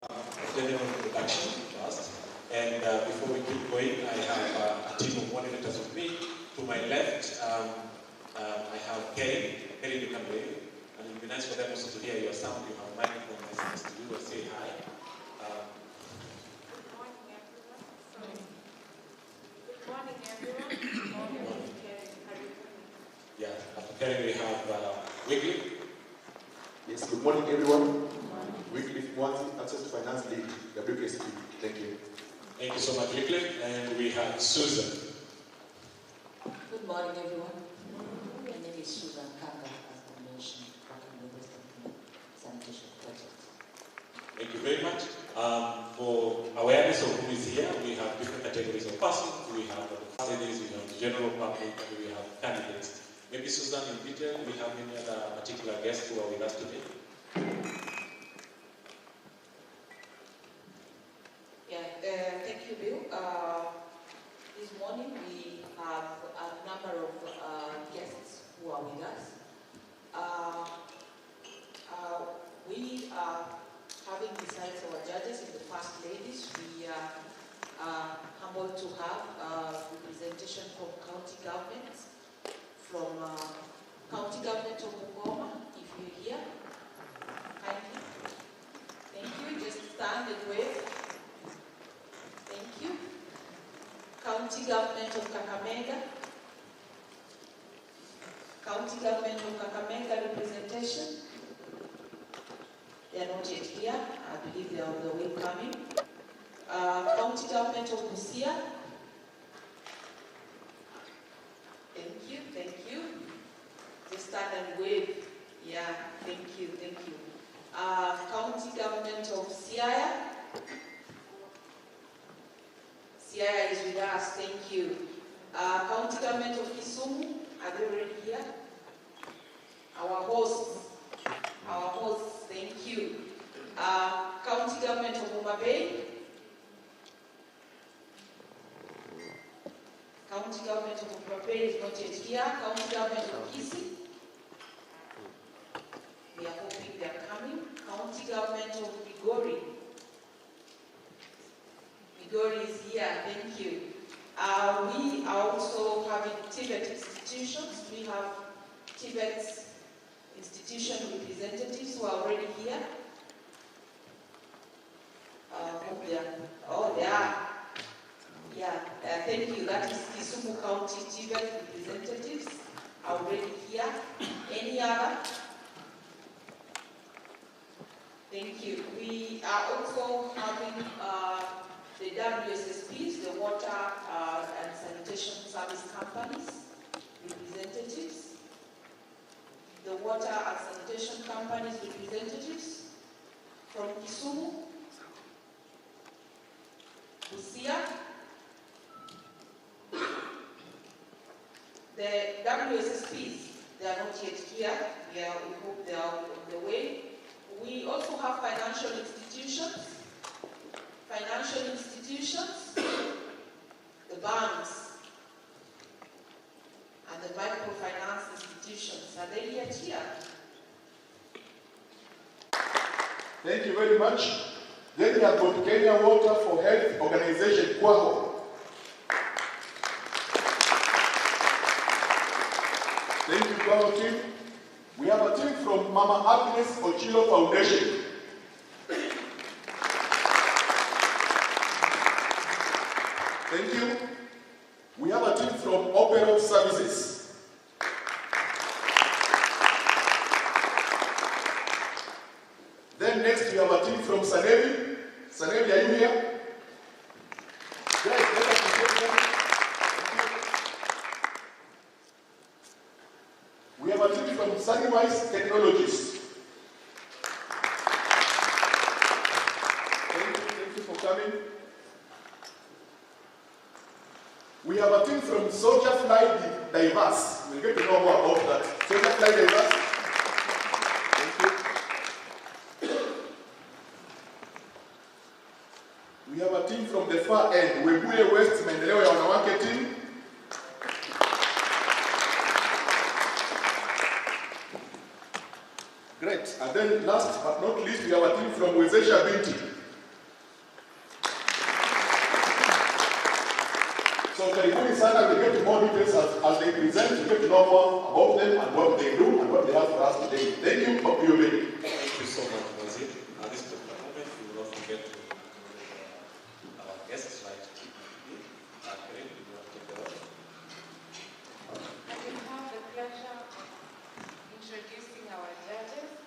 General introduction first. And before we keep going, I have a team of moderators with me. To my left, I have Kay. Kay, you can wave. And it would be nice for them also to hear your sound. You have a microphone next to you and say hi. Good morning, everyone. Good morning, everyone. Good morning, Karen. Yeah, after Karen, we have Wiggly. Yes, good morning, everyone. Weekly Access to Finance League, WKSP. Thank you. Thank you so much, Wiggly. And we have Susan. Good morning, everyone. My name is Susan Kanga, as I mentioned, working with the Sanitation project. Thank you very much. For awareness of who is here, we have different categories of persons. We have the facilities, we have the general public, and we have candidates. Maybe Susan, in detail, we have any other particular guests who are with us today? Thank you, Bill. This morning we have a number of guests who are with us. We are having besides our judges and the first ladies, we are humbled to have representation from county governments, from county government of Bungoma, if you're here. Kindly. Thank you. Just stand and wave. Thank you. County government of Kakamega. County government of Kakamega representation. They are not yet here. I believe they are on the way coming. County government of Busia. Thank you, thank you. Just stand and wave. Yeah, thank you, thank you. County government of Siaya. Siaya is with us, thank you. County government of Kisumu, are they already here? Our hosts, thank you. County government of Homa Bay. County government of Homa Bay is not yet here. County government of Kisii. We are hoping they are coming. County government of Migori. Migori is here, thank you. We are also having Tibet institutions. We have Tibet's institution representatives who are already here. They are. Yeah, thank you. That is Kisumu County Tibet representatives are already here. Any other? Thank you. We are also having the WSSPs, the water and sanitation service companies representatives. The water and sanitation companies representatives from Kisumu, Busia. The WSSPs, they are not yet here. We hope they are on the way. We also have financial institutions, the banks, and the microfinance institutions. Are they yet here? Thank you very much. Then we have got Kenya Water for Health Organization, Kwaho. Thank you, Kwaho team. We have a team from Mama Agnes Ochilo Foundation. Thank you. We have a team from Opera Services. Then next we have a team from Sanevi. Sanevi, are you here? Guys, let us present them. We have a team from Sunnywise Technologies. Thank you for coming. We have a team from Soldier Fly Diverse. We'll get to know more about that. Soldier Fly Diverse. Thank you. We have a team from the far end, Webuye West Mendeleo ya Wanawake team. Great. And then last but not least, we have a team from Wezesha Binti. So karibuni sana, we get more details as they present, to get to know more about them and what they do and what they have for us today. Thank you. Hope you're ready. Thank you so much, Wazir. At this particular moment, we will also get to our guests, right? Karen, you want to take it over? I will have the pleasure of introducing our judges,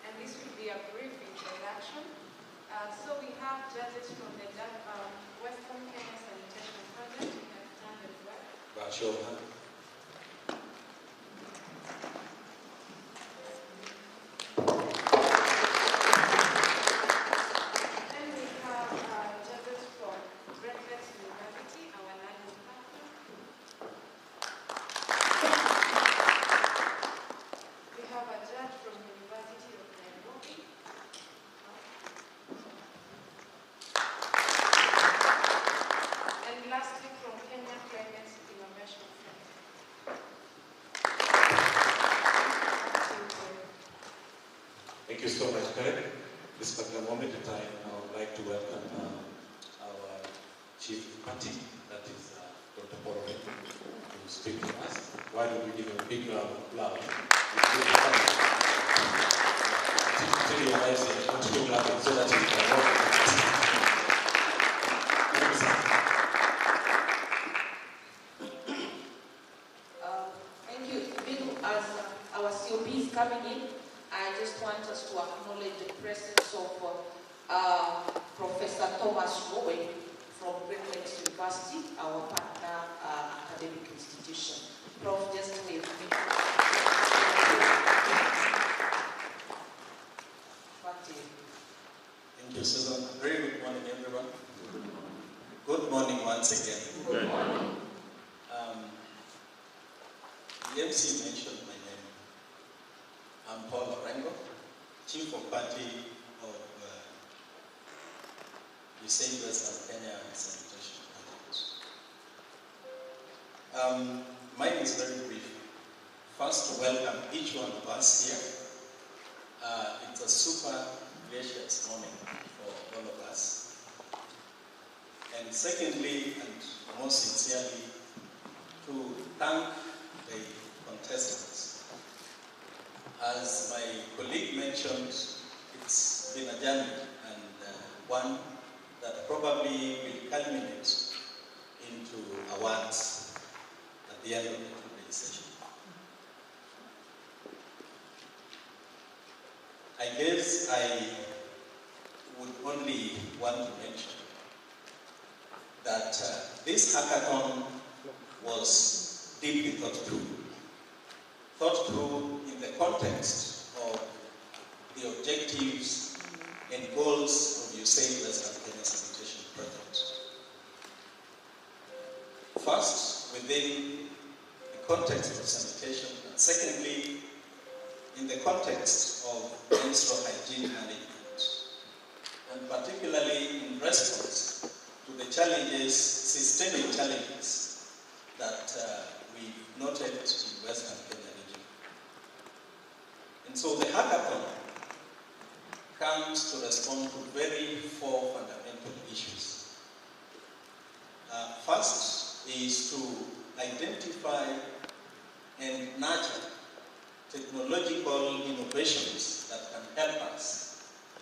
and this will be a brief introduction. So we have judges from the Western Kenya Sanitation Project. We can stand as well. Sure. Then we have judges from Redlands University, our largest partner. We have a judge from University of Nairobi. And lastly, from Kenya Climate Innovation Center. Thank you so much, Karen. This particular moment in time, I would like to welcome our chief party, that is Dr. Paul, to speak to us. Why don't we give him a big round of applause? Tell your eyes here, not to keep laughing so that you can walk. Thank you. Even as our COP is coming in, I just want us to acknowledge the presence of Professor Thomas Rowe from Great Lakes University, our partner academic institution. Prof, just wave me. Thank you, Susan. Very good morning, everyone. Good morning once again. Good morning. The MC mentioned my name. I'm Paul Orengo, Chief of Party of USAID Western Kenya Sanitation Project. Mine is very brief. First, to welcome each one of us here. It's a super gracious morning for all of us. And secondly, and most sincerely, to thank the contestants. As my colleague mentioned, it's been a journey and one that probably will culminate into awards at the end of the two-day session. I guess I would only want to mention that this hackathon was deeply thought through. Thought through in the context of the objectives and goals of USAID Western Kenya Sanitation Project. First, within the context of sanitation, and secondly, in the context of menstrual hygiene management, and particularly in response to the challenges, systemic challenges that we've noted in Western Kenya region. And so the hackathon comes to respond to very four fundamental issues. First is to identify and nurture technological innovations that can help us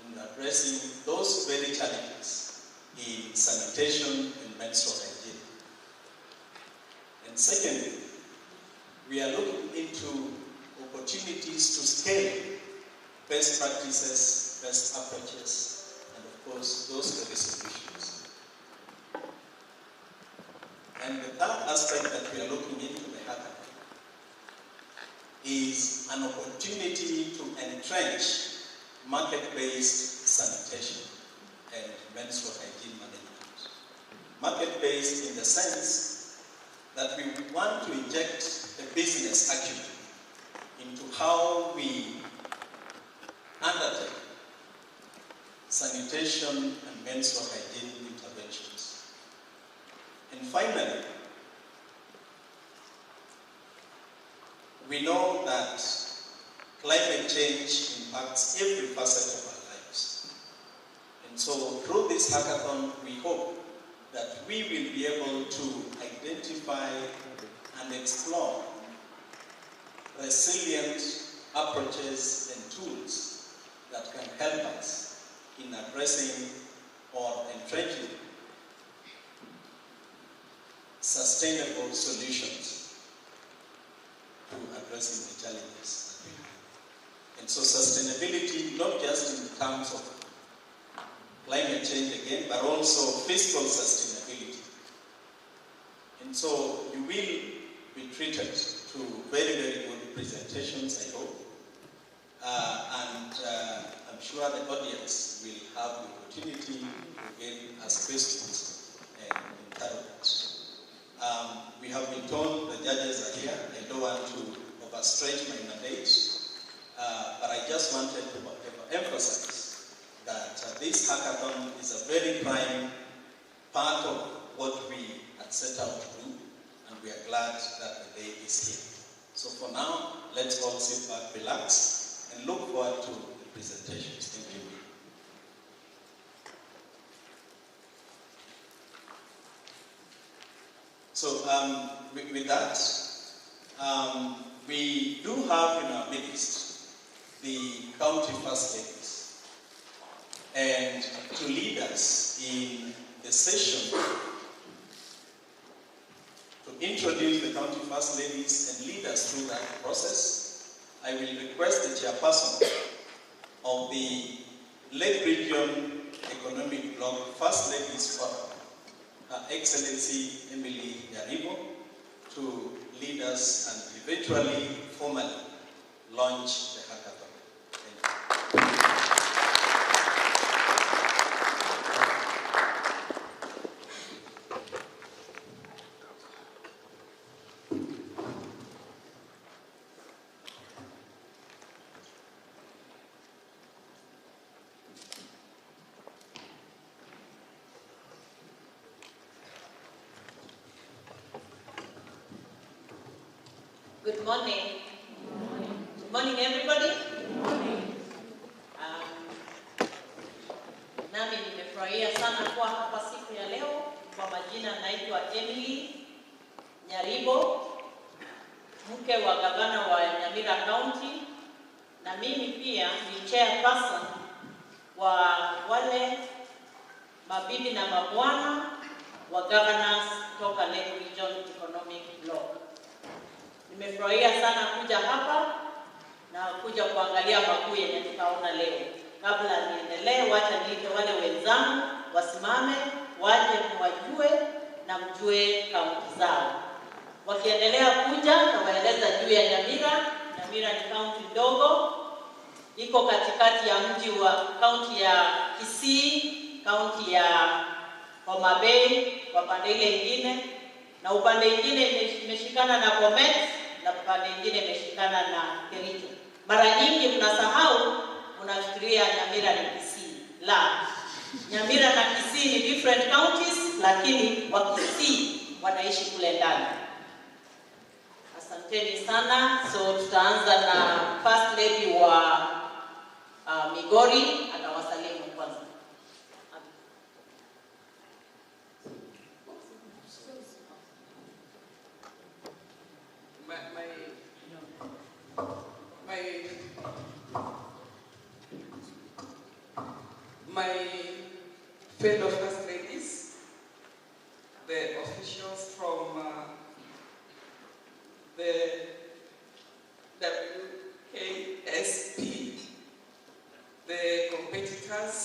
in addressing those very challenges in sanitation and menstrual hygiene. And secondly, we are looking into opportunities to scale best practices, best approaches, and of course, those very solutions. And the third aspect that we are looking into the hackathon is an opportunity to entrench market-based sanitation and menstrual hygiene management. Market-based in the sense that we want to inject a business acumen into how we undertake sanitation and menstrual hygiene interventions. And finally, we know that climate change impacts every facet of our lives. And so through this hackathon, we hope that we will be able to identify and explore resilient approaches and tools that can help us in addressing or entrenching sustainable solutions to addressing the challenges that we have. And so sustainability, not just in terms of climate change again, but also fiscal sustainability. And so you will be treated to very, very good presentations, I hope. I'm sure the audience will have the opportunity to again ask questions and interrogate. We have been told the judges are here. I don't want to overstretch my mandate, but I just wanted to emphasize that this hackathon is a very prime part of what we had set out to do, and we are glad that the day is here. So for now, let's all sit back, relax, and look forward to the presentations. Thank you. So with that, we do have in our midst the county first ladies, and to lead us in the session, to introduce the county first ladies and lead us through that process, I will request the chairperson of the Lake Region Economic Bloc First Ladies Forum, Her Excellency Emily Nyaribo, to lead us and eventually formally launch the hackathon. Good morning. Good morning, everybody. Good morning. Nami nimefurahia sana kuwa hapa siku ya leo. Kwa majina naitwa Emily Nyaribo, mke wa gavana wa Nyamira County, na mimi pia ni chairperson wa wale mabibi na mabwana wa governors toka Lake Region Economic Bloc. Nimefurahia sana kuja hapa na kuja kuangalia makuu yenye tutaona leo. Kabla niendelee, wacha niite wale wenzangu wasimame, waje wajue na mjue kaunti zao. Wakiendelea kuja na waeleza juu ya Nyamira. Nyamira ni kaunti ndogo, iko katikati ya mji wa kaunti ya Kisii, kaunti ya Homa Bay kwa pande ile nyingine, na upande mwingine imeshikana na Bomet, na upande mwingine imeshikana na Kericho. Mara nyingi mnasahau, mnafikiria Nyamira ni Kisii. La, Nyamira na Kisii ni different counties, lakini wa Kisii wanaishi kule ndani. Asanteni sana. So tutaanza na first lady wa Migori, atawasalimu kwanza. My fellow first ladies, the officials from the WKSP, the competitors,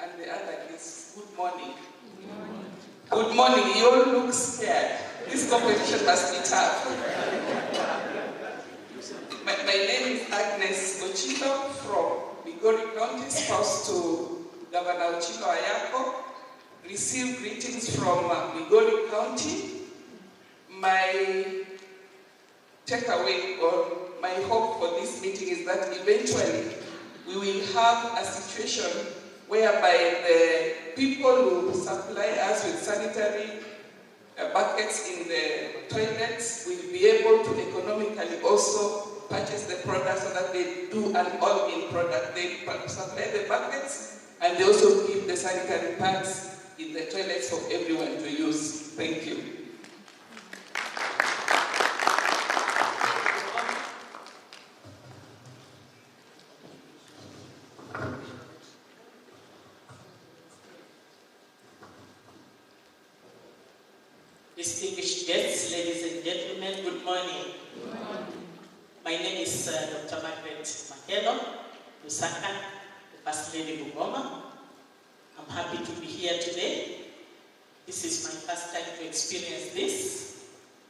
and the other guests, good morning. Good morning. Good morning. You all look scared. This competition must be tough. My name is Agnes Ochilo from Migori County, spouse to Governor Ochilo Ayako. Receive greetings from Migori County. My takeaway or my hope for this meeting is that eventually we will have a situation whereby the people who supply us with sanitary buckets in the toilets will be able to economically also purchase the product so that they do an all-in product. They supply the buckets and they also give the sanitary pads in the toilets for everyone to use. Thank you. Distinguished guests, ladies and gentlemen, good morning. My name is Dr. Margaret Makelo, Lusaka, the First Lady Bungoma. I'm happy to be here today. This is my first time to experience this,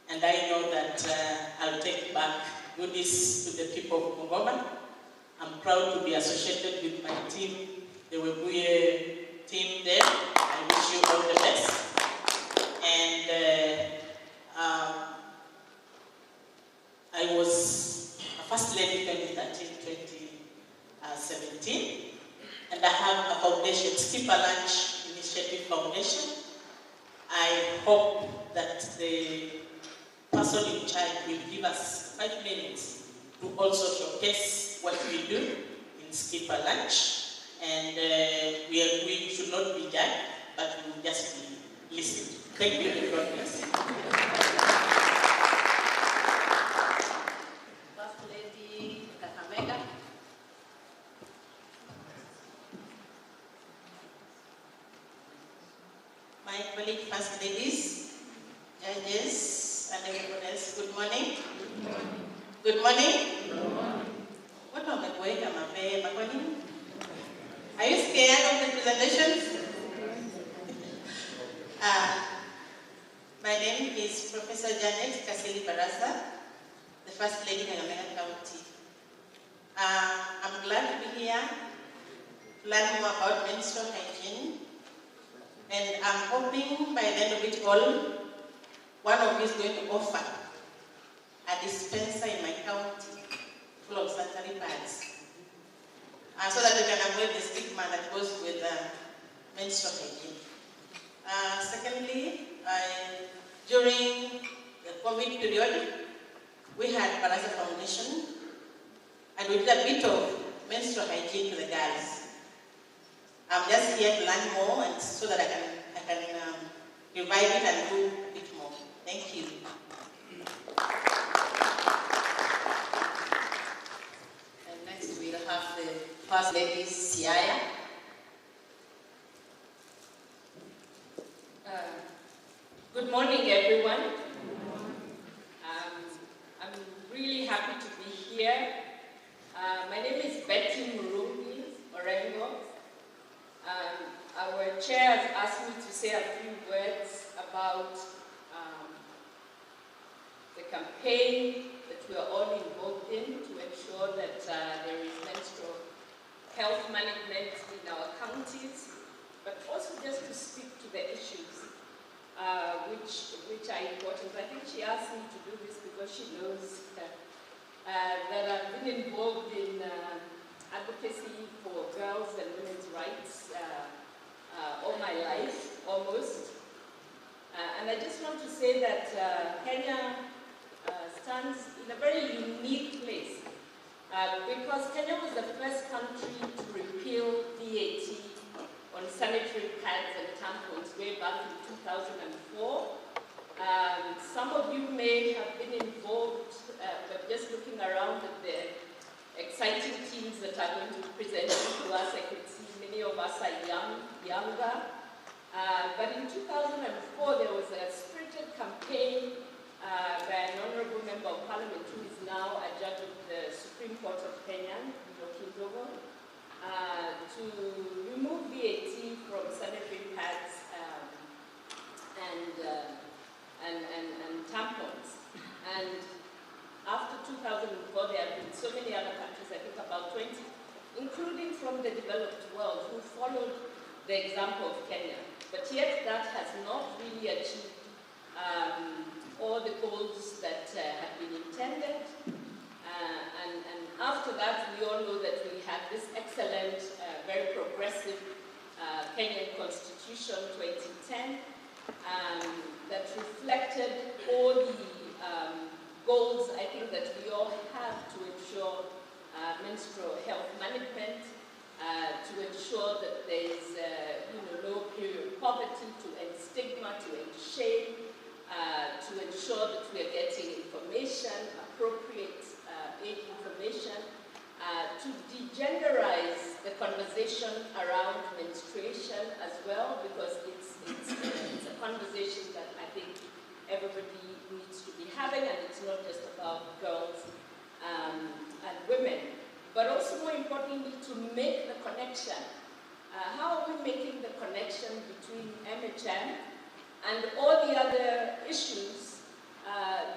and I know that I'll take back goodies to the people of Bungoma. I'm proud to be associated with my team, the Webuye team there. I wish you all the best. And I was a First Lady 2013-2017, and I have a foundation, Skip a Lunch Initiative Foundation. I hope that the person in charge will give us 5 minutes to also showcase what we do in Skip a Lunch, and we should not be judged, but we will just be listened. Thank you, and God bless. First Lady Kakamega. My colleague First Ladies, judges, and everyone else, good morning. Good morning. What are the way Are you scared of the presentations? My name is Professor Janet Kasili Barasa, the First Lady in Kakamega County. I'm glad to be here to learn more about menstrual hygiene, and I'm hoping by the end of it all, one of you is going to offer a dispenser in my county full of sanitary pads, so that we can avoid the stigma that goes with menstrual hygiene. Secondly, during the COVID period, we had Barasa Foundation, and we did a bit of menstrual hygiene to the girls. I'm just here to learn more, and so that I can revive it and do it more. Thank you. And next we'll have the First Lady Siaya. Good morning, everyone. I'm really happy to be here. My name is Betty Murungi Orengo. Our chair has asked me to say a few words about the campaign that we are all involved in to ensure that there is menstrual health management in our counties, but also just to speak to the issues which are important. I think she asked me to do this because she knows that I've been involved in advocacy for girls and women's rights all my life, almost. And I just want to say that Kenya stands in a very unique place because Kenya was the first country to repeal VAT on sanitary pads and tampons way back in 2004. Some of you may have been involved, but just looking around at the exciting teams that are going to be presenting to us, I can see many of us are younger. But in 2004, there was a spirited campaign by an honorable member of parliament who is now a judge of the Supreme Court of Kenya, to remove VAT from sanitary pads and tampons. And after 2004, there have been so many other countries, I think about 20, including from the developed world, who followed the example of Kenya. But yet that has not really achieved all the goals that had been intended. And after that, we all know that we had this excellent, very progressive Kenyan Constitution 2010 that reflected all the goals, I think, that we all have to ensure menstrual health management. to ensure that there is no period poverty, to end stigma, to end shame, to ensure that we are getting information, appropriate aid information, to degenderize the conversation around menstruation as well, because it's a conversation that I think everybody needs to be having, and it's not just about girls and women, but also more importantly to make the connection. How are we making the connection between MHM and all the other issues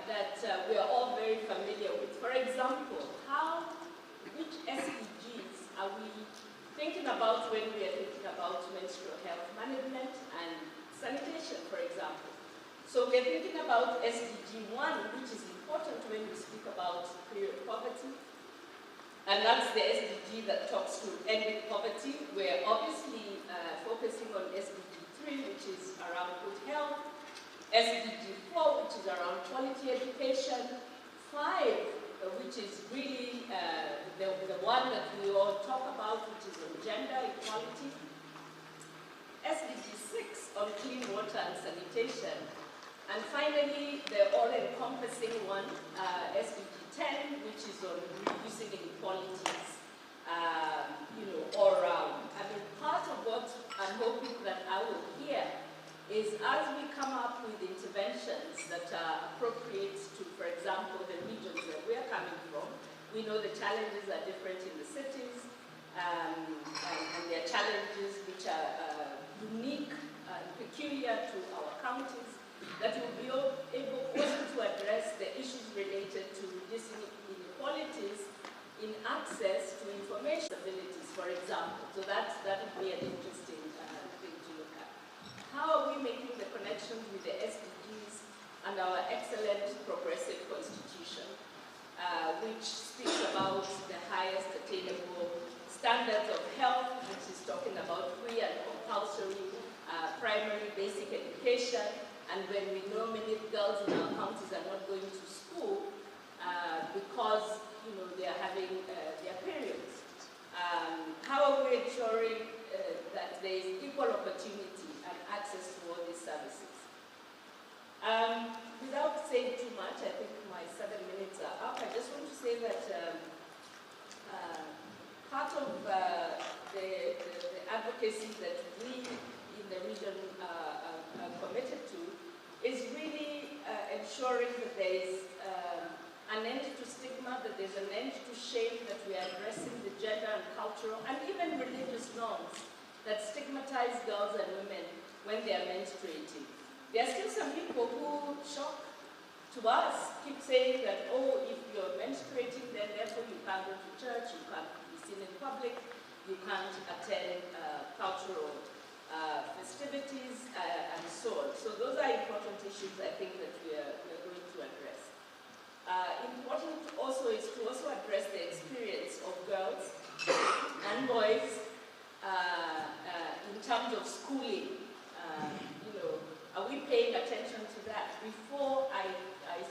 that we are all very familiar with? For example, which SDGs are we thinking about when we are thinking about menstrual health management and sanitation, for example? So we're thinking about SDG 1, which is important when we speak about period poverty. And that's the SDG that talks to ending poverty. We're obviously focusing on SDG 3, which is around good health, SDG 4, which is around quality education, 5, which is really the one that we all talk about, which is on gender equality, SDG 6 on clean water and sanitation, and finally the all-encompassing one, SDG 10, which is on reducing inequalities, all around. I mean, part of what I'm hoping that I will hear is as we come up with interventions that are appropriate to, for example, the regions that we are coming from. We know the challenges are different in the cities, and there are challenges which are unique and peculiar to our counties, that will be able also to address the issues related to reducing inequalities in access to information abilities, for example. So that would be an interesting thing to look at. How are we making the connections with the SDGs and our excellent progressive constitution, which speaks about the highest attainable standards of health, which is talking about free and compulsory primary basic education, and when we know many girls in our counties are not going to school because they are having their periods. How are we ensuring that there is equal opportunity and access to all these services? Without saying too much, I think my 7 minutes are up. I just want to say that part of the advocacy that we in the region are committed to is really ensuring that there is an end to stigma, that there's an end to shame, that we are addressing the gender and cultural and even religious norms that stigmatize girls and women when they are menstruating. There are still some people who, shock to us, keep saying that, oh, if you're menstruating, then therefore you can't go to church, you can't be seen in public, you can't attend cultural festivities, and so on. So those are important issues, I think, that we're going to address. Important also is to also address the experience of girls and boys in terms of schooling. Are we paying attention to that? Before I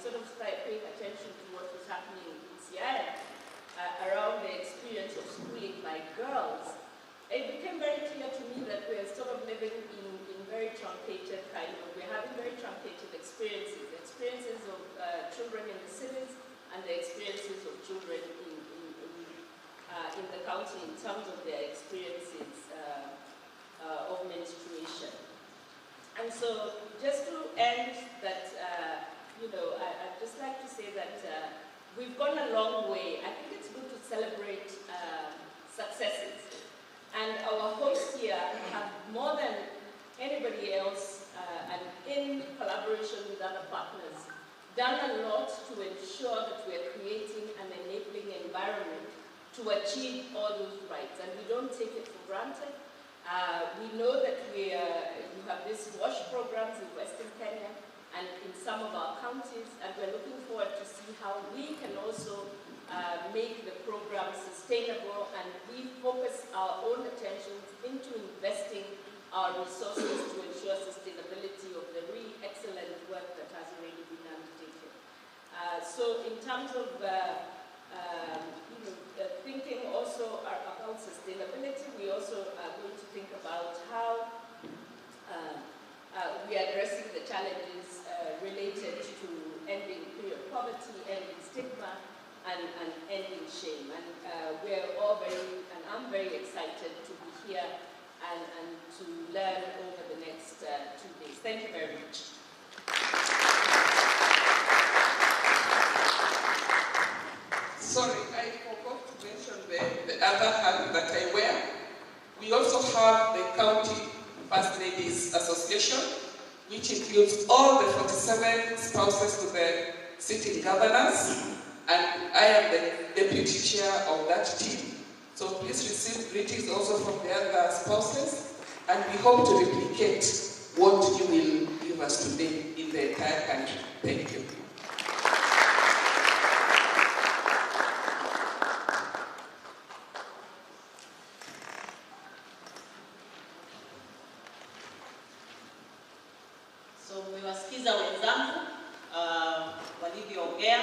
sort of started paying attention to what was happening in Sierra around the experience of schooling by girls, it became very clear to me that we're sort of living in very truncated we're having very truncated experiences of children in the cities and the experiences of children in the county in terms of their experiences of menstruation. And so, just to end that, I'd just like to say that we've gone a long way. I think it's good to celebrate successes. And our hosts here have more than anybody else, and in collaboration with other partners, done a lot to ensure that we're creating an enabling environment to achieve all those rights. And we don't take it for granted. We know that you have these WASH programs in Western Kenya and in some of our counties, and we're looking forward to see how we can also make the program sustainable, and we focus our own attentions into investing our resources to ensure sustainability of the really excellent work that has already been undertaken. So in terms of thinking also about sustainability, challenges related to ending period poverty, ending stigma, and ending shame. And we're all I'm very excited to be here and to learn over the next 2 days. Thank you very much. Sorry, I forgot to mention the other hat that I wear. We also have the County First Ladies Association, which includes all the 47 spouses to the sitting governors, and I am the deputy chair of that team. So please receive greetings also from the other spouses, and we hope to replicate what you will give us today in the entire country. Thank you. So mmewasikiza wenzangu walivyoongea.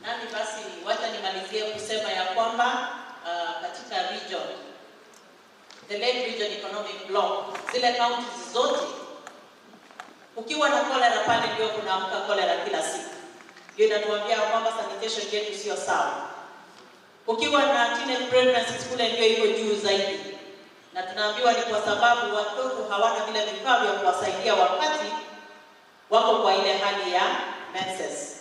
Nami basi wacha nimalizie kusema ya kwamba katika region, the Lake Region Economic Block, zile counties zote, ukiwa na cholera pale ndio kunaamka cholera kila siku. Hiyo inatuambia kwamba sanitation yetu sio sawa. Ukiwa na teenage pregnancies kule ndio iko juu zaidi. Na tunaambiwa ni kwa sababu watoto hawana vile vifaa vya kuwasaidia wakati wako kwa ile hali ya menses.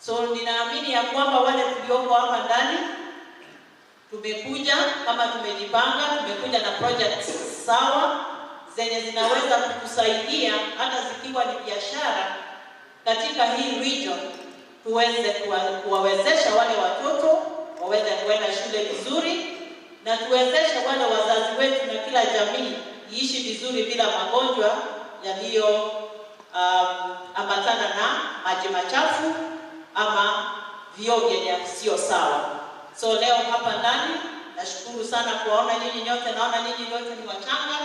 So ninaamini ya kwamba wale tulioko hapa ndani tumekuja kama tumejipanga, tumekuja na projects sawa zenye zinaweza kutusaidia hata zikiwa ni biashara katika hii region, tuweze kuwawezesha wale watoto waweze kwenda shule vizuri, na tuwezeshe wale wazazi wetu na kila jamii iishi vizuri bila magonjwa yaliyo ambatana na maji machafu ama vyoo vyenye sio sawa. So leo hapa ndani nashukuru sana kuwaona nyinyi nyote, naona nyinyi nyote ni wachanga.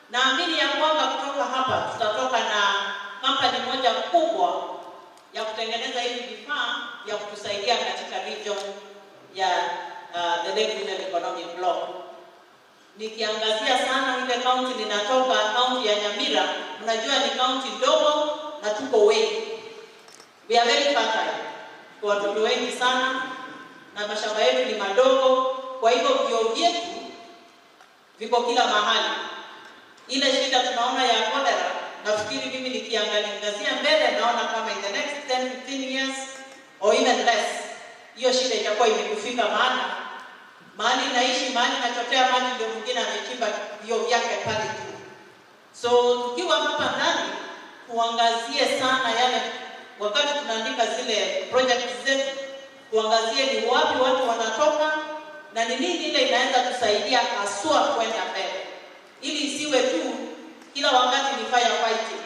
Naamini ya kwamba kutoka hapa tutatoka na kampani moja kubwa ya kutengeneza hivi vifaa vya kutusaidia katika region ya the Lake Region Economic Block. Nikiangazia sana ile county ninatoka, county ya Nyamira, unajua ni county ndogo na tuko wengi. We are very fertile. Kwa watoto wengi sana na mashamba yetu ni madogo, kwa hivyo vyoo vyetu viko kila mahali. Ile shida tunaona ya cholera, nafikiri mimi nikiangazia mbele naona kama in the next 10-15 years or even less, hiyo shida itakuwa imekufika, maana mahali naishi, mahali nachotea maji ndio mwingine amechimba vyoo vyake pale tu. So tukiwa hapa ndani tuangazie sana yale, wakati tunaandika zile project zetu, tuangazie ni wapi watu wanatoka na ni nini ile inaweza kusaidia haswa kwenda mbele, ili isiwe tu kila wakati ni firefighting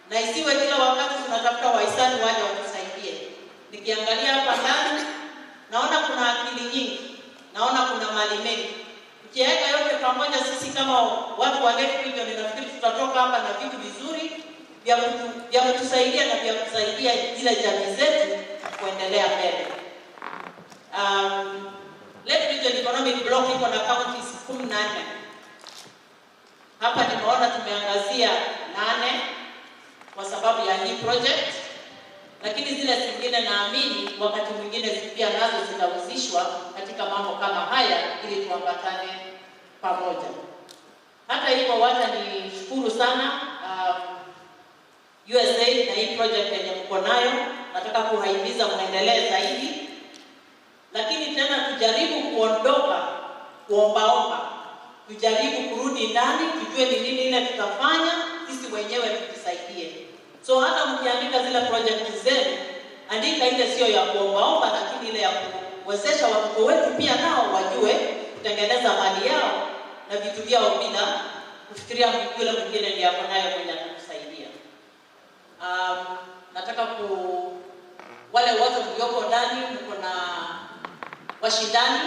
na isiwe kila wakati tunatafuta wahisani waje watusaidie. Nikiangalia hapa ndani naona kuna akili nyingi, naona kuna mali mengi. Ukiweka yote pamoja, sisi kama watu wa Lake Region nafikiri tutatoka hapa na vitu vizuri vya kutusaidia na vya kusaidia zile jamii zetu kuendelea mbele. Lake Region Economic Block iko na counties 14. Hapa nimeona tumeangazia 8 kwa sababu ya hii project, lakini zile zingine naamini wakati mwingine pia nazo zitahusishwa katika mambo kama haya ili tuambatane pamoja. Hata hivyo wacha nishukuru sana USAID na hii project yenye mko nayo, nataka kuhimiza muendelee zaidi, lakini tena tujaribu kuondoka kuombaomba, tujaribu kurudi ndani, tujue ni nini ile tutafanya sisi wenyewe tujisaidie. So hata mkiandika zile project zenu, andika ile sio ya kuombaomba, lakini ile ya kuwezesha watoto wetu pia nao wajue kutengeneza mali yao na vitu vyao bila kufikiria yule mwingine ndiye ako nayo mwenye atakusaidia. Nataka wale wote mlioko ndani mko na washindani,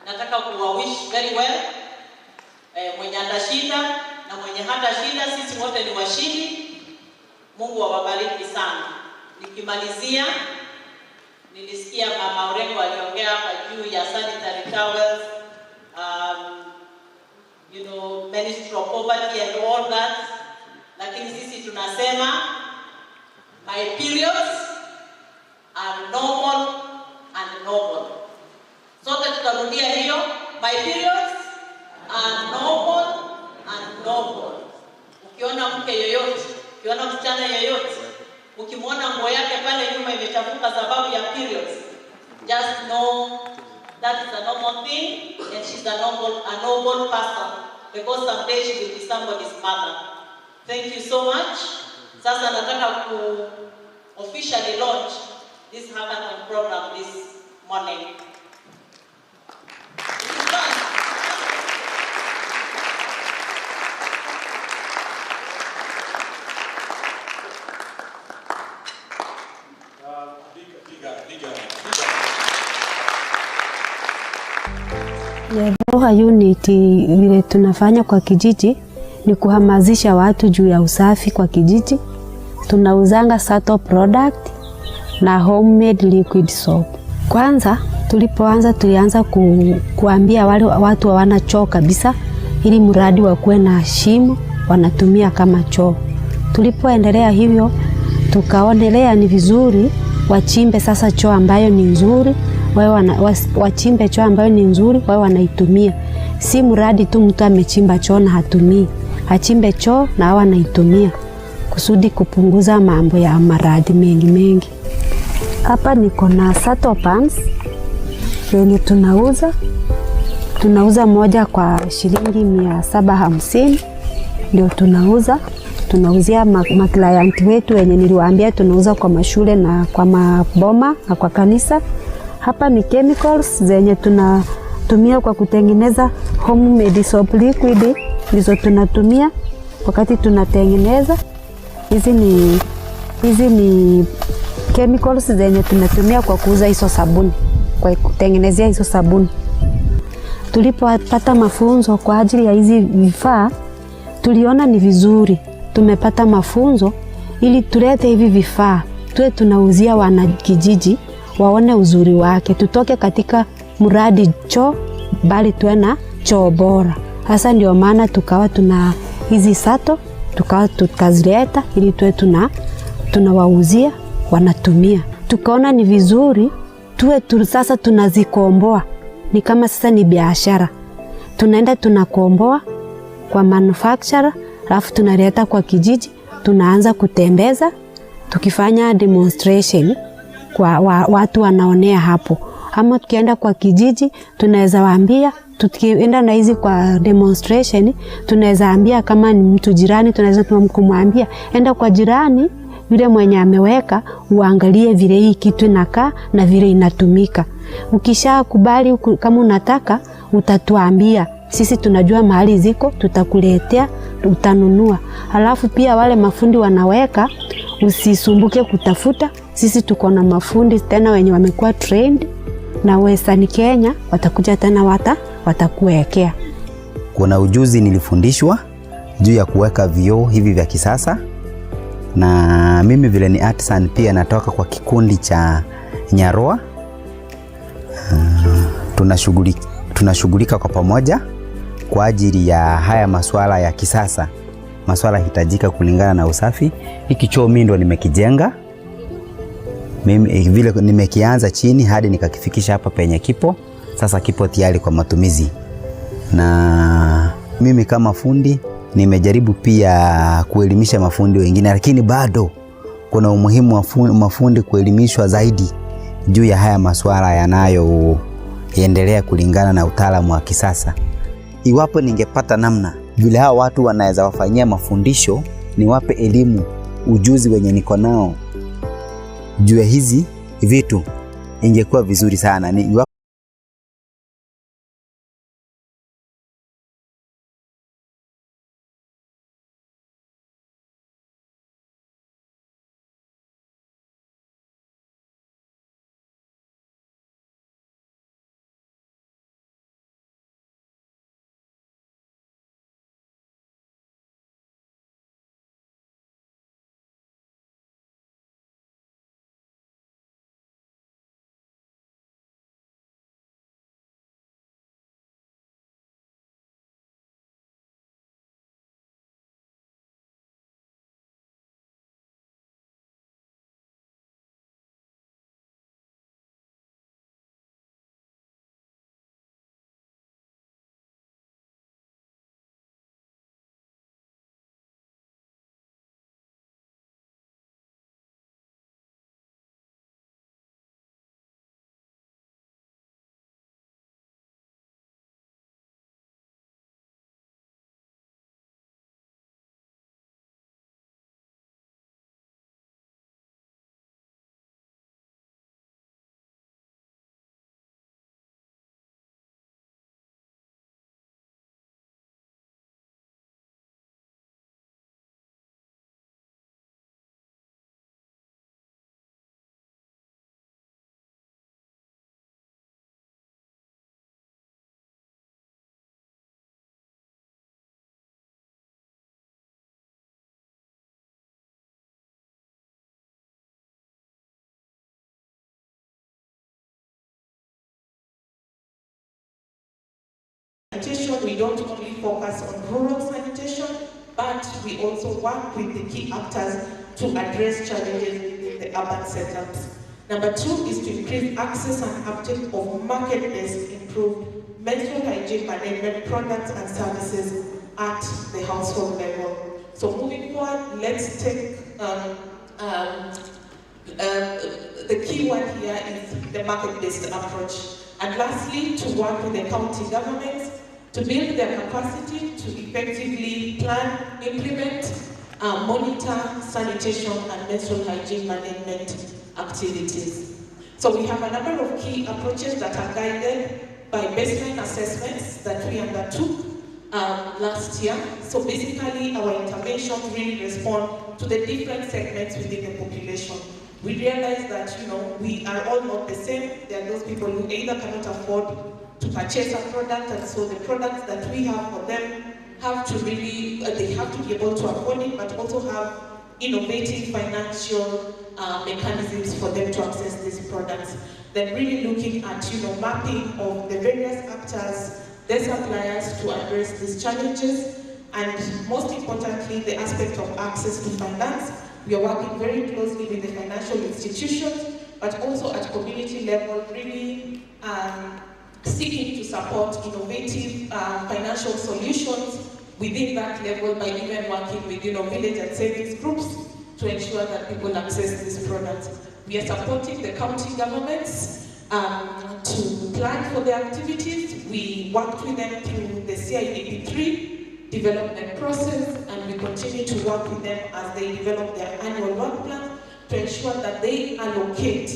nataka kuwawish very well. Mwenye atashinda na mwenye hatashinda, sisi wote ni washindi. Mungu awabariki sana. Nikimalizia, nilisikia Mama Orengo aliongea hapa juu ya sanitary towels, menstrual poverty and all that. lakini sisi tunasema my periods are normal and normal. Sote tutarudia hiyo, my periods are normal and normal. Ukiona mke yoyote, ukiona msichana yoyote, ukimwona nguo yake pale nyuma imechafuka sababu ya periods, just know that is a normal thing and she's a normal person, because someday she will be somebody's mother. Thank you so much. Sasa nataka ku officially launch this hackathon program this morning. Roha unit vile tunafanya kwa kijiji ni kuhamasisha watu juu ya usafi kwa kijiji. Tunauzanga sato product na homemade liquid soap. Kwanza tulipoanza tulianza kuambia wale watu hawana choo kabisa, ili mradi wakuwe na shimo wanatumia kama choo. Tulipoendelea hivyo tukaonelea ni vizuri wachimbe sasa choo ambayo ni nzuri, wachimbe choo ambayo ni nzuri wao wanaitumia. Si mradi tu mtu amechimba choo na hatumii, achimbe choo na hao wanaitumia kusudi kupunguza mambo ya maradhi mengi. Hapa niko na sato pants yenye tunauza moja kwa shilingi 750, ndio tunauzia maklienti wetu wenye niliwaambia tunauza kwa mashule na kwa maboma na kwa kanisa. Hapa ni chemicals zenye tunatumia kwa kutengeneza homemade soap liquid, ndizo tunatumia wakati tunatengeneza. Hizi ni chemicals zenye tunatumia kwa kuuza hizo sabuni, kwa kutengenezea hizo sabuni. Tulipopata mafunzo kwa ajili ya hizi vifaa, tuliona ni vizuri tumepata mafunzo ili tulete hivi vifaa tuwe tunauzia wanakijiji waone uzuri wake, tutoke katika mradi choo bali tuwe na choo bora. Hasa ndio maana tukawa tuna hizi sato tukazileta ili tuwe tunawauzia wanatumia. Tukaona ni vizuri tuwe sasa tunazikomboa, ni kama sasa ni biashara. Tunaenda tunakomboa kwa manufacturer, alafu tunaleta kwa kijiji, tunaanza kutembeza, tukifanya demonstration kwa watu wanaonea hapo. Ama tukienda kwa kijiji tunaweza waambia, tukienda na hizi kwa demonstration tunaweza ambia kama ni mtu jirani, tunaweza kumwambia enda kwa jirani yule mwenye ameweka uangalie vile hii kitu inakaa na vile inatumika. Ukishakubali kama unataka utatuambia, sisi tunajua mahali ziko, tutakuletea, utanunua. Halafu pia wale mafundi wanaweka, usisumbuke kutafuta, sisi tuko na mafundi tena wenye wamekuwa trained na Western Kenya, watakuja tena watakuwekea. Kuna ujuzi nilifundishwa juu ya kuweka vioo hivi vya kisasa, na mimi vile ni artisan pia natoka kwa kikundi cha Nyaroa. Tunashughulika kwa pamoja kwa ajili ya haya masuala ya kisasa, masuala hitajika kulingana na usafi. Hiki choo mimi ndo nimekijenga. Mimi vile nimekianza chini hadi nikakifikisha hapa penye kipo. Sasa kipo tayari kwa matumizi. Na mimi kama fundi nimejaribu pia kuelimisha mafundi wengine, lakini bado kuna umuhimu wa mafundi kuelimishwa zaidi juu ya haya masuala yanayoendelea kulingana na utaalamu wa kisasa. Iwapo ningepata namna vile hao watu wanaweza wafanyia mafundisho, niwape elimu, ujuzi wenye niko nao juu ya hizi vitu, ingekuwa vizuri sana. sanitation, we don't only focus on rural sanitation, but we also work with the key actors to address challenges within the urban setups. Number 2 is to increase access and uptake of market-based improved menstrual hygiene management products and services at the household level. So moving forward, let's take the key one here is the market-based approach. And lastly, to work with the county governments to build their capacity to effectively plan, implement, monitor sanitation and menstrual hygiene management activities. So we have a number of key approaches that are guided by baseline assessments that we undertook last year. So basically our interventions really respond to the different segments within the population. We realize that, we are all not the same. There are those people who either cannot afford to purchase a product, and so the products that we have for them have to really, they have to be able to afford it, but also have innovative financial mechanisms for them to access these products. Then really looking at, mapping of the various actors, their suppliers to address these challenges, and most importantly, the aspect of access to finance. We are working very closely with the financial institutions, but also at community level, really seeking to support innovative financial solutions within that level by even working with village and savings groups to ensure that people access these products. We are supporting the county governments to plan for their activities. We worked with them through the CIDP3 development process, and we continue to work with them as they develop their annual work plan to ensure that they allocate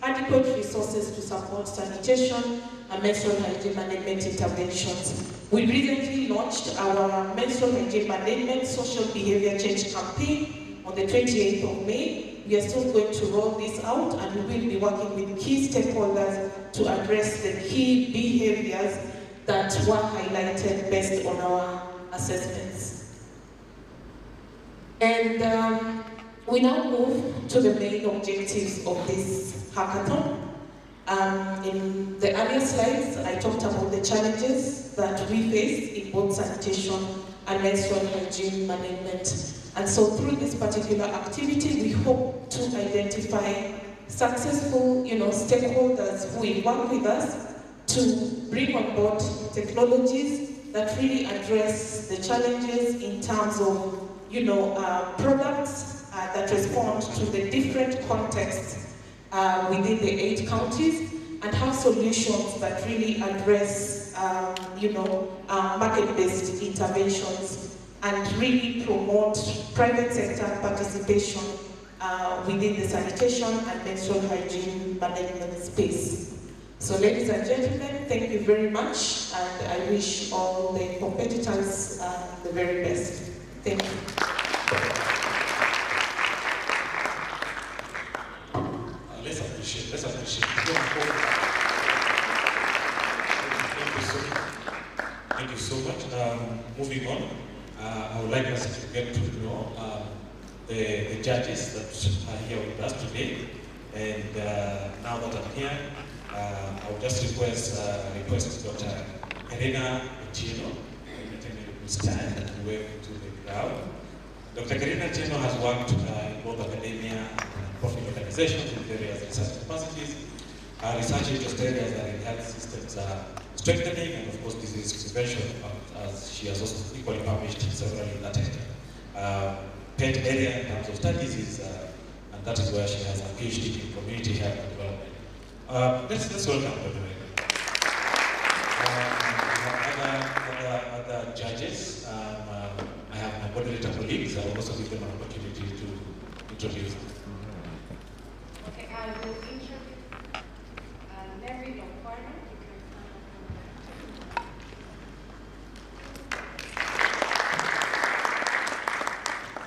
adequate resources to support sanitation and menstrual hygiene management interventions. We recently launched our menstrual hygiene management social behavior change campaign on the 28th of May. We are still going to roll this out, and we will be working with key stakeholders to address the key behaviors that were highlighted based on our assessments. And we now move to the main objectives of this hackathon. In the earlier slides, I talked about the challenges that we face in both sanitation and menstrual hygiene management. And so through this particular activity, we hope to identify successful stakeholders who will work with us to bring on board technologies that really address the challenges in terms of products that respond to the different contexts within the 8 counties, and have solutions that really address market-based interventions and really promote private sector participation within the sanitation and menstrual hygiene management space. So ladies and gentlemen, thank you very much, and I wish all the competitors the very best. Thank you. Let's appreciate. Thank you so much. Moving on, I would like us to get to know the judges that are here with us today. And now that I'm here, I would just request Dr. Karina Chino to stand and wave to the crowd. Dr. Karina Chino has worked in both academia and profit organizations in various research capacities. Her research interest areas are in health systems strengthening and, of course, disease prevention, as she has also equally published several in that area. Pet area in terms of studies is, and that is where she has a PhD in community health and development. Let's welcome Dr. Other judges. I have my moderator colleagues. I will also give them an opportunity to introduce them. Okay, I will introduce Mary Lombardo.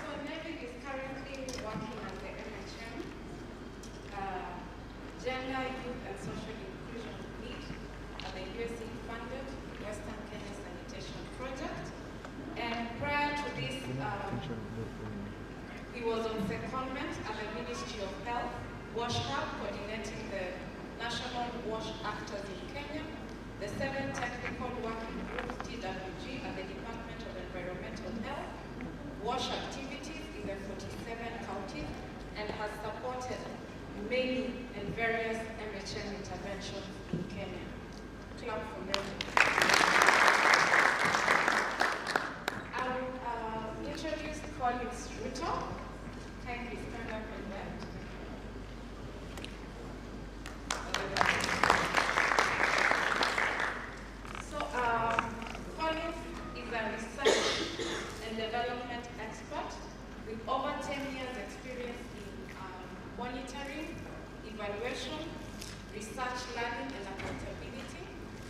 So Mary is currently working as the MHM, Gender, Youth and Social Inclusion Lead at the USAID-funded Western Kenya Sanitation Project. And prior to this, he was on secondment at the WASH activities in the 47 counties and has supported many and various MHM interventions in Kenya. Clap for them. I will introduce Collins Ruto. Kindly stand up and left. So, Collins is a research and development expert with over 10 years experience in monitoring, evaluation, research, learning, and accountability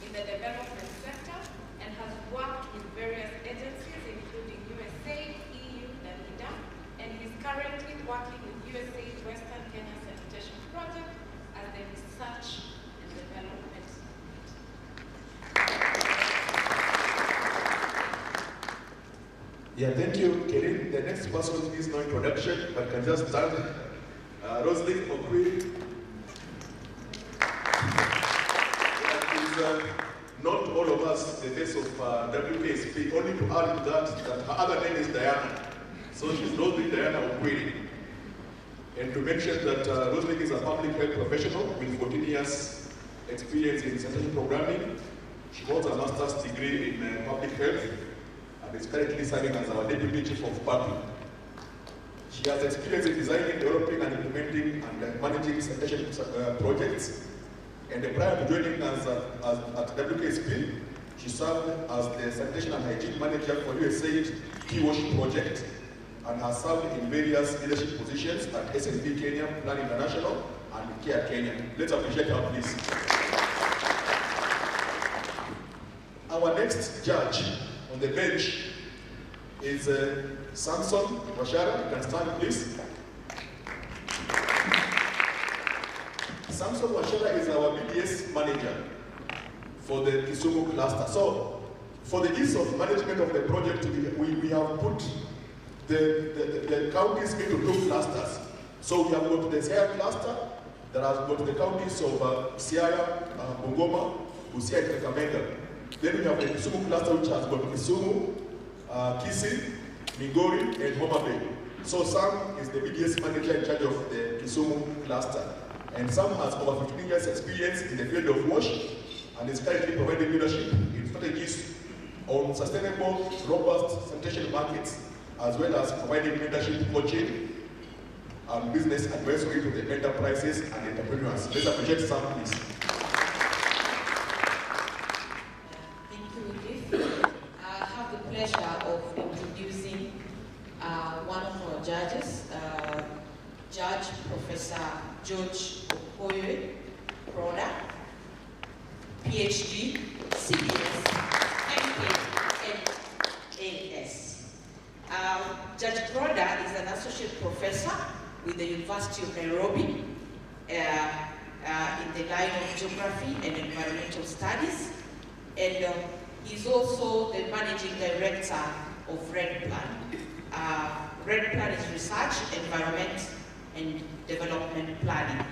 in the development sector, and has worked with various agencies including USAID, EU, and and he's currently working with USAID Western Kenya Sanitation Project as the research and development. Yeah, thank you, Kerin. The next person is no introduction, but can just stand. Rosalind Okwi. Not all of us the face of WKSP, only to add to that her other name is Diana. So she's Rosalind Diana Okwi. And to mention that Rosalind is a public health professional with 14 years experience in sanitation programming. She holds a master's degree in public health and is currently serving as our Deputy Chief of Public. She has experience in designing, developing, and implementing and managing sanitation projects. And prior to joining us at WKSP, she served as the Sanitation and Hygiene Manager for USAID Key-Wash Project and has served in various leadership positions at SNP Kenya, Plan International, and Care Kenya. Let's appreciate her, please. Our next judge on the bench is Samson Washara. You can stand, please. Samson Washara is our BDS manager for the Kisumu cluster. So, for the ease of management of the project, we have put the counties into 2 clusters. So we have got the Siaya cluster that has got the counties of Siaya, Bungoma, Busia, and Kakamega. Then we have the Kisumu cluster, which has got Kisumu, Kisii, Migori, and Homa Bay. So Sam is the BDS manager in charge of the Kisumu cluster. And Sam has over 15 years experience in the field of WASH and is currently providing leadership in strategies on sustainable, robust sanitation markets, as well as providing mentorship, coaching, and business advisory to the enterprises and entrepreneurs. Let's appreciate Sam, please. Thank you, Edith. I have the pleasure of introducing one of our judges, Judge Professor George Okoye Proda, PhD, CBS, MKNAS. Judge Proda is an associate professor with the University of Nairobi in the line of geography and environmental studies, and he's also the managing director of Red Plan. Red Plan is research, environment, and development planning.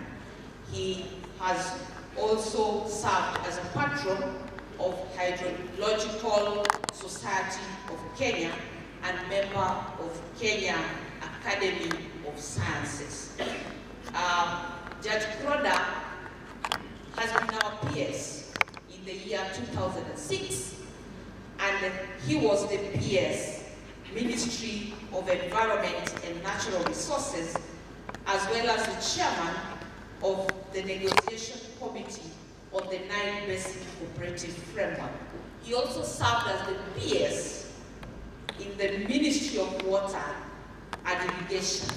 He has also served as a patron of Hydrological Society of Kenya and member of Kenya Academy of Sciences. Judge Proda has been our PS in the year 2006, and he was the PS, Ministry of Environment and Natural Resources, as well as the chairman of the negotiation committee on the Nile Basin Cooperative Framework. He also served as the PS in the Ministry of Water and Irrigation.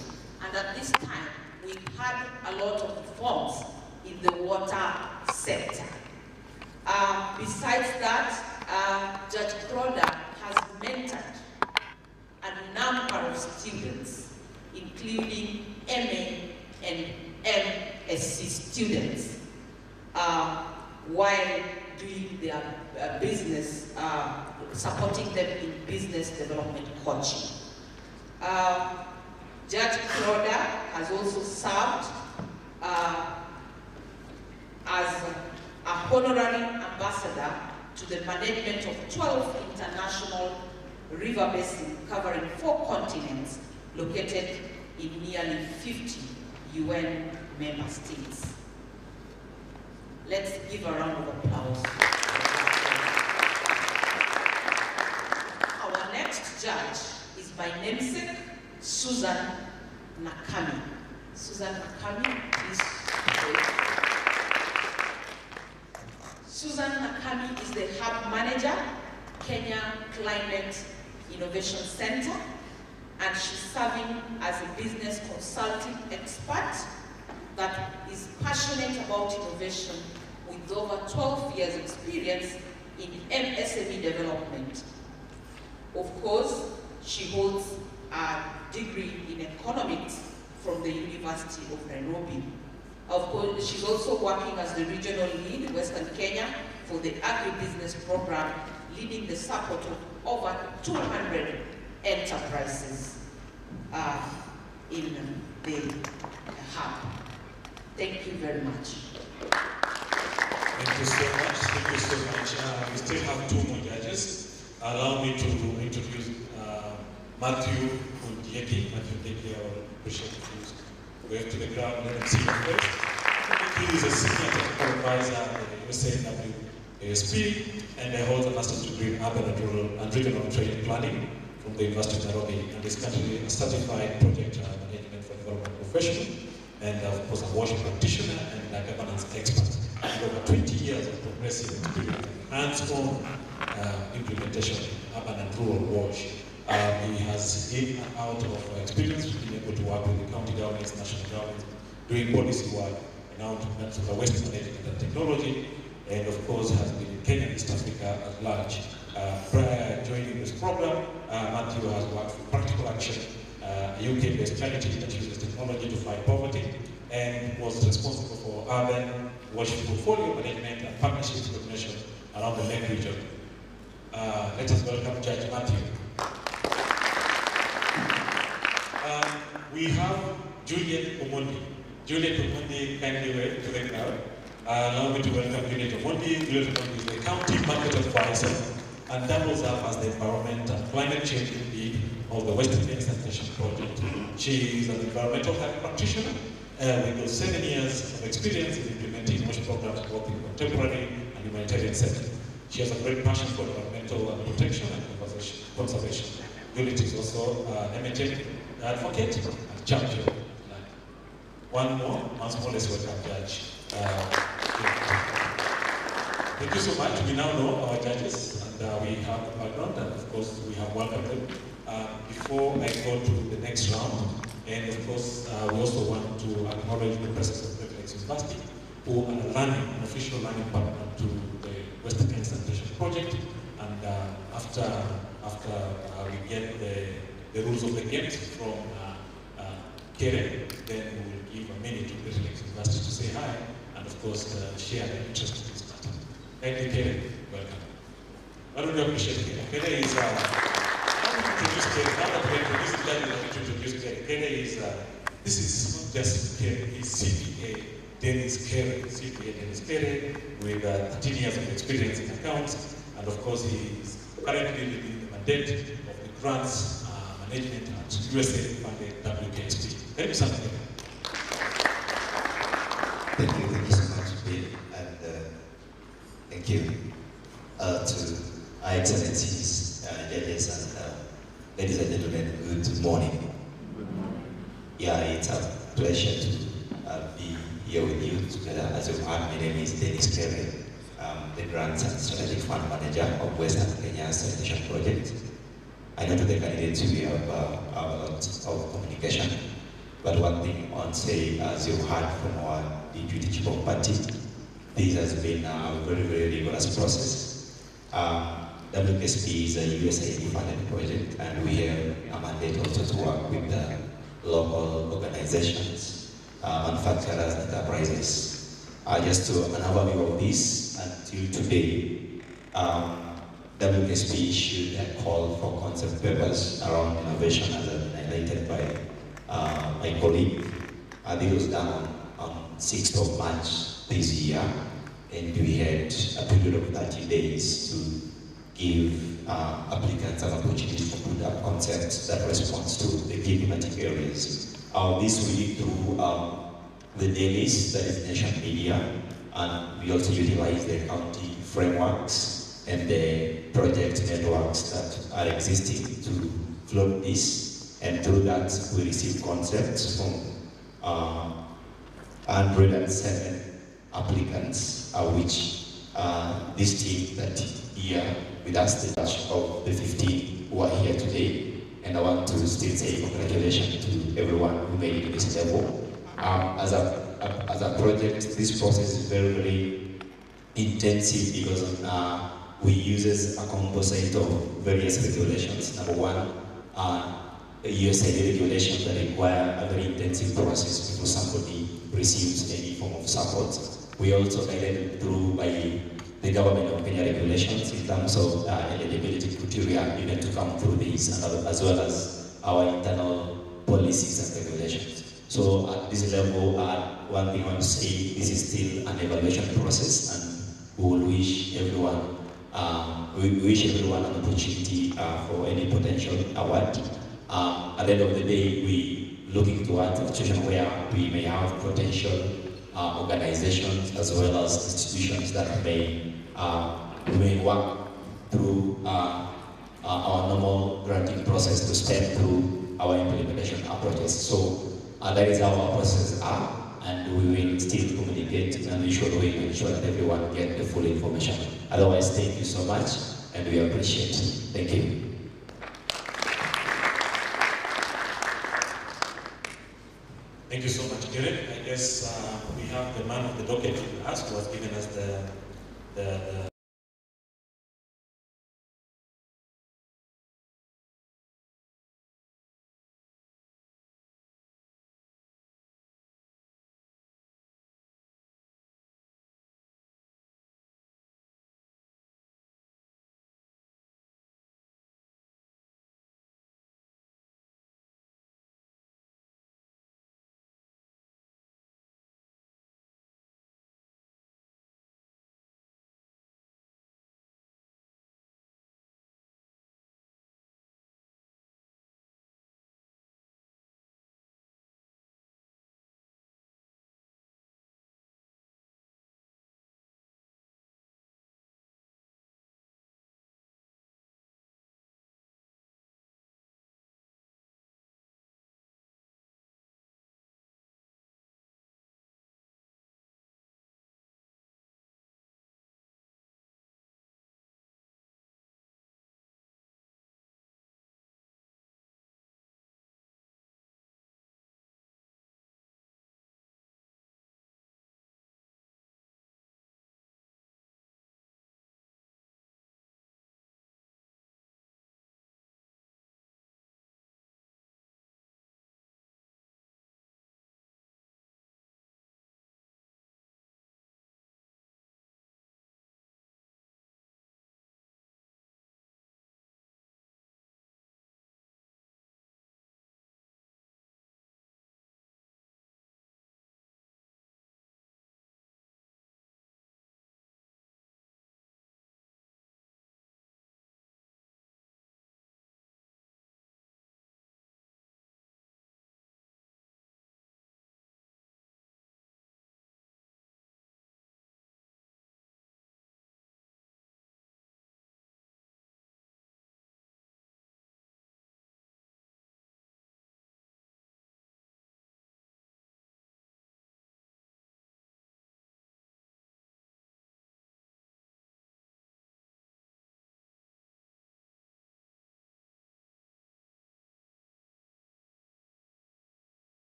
And at this time, we had a lot of reforms in the water sector. Besides that, Judge Proda has mentored a number of students, including MA and MSc students, while doing their business, supporting them in business development coaching. Judge Proda has also served as a honorary ambassador to the management of 12 international river basin covering 4 continents located in nearly 50 UN member states. Let's give a round of applause. Our next judge is my namesake, Susan Nakami. Susan Nakami, please. Susan Nakami is the Hub Manager, Kenya Climate Innovation Center, and she's serving as a business consulting expert that is passionate about innovation with over 12 years experience in MSME development. Of course, she holds a degree in economics from the University of Nairobi. Of course, she's also working as the regional lead in Western Kenya for the agribusiness program, leading the support of over 200 enterprises in the hub. Thank you very much. Thank you so much. Thank you so much. We still have 2 more judges. Allow me to introduce Matthew Ndieki. Matthew Ndieki, I will appreciate you. Wave to the crowd, let him see you first. He is a senior technical advisor at the USAID ASP, and holds a master's degree in urban and regional trade planning from the University of Nairobi, and is currently a certified project management for development professional, and of course a WASH practitioner and a governance expert. With over 20 years of progressive experience, hands-on implementation in urban and rural WASH. He has in and out of experience being able to work with the county governments, national governments, doing policy work, and now to the West management and technology, and of course has been in Kenya and East Africa at large. Prior to joining this program, Matthew has worked for Practical Action, a UK-based charity that uses technology to fight poverty, and was responsible for urban WASH portfolio management and partnership coordination around the Lake region. Let us welcome Judge Matthew. We have Juliet Omondi. Juliet Omondi, kindly wave to the crowd. Allow me to welcome Juliet Omondi. Juliet Omondi is the County Market Advisor and doubles up as the Environment and Climate Change Lead of the Western Kenya Sanitation Project. She is an environmental health practitioner with 7 years of experience in implementing WASH programs both in contemporary and humanitarian settings. She has a great passion for environmental protection and conservation. Juliet is also an MHA advocate and champion. One more, once more, let's welcome Judge. Thank you so much. We now know our judges, and we have the background, and of course we have welcomed them. Before I go to the next round, and of course we also want to acknowledge the presence of the University, who are an official learning partner to the Western Kenya Sanitation Project, and after we get the rules of the games from Keren, then we will give a minute to the University to say hi, and of course share their interest in this matter. Thank you, Keren. Welcome. I really appreciate Keren. Keren is, how do you introduce Keren? Now that we introduce the judge, I need to introduce Keren. Keren is, this is not just Keren, he's CPA Dennis Keren. CPA Dennis Keren with 13 years of experience in accounts, and of course he is currently leading the mandate of the grants management at USAID funded WKSP. Thank you so much. Thank you so much, Bill, and thank you to our excellencies, judges, and ladies and gentlemen, good morning. Yeah, it's a pleasure to be here with you together. As you heard, my name is Dennis Keren, the Grants and Strategic Fund Manager of Western Kenya Sanitation Project. I know to the candidates we have a lot of communication, but one thing I want to say, as you heard from our Deputy Chief of Party, this has been a very, very rigorous process. WKSP is a USAID funded project, and we have a mandate also to work with the local organizations, manufacturers, enterprises. Just to an overview of this, until today, WKSP issued a call for concept papers around innovation, as highlighted by my colleague. This was done on 6th of March this year, and we had a period of 30 days to give applicants an opportunity to put up concepts that responds to the key thematic areas. This we did through the dailies, that is nation media, and we also utilize the county frameworks and the project networks that are existing to float this, and through that we receive concepts from 107 applicants, which this team that here with us, the batch of the 15 who are here today, and I want to still say congratulations to everyone who made it to this level. As a project, this process is very, very intensive because we use a composite of various regulations. Number one, USAID regulations that require a very intensive process before somebody receives any form of support. We also guided through by the government of Kenya regulations in terms of eligibility criteria even to come through these, as well as our internal policies and regulations. So at this level, one thing I want to say, this is still an evaluation process, and we will wish everyone, an opportunity for any potential award. At the end of the day, we looking towards a situation where we may have potential organizations as well as institutions that may work through our normal granting process to step through our implementation approaches. So that is how our processes are, and we will still communicate and ensure that everyone gets the full information. Otherwise, thank you so much, and we appreciate it. Thank you. Thank you so much, Karen. I guess we have the man of the docket with us who has given us the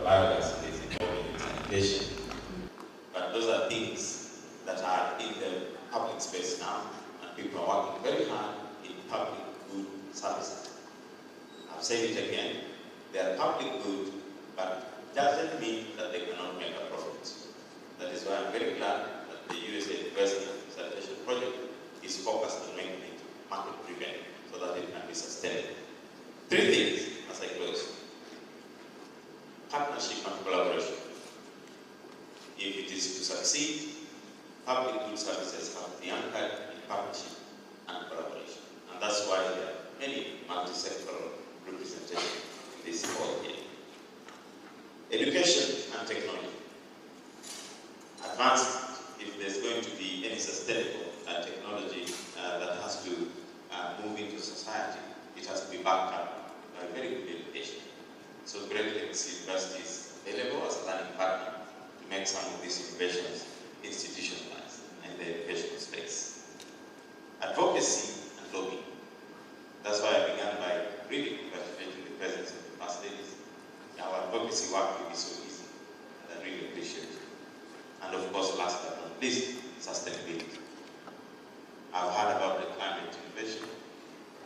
violence is involved in sanitation. But those are things that are in the public space now, and people are working very hard in public good services. I've said it again, they are public good, but it doesn't mean that they cannot make a profit. That is why I'm very glad that the USAID president be sustainable. Three things as I close. Partnership and collaboration. If it is to succeed, public good services have to be anchored in partnership and collaboration. And that's why there are many multi-sectoral representation in this hall here. Education and technology. Advancement, if there's going to be any sustainable technology that has to move into society, it has to be backed up by very good education. So Great Lakes University is available as a learning partner to make some of these innovations institutionalized in the educational space. Advocacy and lobbying. That's why I began by really congratulating the presence of the First Ladies. Our advocacy work will be so easy, and I really appreciate it. And of course, last but not least, sustainability. I've heard about the climate innovation.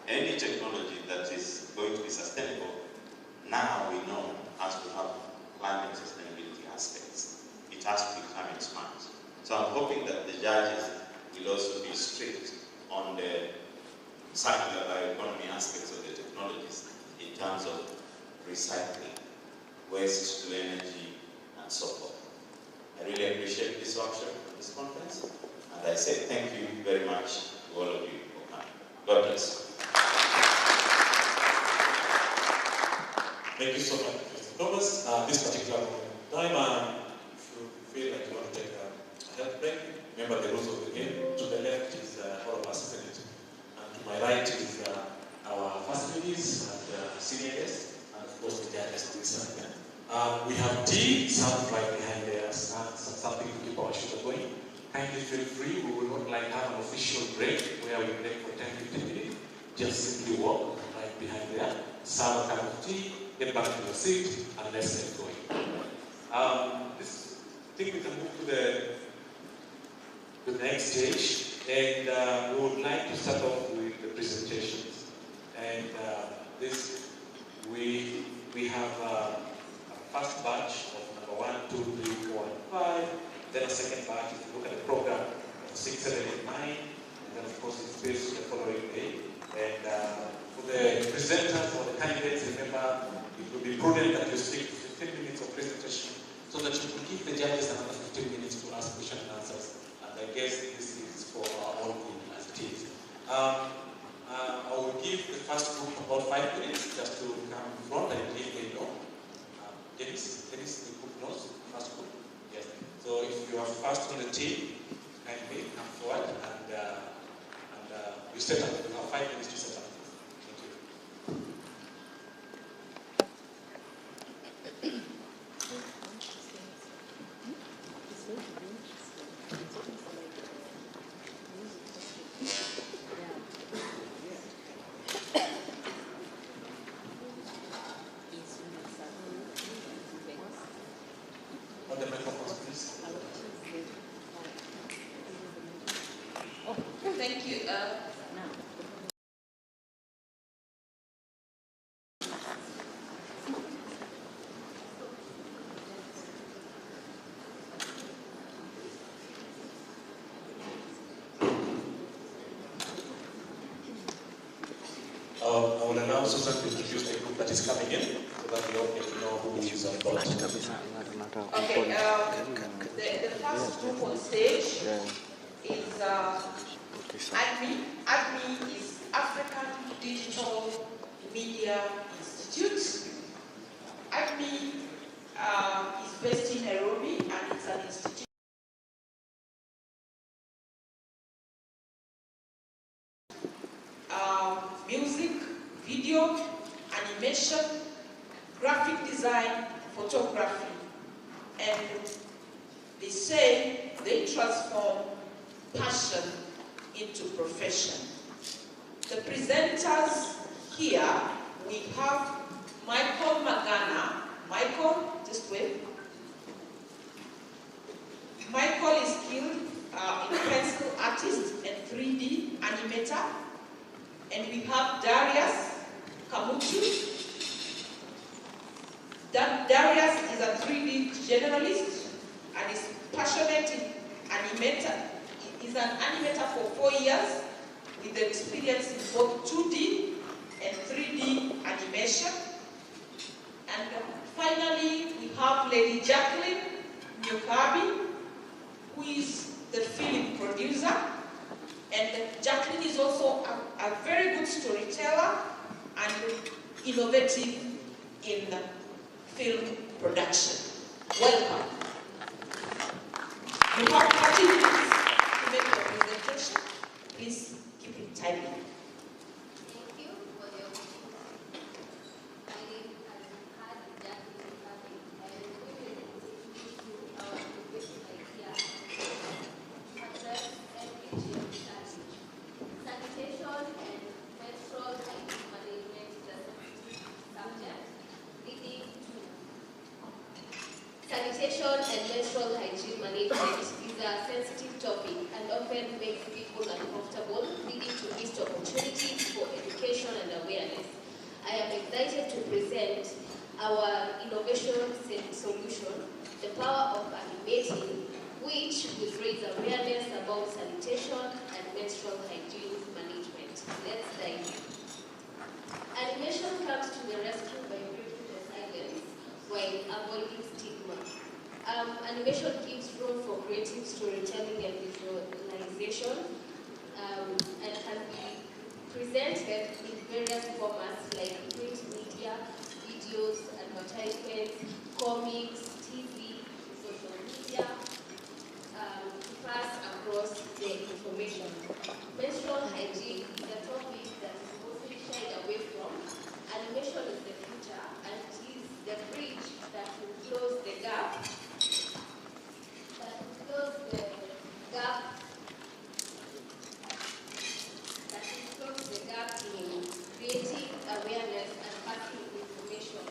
Any technology that is going to be sustainable, now we know has to have climate sustainability aspects. It has to be climate smart. So I'm hoping that the judges will also be strict on the circular bioeconomy aspects of the technologies in terms of recycling, waste to energy, and so forth. I really appreciate this workshop and this conference, and I say thank you very much to all of you for coming. God bless. Thank you so much, Mr. Thomas. This particular time, if you feel like you want to take a health break, remember the rules of the game. To the left is all of us, isn't it? And to my right is our first ladies and senior guests, and of course the judges of this event. We have tea served right behind there, something to keep our sugar going. Kindly feel free. We will not have an official break where we break for 10-15 minutes. Just simply walk right behind there, serve a cup of tea, get back to your seat, and let's get going. I think we can move to the next stage, and we would like to start off with the presentations. And we have a first batch of number 1, 2, 3, 4, and 5. Then a second batch, if you look at the program, of 6, 7, 8, 9. And then of course it's based the following day. And for the presenters or the candidates, remember, it will be prudent that you stick to 15 minutes of presentation so that you can give the judges another 15 minutes to ask questions and answers. And I guess this is for our own good as it is. I will give the first group about 5 minutes just to come in front and give they know. Dennis, the group knows, first group? Yes. So if you are first on the team, kindly come forward and you set up. You have 5 minutes to set up. Thank you. I will allow Susan to introduce the group that is coming in so that we all get to know who is on board. Okay, the first group on stage is ADMI. ADMI is African Digital Media Institute. ADMI is based in Nairobi, and it's an institute music, video, animation, graphic design, photography, and they say they transform passion into profession. The presenters here, we have Michael Magana. Michael, just wait. Michael is skilled in pencil artist and 3D animator. And we have Darius Kamutu. Darius is a 3D generalist and is passionate in animator. He's an animator for 4 years with experience in both 2D and 3D animation. And finally, we have Lady Jacqueline Nyokabi, who is the film producer. And Jacqueline is also a very good storyteller and innovative in film production. Welcome. You have 30 minutes to make your presentation. Please keep it timely. Thank you for the opportunity. My name is Jacqueline Nyokabi, and we will introduce you our innovation idea to address LPG research. Sanitation and menstrual hygiene management is a subject leading to sanitation and menstrual hygiene management is a sensitive topic and often makes people uncomfortable, leading to missed opportunities for education and awareness. I am excited to present our innovation solution, the power of animating, which will raise awareness about sanitation and menstrual hygiene management. Let's dive in. Animation comes to the rescue by breaking the silence while avoiding stigma. Animation gives room for creative storytelling and visualization and can be presented in various formats like print media, videos, advertisements, comics, TV, social media, to pass across the information. Menstrual hygiene is a topic that is mostly shied away from. Animation is the future, and it is the bridge that will close the gap. In creating awareness and passing information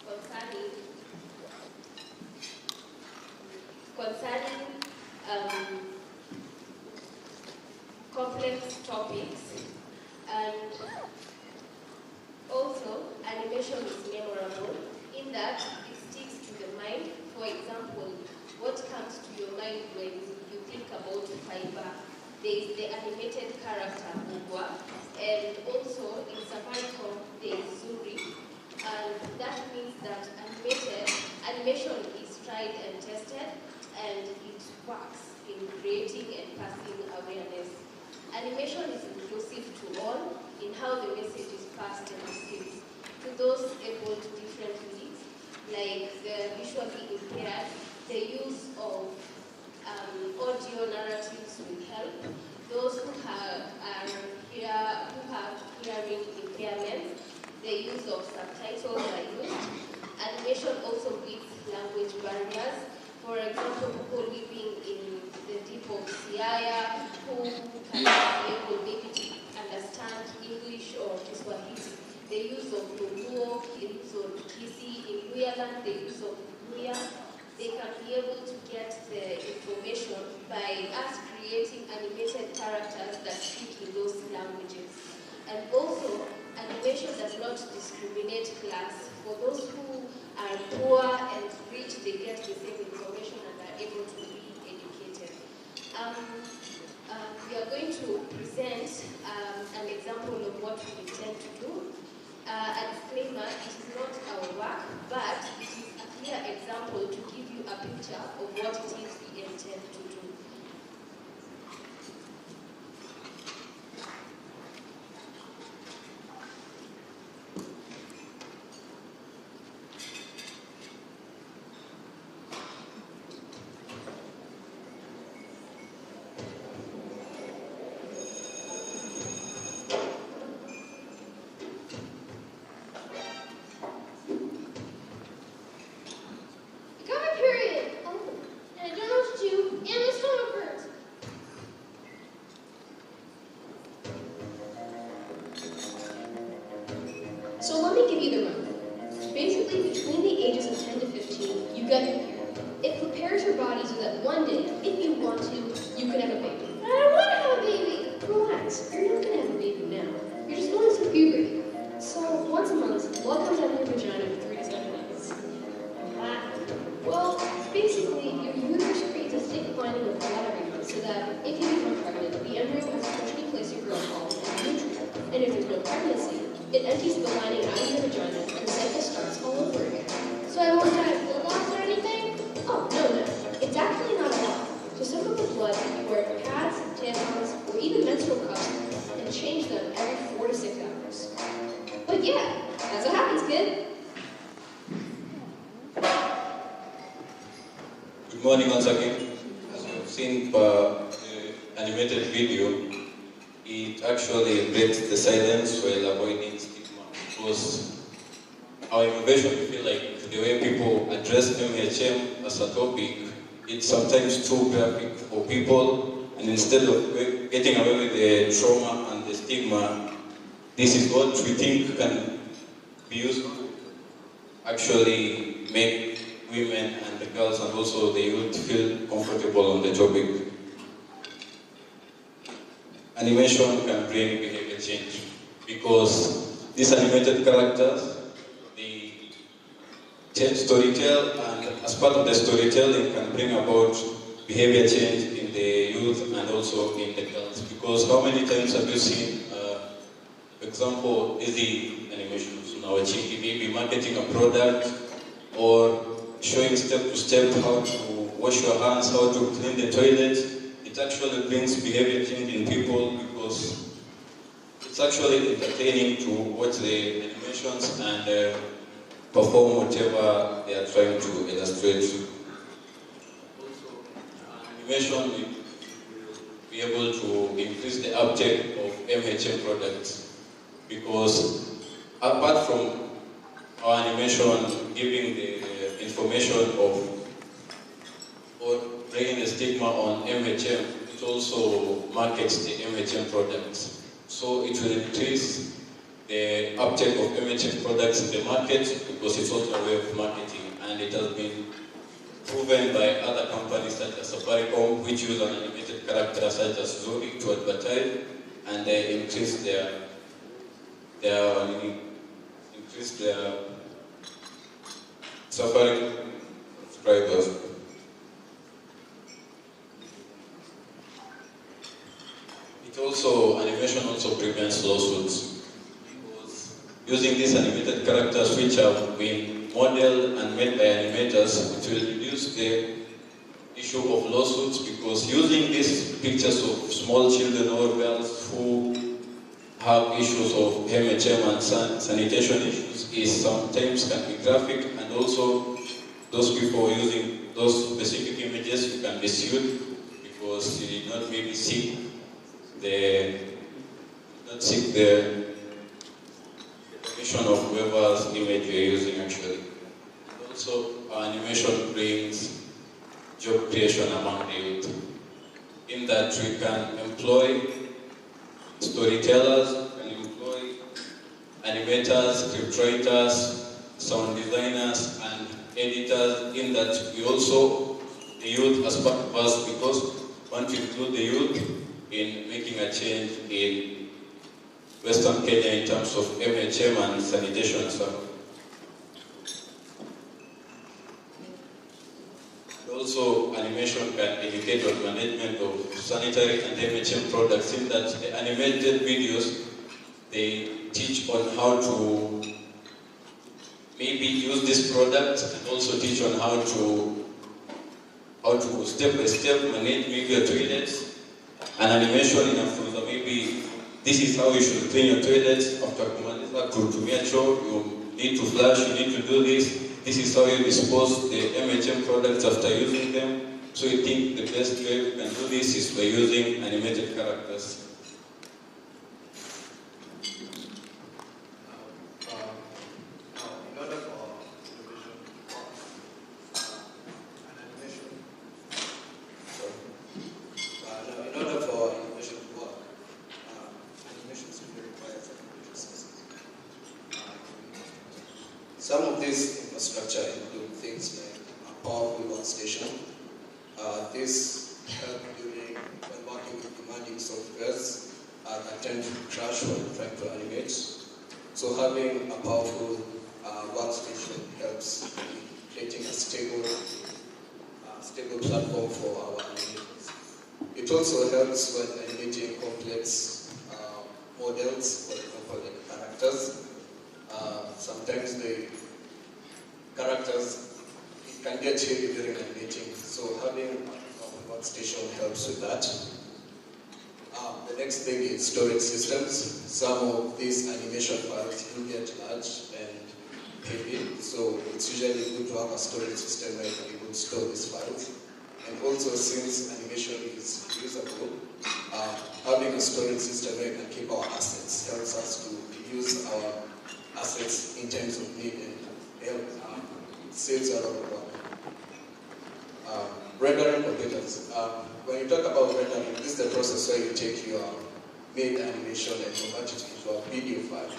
concerning complex topics. And also, animation is memorable in that it sticks to the mind. For example, what comes to your mind when you think about fiber? There is the animated character Mugwa, and also in Safaricom there is Zuri, and that means that animation is tried and tested, and it works in creating and passing awareness. Animation is inclusive to all in how the message is passed and received. To those able to different needs, like the visually impaired, the use of audio narratives will help. Those who have hearing impairments, the use of subtitles are used. Animation also breaks language barriers. For example, people living in the deep of Siaya who can be able maybe to understand English or Kiswahili. The use of Luo, the use of Kisi, in Luyaland, the use of Luya. They can be able to get the information by us creating animated characters that speak in those languages. And also, animation does not discriminate class. For those who are poor and rich, they get the same information and are able to be educated. We are going to present an example of what we intend to do. A disclaimer, it is not our work, but it is a clear example to give you a picture of what it is we intend to do. So let me give you the rundown. Basically, between the ages of 10 to 15, you get your period. It prepares your body so that one day, if you want to, you can have a baby. I don't want to have a baby! Relax, you're not going to have a baby now. You're just going through puberty. So once a month, blood comes out of your vagina for 3 to 7 days. Well, basically, your uterus creates a thick lining of blood every month so that if you become pregnant, the embryo has a cushiony place to grow called an endometrium. And if there's no pregnancy, It empties the lining out of your vagina and the cycle starts all over again. So I won't die of blood loss or anything? Oh, no. It's actually not a lot. To soak up the blood, you wear pads, tampons, or even menstrual cups and change them every 4 to 6 hours. But yeah, that's what happens, kid. Good morning once again. As you've seen the animated video, it actually breaks the silence while avoiding stigma, because our innovation, we feel like the way people address MHM as a topic, it's sometimes too graphic for people, and instead of getting away with the trauma and the stigma, this is what we think can be used to actually make women and the girls and also the youth feel comfortable on the topic. Animation can bring behavior change, because these animated characters, they change storytell, and as part of the storytelling can bring about behavior change in the youth and also in the girls. Because how many times have you seen, for example, easy animations on our cheeky baby marketing a product or showing step to step how to wash your hands, how to clean the toilet. It actually brings behavior change in people, because it's actually entertaining to watch the animations and perform whatever they are trying to illustrate. Animation will be able to increase the uptake of MHM products, because apart from our animation giving the information of or breaking the stigma on MHM, it also markets the MHM products. So it will increase the uptake of MHM products in the market, because it's also a way of marketing, and it has been proven by other companies such as Safaricom, which use an animated character such as Zuri to advertise, and they increase their Safaricom subscribers. Animation also prevents lawsuits, because using these animated characters which have been modeled and made by animators, it will reduce the issue of lawsuits, because using these pictures of small children or girls who have issues of MHM and sanitation issues is sometimes can be graphic, and also those people using those specific images, you can be sued because you did not maybe seek the permission of whoever's image you're using actually. And also, our animation brings job creation among the youth, in that we can employ storytellers, we can employ animators, scriptwriters, sound designers, and editors, in that we also, the youth as part of us, because we want to include the youth in making a change in Western Kenya in terms of MHM and sanitation stuff. Also, animation can educate on management of sanitary and MHM products, in that the animated videos, they teach on how to maybe use this product, and also teach on how to step by step manage maybe your toilets. An animation in a funza, maybe this is how you should clean your toilets after kumaliza kutumia choo, you need to flush, you need to do this. This is how you dispose the MHM products after using them. So I think the best way we can do this is by using animated characters. In order for innovation to work, an animation. In order for innovation to work, animation simply requires an animation system. Some of these infrastructure include things like a powerful workstation. This helps during when working with demanding softwares that tend to crash when trying to animate. So having a powerful workstation helps in creating a stable platform for our animators. It also helps when animating complex models, for example, like characters. Sometimes the characters, it can get heavy during animating, so having a workstation helps with that. The next thing is storage systems. Some of these animation files do get large and heavy, so it's usually good to have a storage system where you can be able to store these files. And also, since animation is usable, having a storage system where we can keep our assets helps us to use our assets in terms of need and help saves a lot of work. Rendering computers. When you talk about rendering, this is the process where you take your made animation and convert it into a video file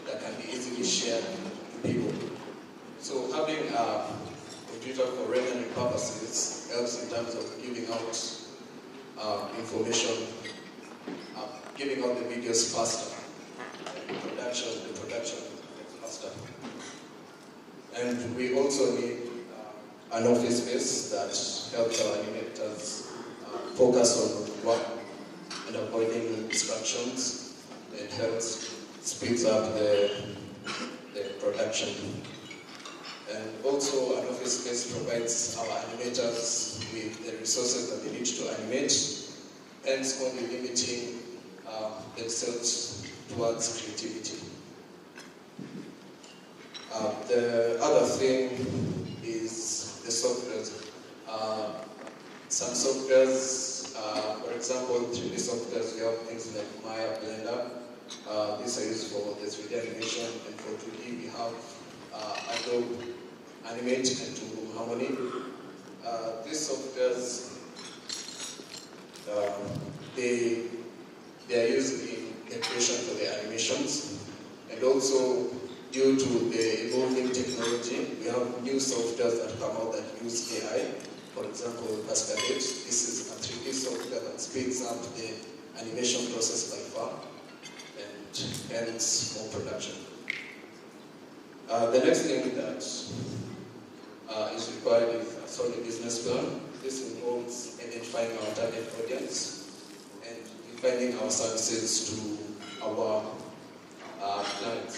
that can be easily shared to people. So having a computer for rendering purposes helps in terms of giving out information, giving out the videos faster, and the production faster. And we also need an office space that helps our animators focus on work and avoiding distractions. It helps speeds up the production. And also an office space provides our animators with the resources that they need to animate, hence only limiting themselves towards creativity. The other thing is the softwares. Some softwares, for example, 3D softwares, we have things like Maya, Blender. These are used for the 3D animation, and for 2D we have Adobe Animate and Tool Harmony. These softwares, they are used in the creation for the animations, and also due to the evolving technology, we have new softwares that come out that use AI. For example, Cascade. This is a 3D software that speeds up the animation process by far, and hence more production. The next thing that is required is a solid business plan. This involves identifying our target audience and defining our services to our clients.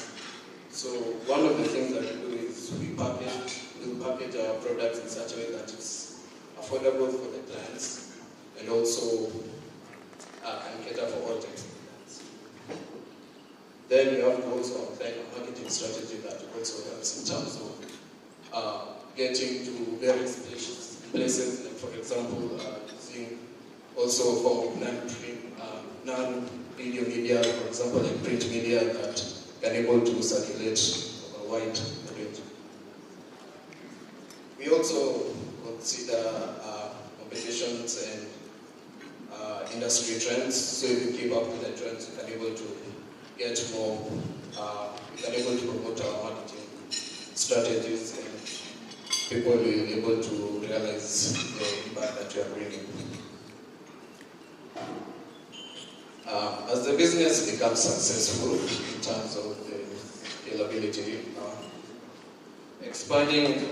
So one of the things that we do is we package our products in such a way that it's affordable for the clients and also can cater for all types of clients. Then we have also apply a marketing strategy that also helps in terms of getting to various places, like for example, using also for non-video media, for example, like print media that can able to circulate over a wide range. We also consider competitions and industry trends, so if you keep up with the trends, you can able to get more, you can able to promote our marketing strategies, and people will be able to realize the impact that you are bringing. As the business becomes successful in terms of the scalability, expanding,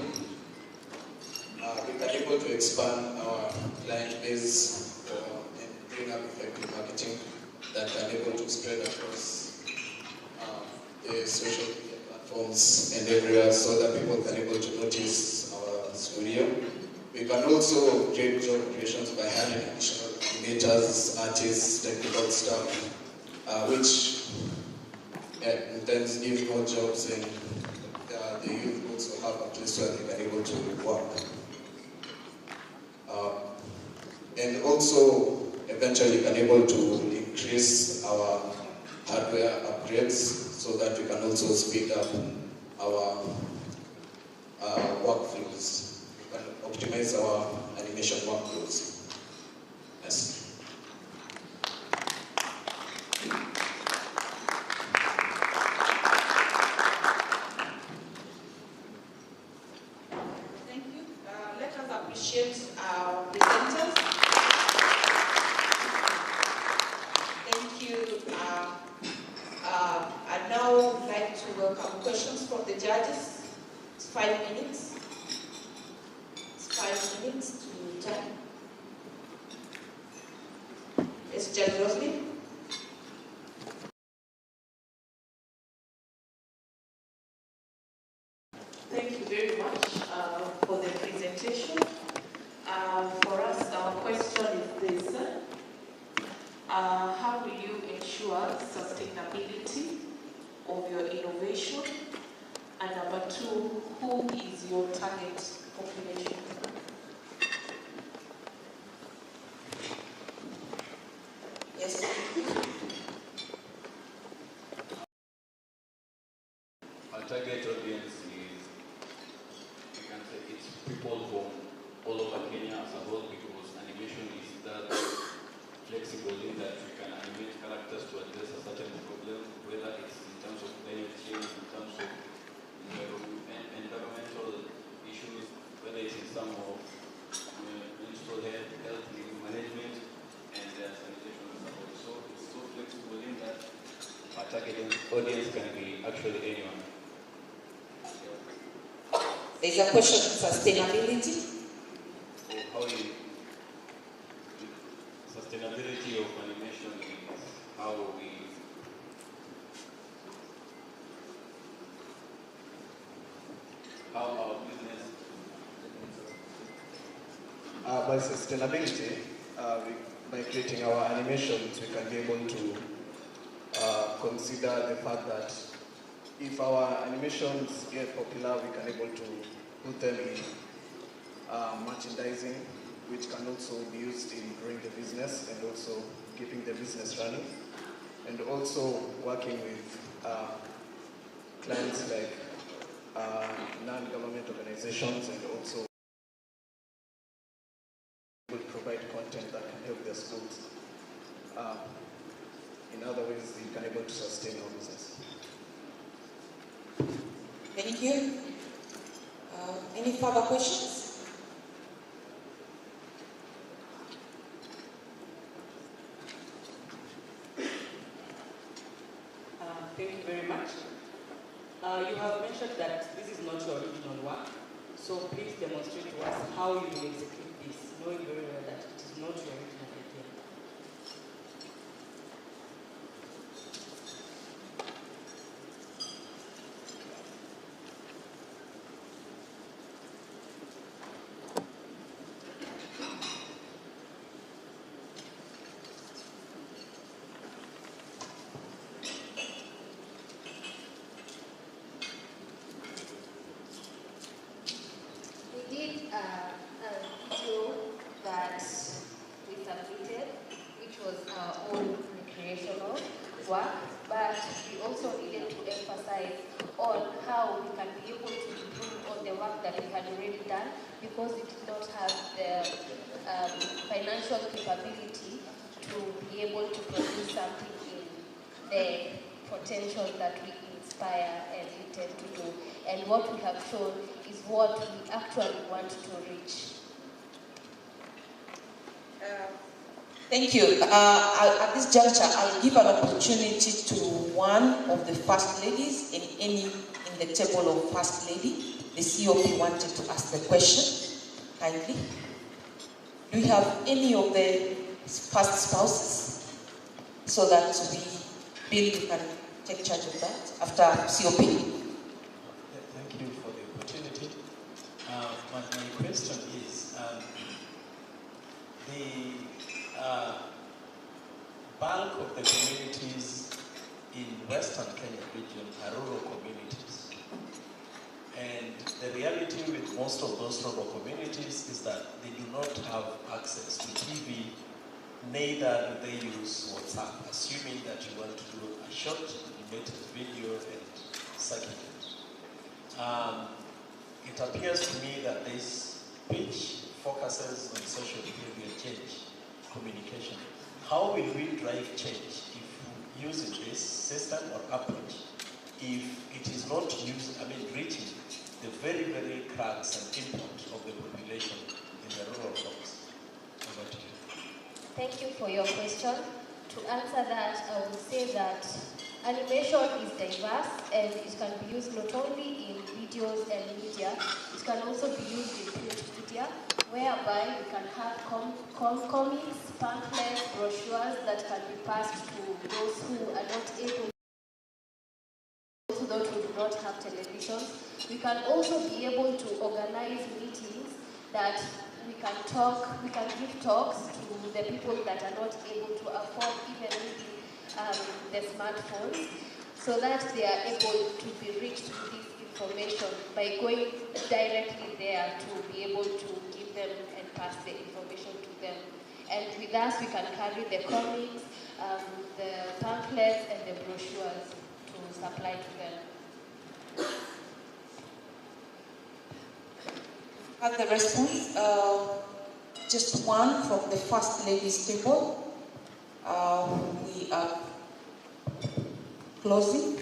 we can able to expand our client base and bring up effective marketing that can able to spread across the social media platforms and everywhere, so that people can able to notice our studio. We can also create job creations by hiring additional animators, artists, technical staff, which in turns give more jobs, and the youth also have a place where they can able to work. And also eventually can able to increase our hardware upgrades so that we can also speed up our workflows. We can optimize our animation workflows. Yes. Thank you. Let us appreciate our presenters. Thank you. I'd now like to welcome questions from the judges. It's 5 minutes. It's 5 minutes to time. Yes, Judge Roslyn. how will you ensure sustainability of your innovation? And number two, who is your target population? Yes. Our target audience is, you can say, it's people from all over Kenya as a whole, because animation is that flexible in that we can animate characters to address a certain problem, whether it's in terms of climate change, in terms of environmental issues, whether it's in some of menstrual health management, and sanitation as a whole. So it's so flexible in that our target audience can be actually anyone. There's a question of sustainability. So how you sustainability of animation is how our business. By sustainability, by creating our animations, we can be able to consider the fact that if our animations get popular, we can able to put them in merchandising, which can also be used in growing the business and also keeping the business running, and also working with clients like non-government organizations, and also will provide content that can help their schools. In other ways, you can able to sustain our business. Thank you. Any further questions? Thank you very much. You have mentioned that this is not your original work, so please demonstrate to us how you will execute this, knowing very well that it is not your original idea. We did a video that we submitted, which was our own recreational work, but we also needed to emphasize on how we can be able to improve on the work that we had already done, because we did not have the financial capability to be able to produce something in the potential that we inspire and intend to do. And what we have shown is what we actually want to reach. Thank you. At this juncture, I'll give an opportunity to one of the first ladies in the table of first lady. The COP wanted to ask the question. Kindly. Do you have any of the first spouses so that Bill, you can take charge of that after COP? Thank you for the opportunity. My question is, the bulk of the communities in Western Kenya region are rural communities. And the reality with most of those rural communities is that they do not have access to TV, neither do they use WhatsApp, assuming that you want to do a short animated video and circulate. It appears to me that this pitch focuses on social behavior change, communication. How will we drive change if using this system or approach if it is not reaching the very, very cracks and input of the population in the rural homes? Over to you. Thank you for your question. To answer that, I would say that animation is diverse and it can be used not only in videos and media, it can also be used in print media, whereby we can have comics, pamphlets, brochures that can be passed to those who are not able, to those who do not have televisions. We can also be able to organize meetings that we can give talks to the people that are not able to afford their smartphones so that they are able to be reached with this information by going directly there to be able to give them and pass the information to them. And with us, we can carry the comics, the pamphlets, and the brochures to supply to them. At the response, just one from the First Lady's table. We are closing.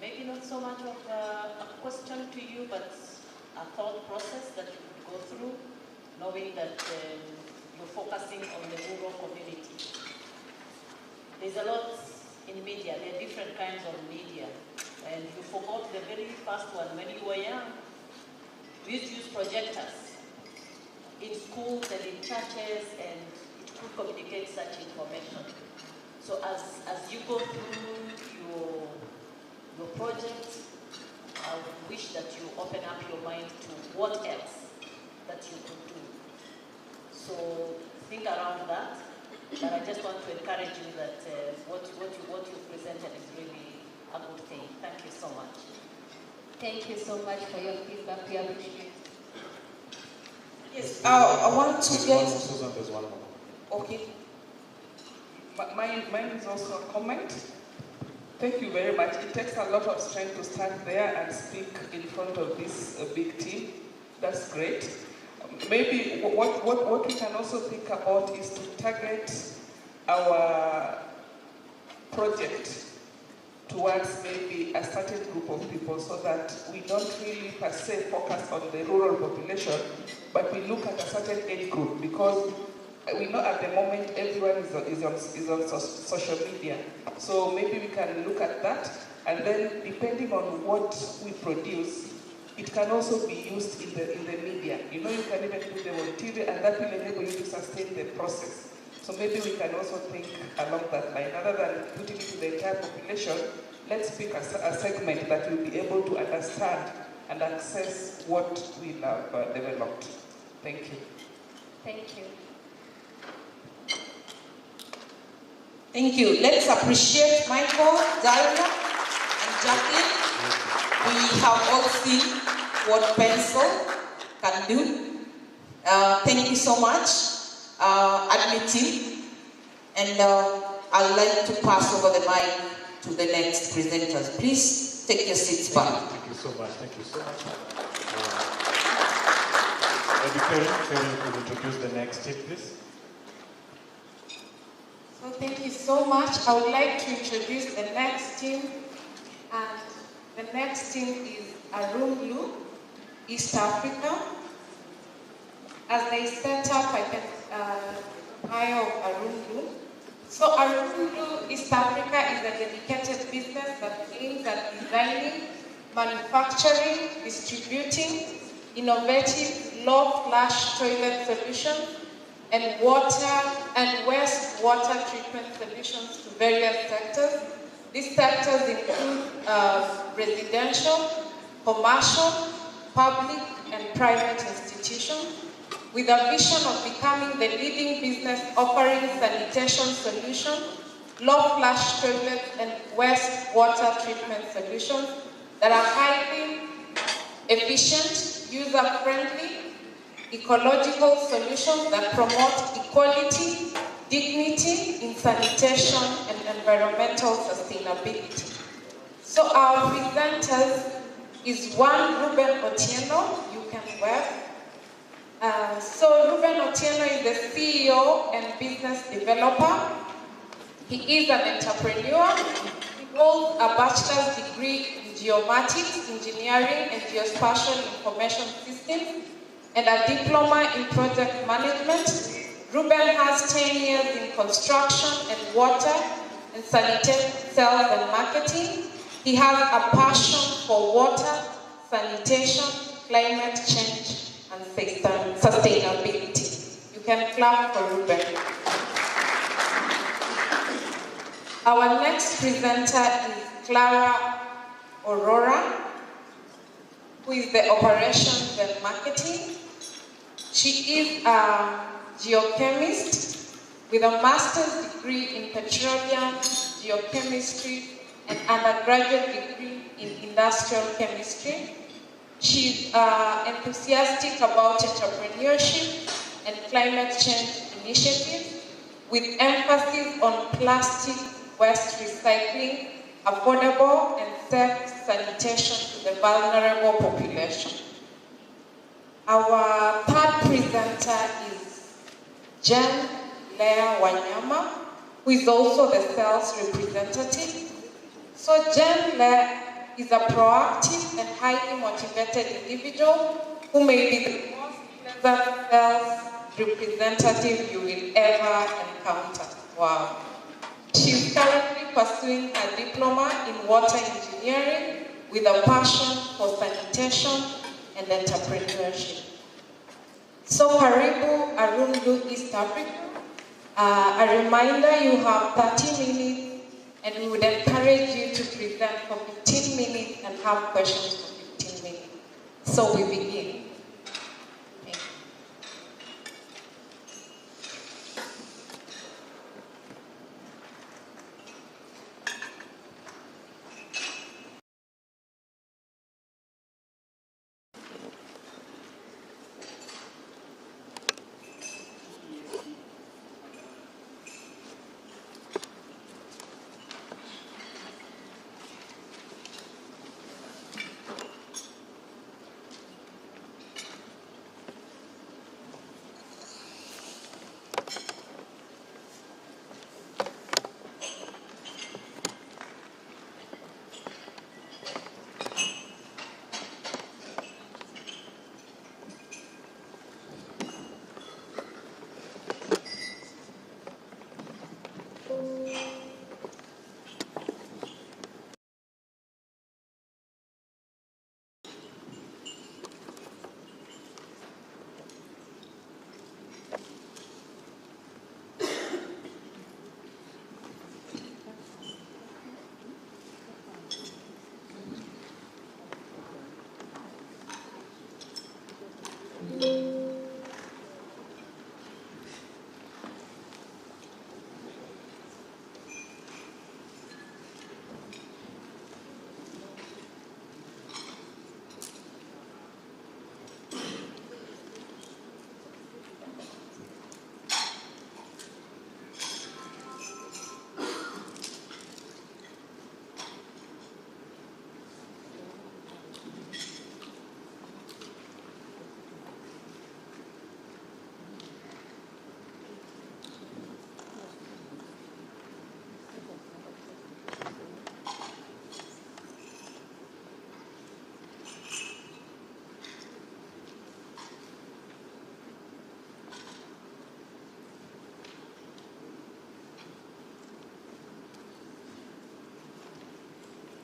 Maybe not so much of a question to you, but a thought process that you could go through, knowing that you're focusing on the rural community. There's a lot in media. There are different kinds of media. And you forgot the very first one. When you were young, we used to use projectors in schools and in churches, and it could communicate such information. So as you go through your project, I would wish that you open up your mind to what else that you could do. So think around that. But I just want to encourage you that what you presented is really a good thing. Thank you so much. Thank you so much for your feedback. We appreciate it. Yes, I want to get... Susan, there's one more. Okay. Mine is also a comment. Thank you very much. It takes a lot of strength to stand there and speak in front of this big team. That's great. Maybe what we can also think about is to target our project towards maybe a certain group of people so that we don't really per se focus on the rural population, but we look at a certain age group, because we know at the moment everyone is on social media. So maybe we can look at that, and then depending on what we produce, it can also be used in the media. You know, you can even put them on TV, and that will enable you to sustain the process. So maybe we can also think along that line. Rather than putting it to the entire population, let's pick a segment that will be able to understand and access what we have developed. Thank you. Thank you. Thank you. Let's appreciate Michael, Daria, and Jacqueline. We have all seen what pencil can do. Thank you so much, admin team. And I'd like to pass over the mic to the next presenters. Please take your seats back. Thank you so much. Thank you so much. Karen, could you introduce the next team, please? So thank you so much. I would like to introduce the next team. And the next team is Arunlu, East Africa. As they set up, I can hire of Arunlu. So Arunlu East Africa is a dedicated business that aims at designing, manufacturing, distributing innovative low-flash toilet solutions and water and wastewater treatment solutions to various sectors. These sectors include residential, commercial, public, and private institutions, with a vision of becoming the leading business offering sanitation solutions, low-flash toilet and wastewater treatment solutions that are highly efficient, user-friendly, ecological solutions that promote equality, dignity in sanitation and environmental sustainability. So our presenters is one Ruben Otieno, you can web. So Ruben Otieno is the CEO and business developer. He is an entrepreneur. He holds a bachelor's degree in geomatics, engineering, and geospatial information systems, and a diploma in project management. Ruben has 10 years in construction and water and sanitation sales and marketing. He has a passion for water, sanitation, climate change, and sustainability. You can clap for Ruben. Our next presenter is Clara Aurora, who is the operations and marketing. She is a geochemist with a master's degree in petroleum geochemistry and undergraduate degree in industrial chemistry. She's enthusiastic about entrepreneurship and climate change initiatives with emphasis on plastic waste recycling, affordable and safe sanitation to the vulnerable population. Our third presenter is Jen Lea Wanyama, who is also the sales representative. So Jen Lea is a proactive and highly motivated individual who may be the most pleasant sales representative you will ever encounter. Wow. She is currently pursuing a diploma in water engineering with a passion for sanitation and entrepreneurship. So karibu Arundu, East Africa. A reminder, you have 30 minutes and we would encourage you to present for 15 minutes and have questions for 15 minutes. So we begin.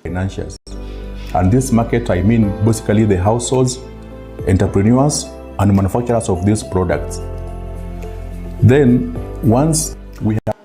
Financials. And this market, I mean basically the households, entrepreneurs, and manufacturers of these products. Then, once we have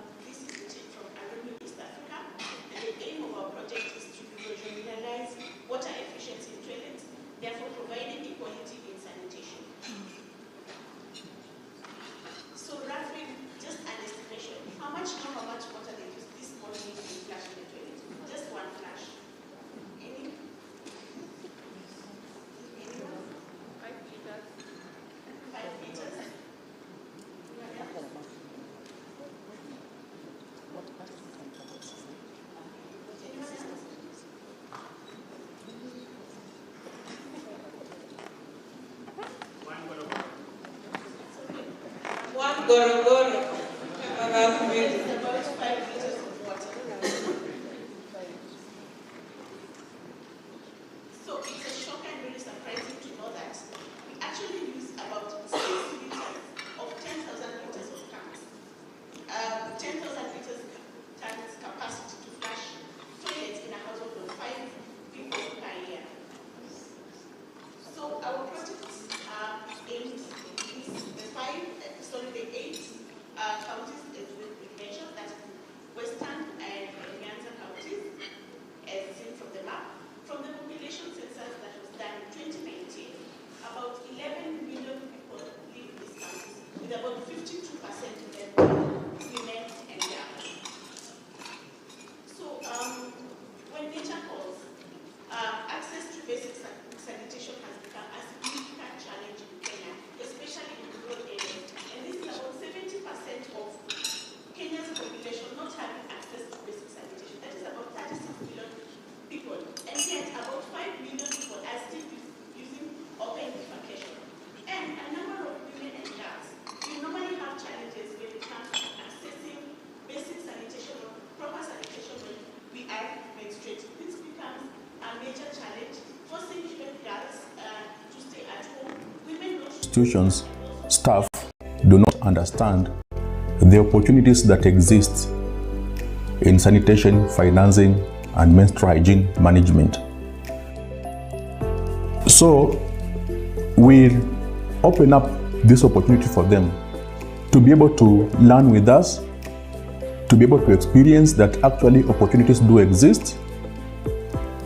counties with mentioned institutions' staff do not understand the opportunities that exist in sanitation, financing, and menstrual hygiene management. So we open up this opportunity for them to be able to learn with us, to be able to experience that actually opportunities do exist,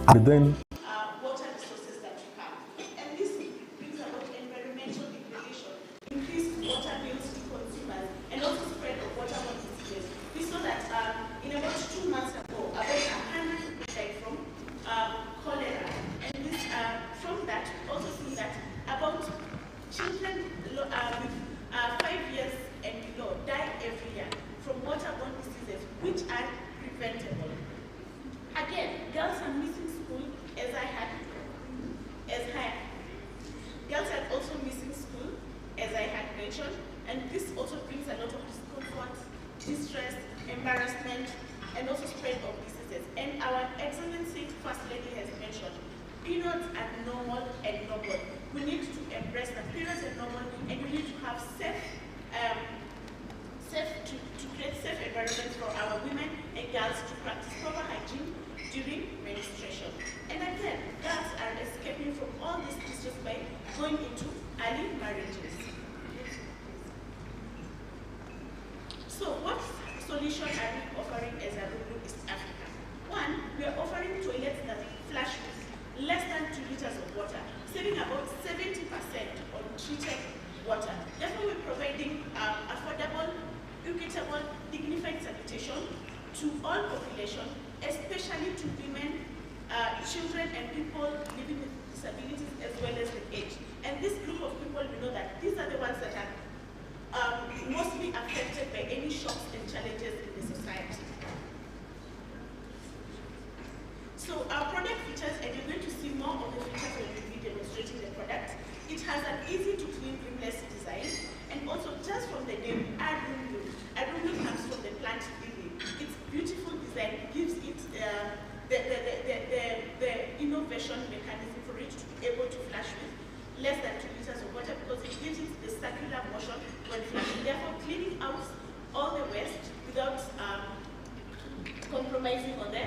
and then water resources that we have. And this brings about environmental degradation, increased water bills to consumers, and also spread of waterborne diseases. We saw that in about 2 months ago, about 100 people died from cholera. And this, from that, we also see that about children with 5 years and below die every year from waterborne diseases, which are preventable. Again, girls are missing school, girls are also missing school, as I had mentioned, and this also brings a lot of discomfort, distress, embarrassment, and also spread of diseases. And our Excellency First Lady has mentioned, periods are normal and noble. We need to embrace that periods are normal, and we need to have to create safe environments for our women and girls to practice proper hygiene during menstruation. And again, girls are escaping from all this distress by going into early marriages. So what solution are we offering as a Ruru East Africa? One, we are offering toilets that flush with less than 2 liters of water, saving about 70% on treated water. Therefore, we're providing affordable, equitable, dignified sanitation to all population, especially to women, children, and people living with disabilities as well as with age. And this group of people, we know that these are the ones that are mostly affected by any shocks and challenges in the society. So our product features, and you're going to see more of the features when we'll be demonstrating the product. It has an easy to clean, rimless design, and also just from the name, Arungu. Arungu comes from the plant lily. Its beautiful design gives it the innovation mechanism for it to be able to flush with less than 2 liters of water, because it gives it the circular motion when flushing, therefore cleaning out all the waste without compromising on the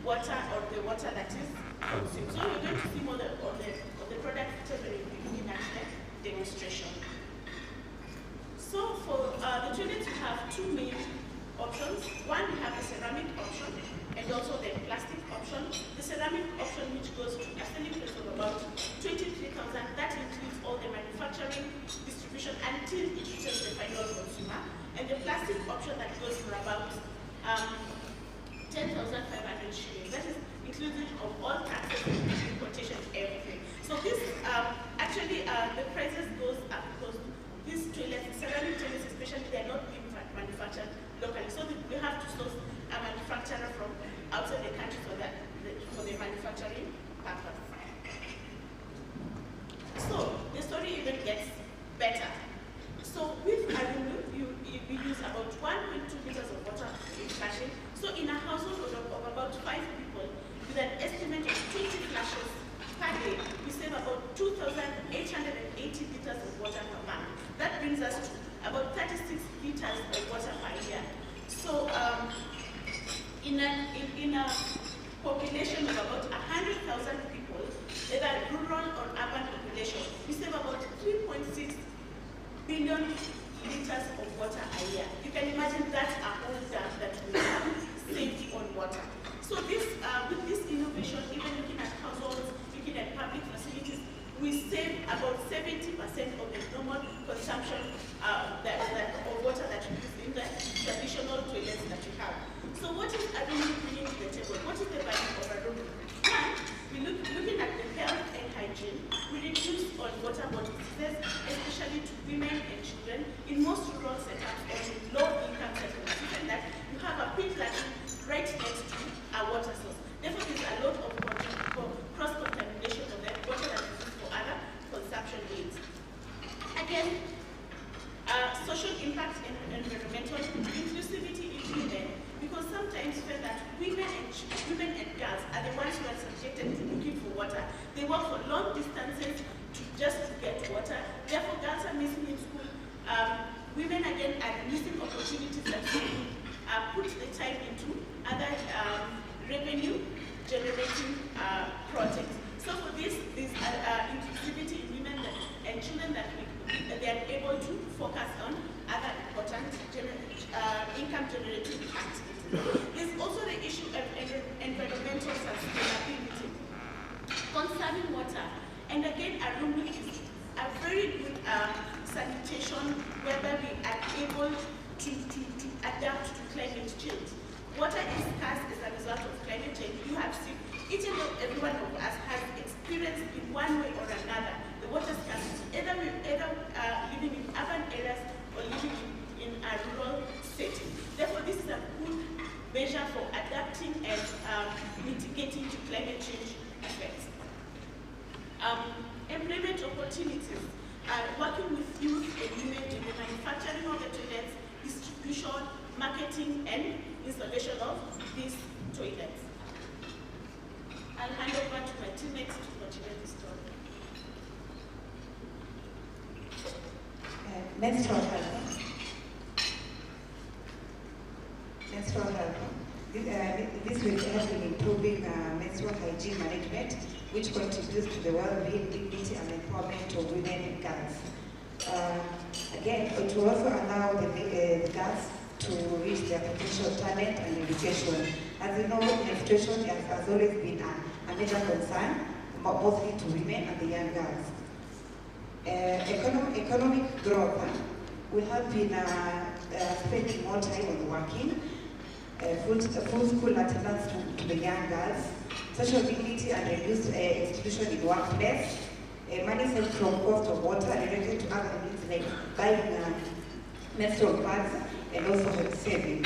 water or the water that is consumed. So we're going to see more of the product features when we'll be looking at the demonstration. So for the toilets, we have 2 main options. One, we have the ceramic option and also the plastic option. The ceramic option, which goes to a selling price of about 23,000, that includes all the manufacturing, distribution until it reaches the final consumer. And the plastic option that goes for about 10,500 shillings. That is inclusive of all taxes, importation, everything. So this actually the prices goes up because these toilets, ceramic toilets especially, they are not being manufactured locally. So we have to source a manufacturer from outside the country for the manufacturing purpose. So the story even gets better. So with Arungu, we use about 1.2 liters of water in flushing. So in a household of about 5 people, with an estimate of 20 flushes per day, we save about 2,880 liters of water per month. That brings us to about 36 liters of water per year. So in a population of about 100,000 people, either rural or urban population, we save about 3.6 billion liters of water a year. You can imagine that's a whole dam that we have saved on water. So this, with this innovation, even looking at households, looking at public facilities, we save about 70% of the normal consumption of water that we use in the traditional toilets that we have. So what is Arungu bringing to the table? What is the value of Arungu? One, we're looking at the health and hygiene. We reduce on waterborne diseases, especially to women and children in most rural setups or in low-income settlements. Given that you have a pit latrine right next to a water source. Therefore, there's a lot of cross-contamination of the water that is used for other consumption needs. Again, social impact and environmental inclusivity in women, because sometimes we feel that women and girls are the ones who are subjected to looking for water. They walk for long distances to just to get water. Therefore, girls are missing in school. Women again are missing opportunities that they could put the time into other revenue generating projects. So for this inclusivity in women and children that they are able to focus on other important income generating activities. There's also the issue of environmental sustainability concerning water. And again, Arumi is a very good sanitation whereby we are able to adapt to climate change. Water is scarce as a result of climate change. You have seen, each and every one of us has experienced in one way or another the water scarcity, either living in urban areas or living in a rural setting. Therefore, this is a good measure for adapting and mitigating to climate change effects. Employment opportunities. Working with youth and women in the manufacturing of the toilets, distribution, marketing, and installation of these toilets. I'll hand over to my teammates to continue the story. Menstrual health. Menstrual health. This will help in improving menstrual hygiene management, which contributes to the well-being, dignity, and empowerment of women and girls. Again, it will also allow the girls to reach their potential talent and education. As you know, menstruation has always been a major concern, mostly to women and the young girls. Economic growth will help in spending more time on working, full school attendance to the young girls, social dignity and reduced exclusion in workplace, money saved from cost of water related to other needs like buying menstrual pads and also health saving.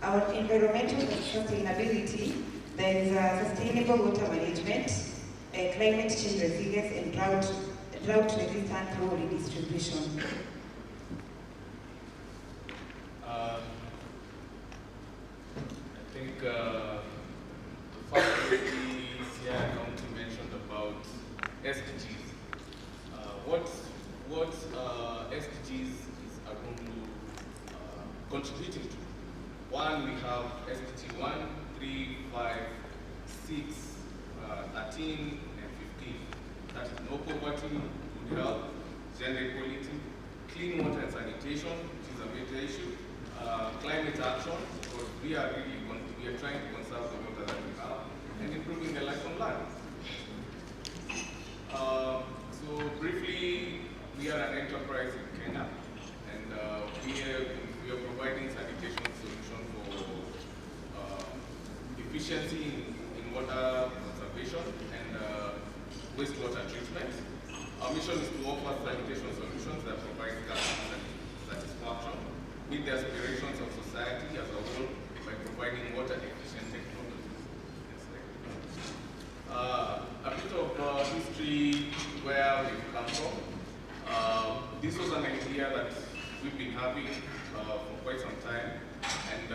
Our environmental sustainability, there is sustainable water management, climate change resilience, and drought-resistant rural redistribution. I think the first lady here County mentioned about SDGs. What SDGs is Arundu contributing to? One, we have SDG 1, 3, 5, 6, 13, and 15. That is no poverty, good health, gender equality, clean water and sanitation, which is a major issue, climate action, because we are trying to conserve the water that we have, and improving the life on land. So briefly, we are an enterprise in Kenya, and we are providing sanitation solution for efficiency in water conservation and wastewater treatment. Our mission is to offer sanitation solutions that provide customer satisfaction, meet the aspirations of society as a whole by providing water-efficient technologies. A bit of history where we've come from. This was an idea that we've been having for quite some time, and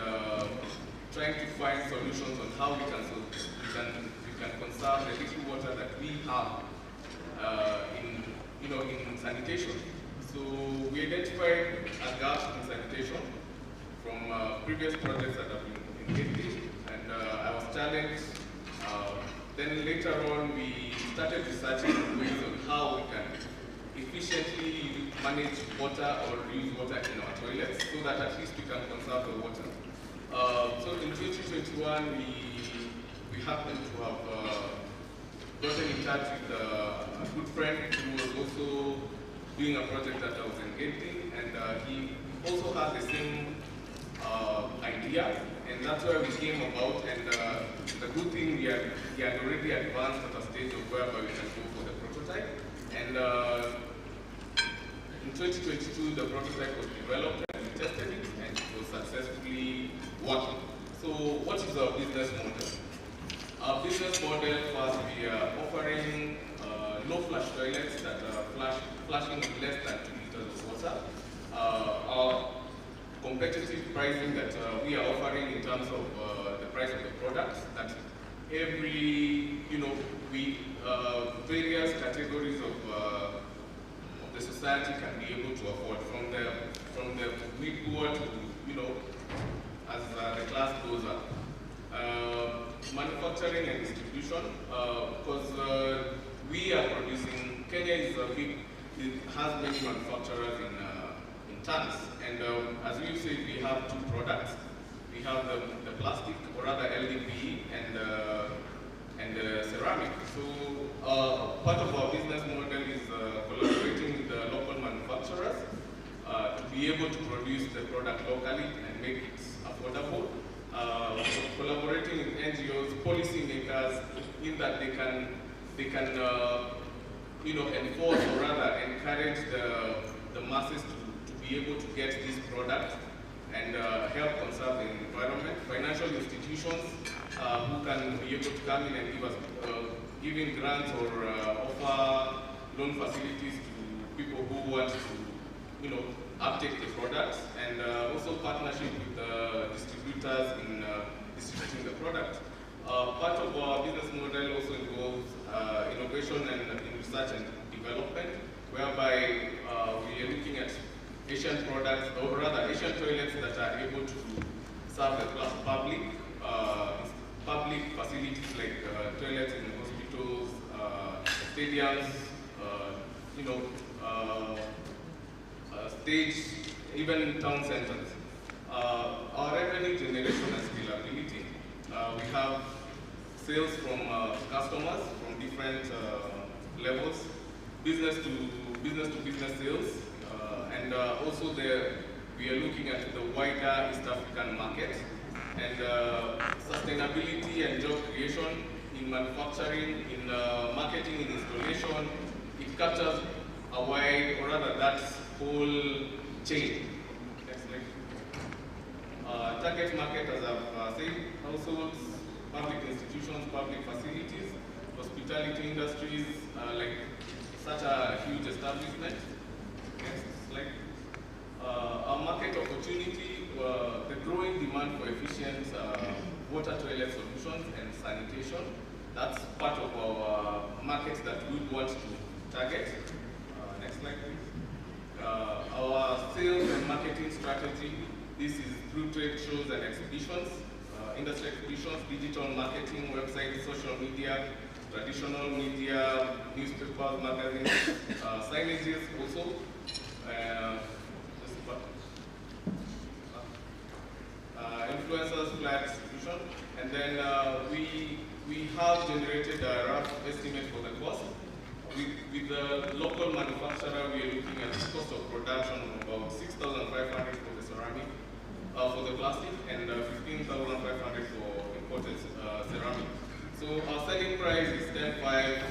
trying to find solutions on how we can conserve the little water that we have in sanitation. So we identified a gap in sanitation from previous projects that have been engaged in, and I was challenged. Then later on, we started researching ways on how we can efficiently manage water or use water in our toilets so that at least we can conserve the water. So in 2021, we happened to have gotten in touch with a good friend who was also doing a project that I was engaged in, and he also had the same idea, and that's where we came about. And the good thing, he had already advanced at a stage of whereby we can go for the prototype. And in 2022, the prototype was developed and we tested it, and it was successfully working. So what is our business model? Our business model, first, we are offering low-flush toilets that are flushing with less than 2 liters of water. Our competitive pricing that we are offering in terms of the price of the product, that every, various categories of the society can be able to afford, from the mid-poor to, as the class goes up. Manufacturing and distribution, because we are producing, Kenya is it has many manufacturers in tons, and as we said, we have two products. We have the plastic, or rather LDPE, and ceramic. So part of our business model is collaborating with the local manufacturers to be able to produce the product locally and make it affordable. Collaborating with NGOs, policymakers, in that they can enforce, or rather encourage the masses to be able to get this product and help conserve the environment. Financial institutions who can be able to come in and give us giving grants or offer loan facilities to people who want to uptake the products, and also partnership with distributors in distributing the product. Part of our business model also involves innovation and in research and development, whereby we are looking at Asian products, or rather Asian toilets that are able to serve the public facilities like toilets in hospitals, stadiums, stage, even town centers. Our revenue generation and scalability. We have sales from customers from different levels, business to business sales, and also we are looking at the wider East African market, and sustainability and job creation in manufacturing, in marketing, in installation. It captures a wide, or rather that whole chain. Next slide. Target market, as I've said, households, public institutions, public facilities, hospitality industries, like such a huge establishment. Next slide. Our market opportunity, the growing demand for efficient water toilet solutions and sanitation. That's part of our market that we want to target. Next slide, please. Our sales and marketing strategy, this is through trade shows and exhibitions, industry exhibitions, digital marketing, websites, social media, traditional media, newspapers, magazines, signages also. Influencers, flyer distribution, and then we have generated a rough estimate for the cost. With the local manufacturer, we are looking at the cost of production of about 6,500 for the ceramic, for the plastic, and 15,500 for imported ceramic. So our selling price is 10,500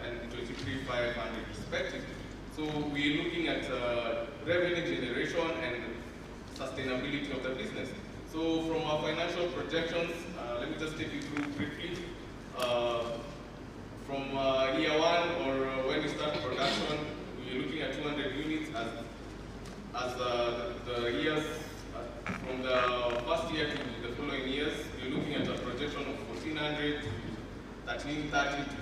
and 23,500 respectively. So we are looking at revenue generation and sustainability of the business. So from our financial projections, let me just take you through briefly. From year one, or when we start production, we are looking at 200 units as the years, from the first year to the following years, we are looking at a projection of 1,400 to 1,330 to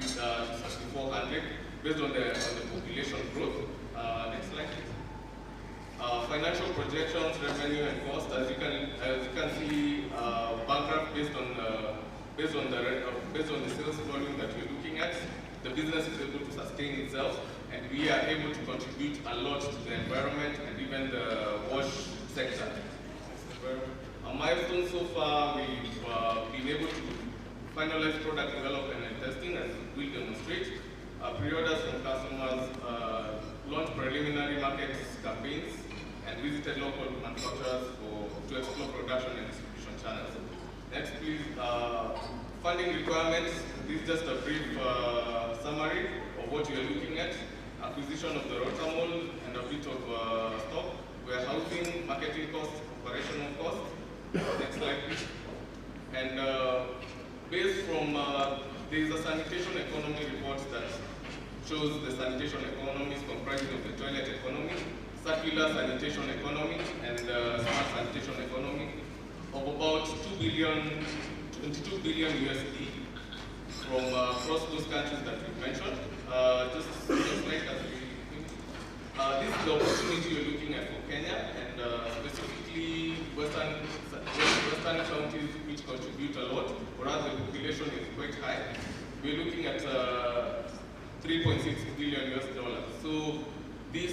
6,400 based on the population growth. Next slide, please. Financial projections, revenue and cost, as you can see, bar graph based on the sales volume that we're looking at, the business is able to sustain itself, and we are able to contribute a lot to the environment and even the wash sector. Our milestones so far, we've been able to finalize product development and testing, as we'll demonstrate. Pre-orders from customers, launched preliminary market campaigns, and visited local manufacturers to explore production and distribution channels. Next, please. Funding requirements. This is just a brief summary of what we are looking at. Acquisition of the rotamol and a bit of stock. Warehousing, marketing costs, operational costs. Next slide, please. And based from, there is a sanitation economy report that shows the sanitation economy is comprising of the toilet economy, circular sanitation economy, and smart sanitation economy of about $2 billion 22 billion USD from across those countries that we mentioned. Just like as we think, this is the opportunity we're looking at for Kenya, and specifically western counties which contribute a lot, whereas the population is quite high. We're looking at 3.6 billion US dollars. So this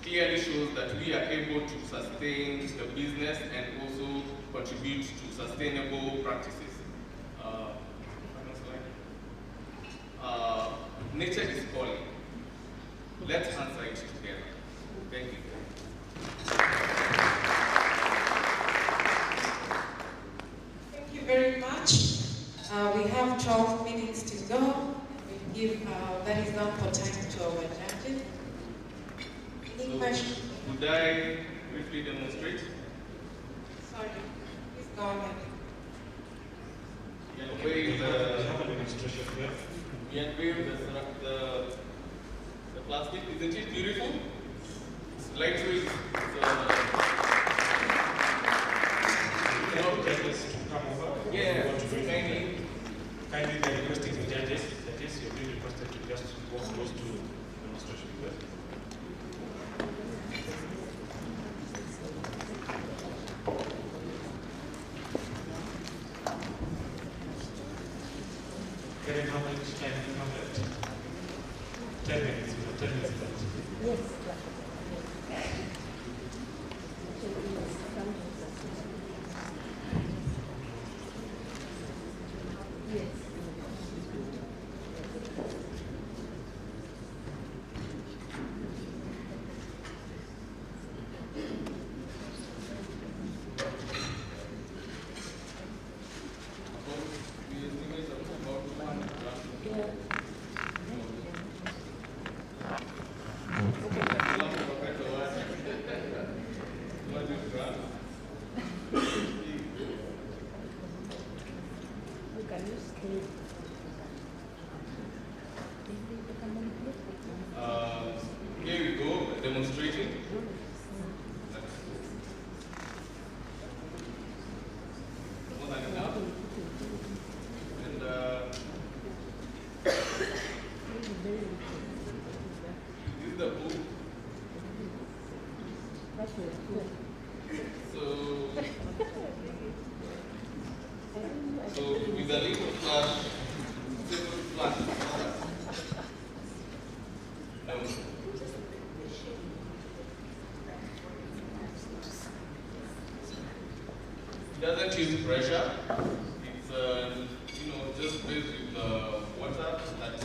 clearly shows that we are able to sustain the business and also contribute to sustainable practices. Nature is calling. Let's answer it together. Thank you. Thank you very much. We have 12 minutes to go. We give that is not for time to our judges. Any questions? Could I briefly demonstrate? Sorry, please go ahead. We unveil the plastic. Isn't it beautiful? It's lightweight. Judges to come over. Yeah. Kindly they're requesting the judges. That is, you're being requested to just walk close to demonstration. Karen, how much time do you have left? 10 minutes. 10 minutes left. Yes. Here we go, demonstrating. More than enough. And this is the book. So with a little flash, simple flash. It doesn't use pressure. It's just based with water that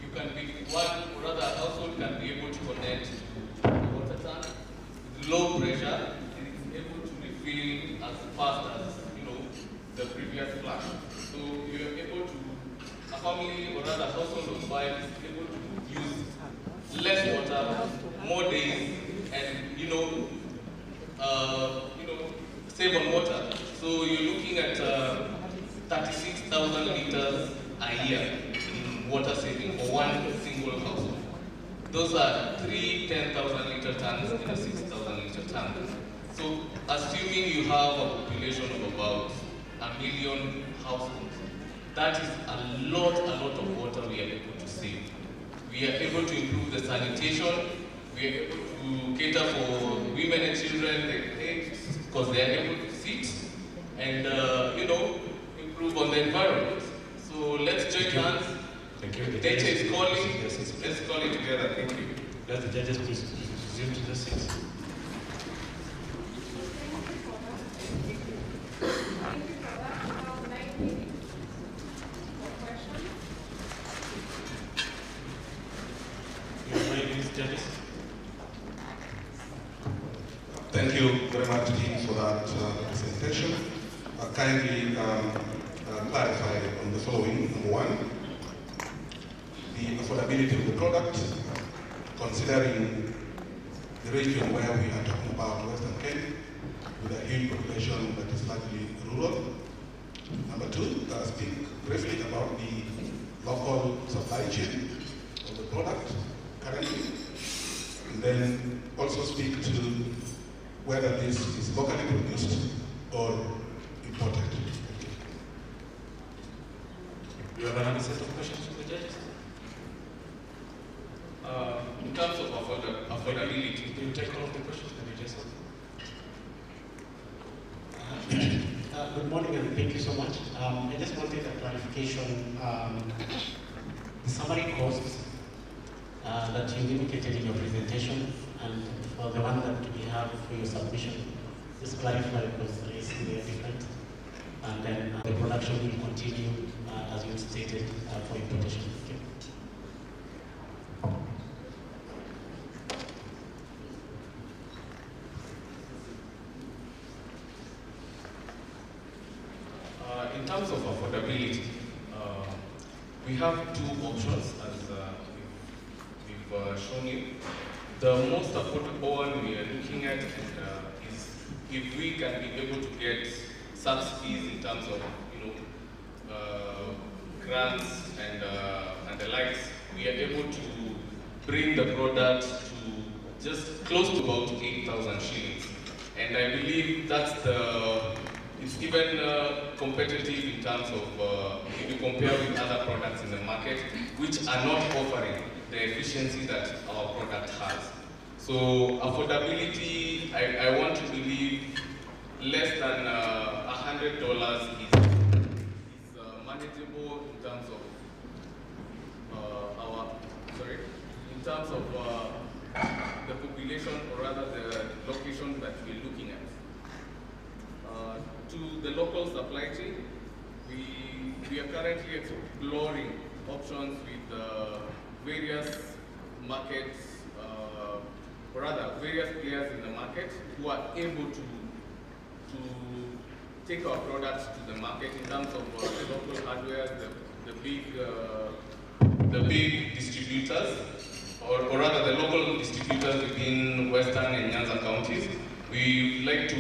you can be one or other household can be able to connect the water tank with low pressure and it's able to refill as fast as the previous flash. So you're able to a family or other household of five is able to use less water, more days, and save on water. So you're looking at 36,000 liters a year in water saving for one single household. Those are 3 10,000 liter tanks in a 6,000 liter tank. So assuming you have a population of about 1 million households, that is a lot of water we are able to save. We are able to improve the sanitation. We are able to cater for women and children, because they are able to sit and, improve on the environment. So let's join hands. Thank you. Nature is calling. Let's call it together. Thank you. Let the judges please resume to the seats. Thank you very much, Dean, for that presentation. Kindly clarify on the following. Number one, the affordability of the product, considering the region where we are talking about Western Kenya, with a huge population that is largely rural. Number two, speak briefly about the local supply chain of the product currently, and then also speak to whether this is locally produced or imported. Do you have another set of questions for the judges? In terms of affordability, do you take all of the questions that you just asked? Good morning and thank you so much. I just wanted a clarification. The summary costs that you indicated in your presentation and for the one that we have for your submission, just clarify because I see they are different. And then the production will continue as you stated for importation. Thank you. In terms of affordability, we have two options as we've shown you. The most affordable one we are looking at is if we can be able to get subsidies in terms of grants and the likes, we are able to bring the product to just close to about 8,000 shillings. And I believe that's it's even competitive in terms of if you compare with other products in the market, which are not offering the efficiency that our product has. So affordability, I want to believe less than $100 is manageable in terms of in terms of the population, or rather the location that we're looking at. To the local supply chain, we are currently exploring options with various markets, or rather various players in the market who are able to take our products to the market in terms of the local hardware, the big distributors, or rather the local distributors within Western and Nyanza counties. We like to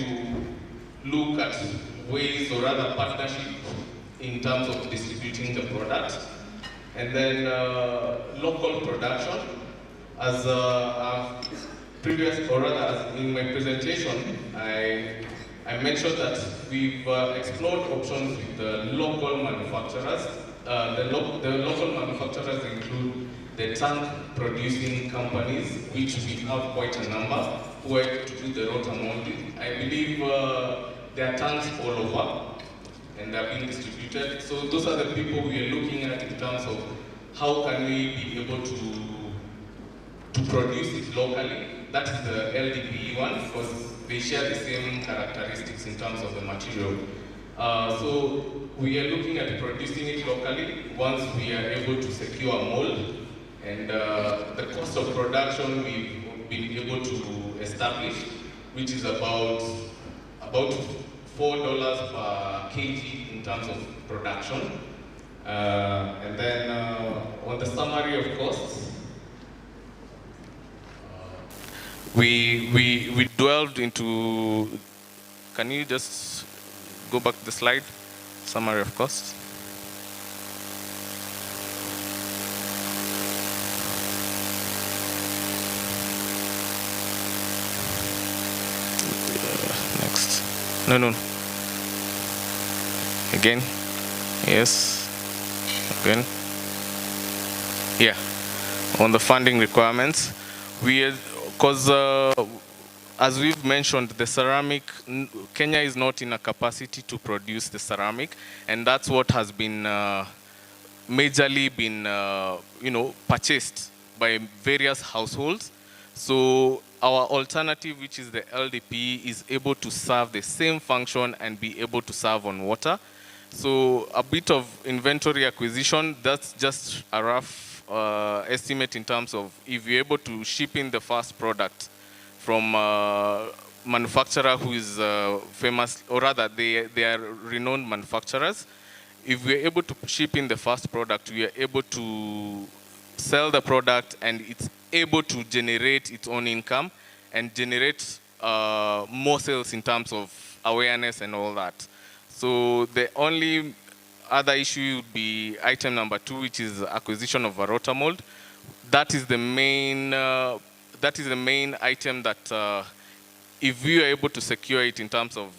look at ways, or rather partnership, in terms of distributing the product. And then local production, as previous, or rather as in my presentation, I mentioned that we've explored options with the local manufacturers. The local manufacturers include the tank producing companies, which we have quite a number, who are able to do the rotor molding. I believe there are tanks all over and they're being distributed. So those are the people we are looking at in terms of how can we be able to produce it locally. That is the LDPE one, because they share the same characteristics in terms of the material. So we are looking at producing it locally once we are able to secure a mold. And the cost of production we've been able to establish, which is about $4 per kg in terms of production. And then on the summary of costs, we dwelled into, can you just go back to the slide? Summary of costs. Next. No. Again. Yes. Again. Yeah. On the funding requirements, because as we've mentioned, the ceramic, Kenya is not in a capacity to produce the ceramic, and that's what has been majorly been purchased by various households. So our alternative, which is the LDP, is able to serve the same function and be able to serve on water. So a bit of inventory acquisition, that's just a rough estimate in terms of if you're able to ship in the first product from a manufacturer who is famous, or rather they are renowned manufacturers. If we're able to ship in the first product, we are able to sell the product and it's able to generate its own income and generate more sales in terms of awareness and all that. So the only other issue would be item number 2, which is acquisition of a rotor mold. That is the main item that if we are able to secure it in terms of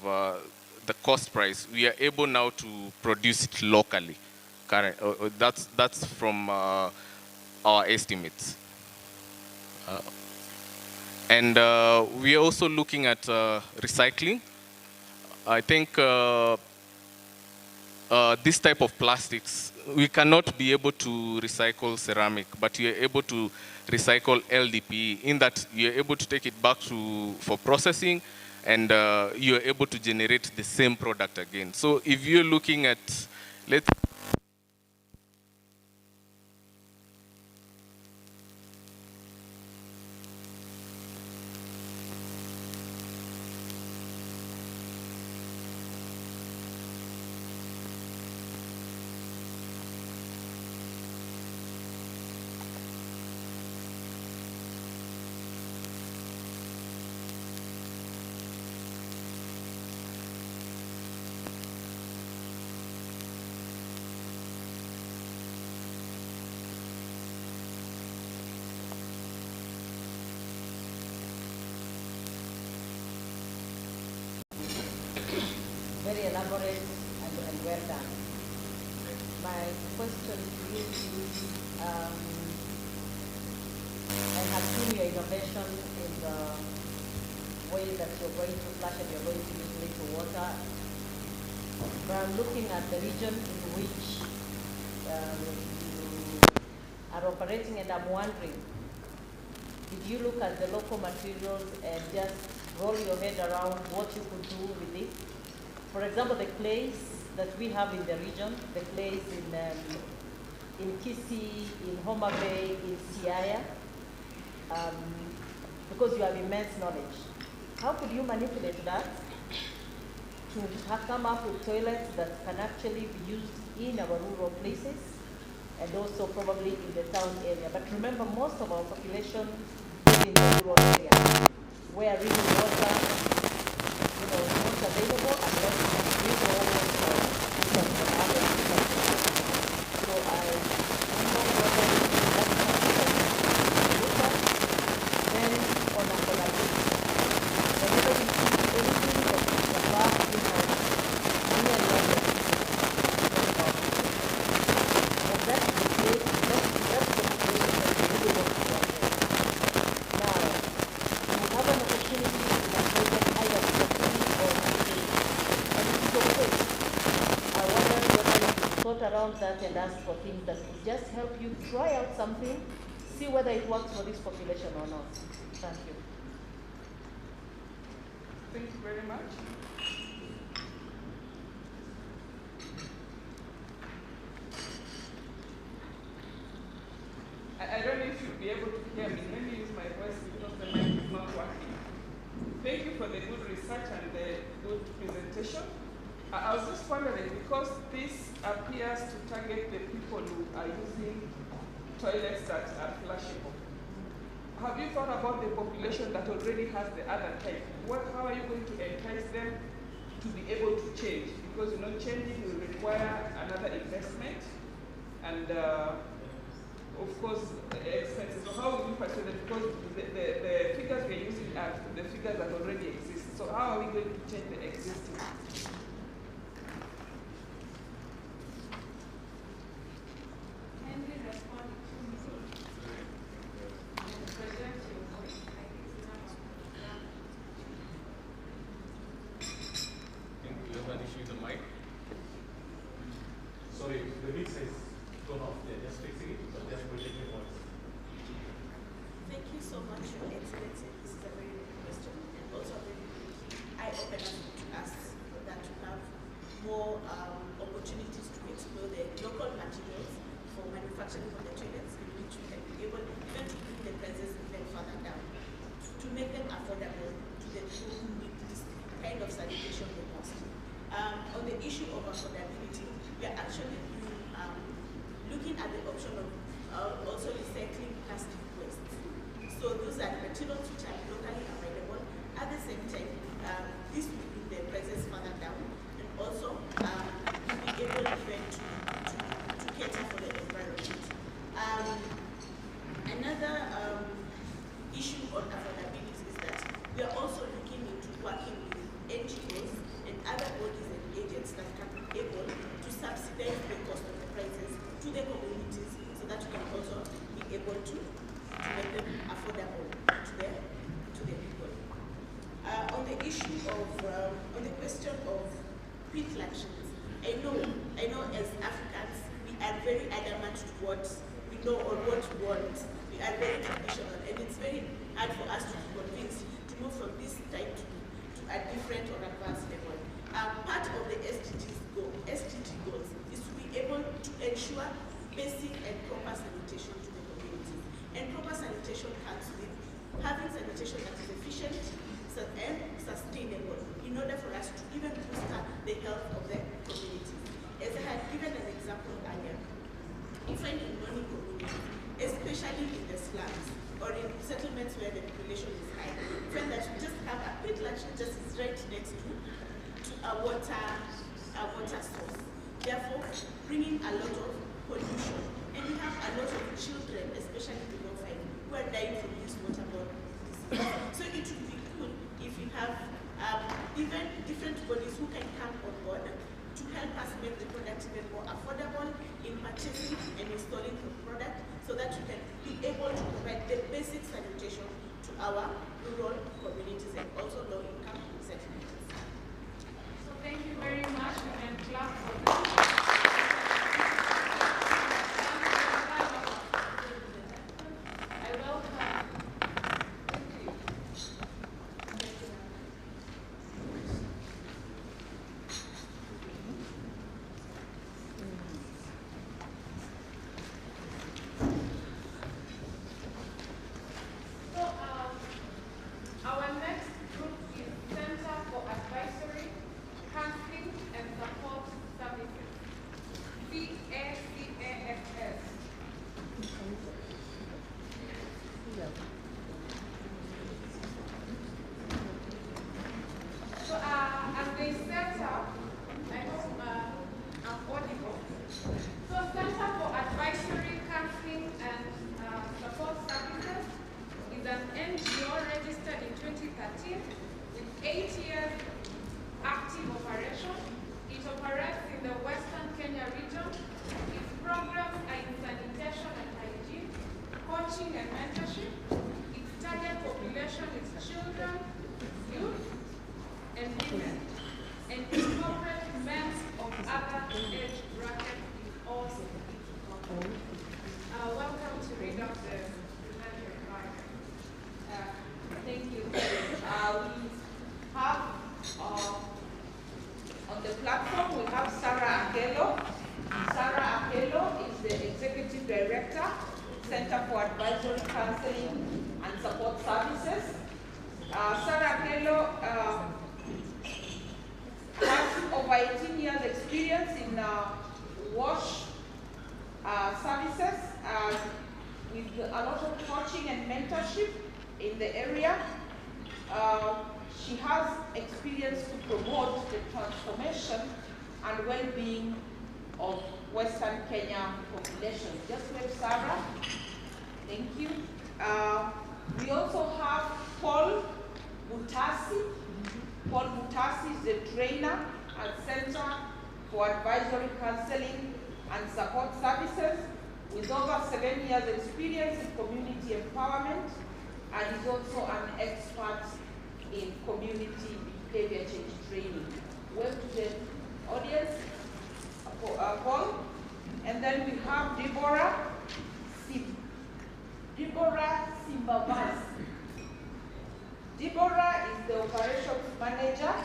the cost price, we are able now to produce it locally. current. That's from our estimates. And we are also looking at recycling. I think this type of plastics, we cannot be able to recycle ceramic, but you're able to recycle LDPE in that you're able to take it back for processing, and you're able to generate the same product again. So if you're looking at, let's very elaborate and well done. My question to you is, I have seen your innovation in the way that you're going to flush and you're going to use little water. But I'm looking at the region in which you are operating, and I'm wondering, did you look at the local materials and just roll your head around what you could do with it? For example, the clays that we have in the region, the clays in Kisii, in Homa Bay, in Siaya, because you have immense knowledge. How could you manipulate that to come up with toilets that can actually be used in our rural places and also probably in the town area? But remember, most of our population is in the rural area, where really water, is not available unless we go So I don't know whether that's something that we look at. Then on a collaboration, whenever we see anything that is above near level, and that's the place, that's the situation that we really want to address. Now, we have an opportunity in a project either or and it's okay. I wonder whether you thought around that and ask for things that would just help you try out something, see whether it works for this population or not. Thank you. Thank you very much. I don't know if you'll be able to hear me. Let me use my voice because the mic is not working. Thank you for the good research and the good presentation. I was just wondering, because this appears to target the people who are using toilets that are flushable, have you thought about the population that already has the other type? How are you going to entice them to be able to change? Because changing will require another investment and of course expenses. So how will you persuade them? Because the figures we're using are the figures that already exist. So how are we going to change the existing? Sorry, the mix is gone off there. Just fixing it, but just project your voice. Thank you so much, Your Excellency. This is a very good question and also a very eye-opener to us that the issue of, on the question of pit luncheons, I know as Africans, we are very adamant to what we know or what we want. We are very traditional, and it's very hard for us to be convinced to move from this type to a different or advanced level. Part of the SDG goals is to be able to ensure basic and proper sanitation to the community. And proper sanitation comes with having sanitation that is efficient and sustainable in order for us to even boost the health of the community. As I had given an example earlier, you find in many communities, especially in the slums or in settlements where the population is high, you find that you just have a pit luncheon just is right next to a water source, therefore bringing a lot of pollution. And we have a lot of children, especially below 5, who are dying from this waterborne disease. So it would be good if you have even different bodies who can come on board to help us make the product even more affordable in purchasing and installing the product, so that we can be able to provide the basic sanitation to our rural communities and also low-income settlements. So thank you very much, and clap for that. I welcome. Thank you. So our next group is Center for Advisory, Counseling and Support Services, CACASS. So as they set up, I hope I'm audible. So Center for Advisory, Counseling and Support Services is an NGO registered in 2013 with 8 years active operation. It operates in the Western Kenya region. Its programs are in sanitation and hygiene, coaching and mentorship. Its target population is children, youth, and women, and incorporates men of other age brackets in all its components. Welcome to read out the presenter environment. Thank you. We have on the platform, we have Sarah Akelo. Sarah Akelo is the Executive Director, Center for Advisory, Counseling and Support Services. Sarah Akelo has over 18 years experience in WASH services with a lot of coaching and mentorship in the area. She has experience to promote the transformation and well-being of Western Kenya population. Just wait, Sarah. Thank you. We also have Paul Butasi. Paul Butasi is the trainer at Center for Advisory, Counseling and Support Services with over 7 years experience in community empowerment, and is also an expert in community behavior change training. Wave to the audience, Paul. And then we have Deborah Simbavas. Deborah is the operations manager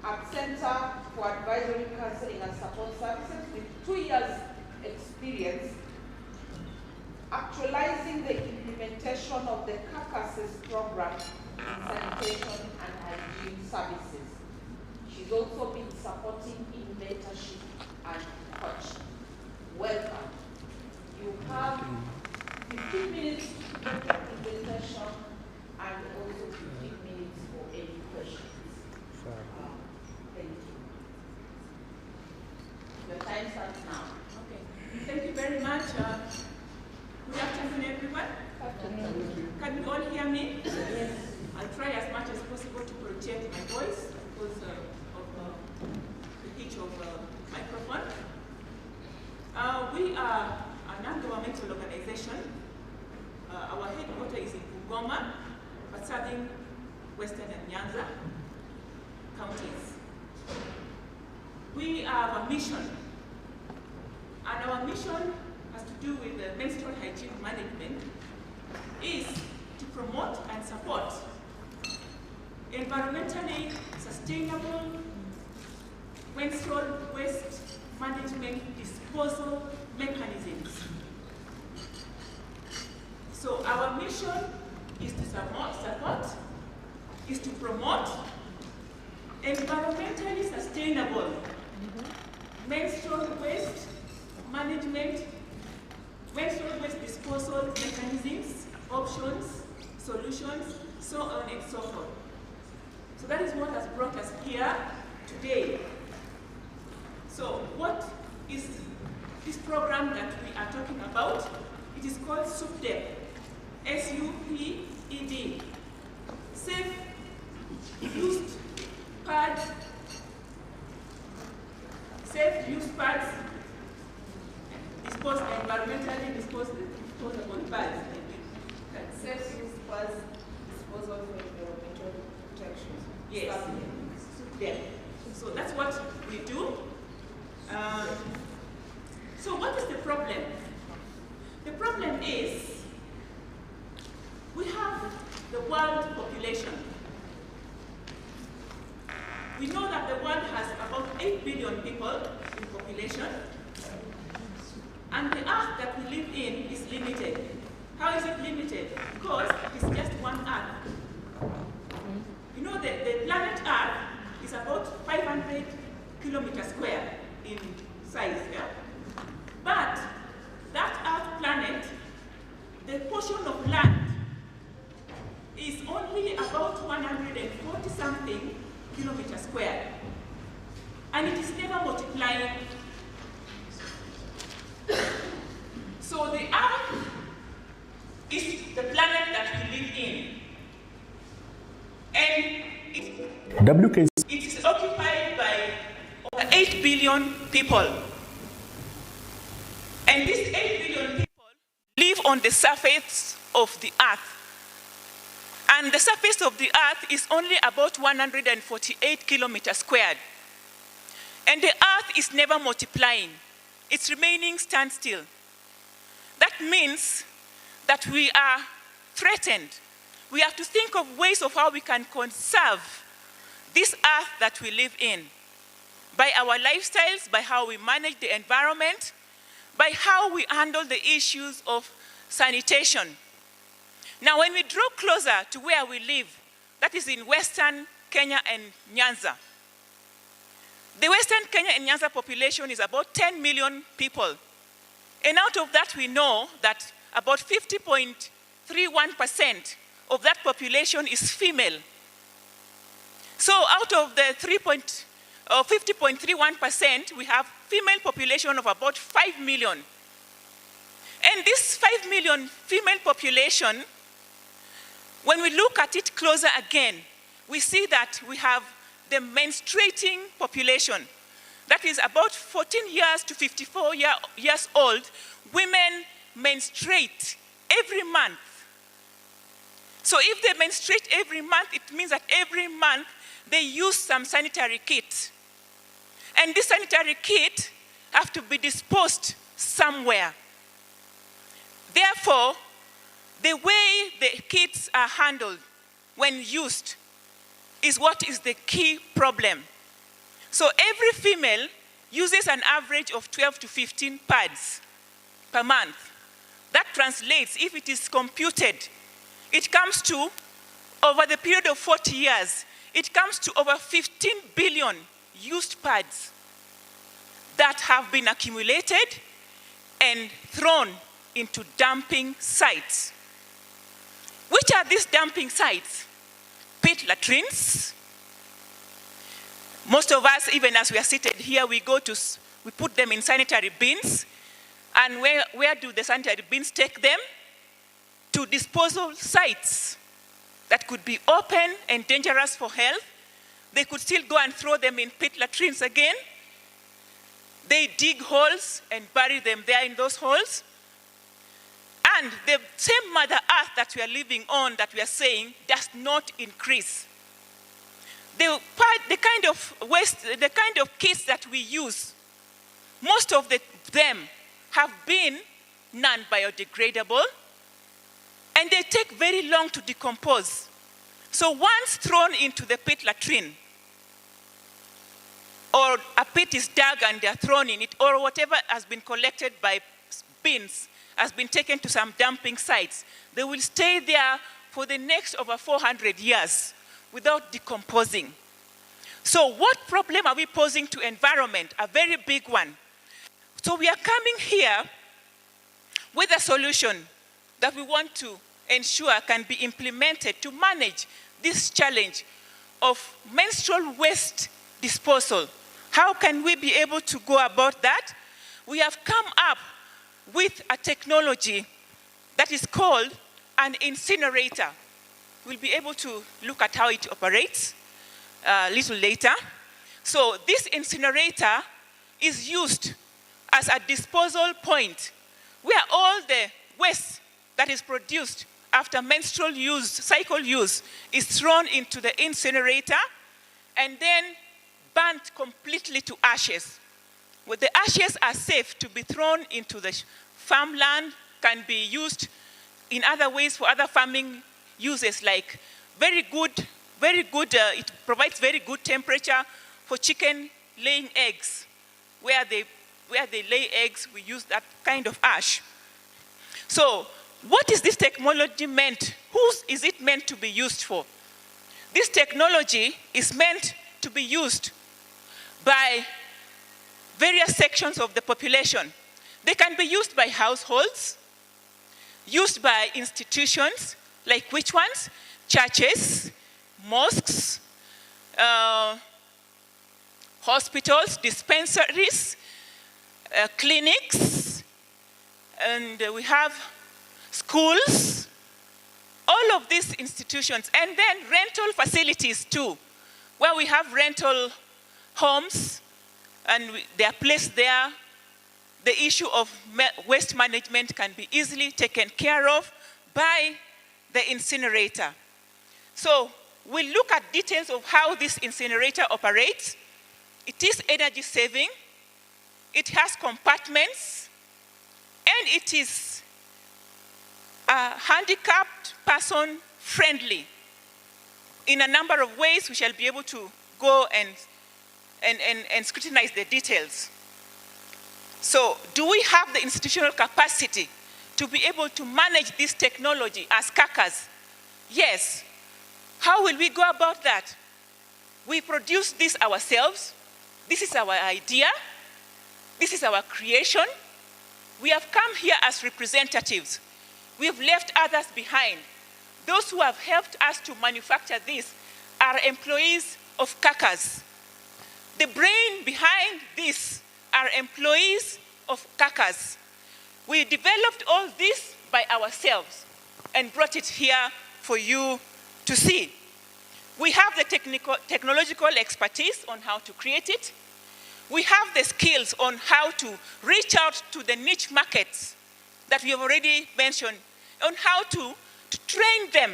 at Center for Advisory, Counseling and Support Services with 2 years experience actualizing the implementation of the HACKATHON program in sanitation and hygiene services. She's also been supporting in mentorship and coaching. Welcome. You have 15 minutes to make the presentation and also 15 minutes for any questions. Thank you. Your time starts now. Okay. Thank you very much. Good afternoon, everyone. Can you all hear me? Yes. I'll try as much as possible to project my voice because of the pitch of microphone. We are a non-governmental organization. Our headquarters is in Bungoma, but serving Western and Nyanza. counties. We have a mission, and our mission has to do with the menstrual hygiene management, is to promote and support environmentally sustainable menstrual waste management disposal mechanisms. So our mission is to support, is to promote environmentally sustainable menstrual waste management, menstrual waste disposal mechanisms, options, solutions, so on and so forth. So that is what has brought us here today. So what is this program that we are talking about? It is called SUPDEP, S-U-P-E-D, Safe Used Pads, Safe Use Pads, environmentally disposable pads. Safe use pads, disposal for environmental protection. Yes. Yeah. So that's what we do. So what is the problem? The problem is we have the world population. We know that the world has about 8 billion people in population, and the earth that we live in is limited. How is it limited? Because it is just one earth. You know, the planet Earth is about 500 kilometers square in size, yeah? But that Earth planet, the portion of land is only about 140 something kilometers square. And it is never multiplying. So the Earth is the planet that we live in. And it is occupied by over 8 billion people. And these 8 billion people live on the surface of the earth. And the surface of the earth is only about 148 kilometers squared. And the earth is never multiplying. It's remaining standstill. That means that we are threatened. We have to think of ways of how we can conserve this earth that we live in, by our lifestyles, by how we manage the environment, by how we handle the issues of sanitation. Now, when we draw closer to where we live, that is in Western Kenya and Nyanza. The Western Kenya and Nyanza population is about 10 million people. And out of that, we know that about 50.31% of that population is female. So out of the 50.31%, we have female population of about 5 million. And this 5 million female population, when we look at it closer again, we see that we have the menstruating population. That is about 14 years to 54 years old. Women menstruate every month. So if they menstruate every month, it means that every month they use some sanitary kit. And this sanitary kit have to be disposed somewhere. Therefore, the way the kits are handled when used is what is the key problem. So every female uses an average of 12 to 15 pads per month. That translates, if it is computed, it comes to, over the period of 40 years, it comes to over 15 billion used pads that have been accumulated and thrown into dumping sites. Which are these dumping sites? Pit latrines. Most of us, even as we are seated here, we put them in sanitary bins. And where do the sanitary bins take them? To disposal sites that could be open and dangerous for health. They could still go and throw them in pit latrines again. They dig holes and bury them there in those holes. And the same Mother Earth that we are living on, that we are saying, does not increase. the kind of waste, the kind of kits that we use, most of them have been non-biodegradable, and they take very long to decompose. So once thrown into the pit latrine, or a pit is dug and they're thrown in it, or whatever has been collected by bins has been taken to some dumping sites, they will stay there for the next over 400 years without decomposing. So what problem are we posing to environment? A very big one. So we are coming here with a solution that we want to ensure can be implemented to manage this challenge of menstrual waste disposal. How can we be able to go about that? We have come up with a technology that is called an incinerator. We'll be able to look at how it operates a little later. So this incinerator is used as a disposal point where all the waste that is produced after menstrual use, cycle use, is thrown into the incinerator and then burnt completely to ashes. Well, the ashes are safe to be thrown into the farmland, can be used in other ways for other farming uses, like it provides very good temperature for chicken laying eggs. Where they lay eggs, we use that kind of ash. So what is this technology meant? Who is it meant to be used for? This technology is meant to be used by various sections of the population. They can be used by households, used by institutions, like which ones? Churches, mosques, hospitals, dispensaries, clinics, and we have schools, all of these institutions, and then rental facilities too, where we have rental homes, and they are placed there. The issue of waste management can be easily taken care of by the incinerator. So we'll look at details of how this incinerator operates. It is energy saving, it has compartments, and it is handicapped person friendly. In a number of ways, we shall be able to go and scrutinize the details. So do we have the institutional capacity to be able to manage this technology as CACAs? Yes. How will we go about that? We produce this ourselves. This is our idea. This is our creation. We have come here as representatives. We have left others behind. Those who have helped us to manufacture this are employees of CACAs. The brain behind this are employees of CACAs. We developed all this by ourselves and brought it here for you to see. We have the technological expertise on how to create it. We have the skills on how to reach out to the niche markets that we have already mentioned, on how to train them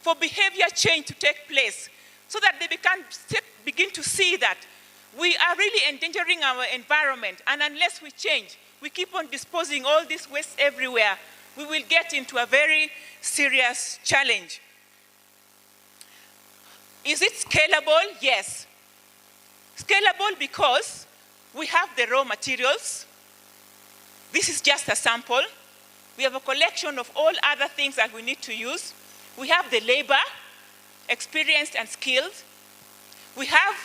for behavior change to take place so that they begin to see that we are really endangering our environment, and unless we change, we keep on disposing all this waste everywhere, we will get into a very serious challenge. Is it scalable? Yes. Scalable because we have the raw materials. This is just a sample. We have a collection of all other things that we need to use. We have the labor, experienced and skilled. We have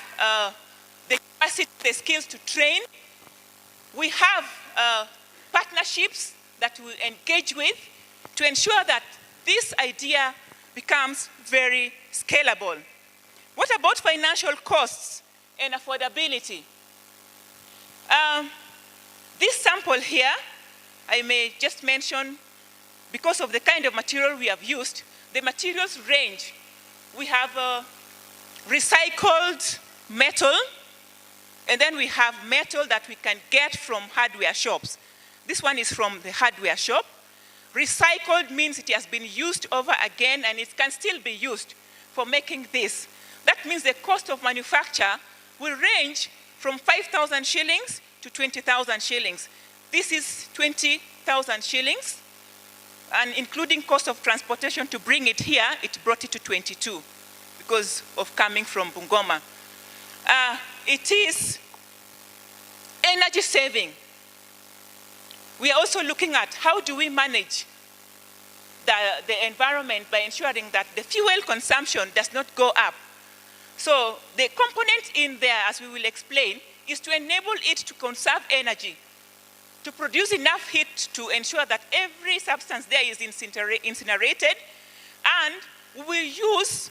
the capacity, the skills to train. We have partnerships that we engage with to ensure that this idea becomes very scalable. What about financial costs and affordability? This sample here, I may just mention, because of the kind of material we have used, the materials range. We have recycled metal, and then we have metal that we can get from hardware shops. This one is from the hardware shop. Recycled means it has been used over again and it can still be used for making this. that means the cost of manufacture will range from 5,000 shillings to 20,000 shillings. This is 20,000 shillings, and including cost of transportation to bring it here, it brought it to 22 because of coming from Bungoma. It is energy saving. We are also looking at how do we manage the environment by ensuring that the fuel consumption does not go up. So the component in there, as we will explain, is to enable it to conserve energy, to produce enough heat to ensure that every substance there is incinerated, and we will use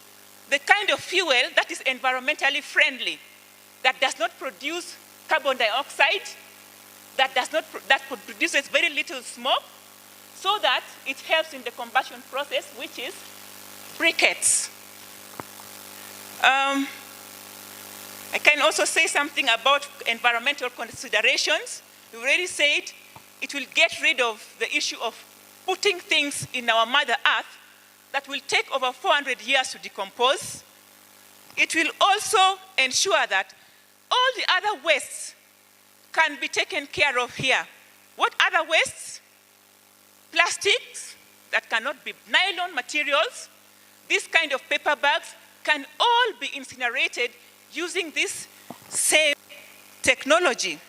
the kind of fuel that is environmentally friendly, that does not produce carbon dioxide, that produces very little smoke, so that it helps in the combustion process, which is briquettes. I can also say something about environmental considerations. We already said it will get rid of the issue of putting things in our Mother Earth that will take over 400 years to decompose. It will also ensure that all the other wastes can be taken care of here. What other wastes? Plastics that cannot be, nylon materials, this kind of paper bags can all be incinerated using this same technology.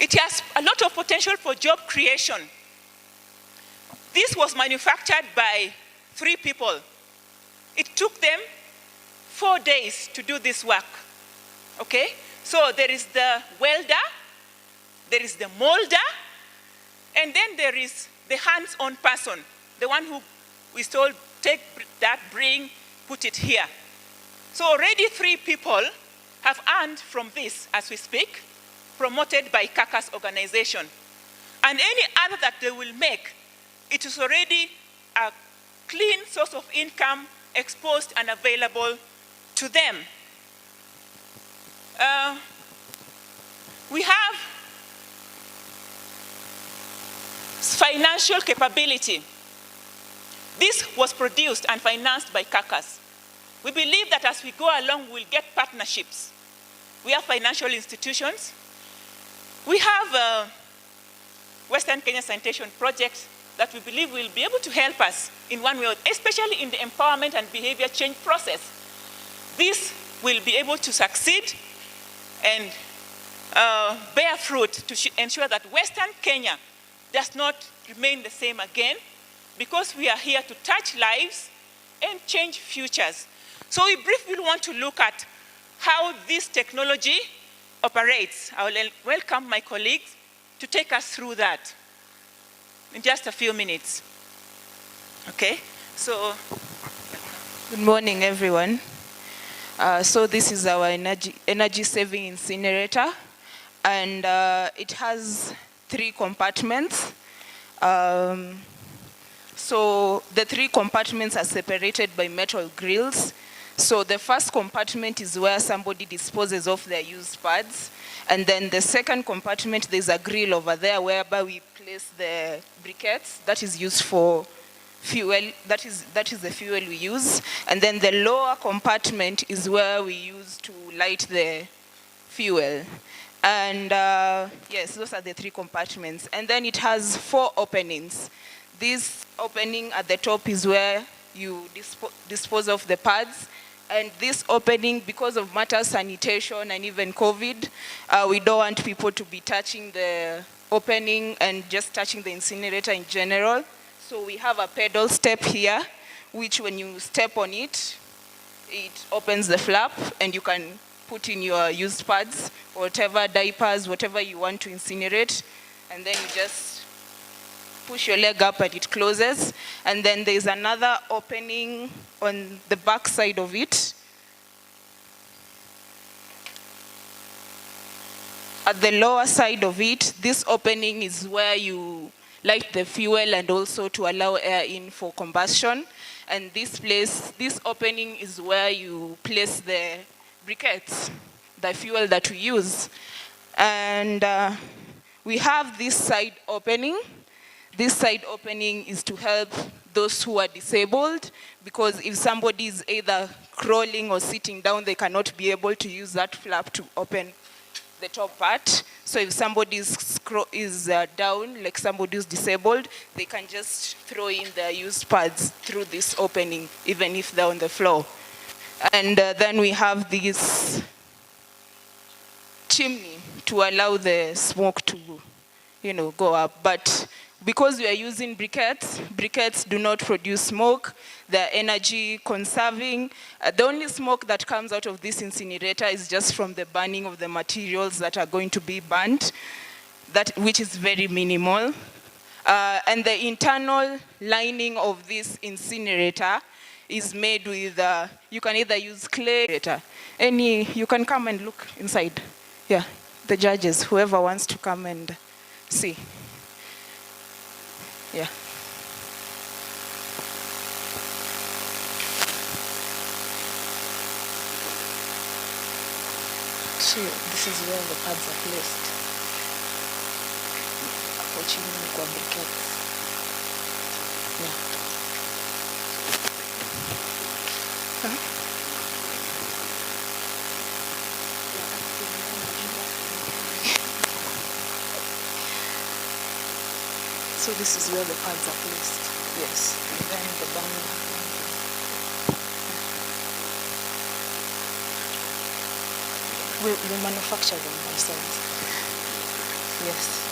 It has a lot of potential for job creation. This was manufactured by 3 people. It took them 4 days to do this work. Okay? So there is the welder, there is the molder, and then there is the hands-on person, the one who is told, take that, bring, put it here. So already 3 people have earned from this as we speak, promoted by HACKA's organization. And any other that they will make, it is already a clean source of income exposed and available to them. We have financial capability. This was produced and financed by HACKA's. We believe that as we go along, we'll get partnerships. We have financial institutions. We have Western Kenya Sanitation projects that we believe will be able to help us in one way, especially in the empowerment and behavior change process. This will be able to succeed and bear fruit to ensure that Western Kenya does not remain the same again, because we are here to touch lives and change futures. So we briefly want to look at how this technology operates. I will welcome my colleagues to take us through that in just a few minutes. Okay, so. Good morning, everyone. So this is our energy saving incinerator, and it has 3 compartments. So the 3 compartments are separated by metal grills. So the first compartment is where somebody disposes of their used pads. And then the second compartment, there's a grill over there whereby we place the briquettes that is used for fuel. That is the fuel we use. And then the lower compartment is where we use to light the fuel. And yes, those are the 3 compartments. And then it has 4 openings. This opening at the top is where you dispose of the pads. And this opening, because of matter sanitation and even COVID, we don't want people to be touching the opening and just touching the incinerator in general. So we have a pedal step here, which when you step on it, it opens the flap and you can put in your used pads, whatever diapers, whatever you want to incinerate. And then you just push your leg up and it closes. And then there's another opening on the back side of it. At the lower side of it, this opening is where you light the fuel and also to allow air in for combustion. And this opening is where you place the briquettes, the fuel that we use. And we have this side opening. This side opening is to help those who are disabled, because if somebody is either crawling or sitting down, they cannot be able to use that flap to open the top part. So if somebody is down, like somebody who's disabled, they can just throw in their used pads through this opening, even if they're on the floor. And then we have this chimney to allow the smoke to, go up. But because we are using briquettes do not produce smoke. They're energy conserving. The only smoke that comes out of this incinerator is just from the burning of the materials that are going to be burnt, which is very minimal. And the internal lining of this incinerator is made with, you can either use clay, you can come and look inside. Yeah, the judges, whoever wants to come and see. Yeah. So this is where the pads are placed. Unfortunately, kwa briquettes. Yeah. Huh? So this is where the pads are placed. Yes. And then the bundle. We manufacture them ourselves. Yes.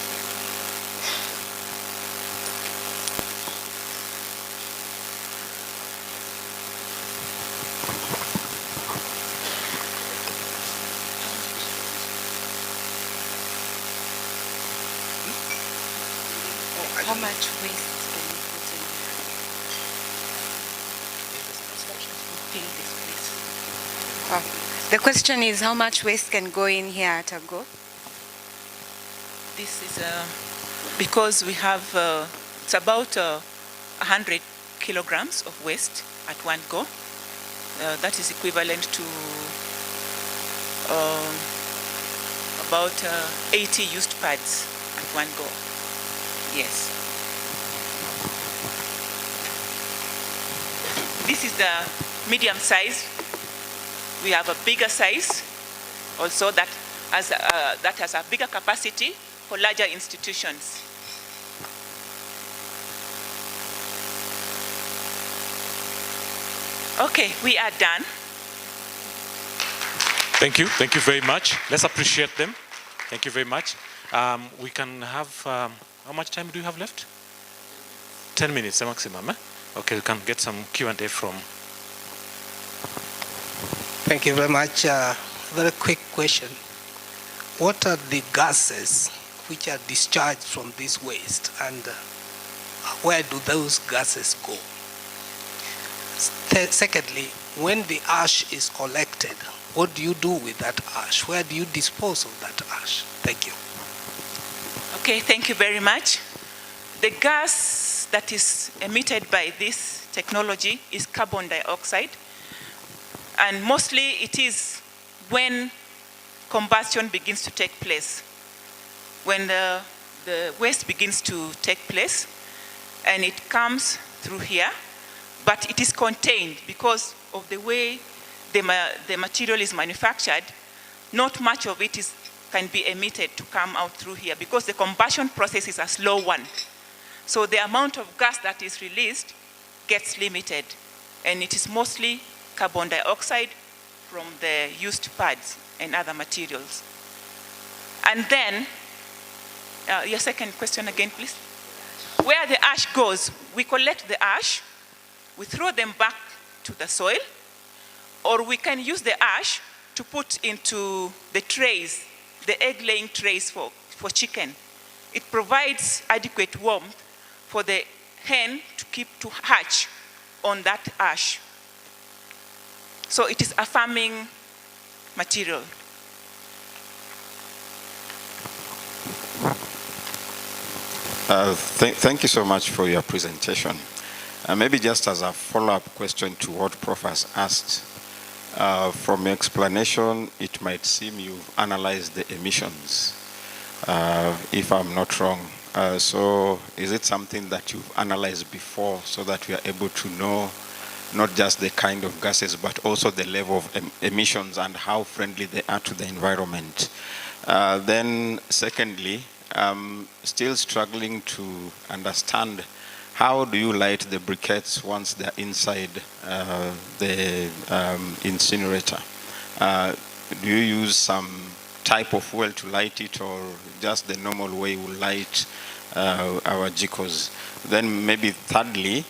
How much waste can you put in here? The question is how much waste can go in here at a go? This is because we have, it's about 100 kilograms of waste at one go. That is equivalent to about 80 used pads at one go. Yes. This is the medium size. We have a bigger size also that has a bigger capacity for larger institutions. Okay, we are done. Thank you very much. Let's appreciate them. Thank you very much. We can have, how much time do you have left? 10 minutes, the maximum. Okay, we can get some Q&A from. Thank you very much. Very quick question. What are the gases which are discharged from this waste, and where do those gases go? Secondly, when the ash is collected, what do you do with that ash? Where do you dispose of that ash? Thank you. Okay, thank you very much. The gas that is emitted by this technology is carbon dioxide. And mostly it is when combustion begins to take place. When the waste begins to take place, and it comes through here, but it is contained because of the way the material is manufactured. Not much of it can be emitted to come out through here because the combustion process is a slow one. So the amount of gas that is released gets limited, and it is mostly carbon dioxide from the used pads and other materials. And then, your second question again, please. Where the ash goes, we collect the ash, we throw them back to the soil, or we can use the ash to put into the trays, the egg-laying trays for chicken. It provides adequate warmth for the hen to hatch on that ash. So it is a farming material. Thank you so much for your presentation. Maybe just as a follow-up question to what Prof has asked, from your explanation, it might seem you've analyzed the emissions, if I'm not wrong. So is it something that you've analyzed before so that we are able to know not just the kind of gases, but also the level of emissions and how friendly they are to the environment? Then secondly, still struggling to understand how do you light the briquettes once they're inside the incinerator? Do you use some type of fuel to light it, or just the normal way we light our jikos? Then maybe thirdly,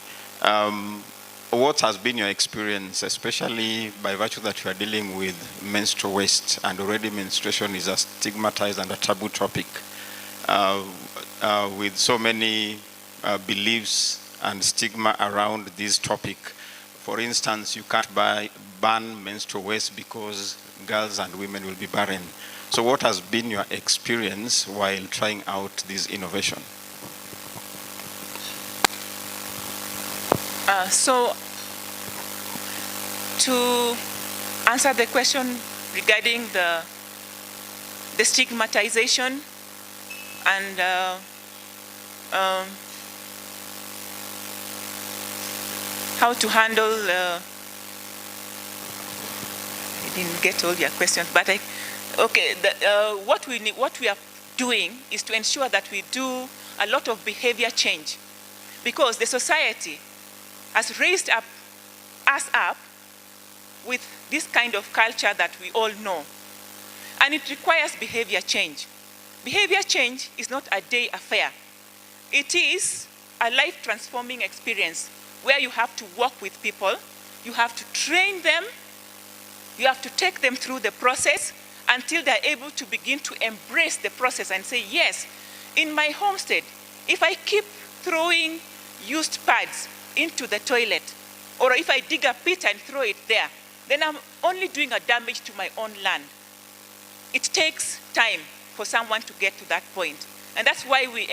what has been your experience, especially by virtue that you are dealing with menstrual waste, and already menstruation is a stigmatized and a taboo topic, with so many beliefs and stigma around this topic? For instance, you can't ban menstrual waste because girls and women will be barren. So what has been your experience while trying out this innovation? So to answer the question regarding the stigmatization and how to handle, I didn't get all your questions, but what we are doing is to ensure that we do a lot of behavior change, because the society has raised us up with this kind of culture that we all know, and it requires behavior change. Behavior change is not a day affair. It is a life-transforming experience where you have to work with people, you have to train them, you have to take them through the process until they're able to begin to embrace the process and say, yes, in my homestead, if I keep throwing used pads into the toilet, or if I dig a pit and throw it there, then I'm only doing a damage to my own land. It takes time for someone to get to that point. And that's why we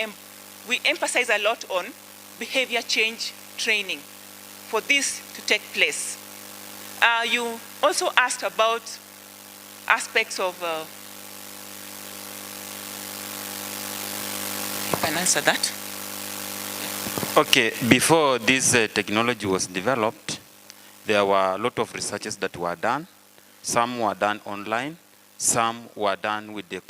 emphasize a lot on behavior change training for this to take place. You also asked about aspects of, you can answer that. Okay, before this technology was developed, there were a lot of researches that were done. Some were done online, some were done with the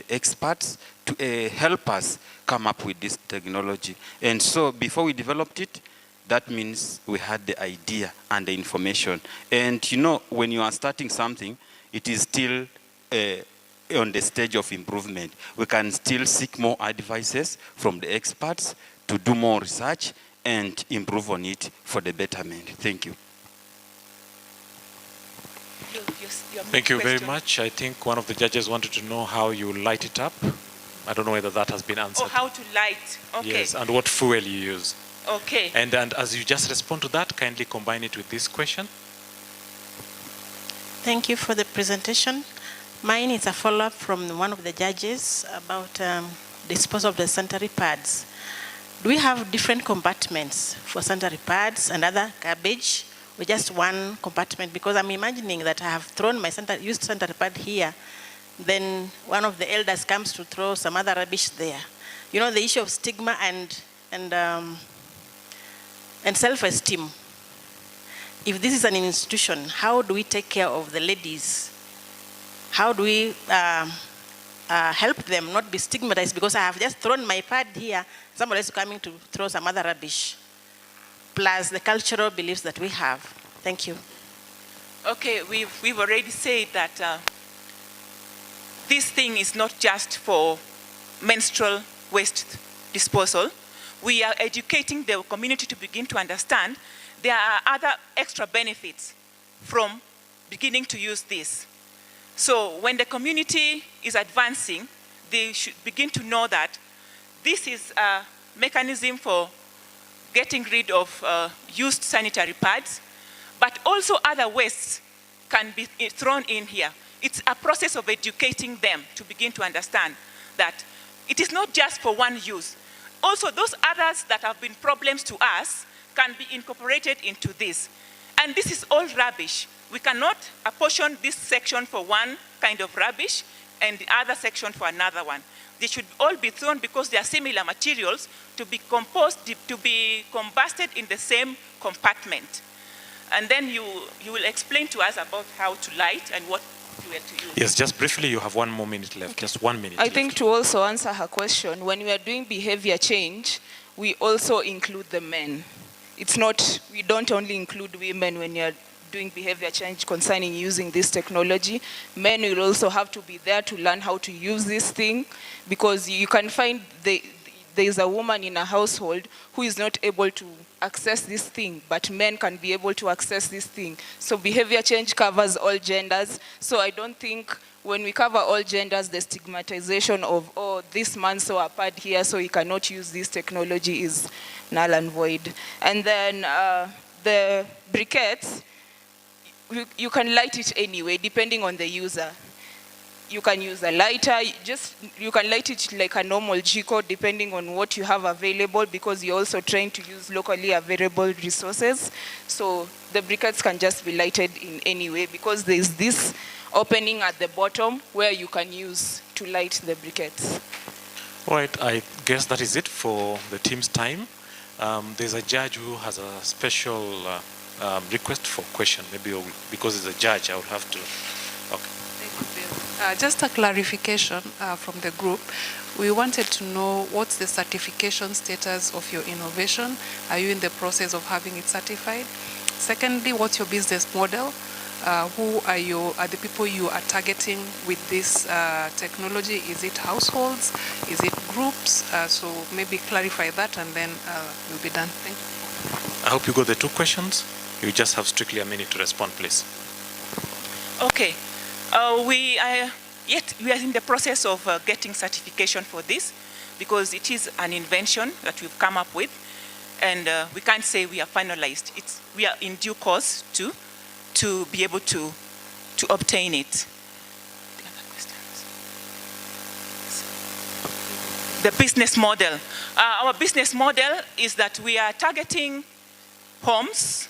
experts to help us come up with this technology. And so before we developed it, that means we had the idea and the information. And you know, when you are starting something, it is still on the stage of improvement. We can still seek more advices from the experts to do more research and improve on it for the betterment. Thank you. Thank you very much. I think one of the judges wanted to know how you light it up. I don't know whether that has been answered. Oh, how to light. Okay. Yes, and what fuel you use. Okay. And as you just respond to that, kindly combine it with this question. Thank you for the presentation. Mine is a follow-up from one of the judges about disposal of the sanitary pads. Do we have different compartments for sanitary pads and other garbage, or just one compartment? Because I'm imagining that I have thrown my used sanitary pad here, then one of the elders comes to throw some other rubbish there. You know, the issue of stigma and self-esteem. If this is an institution, how do we take care of the ladies? How do we help them not be stigmatized? Because I have just thrown my pad here, somebody is coming to throw some other rubbish. Plus the cultural beliefs that we have. Thank you. Okay, we've already said that this thing is not just for menstrual waste disposal. We are educating the community to begin to understand there are other extra benefits from beginning to use this. So when the community is advancing, they should begin to know that this is a mechanism for getting rid of used sanitary pads, but also other wastes can be thrown in here. It's a process of educating them to begin to understand that it is not just for one use. Also, those others that have been problems to us can be incorporated into this. And this is all rubbish. We cannot apportion this section for one kind of rubbish and the other section for another one. they should all be thrown because they are similar materials to be combusted in the same compartment. And then you will explain to us about how to light and what fuel to use. Yes, just briefly, you have 1 more minute left, just 1 minute I left. think to also answer her question, when we are doing behavior change, we also include the men. It's not, we don't only include women when you're doing behavior change concerning using this technology. Men will also have to be there to learn how to use this thing, because you can find there is a woman in a household who is not able to access this thing, but men can be able to access this thing. So behavior change covers all genders. So I don't think when we cover all genders, the stigmatization of, oh, this man saw a pad here, so he cannot use this technology is null and void. And then the briquettes, you can light it anyway, depending on the user. You can use a lighter, you can light it like a normal G-code depending on what you have available, because you're also trying to use locally available resources. So the briquettes can just be lighted in any way, because there's this opening at the bottom where you can use to light the briquettes. All right, I guess that is it for the team's time. There's a judge who has a special request for question. Maybe because he's a judge, I would have to. Okay. Just a clarification from the group. We wanted to know what's the certification status of your innovation. Are you in the process of having it certified? Secondly, what's your business model? Who are the people you are targeting with this technology? Is it households? Is it groups? So maybe clarify that, and then we'll be done. Thank you. I hope you got the 2 questions. You just have strictly a minute to respond, please. Okay. We are in the process of getting certification for this, because it is an invention that we've come up with, and we can't say we are finalized. We are in due course to be able to obtain it. The business model. Our business model is that we are targeting homes,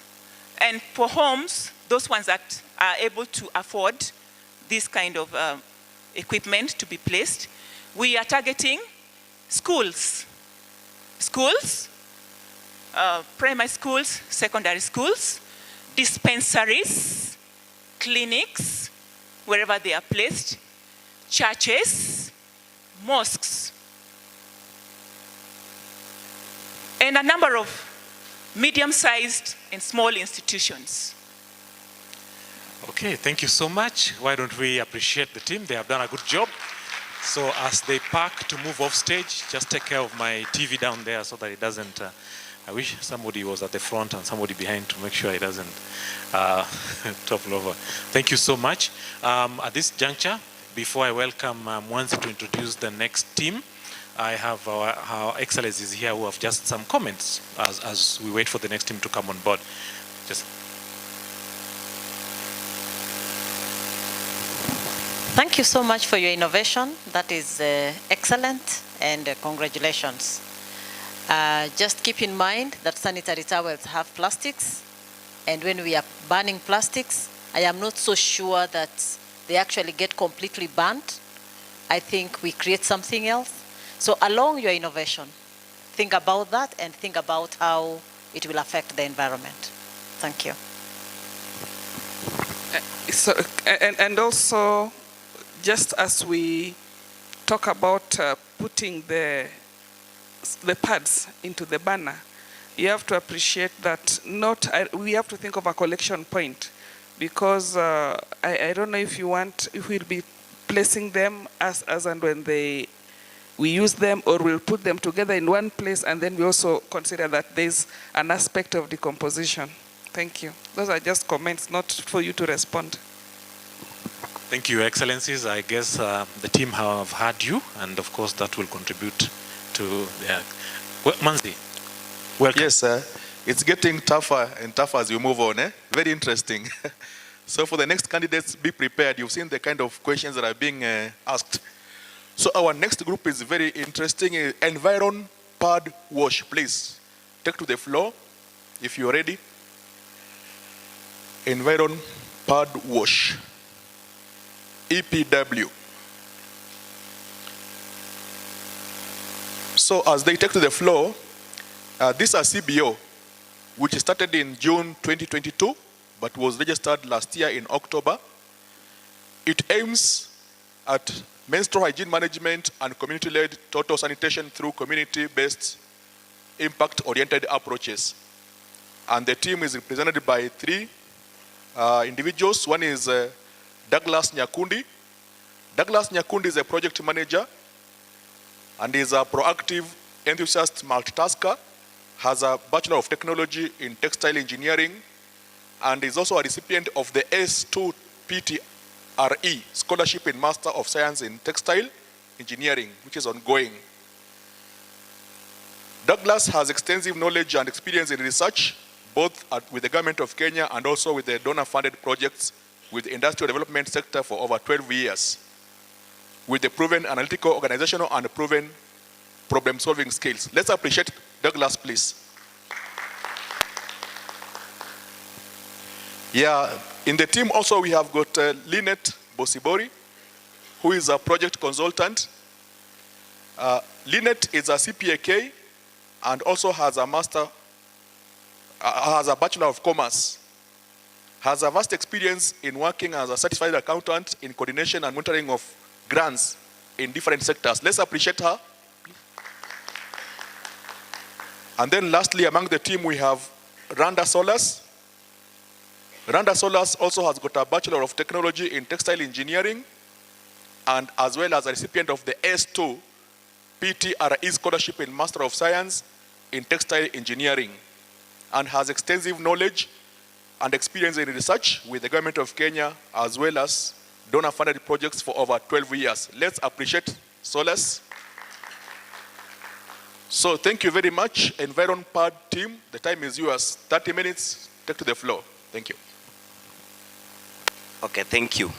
and for homes, those ones that are able to afford this kind of equipment to be placed, we are targeting schools, primary schools, secondary schools, dispensaries, clinics, wherever they are placed, churches, mosques, and a number of medium-sized and small institutions. Okay, thank you so much. Why don't we appreciate the team? They have done a good job. So as they park to move off stage, just take care of my TV down there so that it doesn't, I wish somebody was at the front and somebody behind to make sure it doesn't topple over. Thank you so much. At this juncture, before I welcome Mwanzi to introduce the next team, I have our excellencies here who have just some comments as we wait for the next team to come on board. Thank you so much for your innovation. That is excellent, and congratulations. Just keep in mind that sanitary towels have plastics, and when we are burning plastics, I am not so sure that they actually get completely burnt. I think we create something else. So along your innovation, think about that and think about how it will affect the environment. Thank you. And also, just as we talk about putting the pads into the burner, you have to appreciate that we have to think of a collection point, because I don't know if we'll be placing them as and when we use them, or we'll put them together in one place, and then we also consider that there's an aspect of decomposition. Thank you. Those are just comments, not for you to respond. Thank you, Excellencies. I guess the team have heard you, and of course that will contribute to the... Mwanzi, welcome. Yes, sir. It's getting tougher and tougher as you move on. Very interesting. So for the next candidates, be prepared. You've seen the kind of questions that are being asked. So our next group is very interesting. Environ Pad Wash, please. Take to the floor if you're ready. Environ Pad Wash. EPW. So as they take to the floor, this is CBO, which started in June 2022, but was registered last year in October. It aims at menstrual hygiene management and community-led total sanitation through community-based impact-oriented approaches. And the team is represented by 3 individuals. One is Douglas Nyakundi. Douglas Nyakundi is a project manager and is a proactive, enthusiast multitasker, has a Bachelor of Technology in Textile Engineering, and is also a recipient of the S2 PTRE Scholarship in Master of Science in Textile Engineering, which is ongoing. Douglas has extensive knowledge and experience in research, both with the government of Kenya and also with the donor-funded projects with the industrial development sector for over 12 years, with the proven analytical, organizational, and proven problem-solving skills. Let's appreciate Douglas, please. Yeah, in the team also we have got Lynette Bosibori, who is a project consultant. Lynette is a CPAK and also has a has a Bachelor of Commerce. Has a vast experience in working as a certified accountant in coordination and monitoring of grants in different sectors. Let's appreciate her. And then lastly, among the team, we have Randa Solas. Randa Solas also has got a Bachelor of Technology in Textile Engineering and as well as a recipient of the S2 PTRE Scholarship in Master of Science in Textile Engineering, and has extensive knowledge and experience in research with the government of Kenya as well as donor-funded projects for over 12 years. Let's appreciate Solas. So thank you very much, EnvironPad team. The time is yours. 30 minutes, take to the floor. Thank you. Okay, thank you.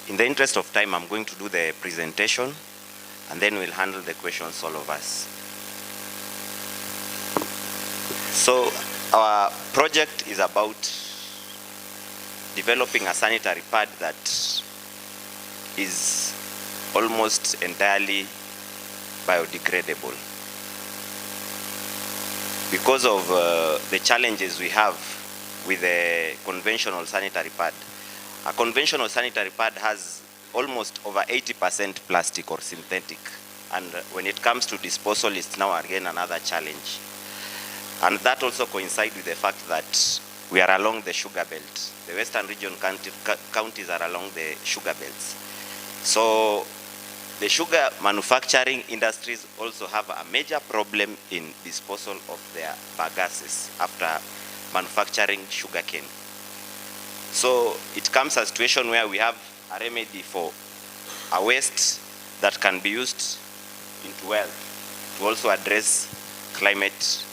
In the interest of time, I'm going to do the presentation and then we'll handle the questions, all of us. So our project is about developing a sanitary pad that is almost entirely biodegradable. Because of the challenges we have with a conventional sanitary pad, a conventional sanitary pad has almost over 80% plastic or synthetic. And when it comes to disposal, it's now again another challenge. And that also coincides with the fact that we are along the sugar belt. The western region counties are along the sugar belts. So the sugar manufacturing industries also have a major problem in disposal of their bagases after manufacturing sugarcane. So it comes a situation where we have a remedy for a waste that can be used into wealth to also address climate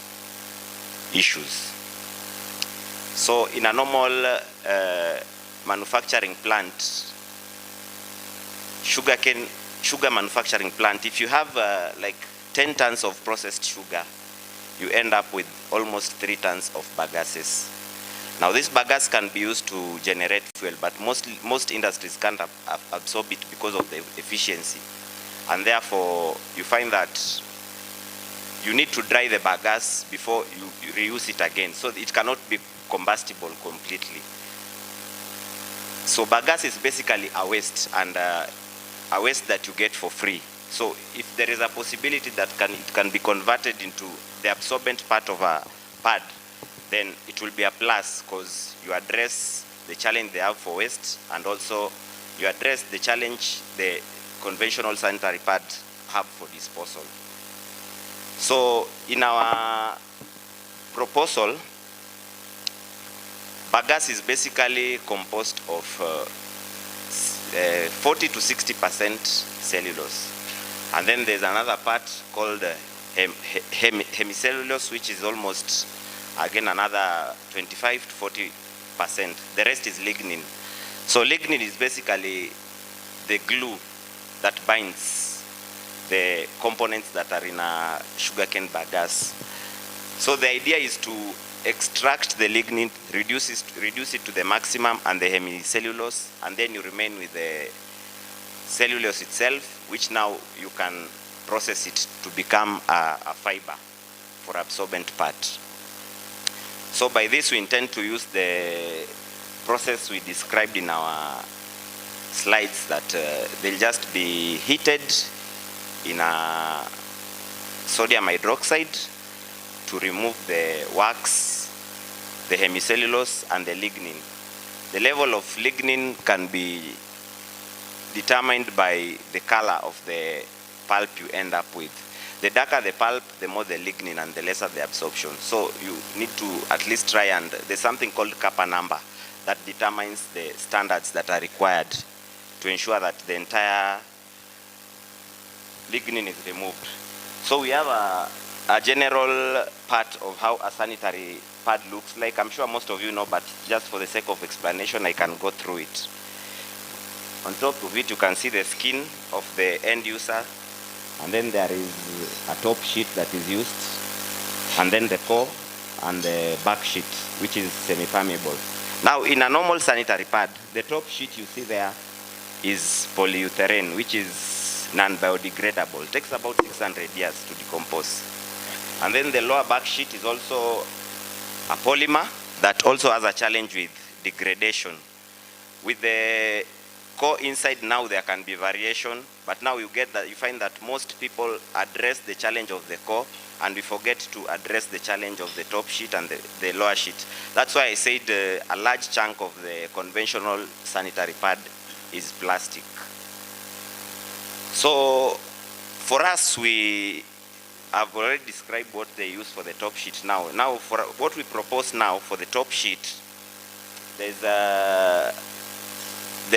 issues. So in a normal manufacturing plant, sugar manufacturing plant, if you have like 10 tons of processed sugar, you end up with almost 3 tons of bagases. Now this bagasse can be used to generate fuel, but most industries can't absorb it because of the efficiency. And therefore, you find that you need to dry the bagasse before you reuse it again. So it cannot be combustible completely. So bagasse is basically a waste, and a waste that you get for free. So if there is a possibility that it can be converted into the absorbent part of a pad, then it will be a plus, because you address the challenge they have for waste, and also you address the challenge the conventional sanitary pad have for disposal. So in our proposal, bagasse is basically composed of 40 to 60% cellulose. And then there's another part called hemicellulose, which is almost, again, another 25 to 40%. The rest is lignin. So lignin is basically the glue that binds the components that are in a sugarcane bagasse. So the idea is to extract the lignin, reduce it to the maximum, and the hemicellulose, and then you remain with the cellulose itself, which now you can process it to become a fiber for absorbent part. So by this we intend to use the process we described in our slides, that they'll just be heated in a sodium hydroxide to remove the wax, the hemicellulose, and the lignin. The level of lignin can be determined by the color of the pulp you end up with. The darker the pulp, the more the lignin and the lesser the absorption. So you need to at least try, and there's something called kappa number that determines the standards that are required to ensure that the entire lignin is removed. So we have a general part of how a sanitary pad looks like. I'm sure most of you know, but just for the sake of explanation, I can go through it. On top of it, you can see the skin of the end user, and then there is a top sheet that is used, and then the core and the back sheet, which is semi-permeable. Now, in a normal sanitary pad, the top sheet you see there is polyurethane, which is non-biodegradable. It takes about 600 years to decompose. And then the lower back sheet is also a polymer that also has a challenge with degradation. With the core inside, now there can be variation, but now you find that most people address the challenge of the core, and we forget to address the challenge of the top sheet and the lower sheet. That's why I said a large chunk of the conventional sanitary pad is plastic. So for us, we have already described what they use for the top sheet now. Now, for what we propose now for the top sheet, there's the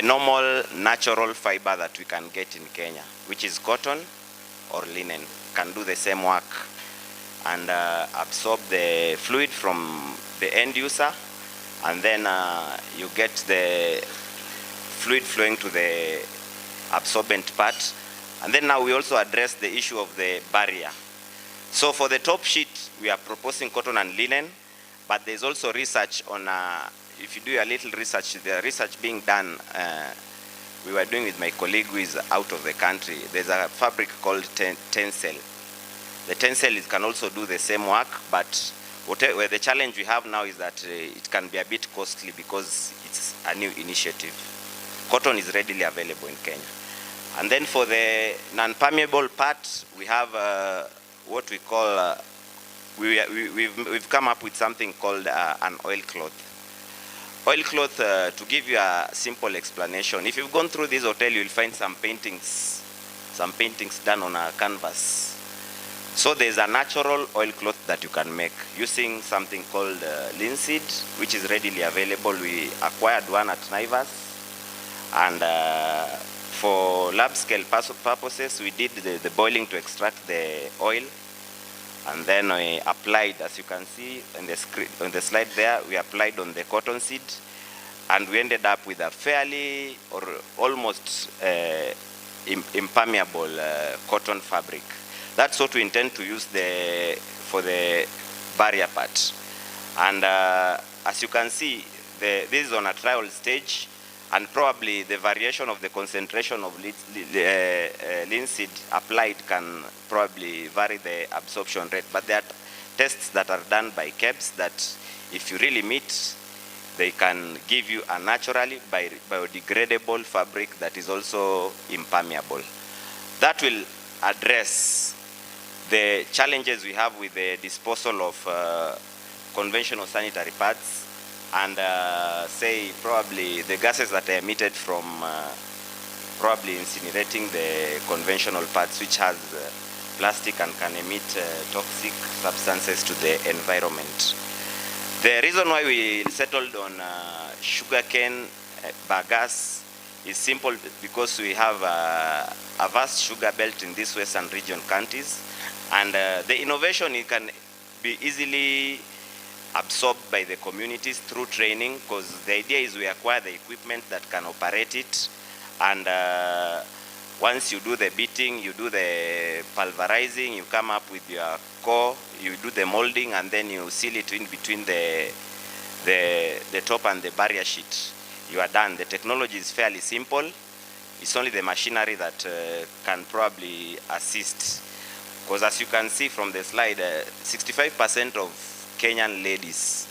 normal natural fiber that we can get in Kenya, which is cotton or linen. Can do the same work and absorb the fluid from the end user, and then you get the fluid flowing to the absorbent part. And then now we also address the issue of the barrier. So for the top sheet, we are proposing cotton and linen, but there's also research on, if you do a little research, the research being done, we were doing with my colleague who is out of the country. There's a fabric called tencel. The tencel can also do the same work, but where the challenge we have now is that it can be a bit costly because it's a new initiative. Cotton is readily available in Kenya. And then for the non-permeable part, we have what we call, we've come up with something called an oilcloth. Oilcloth, to give you a simple explanation, if you've gone through this hotel, you'll find some paintings done on a canvas. So there's a natural oilcloth that you can make using something called linseed, which is readily available. We acquired one at Naivas, and for lab scale purposes, we did the boiling to extract the oil, and then we applied, as you can see on the slide there, we applied on the cotton seed, and we ended up with a fairly or almost impermeable cotton fabric. That's what we intend to use for the barrier part. And as you can see, this is on a trial stage, and probably the variation of the concentration of linseed applied can probably vary the absorption rate. But there are tests that are done by KEBS that if you really meet, they can give you a naturally biodegradable fabric that is also impermeable. That will address the challenges we have with the disposal of conventional sanitary pads, and say probably the gases that are emitted from probably incinerating the conventional pads, which has plastic and can emit toxic substances to the environment. The reason why we settled on sugarcane bagasse is simple, because we have a vast sugar belt in these western region countries, and the innovation, it can be easily absorbed by the communities through training, because the idea is we acquire the equipment that can operate it, and once you do the beating, you do the pulverizing, you come up with your core, you do the molding, and then you seal it in between the top and the barrier sheet. You are done. The technology is fairly simple. It's only the machinery that can probably assist. Because as you can see from the slide, 65% of Kenyan ladies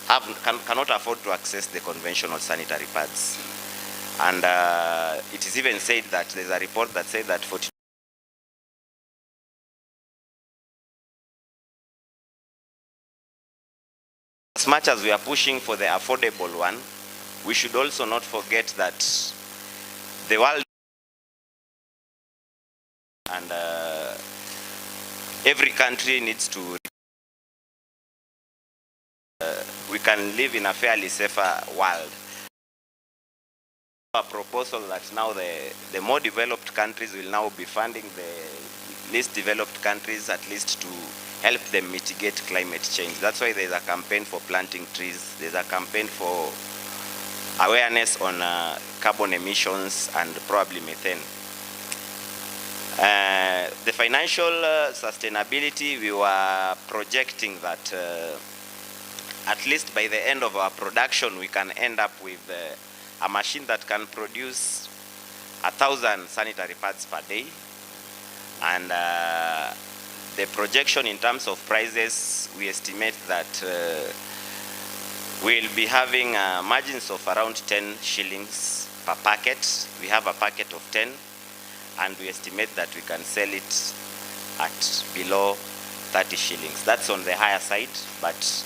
cannot afford to access the conventional sanitary pads. And it is even said that there's a report that said that 40 as much as we are pushing for the affordable one, we should also not forget that the world and every country needs to we can live in a fairly safer world. A proposal that now the more developed countries will now be funding the least developed countries, at least to help them mitigate climate change. That's why there's a campaign for planting trees. There's a campaign for awareness on carbon emissions and probably methane. The financial sustainability, we were projecting that at least by the end of our production, we can end up with a machine that can produce 1,000 sanitary pads per day. And the projection in terms of prices, we estimate that we'll be having margins of around 10 shillings per packet. We have a packet of 10, and we estimate that we can sell it at below 30 shillings. That's on the higher side, but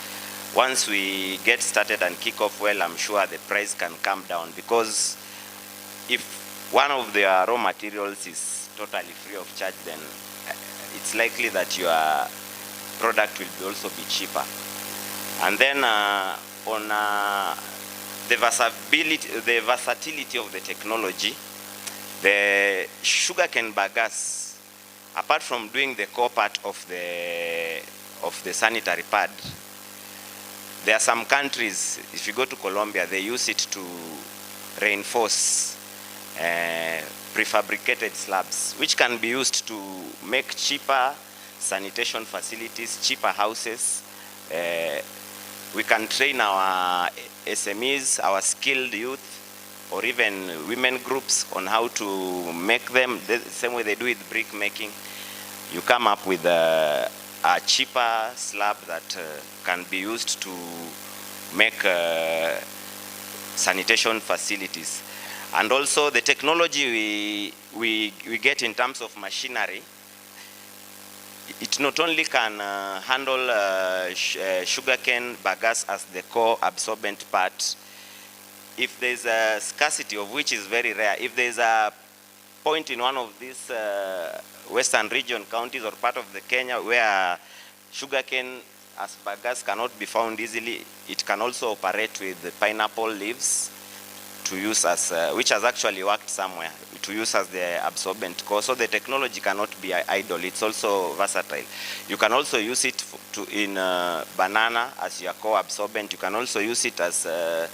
once we get started and kick off well, I'm sure the price can come down, because if one of the raw materials is totally free of charge, then it's likely that your product will also be cheaper. And then on the versatility of the technology, the sugarcane bagasse, apart from doing the core part of the sanitary pad, there are some countries, if you go to Colombia, they use it to reinforce prefabricated slabs, which can be used to make cheaper sanitation facilities, cheaper houses. We can train our SMEs, our skilled youth, or even women groups on how to make them the same way they do with brick making. You come up with a cheaper slab that can be used to make sanitation facilities. And also the technology we get in terms of machinery, it not only can handle sugarcane bagasse as the core absorbent part. If there's a scarcity, of which is very rare, if there's a point in one of these western region counties or part of the Kenya where sugarcane as bagasse cannot be found easily, it can also operate with the pineapple leaves to use as, which has actually worked somewhere, to use as the absorbent core. So the technology cannot be idle, it's also versatile. You can also use it in banana as your core absorbent. You can also use it as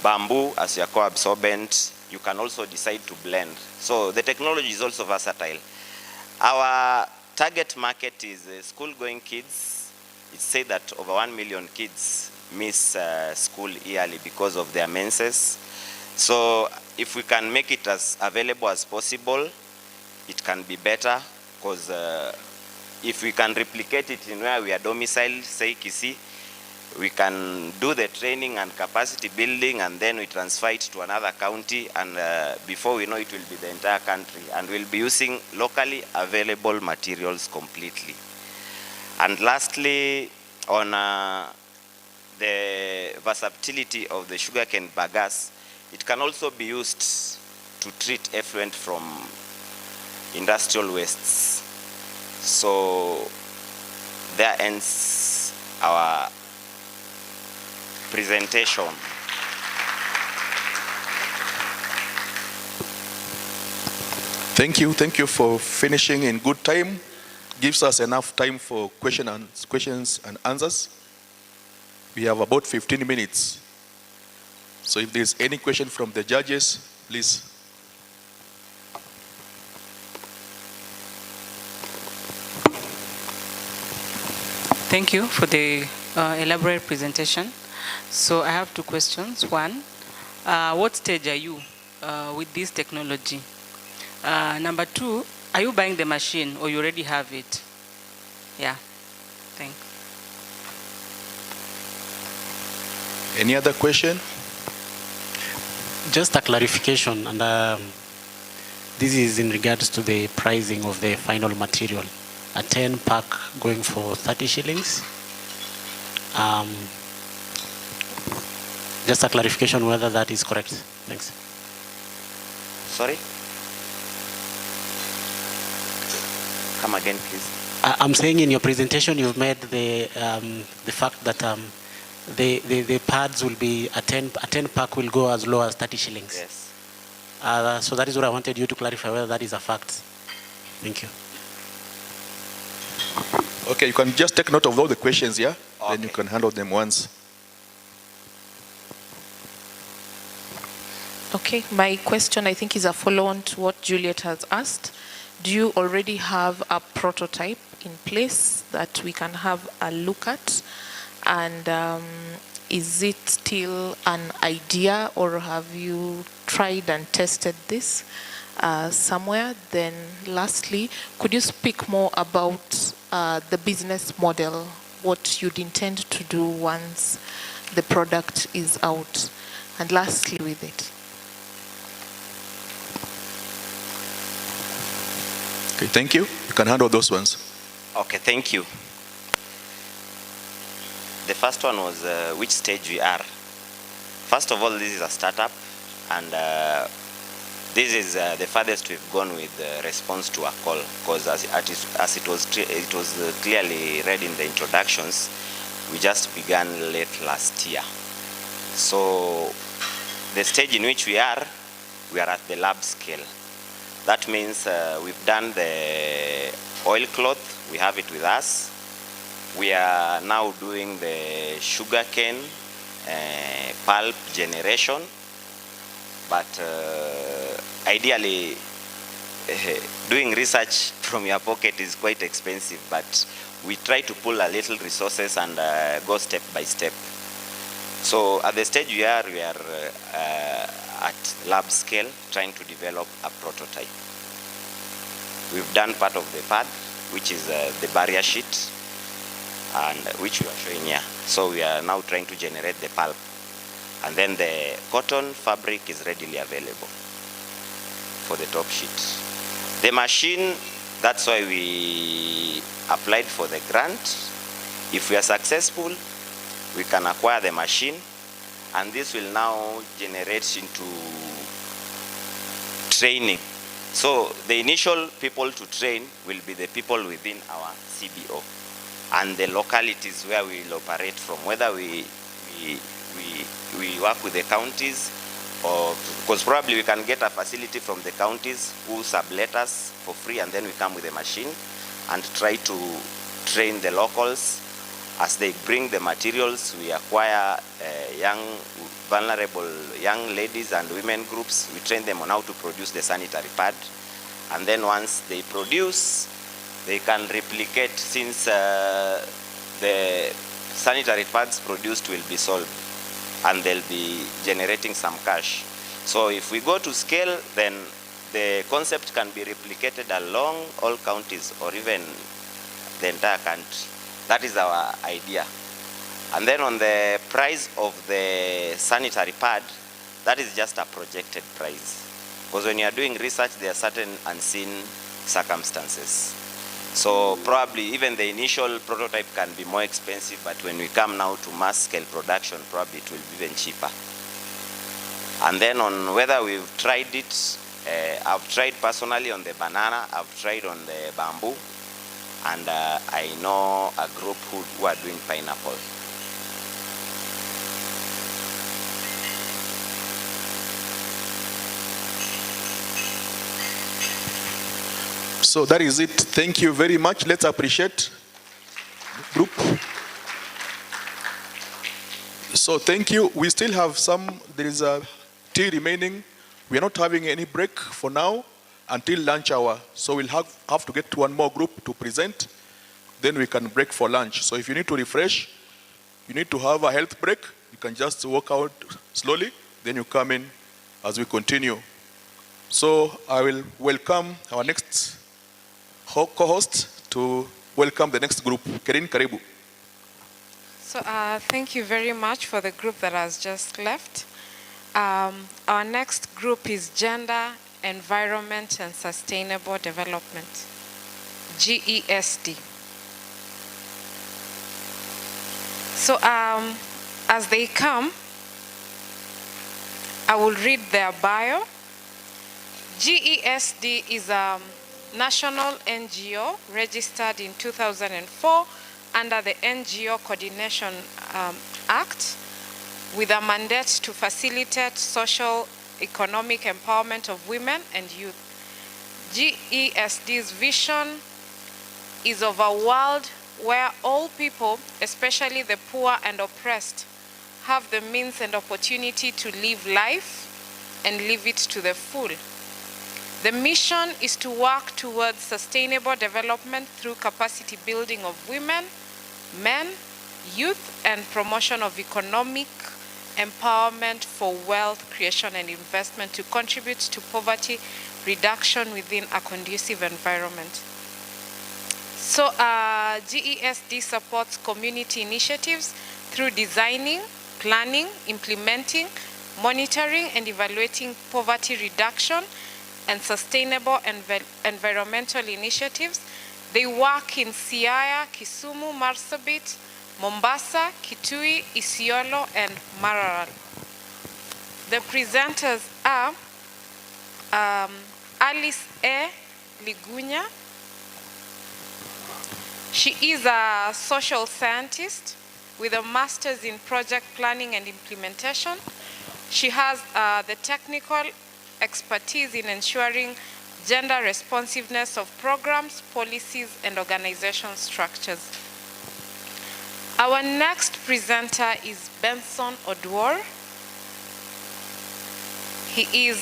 bamboo as your core absorbent. You can also decide to blend. So the technology is also versatile. Our target market is school-going kids. It's said that over 1 million kids miss school yearly because of their menses. So if we can make it as available as possible, it can be better, because if we can replicate it in where we are domiciled, say Kisii, we can do the training and capacity building, and then we transfer it to another county, and before we know it will be the entire country, and we'll be using locally available materials completely. And lastly, on the versatility of the sugarcane bagasse, it can also be used to treat effluent from industrial wastes. So there ends our presentation. Thank you for finishing in good time. Gives us enough time for questions and answers. We have about 15 minutes. So if there's any question from the judges, please. Thank you for the elaborate presentation. So I have two questions. One, what stage are you with this technology? Number 2, are you buying the machine or you already have it? Yeah, thanks. Any other question? Just a clarification, and this is in regards to the pricing of the final material. A 10 pack going for 30 shillings. Just a clarification whether that is correct. Thanks. Sorry? Come again, please. I'm saying in your presentation you've made the fact that the pads will be a 10 pack will go as low as 30 shillings. Yes. So that is what I wanted you to clarify whether that is a fact. Thank you. Okay, you can just take note of all the questions, yeah? Okay. Then you can handle them once. Okay, my question I think is a follow-on to what Juliet has asked. Do you already have a prototype in place that we can have a look at? And is it still an idea, or have you tried and tested this somewhere? Then lastly, could you speak more about the business model, what you'd intend to do once the product is out? And lastly with it. Okay, thank you. You can handle those ones. Okay, thank you. The first one was which stage we are. First of all, this is a startup, and this is the farthest we've gone with response to a call, because as it was clearly read in the introductions, we just began late last year. So the stage in which we are at the lab scale. That means we've done the oilcloth, we have it with us. We are now doing the sugarcane pulp generation, but ideally doing research from your pocket is quite expensive, but we try to pull a little resources and go step by step. So at the stage we are at lab scale trying to develop a prototype. We've done part of the pad, which is the barrier sheet, and which we are showing here. So we are now trying to generate the pulp. And then the cotton fabric is readily available for the top sheet. The machine, that's why we applied for the grant. If we are successful, we can acquire the machine, and this will now generate into training. So the initial people to train will be the people within our CBO and the localities where we will operate from, whether we work with the counties, or because probably we can get a facility from the counties who sublet us for free, and then we come with a machine and try to train the locals. As they bring the materials, we acquire young, vulnerable young ladies and women groups. We train them on how to produce the sanitary pad. And then once they produce, they can replicate, since the sanitary pads produced will be sold and they'll be generating some cash. So if we go to scale, then the concept can be replicated along all counties or even the entire country. That is our idea. And then on the price of the sanitary pad, that is just a projected price. Because when you are doing research, there are certain unseen circumstances. So probably even the initial prototype can be more expensive, but when we come now to mass scale production, probably it will be even cheaper. And then on whether we've tried it, I've tried personally on the banana, I've tried on the bamboo, and I know a group who are doing pineapple. So that is it. Thank you very much. Let's appreciate the group. So thank you. We still have there is a tea remaining. We are not having any break for now until lunch hour. So we'll have to get to one more group to present. Then we can break for lunch. So if you need to refresh, you need to have a health break, you can just walk out slowly, then you come in as we continue. So I will welcome our next co-host to welcome the next group. Kerin, karibu. So thank you very much for the group that has just left. Our next group is Gender, Environment and Sustainable Development, GESD. So as they come, I will read their bio. GESD is a national NGO registered in 2004 under the NGO Coordination Act with a mandate to facilitate social economic empowerment of women and youth. GESD's vision is of a world where all people, especially the poor and oppressed, have the means and opportunity to live life and live it to the full. The mission is to work towards sustainable development through capacity building of women, men, youth, and promotion of economic empowerment for wealth creation and investment to contribute to poverty reduction within a conducive environment. So GESD supports community initiatives through designing, planning, implementing, monitoring, and evaluating poverty reduction and sustainable environmental initiatives. They work in Siaya, Kisumu, Marsabit, Mombasa, Kitui, Isiolo, and Maralal. The presenters are Alice A. Ligunya. She is a social scientist with a master's in project planning and implementation. She has the technical expertise in ensuring gender responsiveness of programs, policies, and organization structures. Our next presenter is Benson Odwor. He is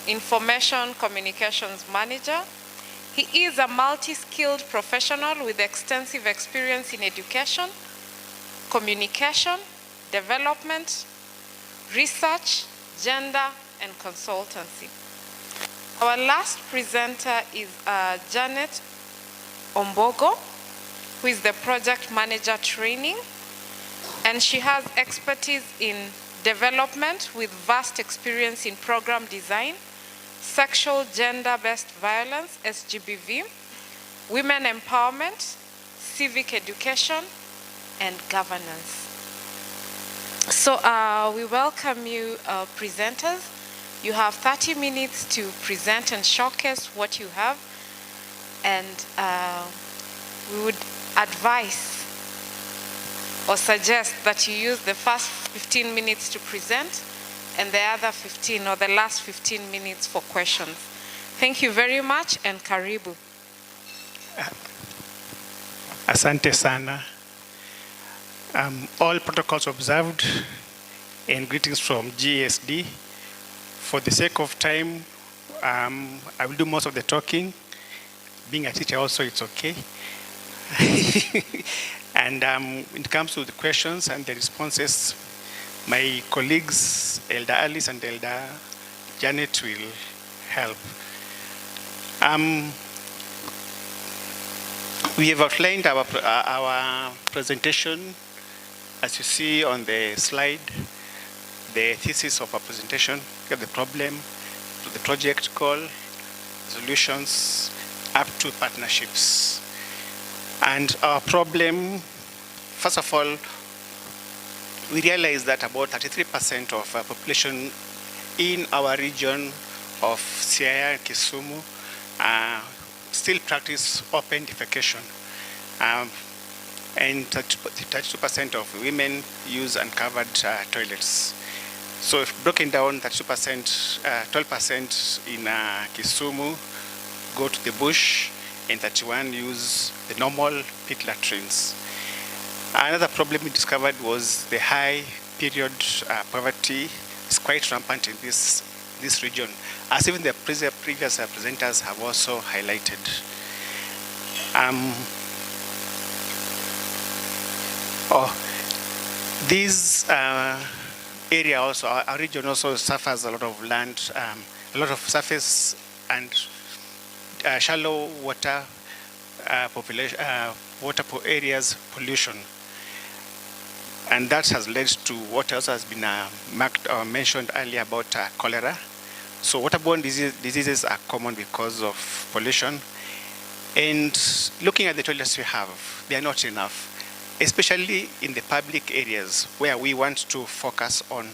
Information Communications Manager. He is a multi-skilled professional with extensive experience in education, communication, development, research, gender, and consultancy. Our last presenter is Janet Ombogo, who is the project manager training, and she has expertise in development with vast experience in program design, sexual gender-based violence, SGBV, women empowerment, civic education, and governance. So we welcome you presenters. You have 30 minutes to present and showcase what you have, and we would advise or suggest that you use the first 15 minutes to present and the other 15 or the last 15 minutes for questions. Thank you very much, and karibu. Asante sana. All protocols observed, and greetings from GSD. For the sake of time, I will do most of the talking. Being a teacher also, it's okay. And when it comes to the questions and the responses, my colleagues, Elder Alice and Elder Janet, will help. We have outlined our presentation, as you see on the slide, the thesis of our presentation, the problem, the project goal, solutions, up to partnerships. And our problem, first of all, we realize that about 33% of our population in our region of Siaya and Kisumu still practice open defecation. And 32% of women use uncovered toilets. So if broken down, 32%, 12% in Kisumu go to the bush, and 31 use the normal pit latrines. Another problem we discovered was the high period poverty is quite rampant in this region, as even the previous presenters have also highlighted. These area also, our region also suffers a lot of land, a lot of surface and shallow water population, areas pollution. And that has led to what also has been mentioned earlier about cholera. So waterborne diseases are common because of pollution. And looking at the toilets we have, they are not enough, especially in the public areas where we want to focus on.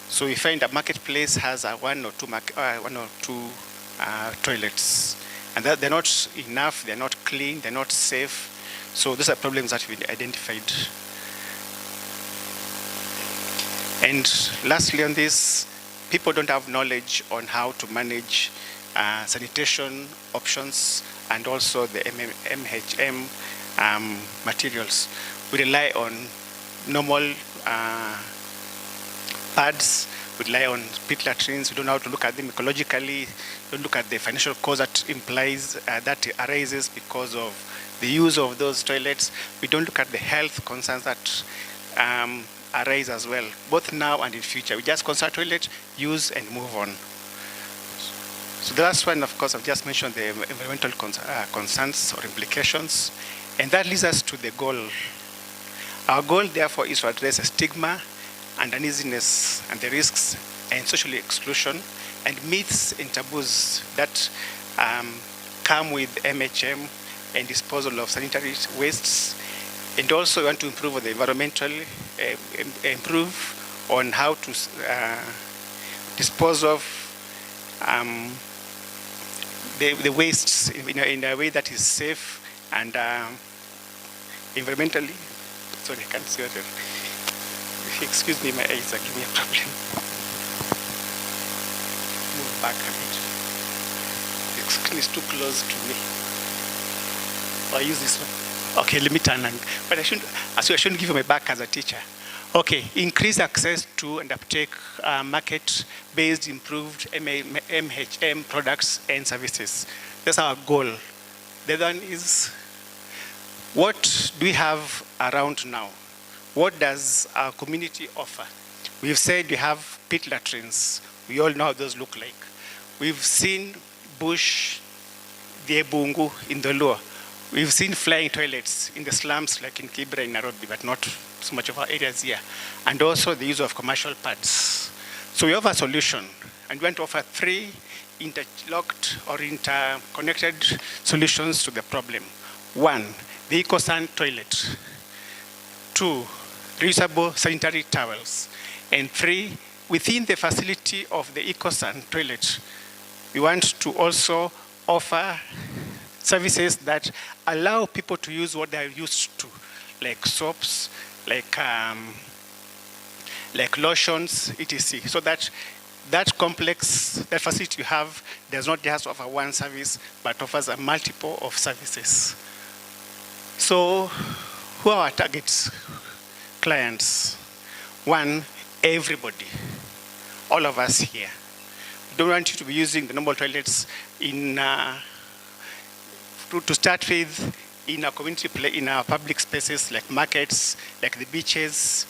So we find a marketplace has one or two toilets, and they're not enough, they're not clean, they're not safe. So those are problems that we identified. And lastly on this, people don't have knowledge on how to manage sanitation options and also the MHM materials. We rely on normal pads, we rely on pit latrines, we don't know how to look at them ecologically, we don't look at the financial cost that implies, that arises because of the use of those toilets. We don't look at the health concerns that arise as well, both now and in future. We just consider toilet, use and move on. So the last one, of course, I've just mentioned the environmental concerns or implications, and that leads us to the goal. Our goal, therefore, is to address the stigma and uneasiness and the risks and social exclusion and myths and taboos that come with MHM and disposal of sanitary wastes. And also we want to improve on the environmental, improve on how to dispose of the wastes in a way that is safe and environmentally. Sorry, I can't see what. If you excuse me, my eyes are giving me a problem. Move back a bit. The screen is too close to me. Or I use this one. Okay, let me turn. But I shouldn't give you my back as a teacher. Okay, increase access to and uptake market-based improved MHM products and services. That's our goal. The other one is, what do we have around now? What does our community offer? We've said we have pit latrines. We all know how those look like. We've seen bush, the Ebungu in the Luo. We've seen flying toilets in the slums like in Kibra in Nairobi, but not so much of our areas here. And also the use of commercial pads. So we have a solution, and we want to offer 3 interlocked or interconnected solutions to the problem. 1, the EcoSan toilet. 2, reusable sanitary towels. And 3, within the facility of the EcoSan toilet, we want to also offer services that allow people to use what they're used to, like soaps, like lotions, etc. So that facility you have does not just offer one service, but offers a multiple of services. So who are our target clients? 1, everybody, all of us here. We don't want you to be using the normal toilets to start with in our community, in our public spaces like markets, like the beaches.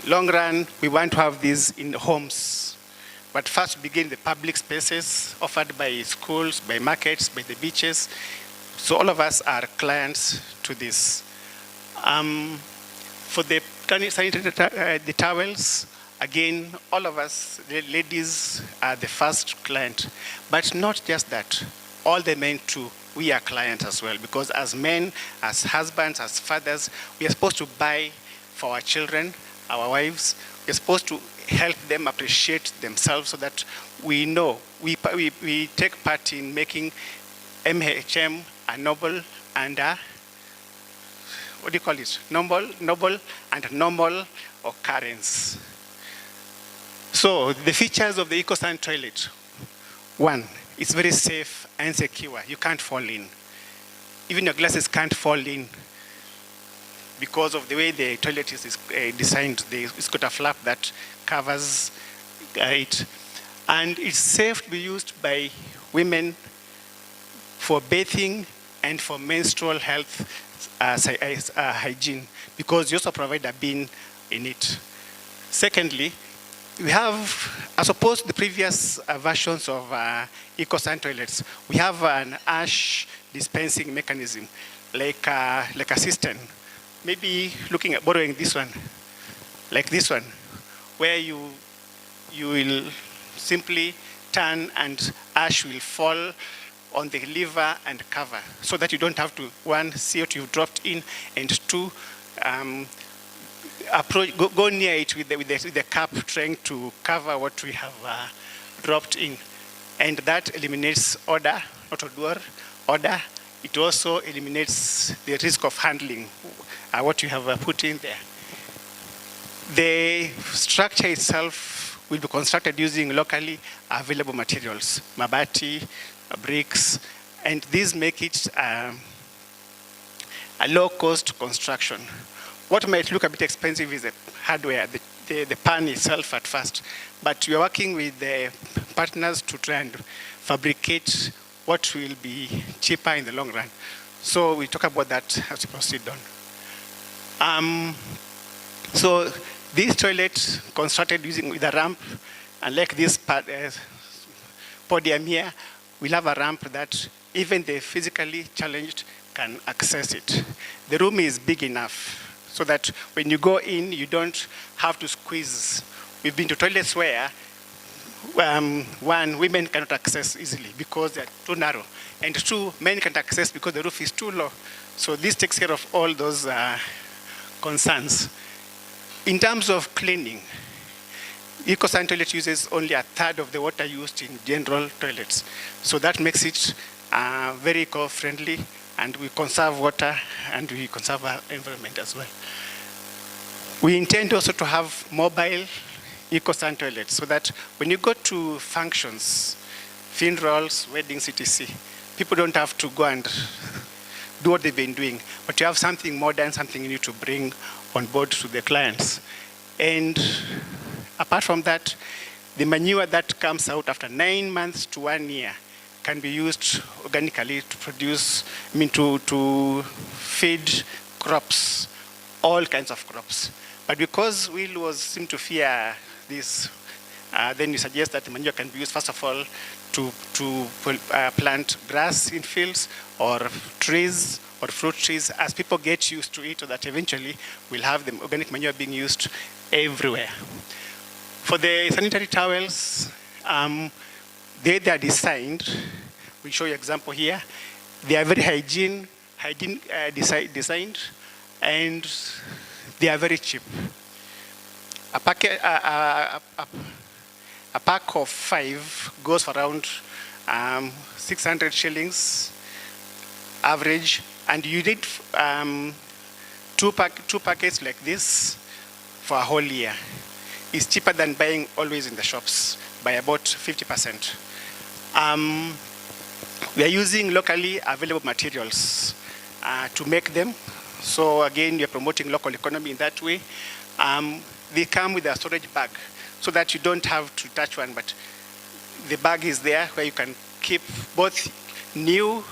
Long run, we want to have these in homes. But first begin the public spaces offered by schools, by markets, by the beaches. So all of us are clients to this. For the sanitary the towels, again, all of us, the ladies are the first client. But not just that, all the men too. We are clients as well, because as men, as husbands, as fathers, we are supposed to buy for our children, our wives. We are supposed to help them appreciate themselves so that we know, we take part in making MHM a noble and a, what do you call it? Noble and normal occurrence. So the features of the EcoSan toilet. 1, it's very safe and secure. You can't fall in. Even your glasses can't fall in because of the way the toilet is designed. It's got a flap that covers it. And it's safe to be used by women for bathing and for menstrual health hygiene, because you also provide a bin in it. Secondly, we have, as opposed to the previous versions of EcoSan toilets, we have an ash dispensing mechanism, like a cistern. Maybe looking at borrowing this one, like this one, where you will simply turn and ash will fall on the lever and cover, so that you don't have to, one, see what you've dropped in, and two, go near it with the cap, trying to cover what we have dropped in. And that eliminates odor, not odor. It also eliminates the risk of handling what you have put in there. The structure itself will be constructed using locally available materials, mabati, bricks, and these make it a low-cost construction. What might look a bit expensive is the hardware, the pan itself at first, but we are working with the partners to try and fabricate what will be cheaper in the long run. So we talk about that as we proceed on. So this toilet constructed with a ramp, and like this podium here, we'll have a ramp that even the physically challenged can access it. The room is big enough so that when you go in, you don't have to squeeze. We've been to toilets where, one, women cannot access easily because they're too narrow, and two, men can't access because the roof is too low. So this takes care of all those concerns. In terms of cleaning, EcoSan toilet uses only a third of the water used in general toilets. So that makes it very eco-friendly, and we conserve water and we conserve our environment as well. We intend also to have mobile EcoSan toilets so that when you go to functions, funerals, weddings, etc., people don't have to go and do what they've been doing, but you have something modern, something you need to bring on board to the clients. And apart from that, the manure that comes out after 9 months to 1 year can be used organically to produce, to feed crops, all kinds of crops. But because Will seemed to fear this, then we suggest that the manure can be used, first of all, to plant grass in fields or trees or fruit trees as people get used to it, so that eventually we'll have the organic manure being used everywhere. For the sanitary towels, they are designed, we'll show you an example here. They are very hygiene designed, and they are very cheap. A pack of 5 goes for around 600 shillings average, and you need two packets like this for a whole year. It's cheaper than buying always in the shops by about 50%. We are using locally available materials to make them. So again, we are promoting local economy in that way. They come with a storage bag so that you don't have to touch one, but the bag is there where you can keep both new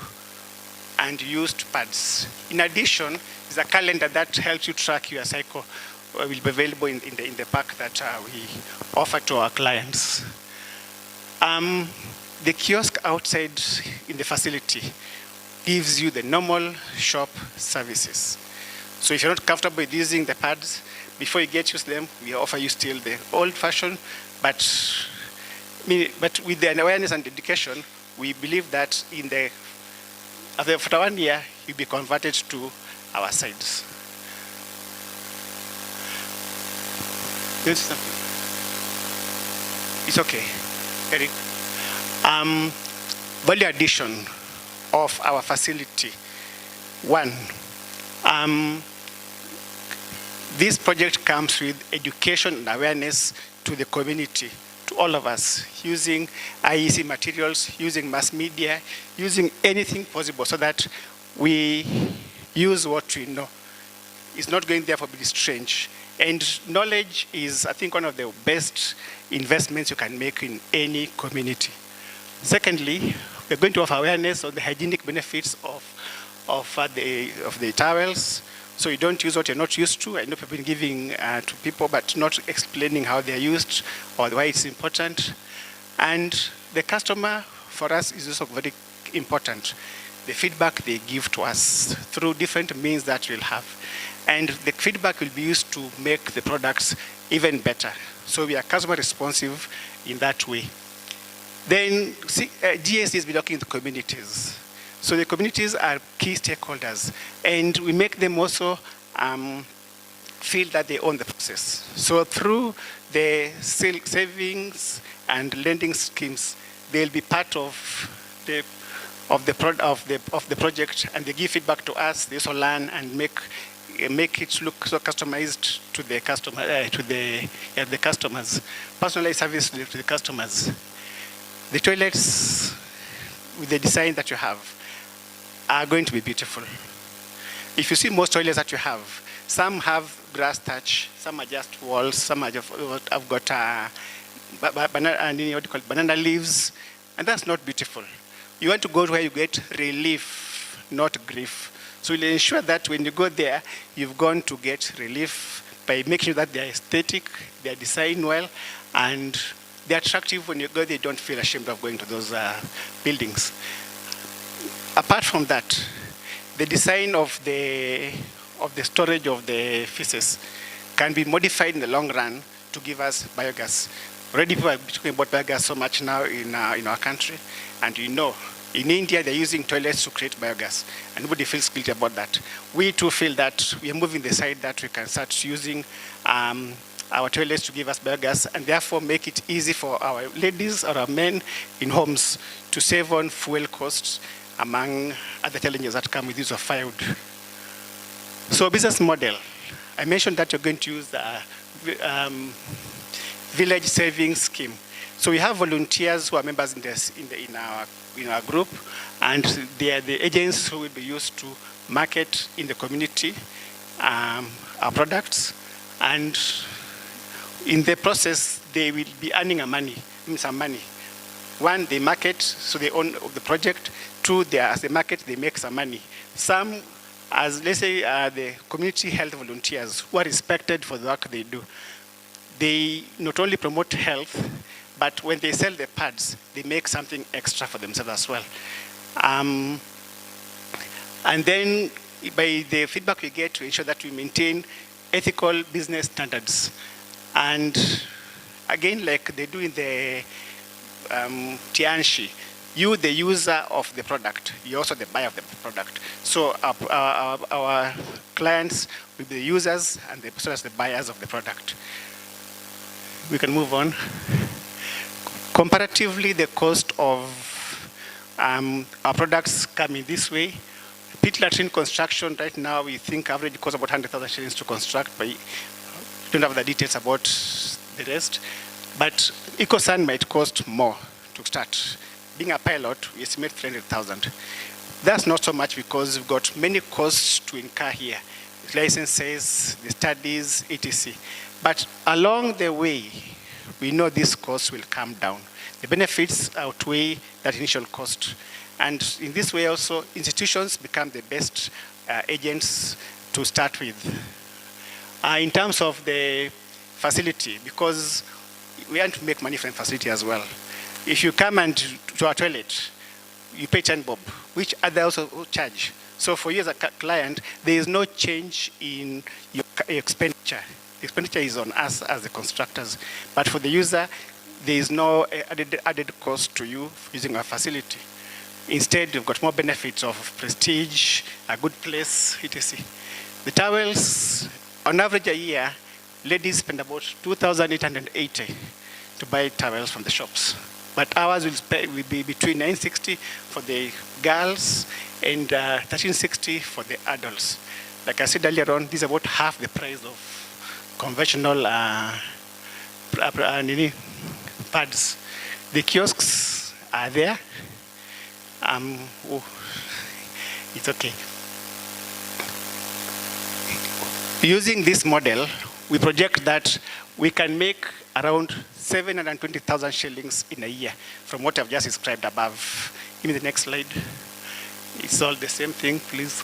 and used pads. In addition, there's a calendar that helps you track your cycle. Will be available in the pack that we offer to our clients. The kiosk outside in the facility gives you the normal shop services. So if you're not comfortable with using the pads, before you get used to them, we offer you still the old-fashioned, but with the awareness and education, we believe that after 1 year, you'll be converted to our sides. Something. It's okay, Eric. Value addition of our facility. One, this project comes with education and awareness to the community, to all of us, using IEC materials, using mass media, using anything possible so that we use what we know. It's not going there for being strange. And knowledge is, I think, one of the best investments you can make in any community. Secondly, we're going to have awareness of the hygienic benefits of the towels, So you don't use what you're not used to. I know people have been giving to people, but not explaining how they're used or why it's important. And the customer, for us, is also very important. The feedback they give to us through different means that we'll have. And the feedback will be used to make the products even better. So we are customer responsive in that way. Then GSD is belonging to communities. So the communities are key stakeholders, and we make them also feel that they own the process. So through the savings and lending schemes, they'll be part of the project, and they give feedback to us. They also learn and make it look so customized to the customer, the customers. Personalized service to the customers. The toilets, with the design that you have, are going to be beautiful. If you see most toilets that you have, some have grass touch, some are just walls, some are just, I've got banana leaves, and that's not beautiful. You want to go to where you get relief, not grief. So you'll ensure that when you go there, you've gone to get relief by making sure that they're aesthetic, they're designed well, and they're attractive. When you go there, you don't feel ashamed of going to those buildings. Apart from that, the design of the storage of the feces can be modified in the long run to give us biogas. Already people are talking about biogas so much now in our country, and you know, in India they're using toilets to create biogas, and nobody feels guilty about that. We too feel that we are moving the side that we can start using our toilets to give us biogas, and therefore make it easy for our ladies or our men in homes to save on fuel costs, among other challenges that come with use of firewood. So business model, I mentioned that you're going to use the village savings scheme. So we have volunteers who are members in our group, and they are the agents who will be used to market in the community our products, and in the process they will be earning some money. One, they market, so they own the project. Two, as they market, they make some money. Some, as let's say the community health volunteers who are respected for the work they do, they not only promote health, but when they sell the pads, they make something extra for themselves as well. And then by the feedback we get to ensure that we maintain ethical business standards. And again, like they do in the Tianshi, you, the user of the product, you're also the buyer of the product. So our clients will be the users and the sellers, the buyers of the product. We can move on. Comparatively, the cost of our products come in this way. Pit latrine construction, right now, we think average costs about 100,000 shillings to construct, but we don't have the details about the rest. But EcoSan might cost more to start. Being a pilot, we estimate 300,000. That's not so much because we've got many costs to incur here. Licenses, the studies, etc. But along the way, we know these costs will come down. The benefits outweigh that initial cost. And in this way also, institutions become the best agents to start with. In terms of the facility, because we want to make money from facility as well. If you come to our toilet, you pay 10 bob, which others also charge. So for you as a client, there is no change in your expenditure. The expenditure is on us as the constructors. But for the user, there is no added cost to you using our facility. Instead, you've got more benefits of prestige, a good place, etc. The towels, on average a year, ladies spend about 2,880 to buy towels from the shops. But ours will be between 960 for the girls and 1360 for the adults. Like I said earlier on, this is about half the price of conventional pads. The kiosks are there. It's okay. Using this model, we project that we can make around 720,000 shillings in a year from what I've just described above. Give me the next slide. It's all the same thing, please.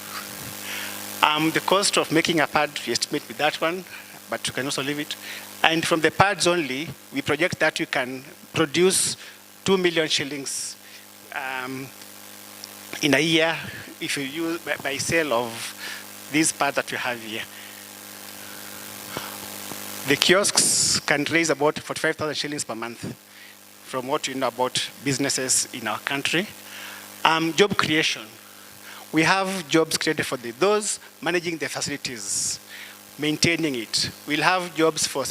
The cost of making a pad, we estimate with that one, but you can also leave it. And from the pads only, we project that you can produce 2 million shillings in a year if you use by sale of these pads that we have here. The kiosks can raise about 45,000 shillings per month from what you know about businesses in our country. Job creation. We have jobs created for those managing the facilities, maintaining it. We'll have jobs for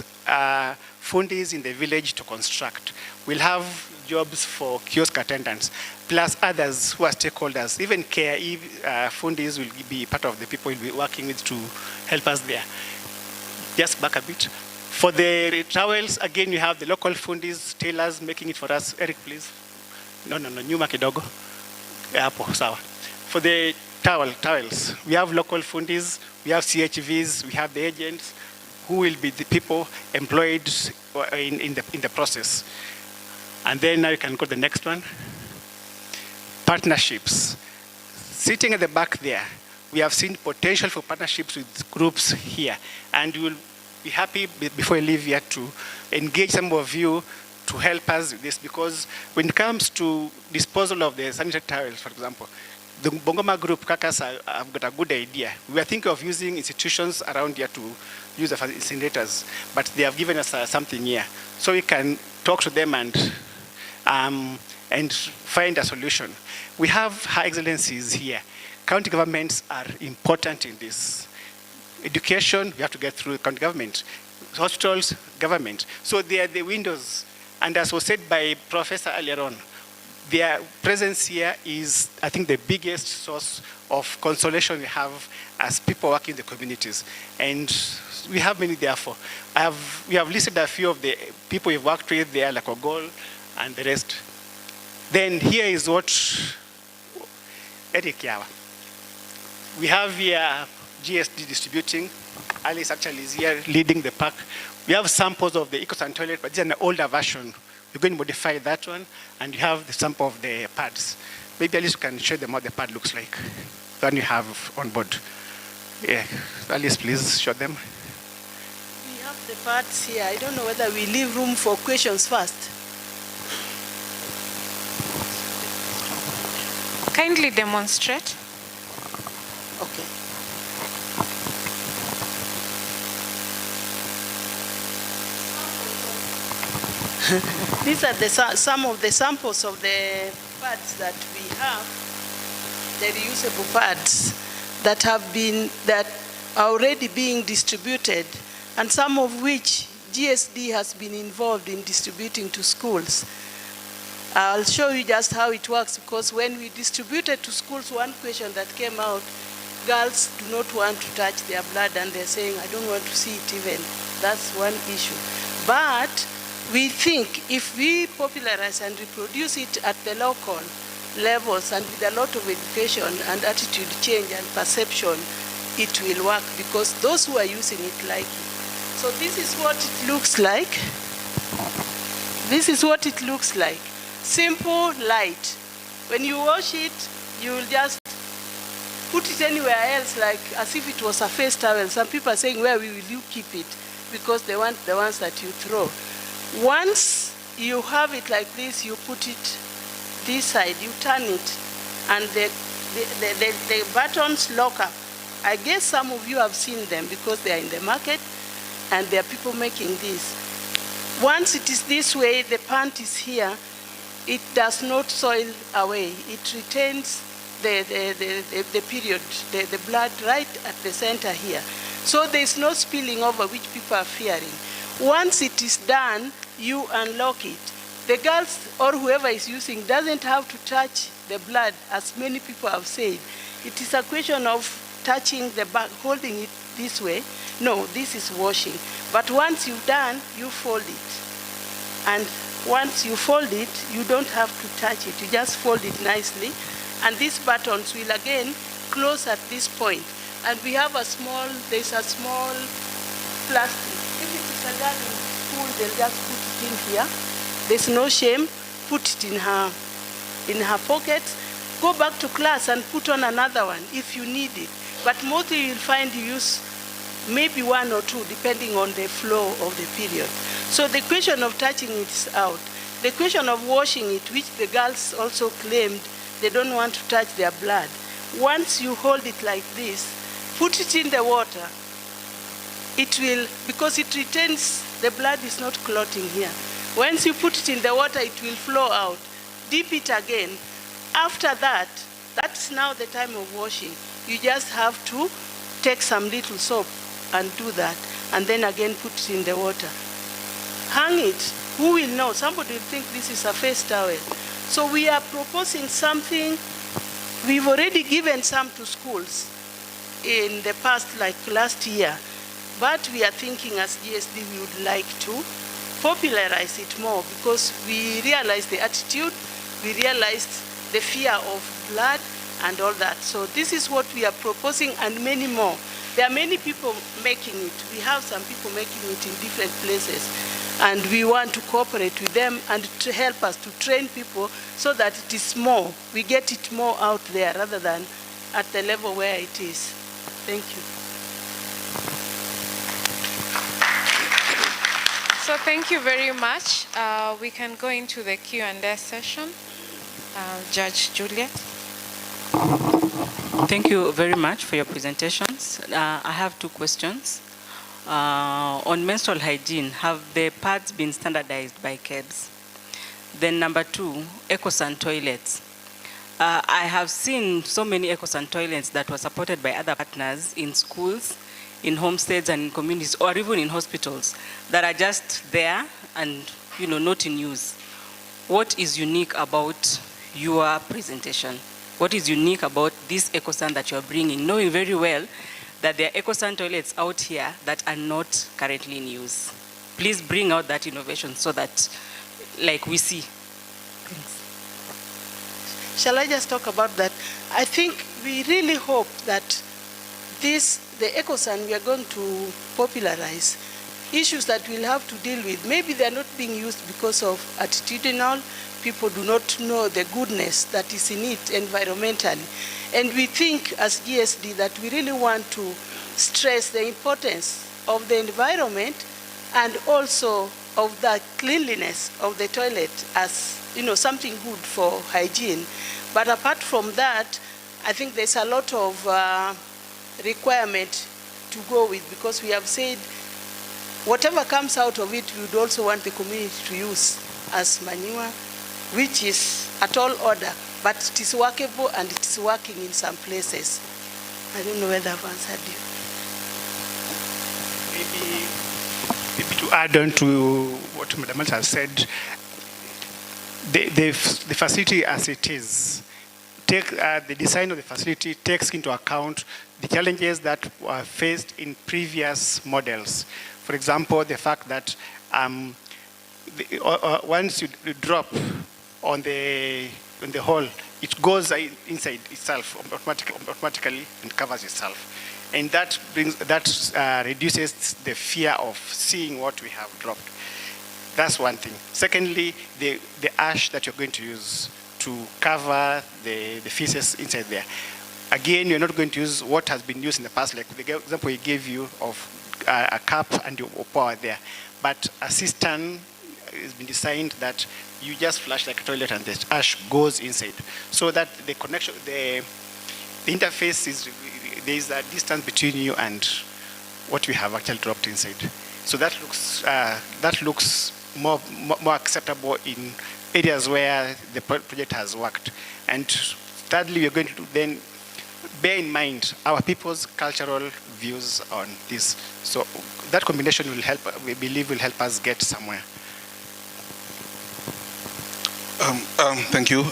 fundis in the village to construct. We'll have jobs for kiosk attendants, plus others who are stakeholders. Even care fundis will be part of the people we'll be working with to help us there. Just back a bit. For the towels, again, you have the local fundis, tailors making it for us. Eric, please. No, nyuma kidogo. Hapo, sawa. For the towels, we have local fundis, we have CHVs, we have the agents who will be the people employed in the process. And then now you can go to the next one. Partnerships. Sitting at the back there, we have seen potential for partnerships with groups here. And we will be happy before I leave here to engage some of you to help us with this, because when it comes to disposal of the sanitary towels, for example, the Bongoma group, Kakas, have got a good idea. We are thinking of using institutions around here to use the incinerators, but they have given us something here. So we can talk to them and find a solution. We have high excellencies here. County governments are important in this. Education, we have to get through county government. Hospitals, government. So they are the windows. And as was said by Professor earlier on, their presence here is, I think, the biggest source of consolation we have as people working in the communities. And we have many, therefore. We have listed a few of the people we've worked with there, like Ogol and the rest. Then here is what Eric Yawa. We have here GSD distributing. Alice actually is here leading the pack. We have samples of the EcoSan toilet, but this is an older version. We're going to modify that one, and you have the sample of the pads. Maybe Alice can show them what the pad looks like. The one you have on board. Yeah, Alice, please show them. We have the pads here. I don't know whether we leave room for questions first. Kindly demonstrate. Okay. These are some of the samples of the pads that we have, the reusable pads that are already being distributed, and some of which GSD has been involved in distributing to schools. I'll show you just how it works, because when we distributed to schools, one question that came out, girls do not want to touch their blood, and they're saying, I don't want to see it even. That's one issue. But we think if we popularize and reproduce it at the local levels and with a lot of education and attitude change and perception, it will work, because those who are using it like it. So this is what it looks like. This is what it looks like. Simple, light. When you wash it, you will just put it anywhere else, like as if it was a face towel. Some people are saying, where will you keep it? Because they want the ones that you throw. Once you have it like this, you put it this side, you turn it, and the buttons lock up. I guess some of you have seen them because they are in the market, and there are people making this. Once it is this way, the pant is here, it does not soil away. It retains the period, the blood right at the center here. So there's no spilling over, which people are fearing. Once it is done, you unlock it. The girls or whoever is using doesn't have to touch the blood, as many people have said. It is a question of touching the back, holding it this way. No, this is washing. But once you've done, you fold it. And once you fold it, you don't have to touch it. You just fold it nicely. And these buttons will again close at this point. And we have there's a small plastic. If it is a girl in school, they'll just put it in here. There's no shame. Put it in her pocket. Go back to class and put on another one if you need it. but mostly you'll find you use maybe 1 or 2, depending on the flow of the period. So the question of touching it is out. The question of washing it, which the girls also claimed they don't want to touch their blood. Once you hold it like this, put it in the water, it will, because it retains, the blood is not clotting here. Once you put it in the water, it will flow out. Dip it again. After that, that's now the time of washing. You just have to take some little soap and do that, and then again put it in the water. Hang it. Who will know? Somebody will think this is a face towel. So we are proposing something. We've already given some to schools in the past, like last year. But we are thinking as GSD we would like to popularize it more, because we realized the attitude, we realized the fear of blood and all that. So this is what we are proposing, and many more. There are many people making it. We have some people making it in different places, and we want to cooperate with them and to help us to train people so that it is more. We get it more out there rather than at the level where it is. Thank you. So thank you very much. We can go into the Q&A session. Judge Juliet. Thank you very much for your presentations. I have 2 questions. On menstrual hygiene, have the pads been standardized by KEBS? Then number 2, EcoSan toilets. I have seen so many EcoSan toilets that were supported by other partners in schools, in homesteads and in communities, or even in hospitals, that are just there and not in use. What is unique about your presentation? What is unique about this EcoSan that you're bringing, knowing very well that there are EcoSan toilets out here that are not currently in use? Please bring out that innovation so that, like, we see. Thanks. Shall I just talk about that? I think we really hope that the EcoSan we are going to popularize, issues that we'll have to deal with. Maybe they're not being used because of attitudinal. People do not know the goodness that is in it environmentally. And we think as GSD that we really want to stress the importance of the environment and also of the cleanliness of the toilet as something good for hygiene. But apart from that, I think there's a lot of requirement to go with, because we have said whatever comes out of it, we would also want the community to use as manure, which is at all order, but it is workable and it is working in some places. I don't know whether I've answered you. Maybe to add on to what Madam has said, the facility as it is, the design of the facility takes into account the challenges that were faced in previous models. For example, the fact that once you drop on the hole, it goes inside itself automatically and covers itself, and that reduces the fear of seeing what we have dropped. That's one thing. Secondly, the ash that you're going to use to cover the feces inside there. Again, you're not going to use what has been used in the past, like the example he gave you of a cup and you pour there. But a cistern has been designed that you just flush like a toilet and the ash goes inside. So that the connection, the interface is, there is a distance between you and what we have actually dropped inside. So that looks more acceptable in areas where the project has worked. And thirdly, we're going to then bear in mind our people's cultural views on this. So that combination will help, we believe will help us get somewhere. Thank you.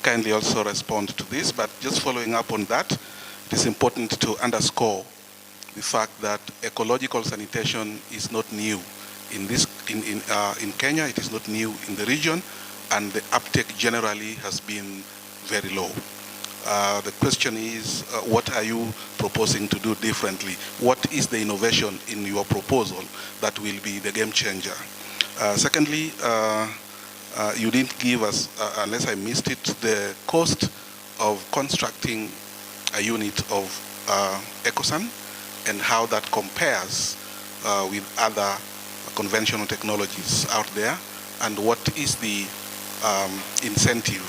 Kindly also respond to this, but just following up on that, it is important to underscore the fact that ecological sanitation is not new in Kenya. It is not new in the region, and the uptake generally has been very low. The question is, what are you proposing to do differently? What is the innovation in your proposal that will be the game changer? Secondly, you didn't give us, unless I missed it, the cost of constructing a unit of EcoSan and how that compares with other conventional technologies out there, and what is the incentive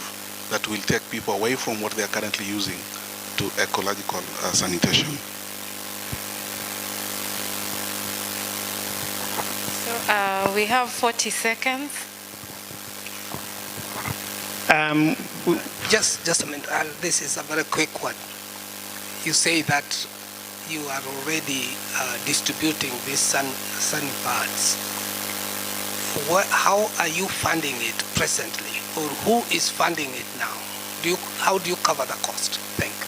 that will take people away from what they are currently using to ecological sanitation. So we have 40 seconds. Just a minute. This is a very quick one. You say that you are already distributing these sun pads. How are you funding it presently, or who is funding it now? How do you cover the cost? Thank you.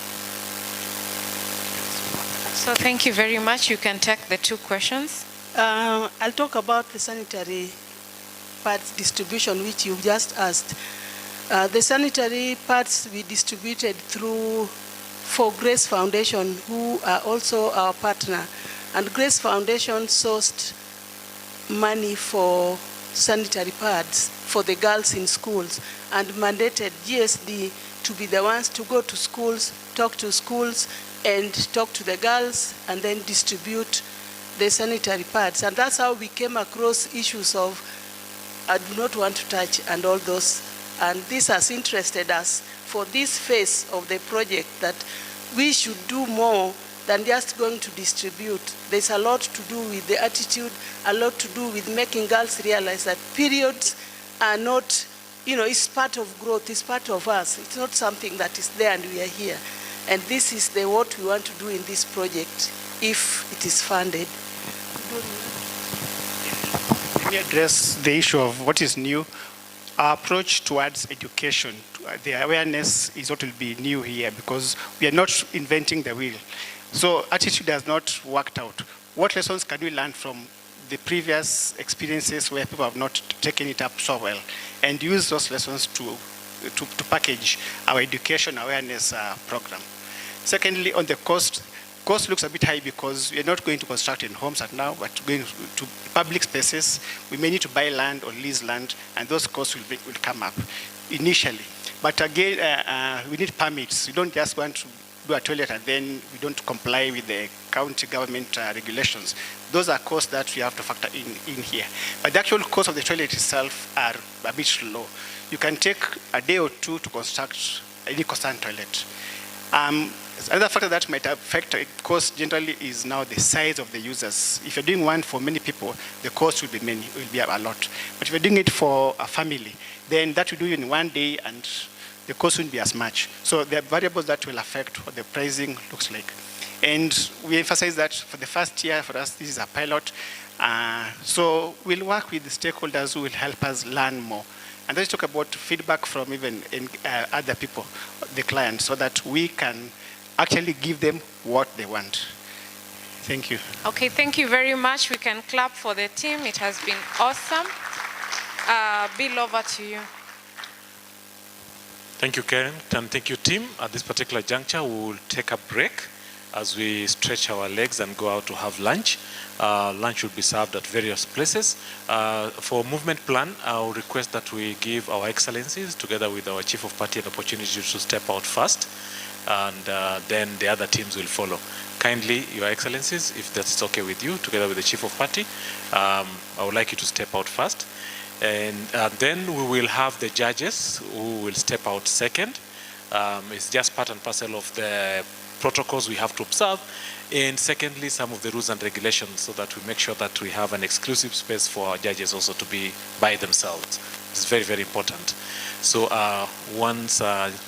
So thank you very much. You can take the two questions. I'll talk about the sanitary pads distribution, which you just asked. The sanitary pads we distributed for Grace Foundation, who are also our partner. And Grace Foundation sourced money for sanitary pads for the girls in schools and mandated GSD to be the ones to go to schools, talk to schools, and talk to the girls, and then distribute the sanitary pads. And that's how we came across issues of I do not want to touch and all those. And this has interested us for this phase of the project that we should do more than just going to distribute. There's a lot to do with the attitude, a lot to do with making girls realize that periods are not, it's part of growth, it's part of us. It's not something that is there and we are here. And this is what we want to do in this project, if it is funded. Let me address the issue of what is new. Our approach towards education, the awareness is what will be new here, because we are not inventing the wheel. So attitude has not worked out. What lessons can we learn from the previous experiences where people have not taken it up so well, and use those lessons to package our education awareness program? Secondly, on the cost looks a bit high because we're not going to construct in homes at now, but going to public spaces. We may need to buy land or lease land, and those costs will come up initially. But again, we need permits. We don't just want to do a toilet and then we don't comply with the county government regulations. Those are costs that we have to factor in here. But the actual cost of the toilet itself are a bit low. You can take a day or two to construct an EcoSan toilet. Another factor that might affect cost generally is now the size of the users. If you're doing one for many people, the cost will be a lot. But if you're doing it for a family, then that will do in one day and the cost won't be as much. So there are variables that will affect what the pricing looks like. And we emphasize that for the first year, for us, this is a pilot. So we'll work with the stakeholders who will help us learn more. And let's talk about feedback from even other people, the clients, so that we can actually give them what they want. Thank you. Okay, thank you very much. We can clap for the team. It has been awesome. Bill, over to you. Thank you, Karen, and thank you, team. At this particular juncture, we will take a break as we stretch our legs and go out to have lunch. Lunch will be served at various places. For movement plan, I will request that we give our excellencies, together with our chief of party, an opportunity to step out first, and then the other teams will follow. Kindly, your excellencies, if that's okay with you, together with the chief of party, I would like you to step out first. And then we will have the judges who will step out second. It's just part and parcel of the protocols we have to observe. And secondly, some of the rules and regulations, so that we make sure that we have an exclusive space for our judges also to be by themselves. It's very, very important. So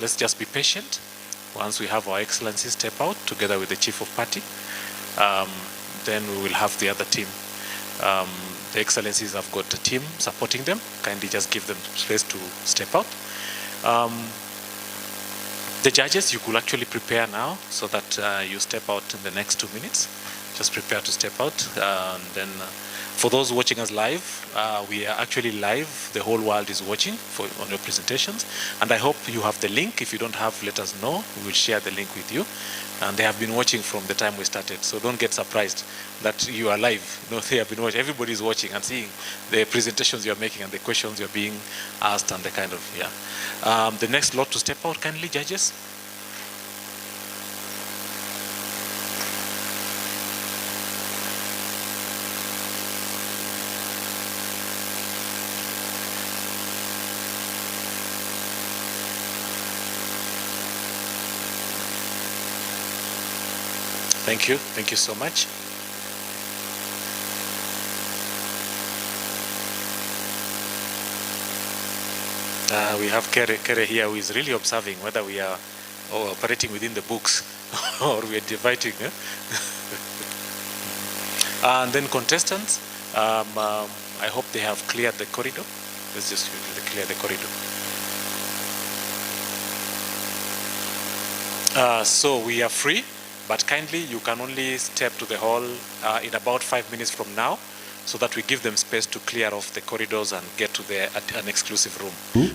let's just be patient. Once we have our excellencies step out together with the chief of party, then we will have the other team. The excellencies have got a team supporting them. Kindly just give them space to step out. The judges, you could actually prepare now so that you step out in the next 2 minutes. Just prepare to step out. And then for those watching us live, we are actually live. The whole world is watching on your presentations. And I hope you have the link. If you don't have, let us know. We will share the link with you. And they have been watching from the time we started. So don't get surprised that you are live. No, they have been watching. Everybody is watching and seeing the presentations you're making and the questions you're being asked and the kind of, yeah. The next lot to step out, kindly, judges. Thank you. Thank you so much. We have Kere here who is really observing whether we are operating within the books or we are dividing. And then contestants, I hope they have cleared the corridor. Let's just clear the corridor. So we are free, but kindly you can only step to the hall in about 5 minutes from now, so that we give them space to clear off the corridors and get to an exclusive room.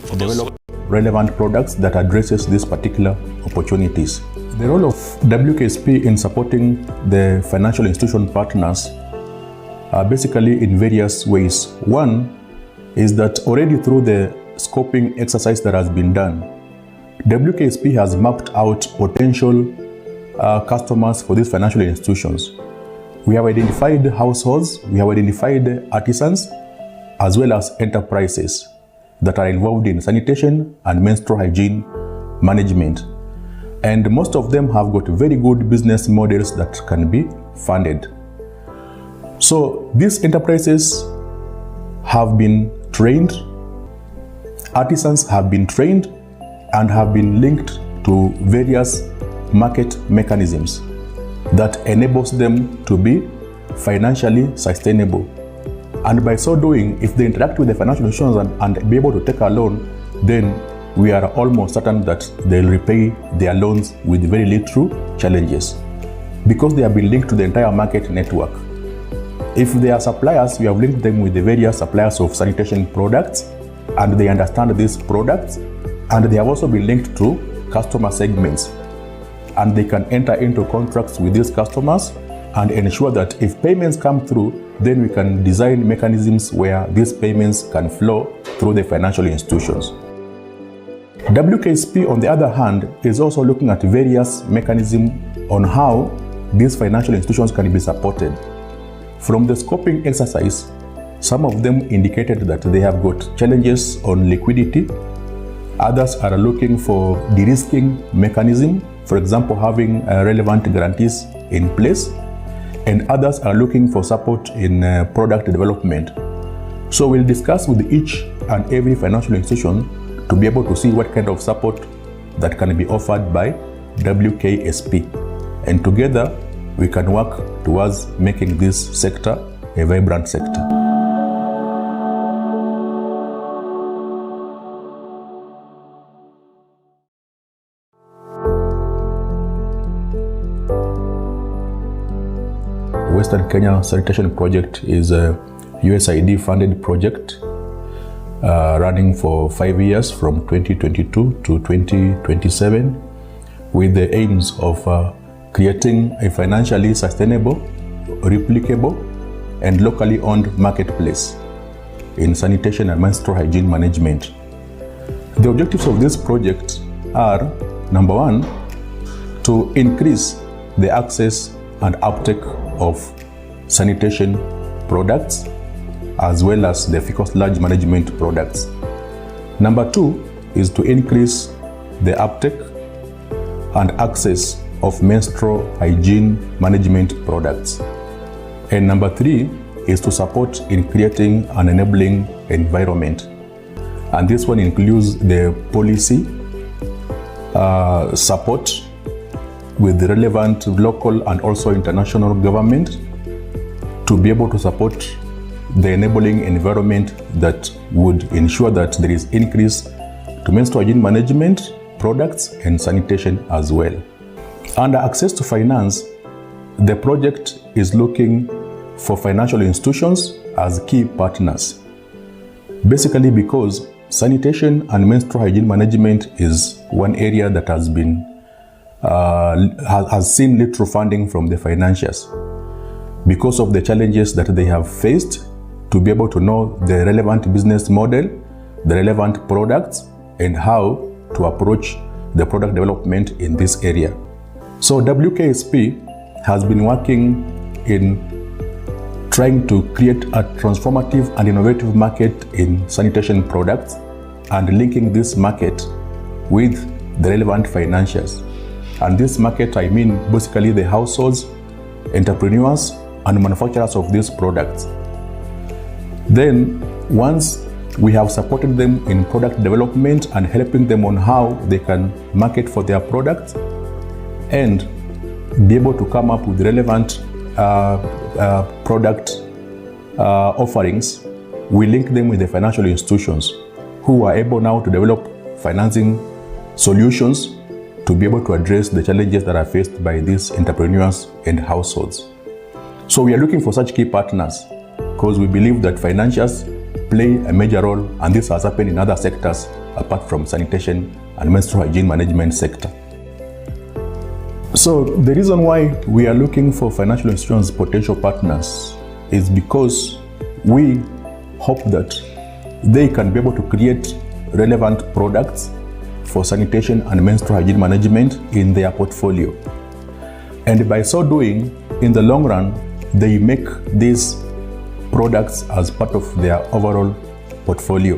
To develop relevant products that addresses these particular opportunities. The role of WKSP in supporting the financial institution partners are basically in various ways. One is that already through the scoping exercise that has been done, WKSP has mapped out potential customers for these financial institutions. We have identified households, we have identified artisans, as well as enterprises that are involved in sanitation and menstrual hygiene management. And most of them have got very good business models that can be funded. So these enterprises have been trained, artisans have been trained, and have been linked to various market mechanisms that enables them to be financially sustainable. And by so doing, if they interact with the financial institutions and be able to take a loan, then we are almost certain that they'll repay their loans with very little challenges, because they have been linked to the entire market network. If they are suppliers, we have linked them with the various suppliers of sanitation products, and they understand these products, and they have also been linked to customer segments, and they can enter into contracts with these customers and ensure that if payments come through, then we can design mechanisms where these payments can flow through the financial institutions. WKSP, on the other hand, is also looking at various mechanisms on how these financial institutions can be supported. From the scoping exercise, some of them indicated that they have got challenges on liquidity. Others are looking for de-risking mechanism, for example, having relevant guarantees in place. And others are looking for support in product development. So we'll discuss with each and every financial institution to be able to see what kind of support that can be offered by WKSP. And together, we can work towards making this sector a vibrant sector. Western Kenya Sanitation Project is a USAID funded project running for 5 years from 2022 to 2027, with the aims of creating a financially sustainable, replicable, and locally owned marketplace in sanitation and menstrual hygiene management. The objectives of this project are, number one, to increase the access and uptake of sanitation products, as well as the fecal sludge management products. Number two is to increase the uptake and access of menstrual hygiene management products. And number three is to support in creating an enabling environment. And this one includes the policy support with the relevant local and also international government to be able to support the enabling environment that would ensure that there is increase to menstrual hygiene management products and sanitation as well. Under access to finance, the project is looking for financial institutions as key partners. Basically because sanitation and menstrual hygiene management is one area that has been has seen little funding from the financiers because of the challenges that they have faced to be able to know the relevant business model, the relevant products, and how to approach the product development in this area. So WKSP has been working in trying to create a transformative and innovative market in sanitation products and linking this market with the relevant financiers. And this market, I mean basically the households, entrepreneurs and manufacturers of these products. Then, once we have supported them in product development and helping them on how they can market for their products and be able to come up with relevant product offerings, we link them with the financial institutions who are able now to develop financing solutions to be able to address the challenges that are faced by these entrepreneurs and households. So we are looking for such key partners because we believe that financiers play a major role, and this has happened in other sectors apart from sanitation and menstrual hygiene management sector. So the reason why we are looking for financial institutions potential partners is because we hope that they can be able to create relevant products for sanitation and menstrual hygiene management in their portfolio. And by so doing, in the long run, they make these products as part of their overall portfolio.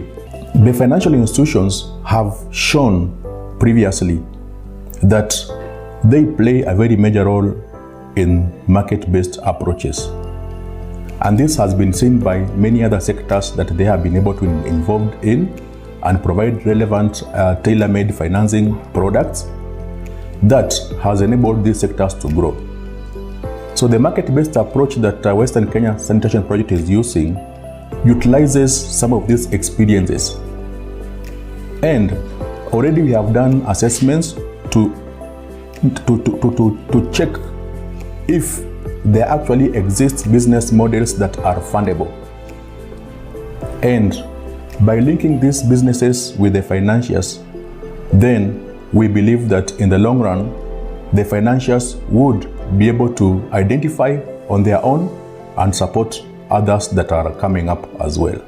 The financial institutions have shown previously that they play a very major role in market-based approaches. And this has been seen by many other sectors that they have been able to be involved in and provide relevant tailor-made financing products that has enabled these sectors to grow. So the market-based approach that Western Kenya Sanitation Project is using utilizes some of these experiences. And already we have done assessments to check if there actually exist business models that are fundable. And by linking these businesses with the financiers, then we believe that in the long run, the financiers would be able to identify on their own and support others that are coming up as well.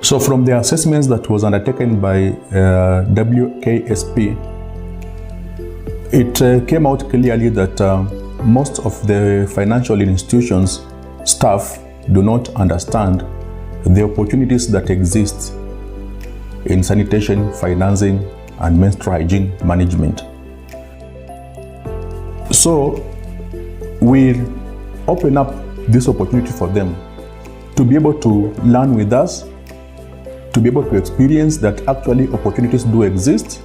So from the assessments that was undertaken by WKSP, it came out clearly that most of the financial institutions staff do not understand the opportunities that exist in sanitation, financing, and menstrual hygiene management. So we open up this opportunity for them to be able to learn with us, to be able to experience that actually opportunities do exist,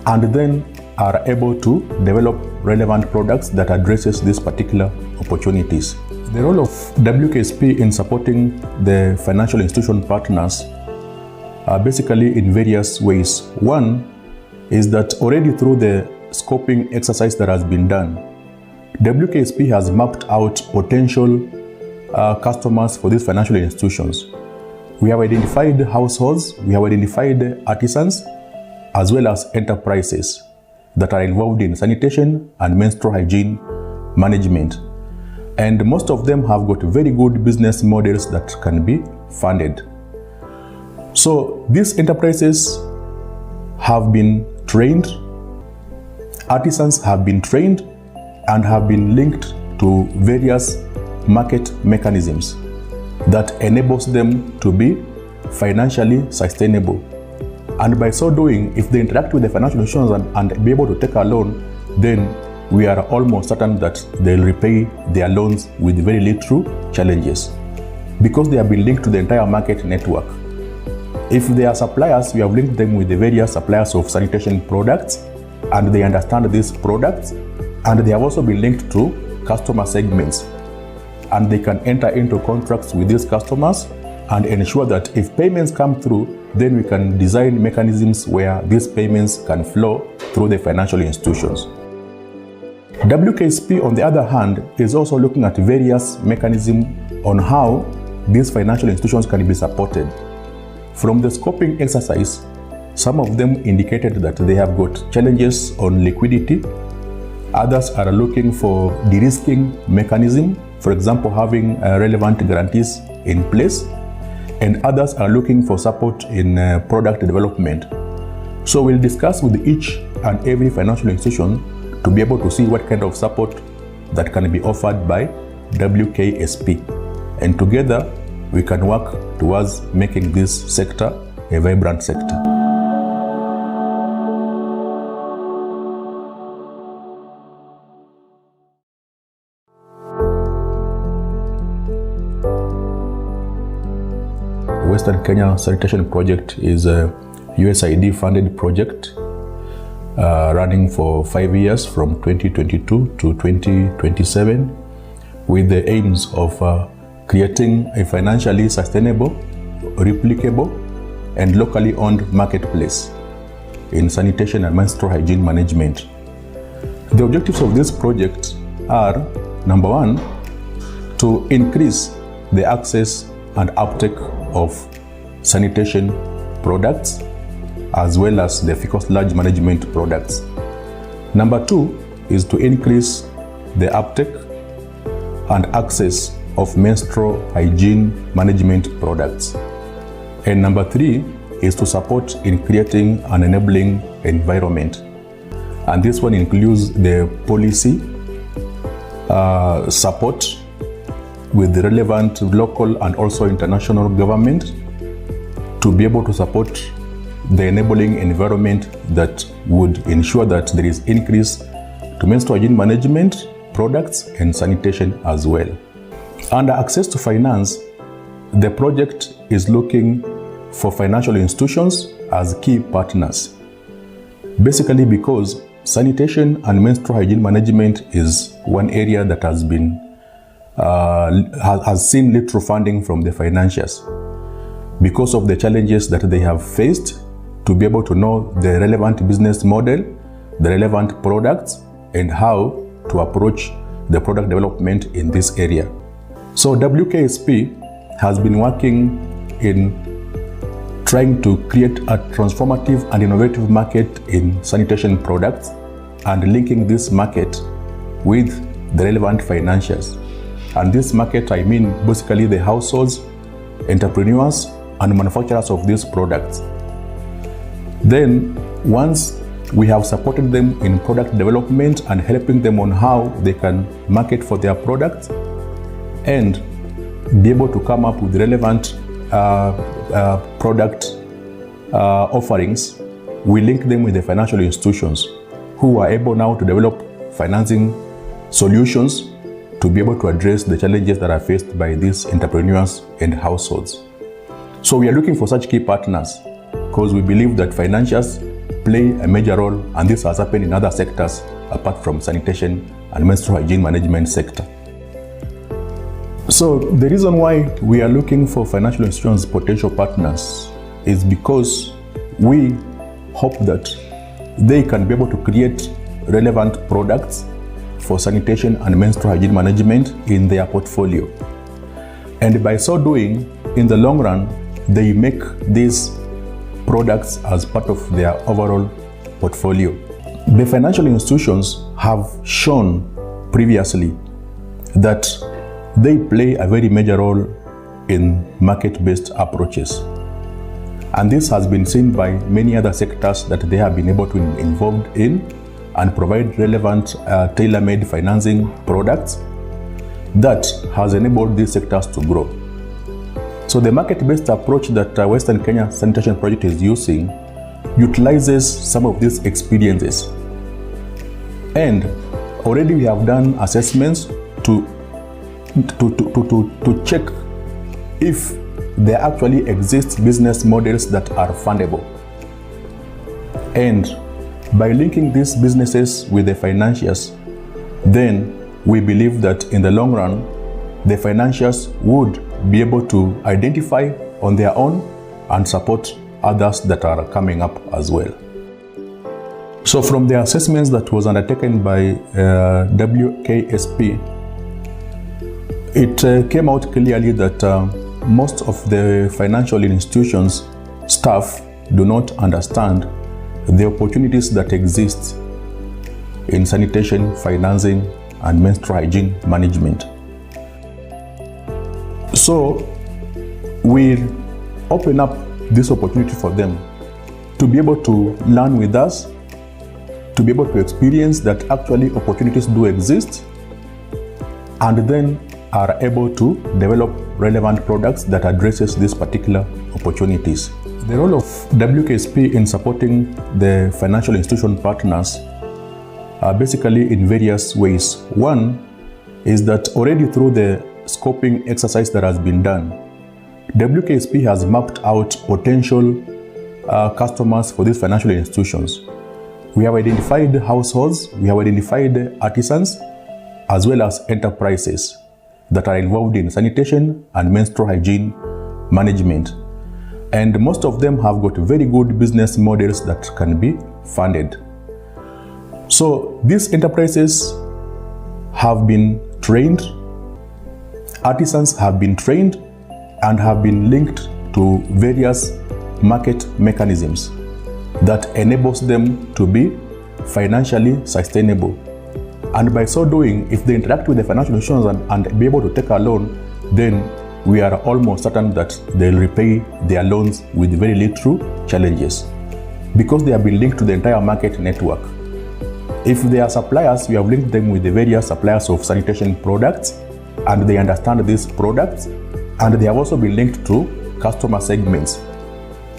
and then are able to develop relevant products that addresses these particular opportunities. The role of WKSP in supporting the financial institution partners are basically in various ways. One is that already through the scoping exercise that has been done, WKSP has mapped out potential customers for these financial institutions. We have identified households, we have identified artisans, as well as enterprises that are involved in sanitation and menstrual hygiene management. And most of them have got very good business models that can be funded. So these enterprises have been trained, artisans have been trained, and have been linked to various market mechanisms that enables them to be financially sustainable. And by so doing, if they interact with the financial institutions and be able to take a loan, then we are almost certain that they'll repay their loans with very little challenges, because they have been linked to the entire market network. If they are suppliers, we have linked them with the various suppliers of sanitation products, and they understand these products, and they have also been linked to customer segments, and they can enter into contracts with these customers and ensure that if payments come through, then we can design mechanisms where these payments can flow through the financial institutions. WKSP, on the other hand, is also looking at various mechanisms on how these financial institutions can be supported. From the scoping exercise, some of them indicated that they have got challenges on liquidity. Others are looking for de-risking mechanism, for example, having relevant guarantees in place. And others are looking for support in product development. So we'll discuss with each and every financial institution to be able to see what kind of support that can be offered by WKSP. And together, we can work towards making this sector a vibrant sector. Western Kenya Sanitation Project is a USAID funded project running for 5 years from 2022 to 2027 with the aims of creating a financially sustainable, replicable, and locally owned marketplace in sanitation and menstrual hygiene management. The objectives of this project are, number one, to increase the access and uptake of sanitation products as well as the fecal sludge management products. Number two is to increase the uptake and access of menstrual hygiene management products. And number three is to support in creating an enabling environment. And this one includes the policy support with the relevant local and also international government to be able to support the enabling environment that would ensure that there is increase to menstrual hygiene management products and sanitation as well. Under access to finance, the project is looking for financial institutions as key partners. Basically because sanitation and menstrual hygiene management is one area that has been has seen little funding from the financiers because of the challenges that they have faced to be able to know the relevant business model, the relevant products, and how to approach the product development in this area. So WKSP has been working in trying to create a transformative and innovative market in sanitation products and linking this market with the relevant financiers. And this market, I mean basically the households, entrepreneurs, and manufacturers of these products. Then, once we have supported them in product development and helping them on how they can market for their products and be able to come up with relevant product offerings, we link them with the financial institutions who are able now to develop financing solutions to be able to address the challenges that are faced by these entrepreneurs and households. So we are looking for such key partners because we believe that financiers play a major role, and this has happened in other sectors apart from sanitation and menstrual hygiene management sector. So the reason why we are looking for financial institutions potential partners is because we hope that they can be able to create relevant products for sanitation and menstrual hygiene management in their portfolio. And by so doing, in the long run, they make these products as part of their overall portfolio. The financial institutions have shown previously that they play a very major role in market-based approaches. And this has been seen by many other sectors that they have been able to be involved in and provide relevant tailor-made financing products that has enabled these sectors to grow. So the market-based approach that Western Kenya Sanitation Project is using utilizes some of these experiences. And already we have done assessments to check if there actually exist business models that are fundable. And by linking these businesses with the financiers, then we believe that in the long run, the financiers would be able to identify on their own and support others that are coming up as well. So from the assessments that was undertaken by WKSP, it came out clearly that most of the financial institutions staff do not understand the opportunities that exist in sanitation, financing, and menstrual hygiene management. So we open up this opportunity for them to be able to learn with us, to be able to experience that actually opportunities do exist, and then are able to develop relevant products that addresses these particular opportunities. The role of WKSP in supporting the financial institution partners are basically in various ways. One is that already through the scoping exercise that has been done, WKSP has mapped out potential customers for these financial institutions. We have identified households, we have identified artisans, as well as enterprises that are involved in sanitation and menstrual hygiene management. And most of them have got very good business models that can be funded. So these enterprises have been trained, artisans have been trained, and have been linked to various market mechanisms that enables them to be financially sustainable. And by so doing, if they interact with the financial institutions and be able to take a loan, then we are almost certain that they'll repay their loans with very little challenges, because they have been linked to the entire market network. If they are suppliers, we have linked them with the various suppliers of sanitation products, and they understand these products, and they have also been linked to customer segments,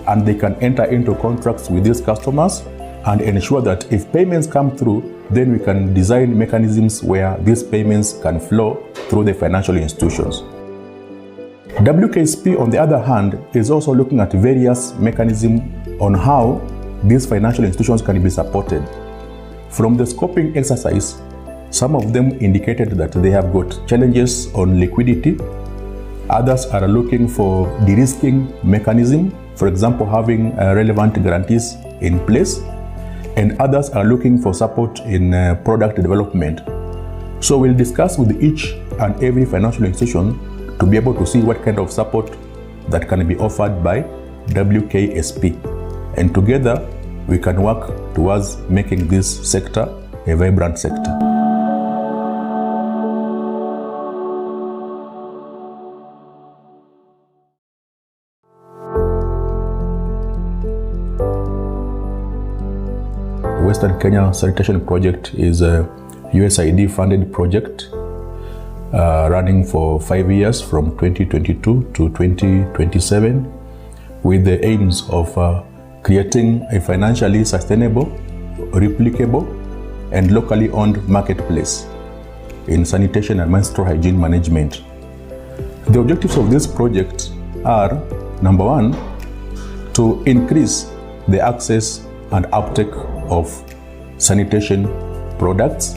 and they can enter into contracts with these customers and ensure that if payments come through, then we can design mechanisms where these payments can flow through the financial institutions. WKSP, on the other hand, is also looking at various mechanisms on how these financial institutions can be supported. From the scoping exercise, some of them indicated that they have got challenges on liquidity. Others are looking for de-risking mechanism, for example, having relevant guarantees in place. And others are looking for support in product development. So we'll discuss with each and every financial institution to be able to see what kind of support that can be offered by WKSP. And together, we can work towards making this sector a vibrant sector. Western Kenya Sanitation Project is a USAID funded project running for 5 years from 2022 to 2027, with the aims of creating a financially sustainable, replicable, and locally owned marketplace in sanitation and menstrual hygiene management. The objectives of this project are, number one, to increase the access and uptake of sanitation products,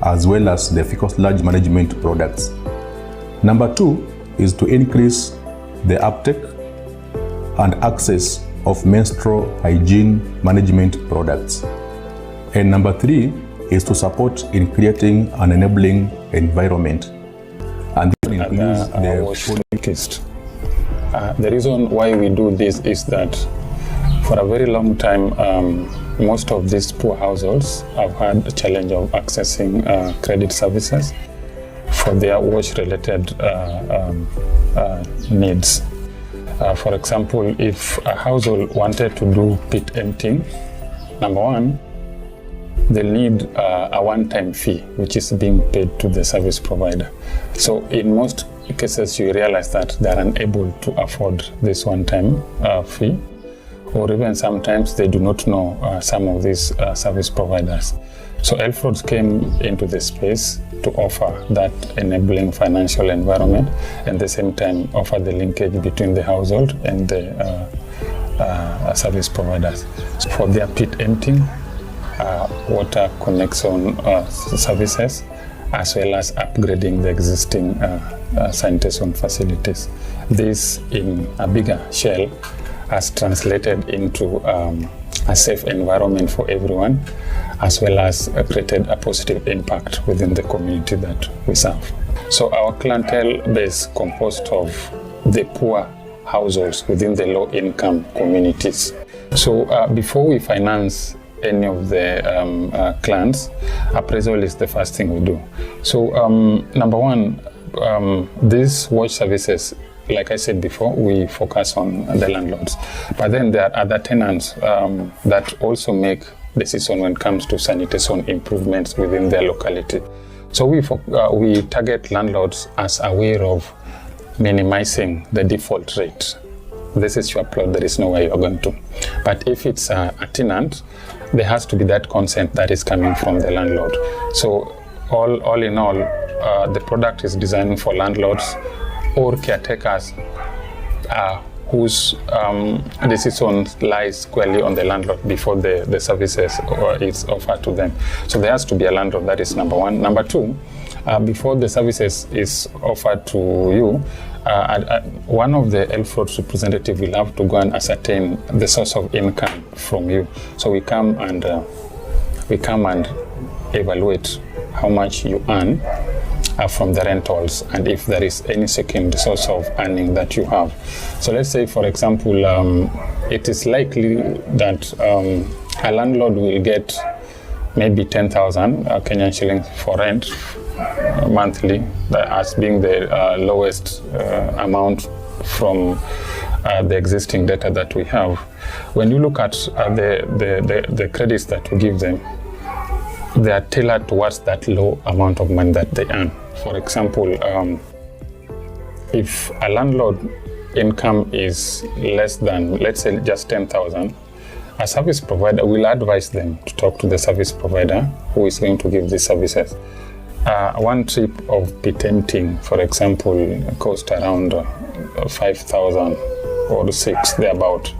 as well as the fecal sludge management products. Number two is to increase the uptake and access of menstrual hygiene management products. And number three is to support in creating an enabling environment. And this includes the reason why we do this is that for a very long time, most of these poor households have had a challenge of accessing credit services for their wash-related needs. For example, if a household wanted to do pit emptying, number one, they need a one-time fee, which is being paid to the service provider. So in most cases, you realize that they are unable to afford this one-time fee, or even sometimes they do not know some of these service providers. So Elfroads came into the space to offer that enabling financial environment, and at the same time offer the linkage between the household and the service providers. So for their pit emptying, water connection services, as well as upgrading the existing sanitation facilities. This, in a bigger shell, has translated into a safe environment for everyone, as well as created a positive impact within the community that we serve. So our clientele base composed of the poor households within the low-income communities. So before we finance any of the clients, appraisal is the first thing we do. So number one, these wash services, like I said before, we focus on the landlords. But then there are other tenants that also make decisions when it comes to sanitation improvements within their locality. So we target landlords as aware of minimizing the default rate. This is your plot, there is no way you're going to. But if it's a tenant, there has to be that consent that is coming from the landlord. So all in all, the product is designed for landlords or caretakers whose decision lies squarely on the landlord before the services is offered to them. So there has to be a landlord. That is number one. Number two, before the services is offered to you, one of the LFROD's representative will have to go and ascertain the source of income from you. So we come and evaluate how much you earn from the rentals, and if there is any second source of earning that you have. So let's say, for example, it is likely that a landlord will get maybe 10,000 Kenyan shillings for rent monthly, as being the lowest amount from the existing data that we have. When you look at the credits that we give them, they are tailored towards that low amount of money that they earn. For example, if a landlord income is less than, let's say, just 10,000, a service provider will advise them to talk to the service provider who is going to give these services. One trip of pit emptying, for example, costs around 5,000 or 6, thereabout.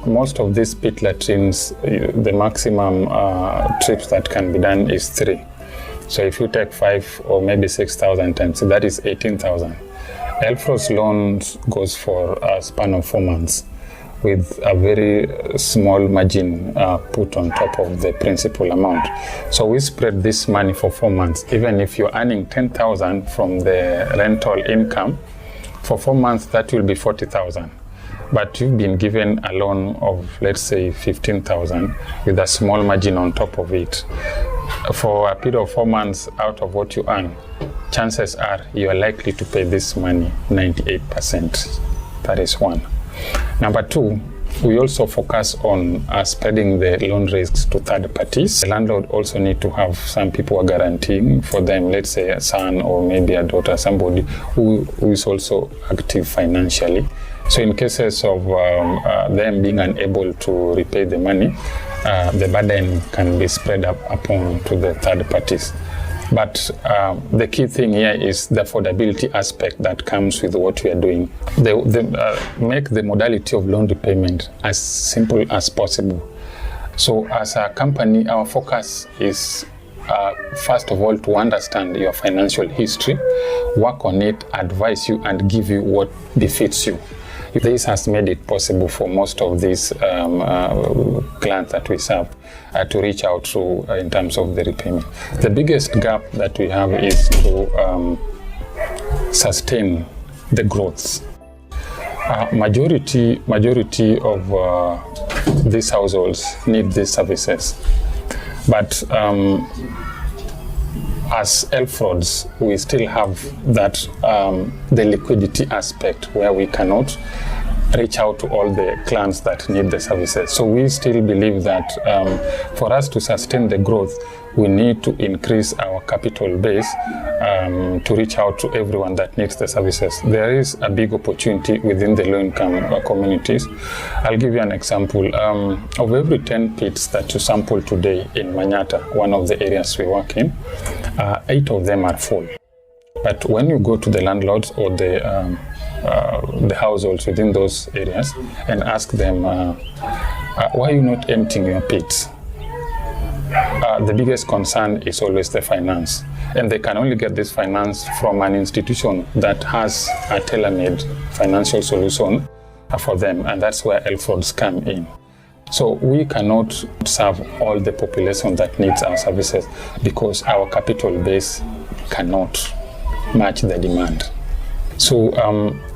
Most of these pit latrines, the maximum trips that can be done is 3. So if you take 5 or maybe 6,000 times, that is 18,000. LFROD's loans goes for a span of 4 months with a very small margin put on top of the principal amount. So we spread this money for 4 months. Even if you're earning 10,000 from the rental income, for 4 months that will be 40,000. But you've been given a loan of, let's say, 15,000 with a small margin on top of it. For a period of 4 months out of what you earn, chances are you are likely to pay this money 98%. That is one. Number two, we also focus on spreading the loan risks to third parties. The landlord also need to have some people who are guaranteeing for them, let's say a son or maybe a daughter, somebody who is also active financially. So in cases of them being unable to repay the money, the burden can be spread upon to the third parties. But the key thing here is the affordability aspect that comes with what we are doing. They make the modality of loan repayment as simple as possible. So as a company, our focus is first of all to understand your financial history, work on it, advise you, and give you what befits you. This has made it possible for most of these clients that we serve to reach out to in terms of the repayment. The biggest gap that we have is to sustain the growth. Majority of these households need these services, but as LFRODs, we still have that the liquidity aspect where we cannot reach out to all the clients that need the services. So we still believe that for us to sustain the growth, we need to increase our capital base to reach out to everyone that needs the services. There is a big opportunity within the low-income communities. I'll give you an example. Of every 10 pits that you sample today in Manyata, one of the areas we work in, 8 of them are full. But when you go to the landlords or the households within those areas and ask them, why are you not emptying your pits? The biggest concern is always the finance. And they can only get this finance from an institution that has a tailor-made financial solution for them, and that's where LFRODs come in. So we cannot serve all the population that needs our services because our capital base cannot match the demand. So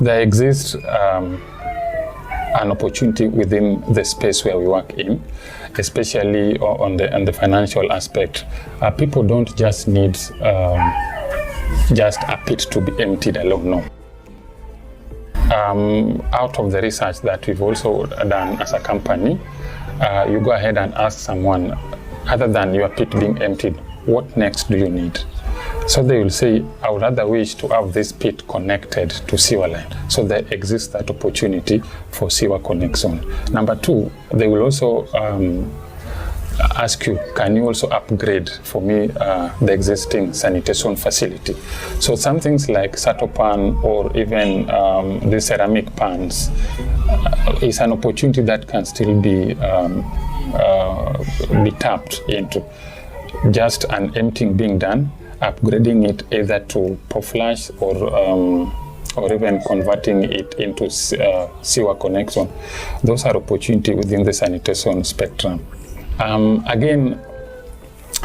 there exists an opportunity within the space where we work in, especially on the financial aspect. People don't just need just a pit to be emptied alone, no. Out of the research that we've also done as a company, you go ahead and ask someone, other than your pit being emptied, what next do you need? So they will say, I would rather wish to have this pit connected to sewer line. So there exists that opportunity for sewer connection. Number two, they will also ask you, can you also upgrade for me the existing sanitation facility? So some things like sato pan or even the ceramic pans is an opportunity that can still be tapped into. Just an emptying being done, upgrading it either to POFlash or even converting it into sewer connection. Those are opportunities within the sanitation spectrum. Again,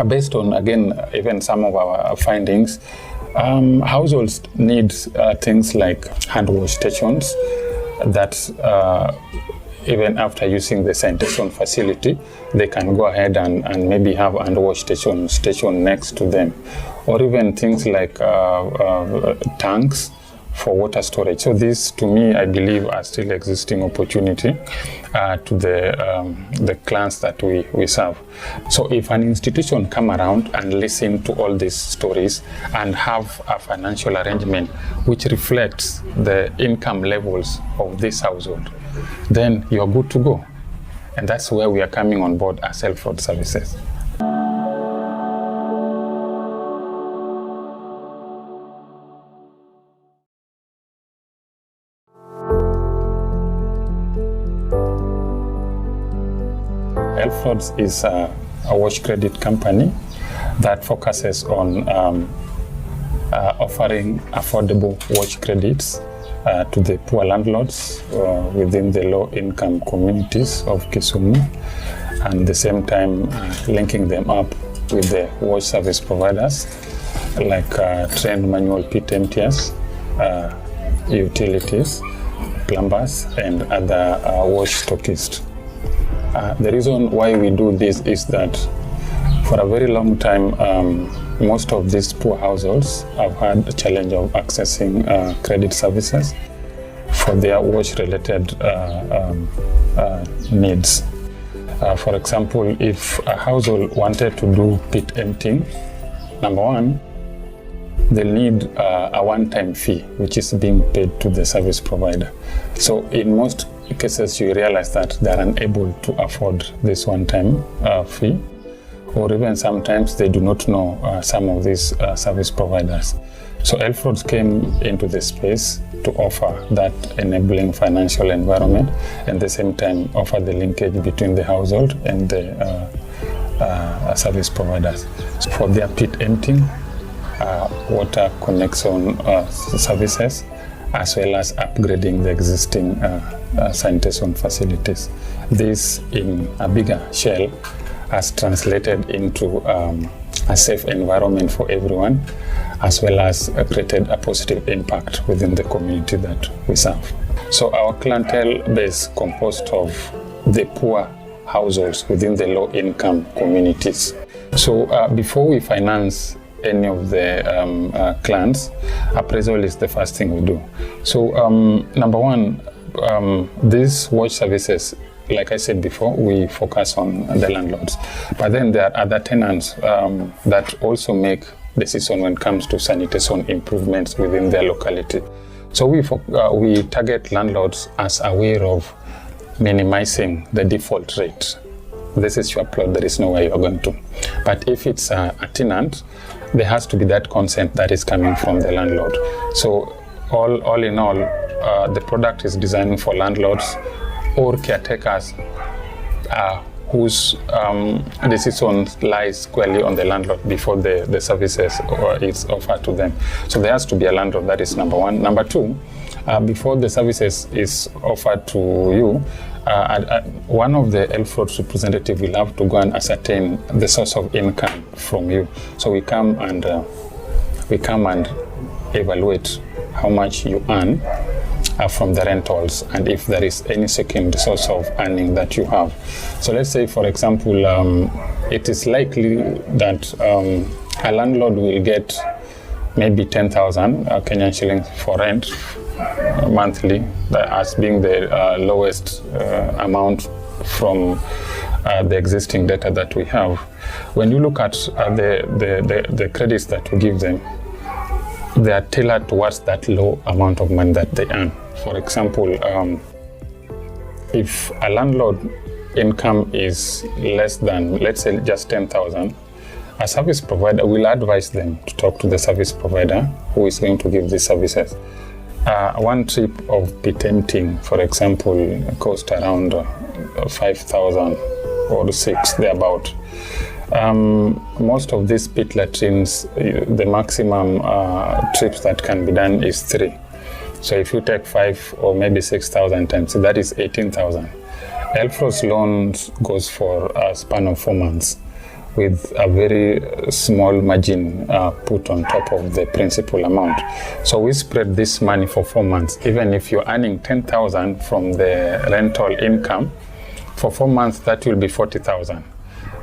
based on, even some of our findings, households need things like hand wash stations that even after using the sanitation facility, they can go ahead and maybe have a hand wash station next to them. Or even things like tanks for water storage. So these, to me, I believe are still existing opportunity to the clients that we serve. So if an institution come around and listen to all these stories and have a financial arrangement which reflects the income levels of this household, then you're good to go. And that's where we are coming on board as self-fraud services. Frauds is a wash credit company that focuses on offering affordable wash credits to the poor landlords within the low-income communities of Kisumu, and at the same time linking them up with the wash service providers like trained manual pit emptiers, utilities, plumbers, and other wash stockists. The reason why we do this is that for a very long time, most of these poor households have had a challenge of accessing credit services for their wash-related needs. For example, if a household wanted to do pit emptying, number one, they need a one-time fee, which is being paid to the service provider. So in most cases, you realize that they are unable to afford this one-time fee, or even sometimes they do not know some of these service providers. So L-Frauds came into the space to offer that enabling financial environment and at the same time offer the linkage between the household and the service providers. So for their pit emptying, water connection services, as well as upgrading the existing sanitation facilities. This, in a bigger shell, has translated into a safe environment for everyone, as well as created a positive impact within the community that we serve. So our clientele base composed of the poor households within the low-income communities. So before we finance any of the clients, appraisal is the first thing we do. So number one, these wash services, like I said before, we focus on the landlords. But then there are other tenants that also make decisions when it comes to sanitation improvements within their locality. So we target landlords as aware of minimizing the default rate. This is your plot, there is no way you're going to. But if it's a tenant, there has to be that consent that is coming from the landlord. So all in all, the product is designed for landlords or caretakers whose decision lies squarely on the landlord before the services is offered to them. So there has to be a landlord, that is number one. Number two, before the services is offered to you, one of the L-Frauds representative will have to go and ascertain the source of income from you. So we come and evaluate how much you earn from the rentals, and if there is any second source of earning that you have. So let's say, for example, it is likely that a landlord will get maybe 10,000 Kenyan shillings for rent monthly, as being the lowest amount from the existing data that we have. When you look at the credits that we give them, they are tailored towards that low amount of money that they earn. For example, if a landlord income is less than, let's say, just 10,000, a service provider will advise them to talk to the service provider who is going to give these services. One trip of pit emptying, for example, costs around 5,000 or 6, thereabout. Most of these pit latrines, the maximum trips that can be done is 3. So if you take 5 or maybe 6,000 times, that is 18,000. ELFRO's loans goes for a span of 4 months with a very small margin put on top of the principal amount. So we spread this money for 4 months. Even if you're earning 10,000 from the rental income, for 4 months that will be 40,000.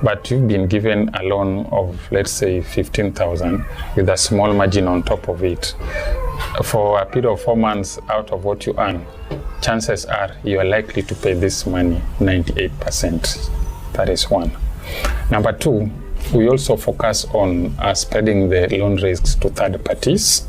But you've been given a loan of, let's say, 15,000 with a small margin on top of it. For a period of 4 months out of what you earn, chances are you are likely to pay this money 98%. That is one. Number 2, we also focus on spreading the loan risks to third parties.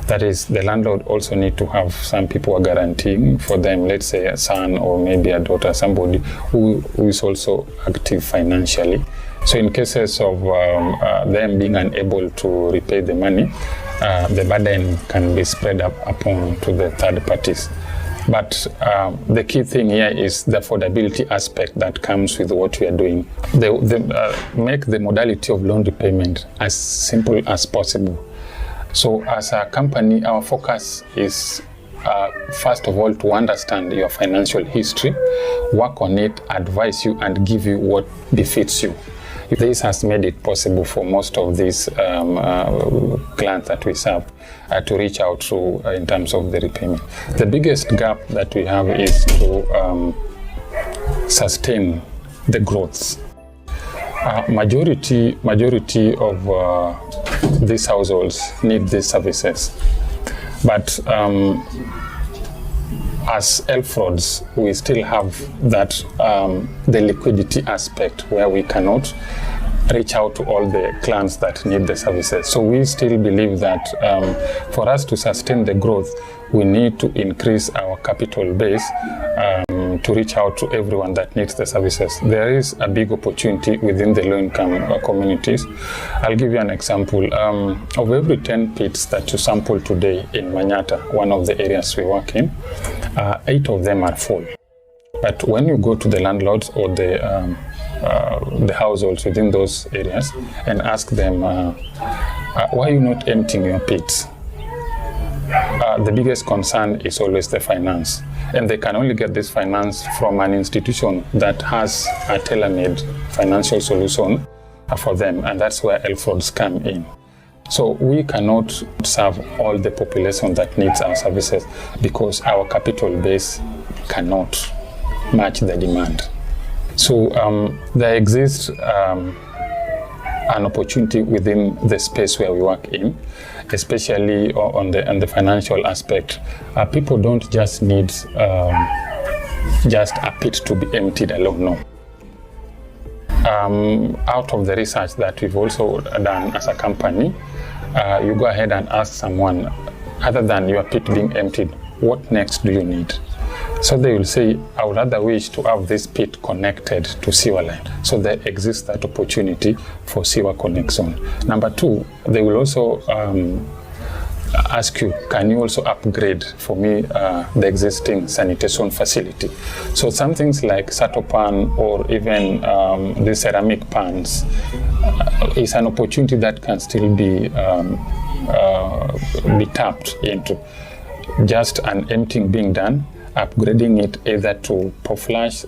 That is, the landlord also need to have some people who are guaranteeing for them, let's say a son or maybe a daughter, somebody who is also active financially. So in cases of them being unable to repay the money, the burden can be spread upon to the third parties. But the key thing here is the affordability aspect that comes with what we are doing. Make the modality of loan repayment as simple as possible. So as a company, our focus is first of all to understand your financial history, work on it, advise you, and give you what befits you. This has made it possible for most of these clients that we serve to reach out to in terms of the repayment. The biggest gap that we have is to sustain the growth. Majority of these households need these services, but as ELFRODs, we still have that the liquidity aspect where we cannot reach out to all the clients that need the services. So we still believe that for us to sustain the growth, we need to increase our capital base to reach out to everyone that needs the services. There is a big opportunity within the low-income communities. I'll give you an example. Of every 10 pits that you sample today in Manyata, one of the areas we work in, 8 of them are full. But when you go to the landlords or the households within those areas and ask them, why are you not emptying your pits? The biggest concern is always the finance. And they can only get this finance from an institution that has a tailor-made financial solution for them, and that's where ELFRODs come in. So we cannot serve all the population that needs our services because our capital base cannot match the demand. So there exists an opportunity within the space where we work in, especially on the financial aspect. People don't just need just a pit to be emptied alone, no. Out of the research that we've also done as a company, you go ahead and ask someone, other than your pit being emptied, what next do you need? So they will say, I would rather wish to have this pit connected to sewer line. So there exists that opportunity for sewer connection. Number 2, they will also ask you, can you also upgrade for me the existing sanitation facility? So some things like sato pan or even the ceramic pans is an opportunity that can still be tapped into. Just an emptying being done, upgrading it either to POFlash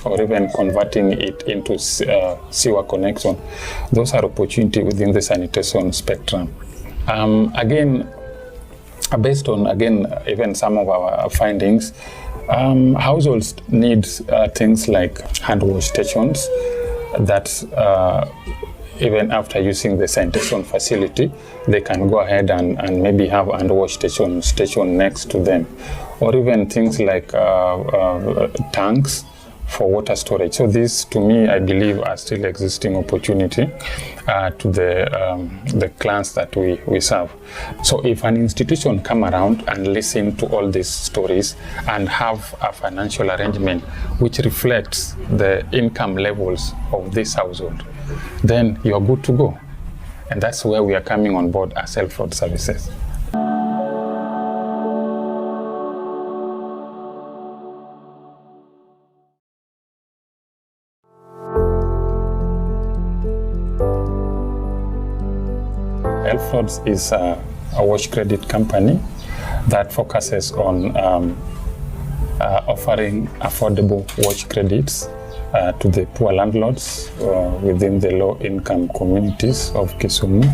or even converting it into sewer connection. Those are opportunities within the sanitation spectrum. Again, based on, even some of our findings, households need things like hand wash stations that even after using the sanitation facility, they can go ahead and maybe have hand wash station next to them. Or even things like tanks for water storage. So this, to me, I believe are still existing opportunity to the clans that we serve. So if an institution come around and listen to all these stories and have a financial arrangement which reflects the income levels of this household, then you're good to go. And that's where we are coming on board as self-fraud services. Frauds is a wash credit company that focuses on offering affordable wash credits to the poor landlords within the low-income communities of Kisumu,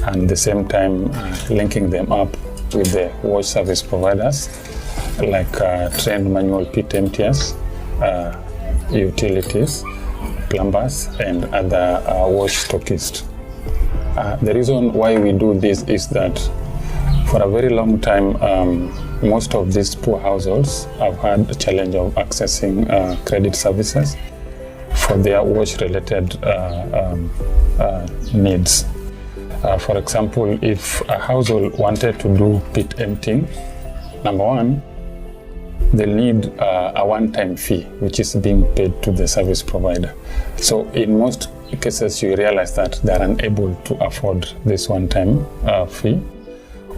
and at the same time linking them up with the wash service providers like trained manual pit emptiers, utilities, plumbers, and other wash stockists. The reason why we do this is that for a very long time, most of these poor households have had the challenge of accessing credit services for their wash-related needs. For example, if a household wanted to do pit emptying, number one, they need a one-time fee, which is being paid to the service provider. So in most cases, you realize that they are unable to afford this one-time fee,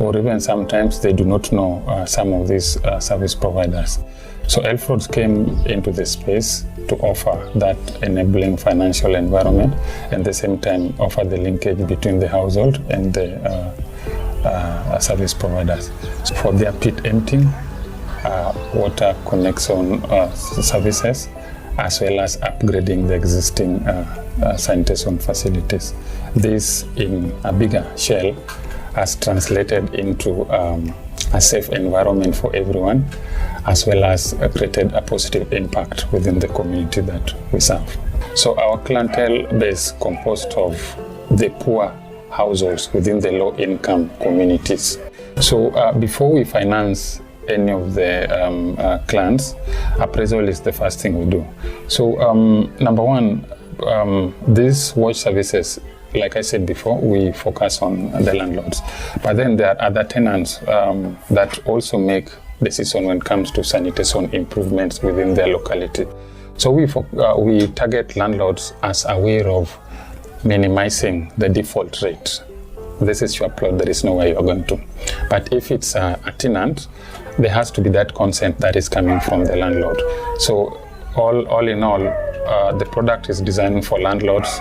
or even sometimes they do not know some of these service providers. So Elfroads came into the space to offer that enabling financial environment, and at the same time offer the linkage between the household and the service providers. So for their pit emptying, water connection services, as well as upgrading the existing sanitation facilities. This, in a bigger shell, has translated into a safe environment for everyone, as well as created a positive impact within the community that we serve. So our clientele base composed of the poor households within the low-income communities. So before we finance any of the clans, appraisal is the first thing we do. So number one, these wash services, like I said before, we focus on the landlords. But then there are other tenants that also make decisions when it comes to sanitation improvements within their locality. So we target landlords as aware of minimizing the default rate. This is your plot, there is no way you're going to. But if it's a tenant, there has to be that consent that is coming from the landlord. So all in all, the product is designed for landlords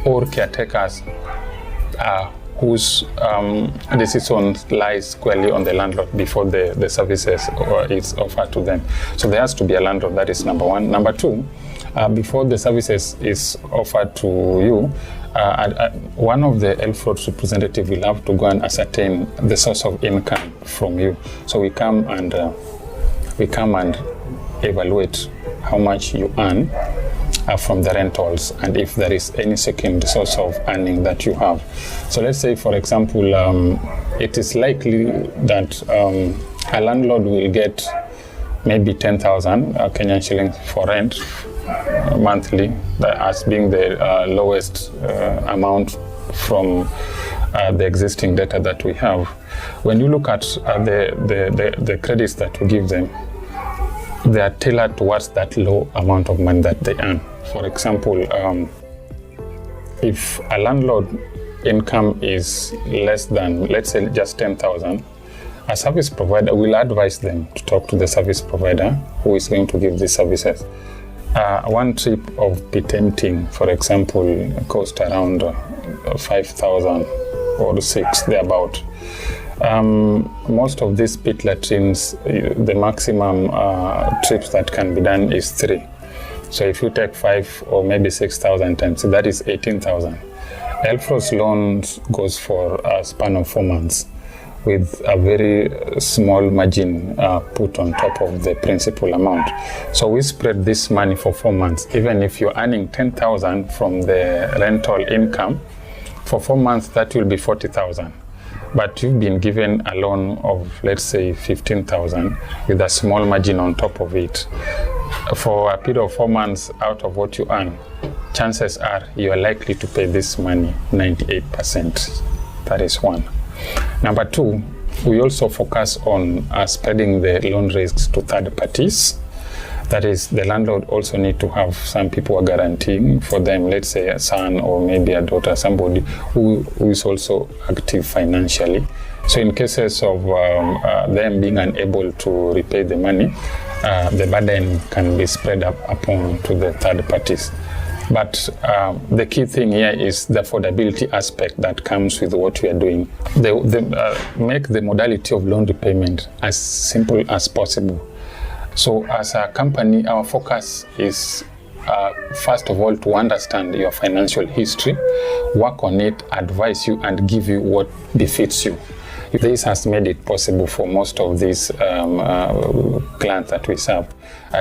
or caretakers whose decision lies squarely on the landlord before the services is offered to them. So there has to be a landlord, that is number one. Number two, before the services is offered to you, one of the Elfroads representative will have to go and ascertain the source of income from you. So we come and evaluate how much you earn from the rentals, and if there is any second source of earning that you have. So let's say, for example, it is likely that a landlord will get maybe 10,000 Kenyan shillings for rent monthly, as being the lowest amount from the existing data that we have. When you look at the credits that we give them, they are tailored towards that low amount of money that they earn. For example, if a landlord income is less than, let's say, just 10,000, a service provider will advise them to talk to the service provider who is going to give these services. One trip of pit emptying, for example, costs around 5,000 or 6, thereabout. Most of these pit latrines, the maximum trips that can be done is 3. So if you take 5 or maybe 6,000 times, that is 18,000. Elfroads loans goes for a span of 4 months with a very small margin put on top of the principal amount. So we spread this money for 4 months. Even if you're earning 10,000 from the rental income, for 4 months that will be 40,000. But you've been given a loan of, let's say, 15,000 with a small margin on top of it. for a period of 4 months out of what you earn, chances are you are likely to pay this money 98%. That is one. Number two, we also focus on spreading the loan risks to third parties. That is, the landlord also need to have some people who are guaranteeing for them, let's say a son or maybe a daughter, somebody who is also active financially. So in cases of them being unable to repay the money, the burden can be spread upon to the third parties. But the key thing here is the affordability aspect that comes with what we are doing. Make the modality of loan repayment as simple as possible. So as a company, our focus is first of all to understand your financial history, work on it, advise you and give you what befits you. This has made it possible for most of these clients that we serve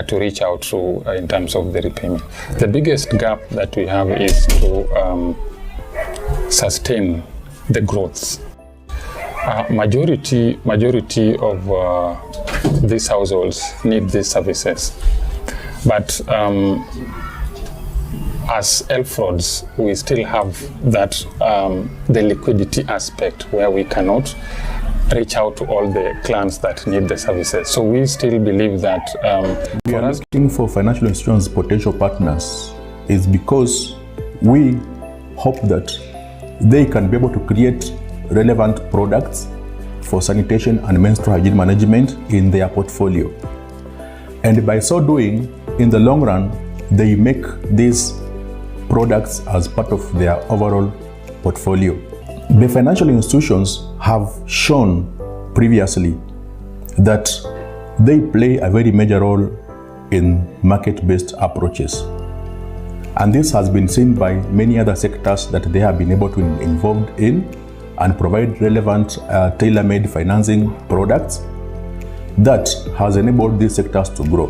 to reach out to in terms of the repayment. The biggest gap that we have is to sustain the growth. Majority of these households need these services, but as Elfrods, we still have that the liquidity aspect where we cannot reach out to all the clients that need the services. So we still believe that we are asking for financial institutions potential partners is because we hope that they can be able to create relevant products for sanitation and menstrual hygiene management in their portfolio. And by so doing, in the long run, they make these products as part of their overall portfolio. The financial institutions have shown previously that they play a very major role in market-based approaches. And this has been seen by many other sectors that they have been able to be involved in and provide relevant tailor-made financing products that has enabled these sectors to grow.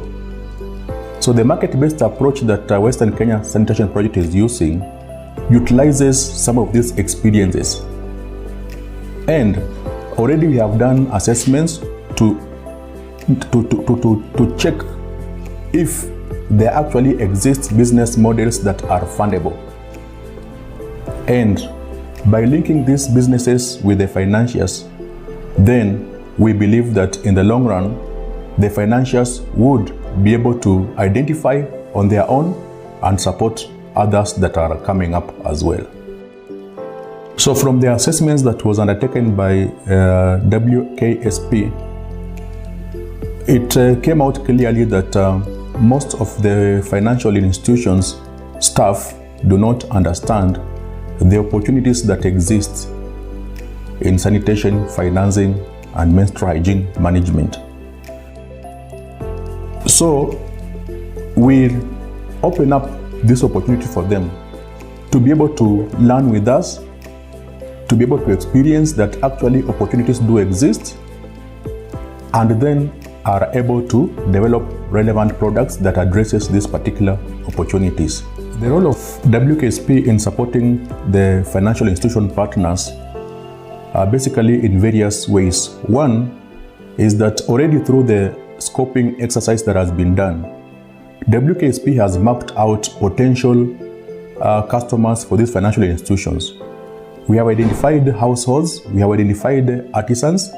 So the market-based approach that Western Kenya Sanitation Project is using utilizes some of these experiences. And already we have done assessments to check if there actually exist business models that are fundable. And by linking these businesses with the financiers, then we believe that in the long run, the financiers would be able to identify on their own and support others that are coming up as well. So from the assessments that was undertaken by WKSP, it came out clearly that most of the financial institutions staff do not understand the opportunities that exist in sanitation, financing, and menstrual hygiene management. So we open up this opportunity for them to be able to learn with us, to be able to experience that actually opportunities do exist, and then are able to develop relevant products that addresses these particular opportunities. The role of WKSP in supporting the financial institution partners are basically in various ways. One is that already through the scoping exercise that has been done, WKSP has mapped out potential customers for these financial institutions. We have identified households, we have identified artisans,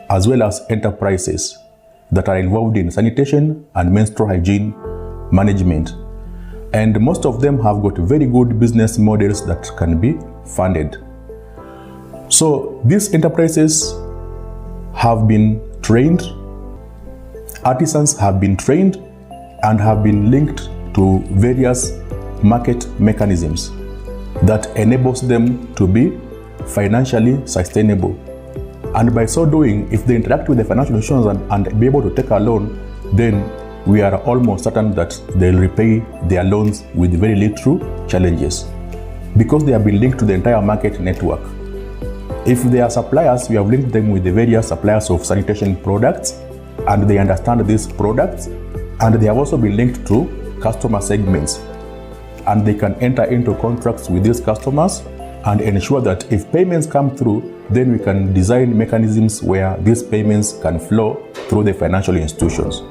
as well as enterprises that are involved in sanitation and menstrual hygiene management. And most of them have got very good business models that can be funded. So these enterprises have been trained, artisans have been trained, and have been linked to various market mechanisms that enables them to be financially sustainable. And by so doing, if they interact with the financial institutions and be able to take a loan, then we are almost certain that they'll repay their loans with very little challenges, because they have been linked to the entire market network. If they are suppliers, we have linked them with the various suppliers of sanitation products, and they understand these products, and they have also been linked to customer segments, and they can enter into contracts with these customers and ensure that if payments come through, then we can design mechanisms where these payments can flow through the financial institutions.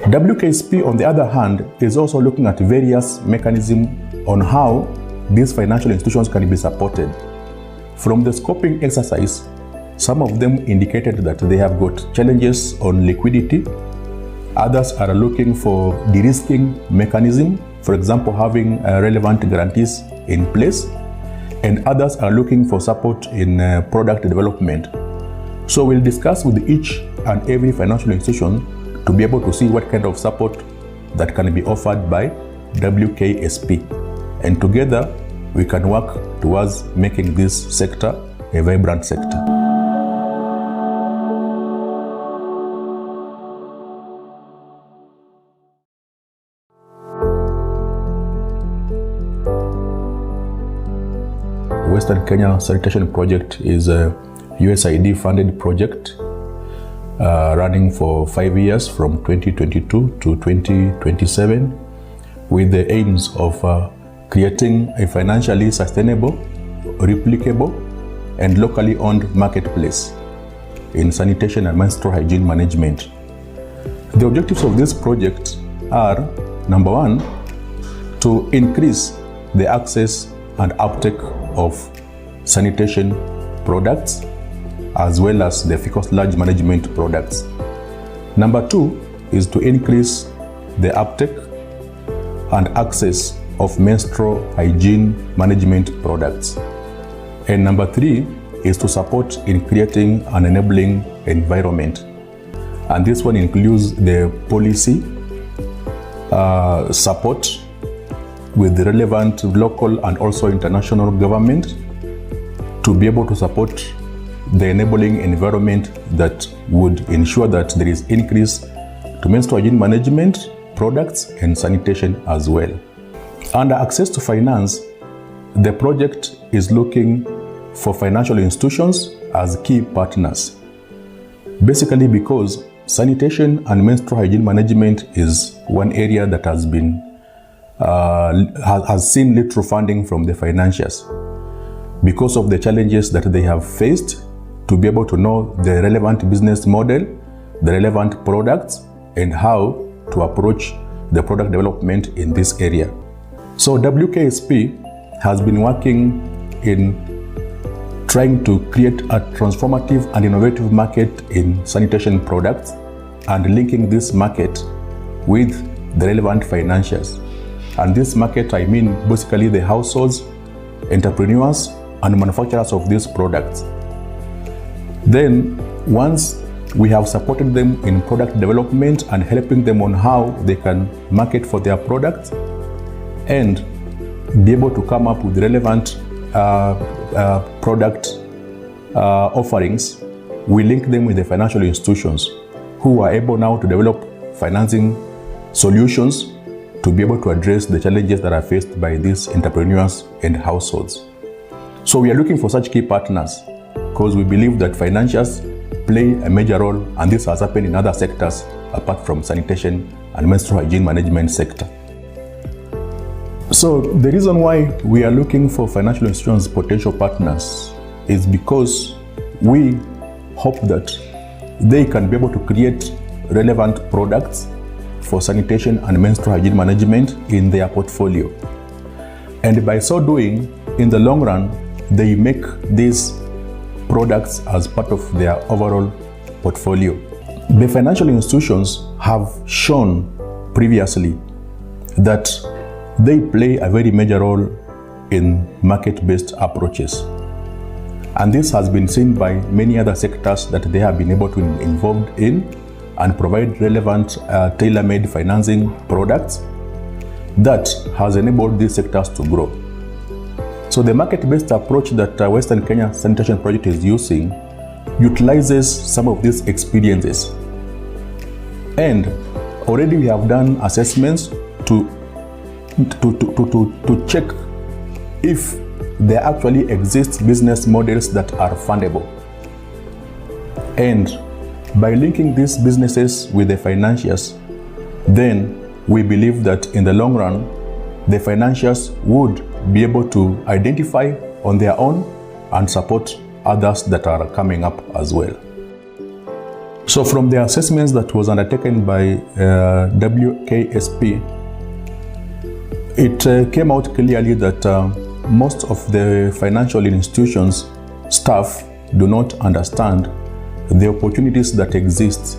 WKSP, on the other hand, is also looking at various mechanisms on how these financial institutions can be supported. From the scoping exercise, some of them indicated that they have got challenges on liquidity. Others are looking for de-risking mechanism, for example, having relevant guarantees in place. And others are looking for support in product development. So we'll discuss with each and every financial institution to be able to see what kind of support that can be offered by WKSP. And together, we can work towards making this sector a vibrant sector. Western Kenya Sanitation Project is a USAID funded project running for 5 years from 2022 to 2027 with the aims of creating a financially sustainable, replicable, and locally owned marketplace in sanitation and menstrual hygiene management. The objectives of this project are, number one, to increase the access and uptake of sanitation products as well as the fecal sludge management products. Number two is to increase the uptake and access of menstrual hygiene management products. And number three is to support in creating an enabling environment. And this one includes the policy support with the relevant local and also international government to be able to support the enabling environment that would ensure that there is increase to menstrual hygiene management products and sanitation as well. Under access to finance, the project is looking for financial institutions as key partners. Basically because sanitation and menstrual hygiene management is one area that has been has seen little funding from the financiers because of the challenges that they have faced to be able to know the relevant business model, the relevant products, and how to approach the product development in this area. So WKSP has been working in trying to create a transformative and innovative market in sanitation products and linking this market with the relevant financiers. And this market, I mean basically the households, entrepreneurs, and manufacturers of these products. Then, once we have supported them in product development and helping them on how they can market for their products and be able to come up with relevant product offerings, we link them with the financial institutions who are able now to develop financing solutions to be able to address the challenges that are faced by these entrepreneurs and households. So we are looking for such key partners because we believe that financiers play a major role, and this has happened in other sectors apart from sanitation and menstrual hygiene management sector. So the reason why we are looking for financial institutions as potential partners is because we hope that they can be able to create relevant products for sanitation and menstrual hygiene management in their portfolio. And by so doing, in the long run, they make these products as part of their overall portfolio. The financial institutions have shown previously that they play a very major role in market-based approaches. And this has been seen by many other sectors that they have been able to be involved in and provide relevant tailor-made financing products that has enabled these sectors to grow. So the market-based approach that Western Kenya Sanitation Project is using utilizes some of these experiences. And already we have done assessments to check if there actually exist business models that are fundable. And by linking these businesses with the financiers, then we believe that in the long run, the financiers would be able to identify on their own and support others that are coming up as well. So from the assessments that was undertaken by WKSP, it came out clearly that most of the financial institutions staff do not understand the opportunities that exist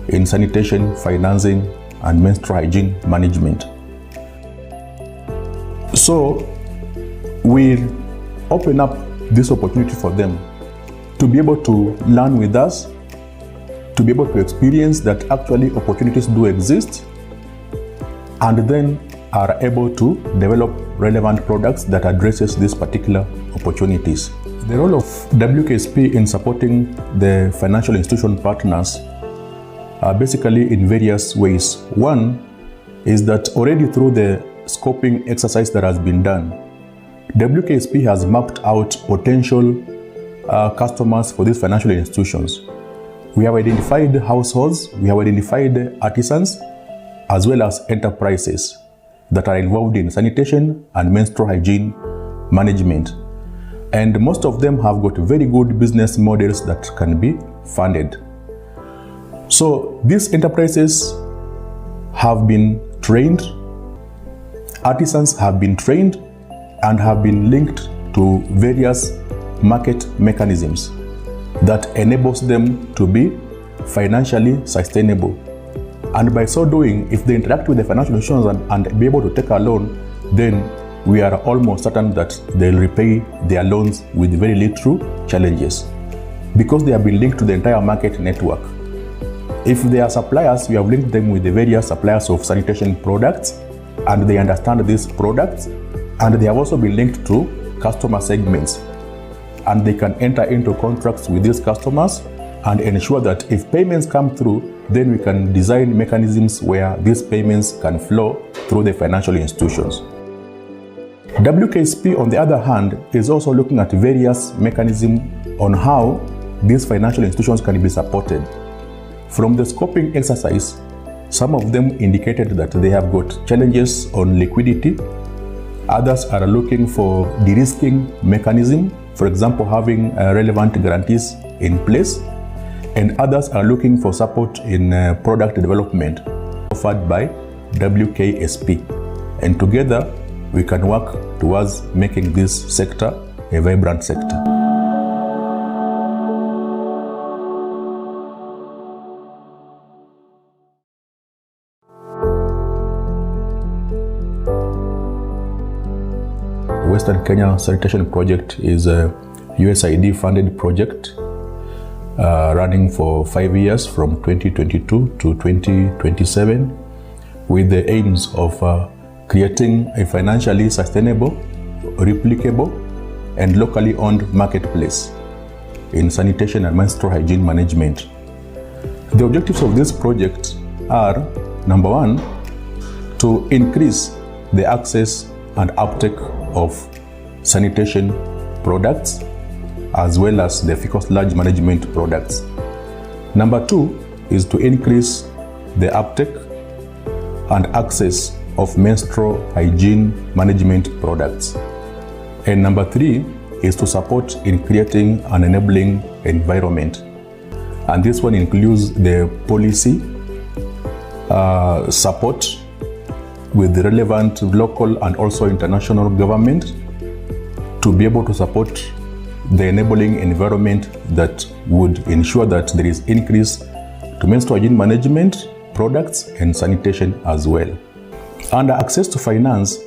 in sanitation, financing, and menstrual hygiene management. So we open up this opportunity for them to be able to learn with us, to be able to experience that actually opportunities do exist, and then are able to develop relevant products that addresses these particular opportunities. The role of WKSP in supporting the financial institution partners are basically in various ways. One is that already through the scoping exercise that has been done, WKSP has mapped out potential customers for these financial institutions. We have identified households, we have identified artisans, as well as enterprises that are involved in sanitation and menstrual hygiene management. And most of them have got very good business models that can be funded. So these enterprises have been trained, artisans have been trained, and have been linked to various market mechanisms that enables them to be financially sustainable. And by so doing, if they interact with the financial institutions and be able to take a loan, then we are almost certain that they'll repay their loans with very little challenges, because they have been linked to the entire market network. If they are suppliers, we have linked them with the various suppliers of sanitation products, and they understand these products, and they have also been linked to customer segments, and they can enter into contracts with these customers and ensure that if payments come through, then we can design mechanisms where these payments can flow through the financial institutions. WKSP, on the other hand, is also looking at various mechanisms on how these financial institutions can be supported. From the scoping exercise, some of them indicated that they have got challenges on liquidity. Others are looking for de-risking mechanism, for example, having relevant guarantees in place. And others are looking for support in product development offered by WKSP. And together, we can work towards making this sector a vibrant sector. Western Kenya Sanitation Project is a USAID funded project running for 5 years from 2022 to 2027 with the aims of creating a financially sustainable, replicable, and locally owned marketplace in sanitation and menstrual hygiene management. The objectives of this project are, number one, to increase the access and uptake of sanitation products as well as the fecal sludge management products. Number two is to increase the uptake and access of menstrual hygiene management products. And number three is to support in creating an enabling environment. And this one includes the policy support with the relevant local and also international government to be able to support the enabling environment that would ensure that there is increase to menstrual hygiene management products and sanitation as well. Under access to finance,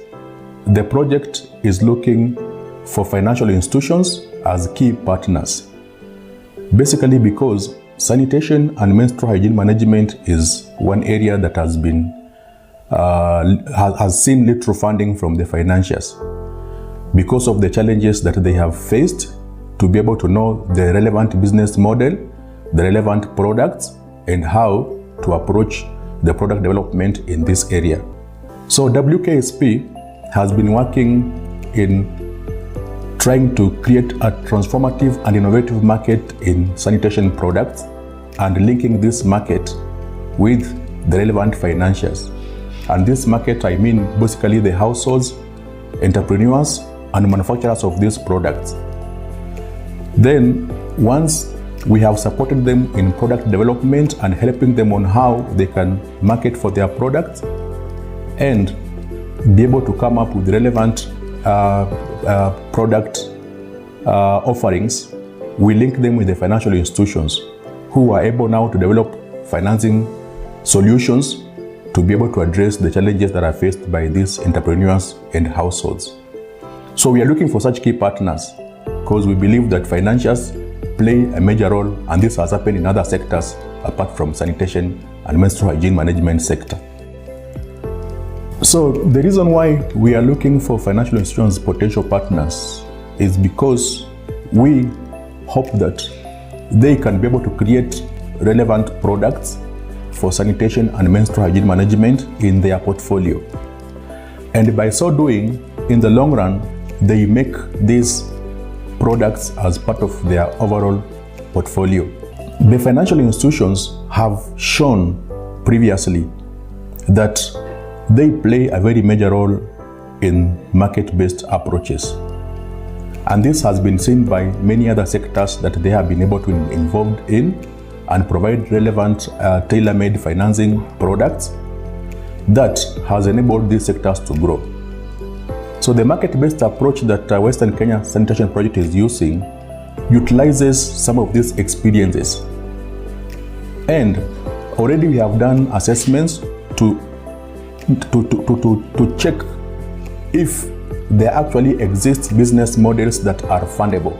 the project is looking for financial institutions as key partners. Basically because sanitation and menstrual hygiene management is one area that has been has seen little funding from the financiers because of the challenges that they have faced to be able to know the relevant business model, the relevant products, and how to approach the product development in this area. So WKSP has been working in trying to create a transformative and innovative market in sanitation products and linking this market with the relevant financiers. And this market, I mean basically the households, entrepreneurs, and manufacturers of these products. Then, once We have supported them in product development and helping them on how they can market for their products and be able to come up with relevant product offerings. We link them with the financial institutions who are able now to develop financing solutions to be able to address the challenges that are faced by these entrepreneurs and households. So we are looking for such key partners because we believe that financiers play a major role, and this has happened in other sectors apart from sanitation and menstrual hygiene management sector. So the reason why we are looking for financial institutions potential partners is because we hope that they can be able to create relevant products for sanitation and menstrual hygiene management in their portfolio. And by so doing, in the long run, they make these products as part of their overall portfolio. The financial institutions have shown previously that they play a very major role in market-based approaches. And this has been seen by many other sectors that they have been able to be involved in and provide relevant tailor-made financing products that has enabled these sectors to grow. So the market-based approach that Western Kenya Sanitation Project is using utilizes some of these experiences. And already we have done assessments to check if there actually exist business models that are fundable.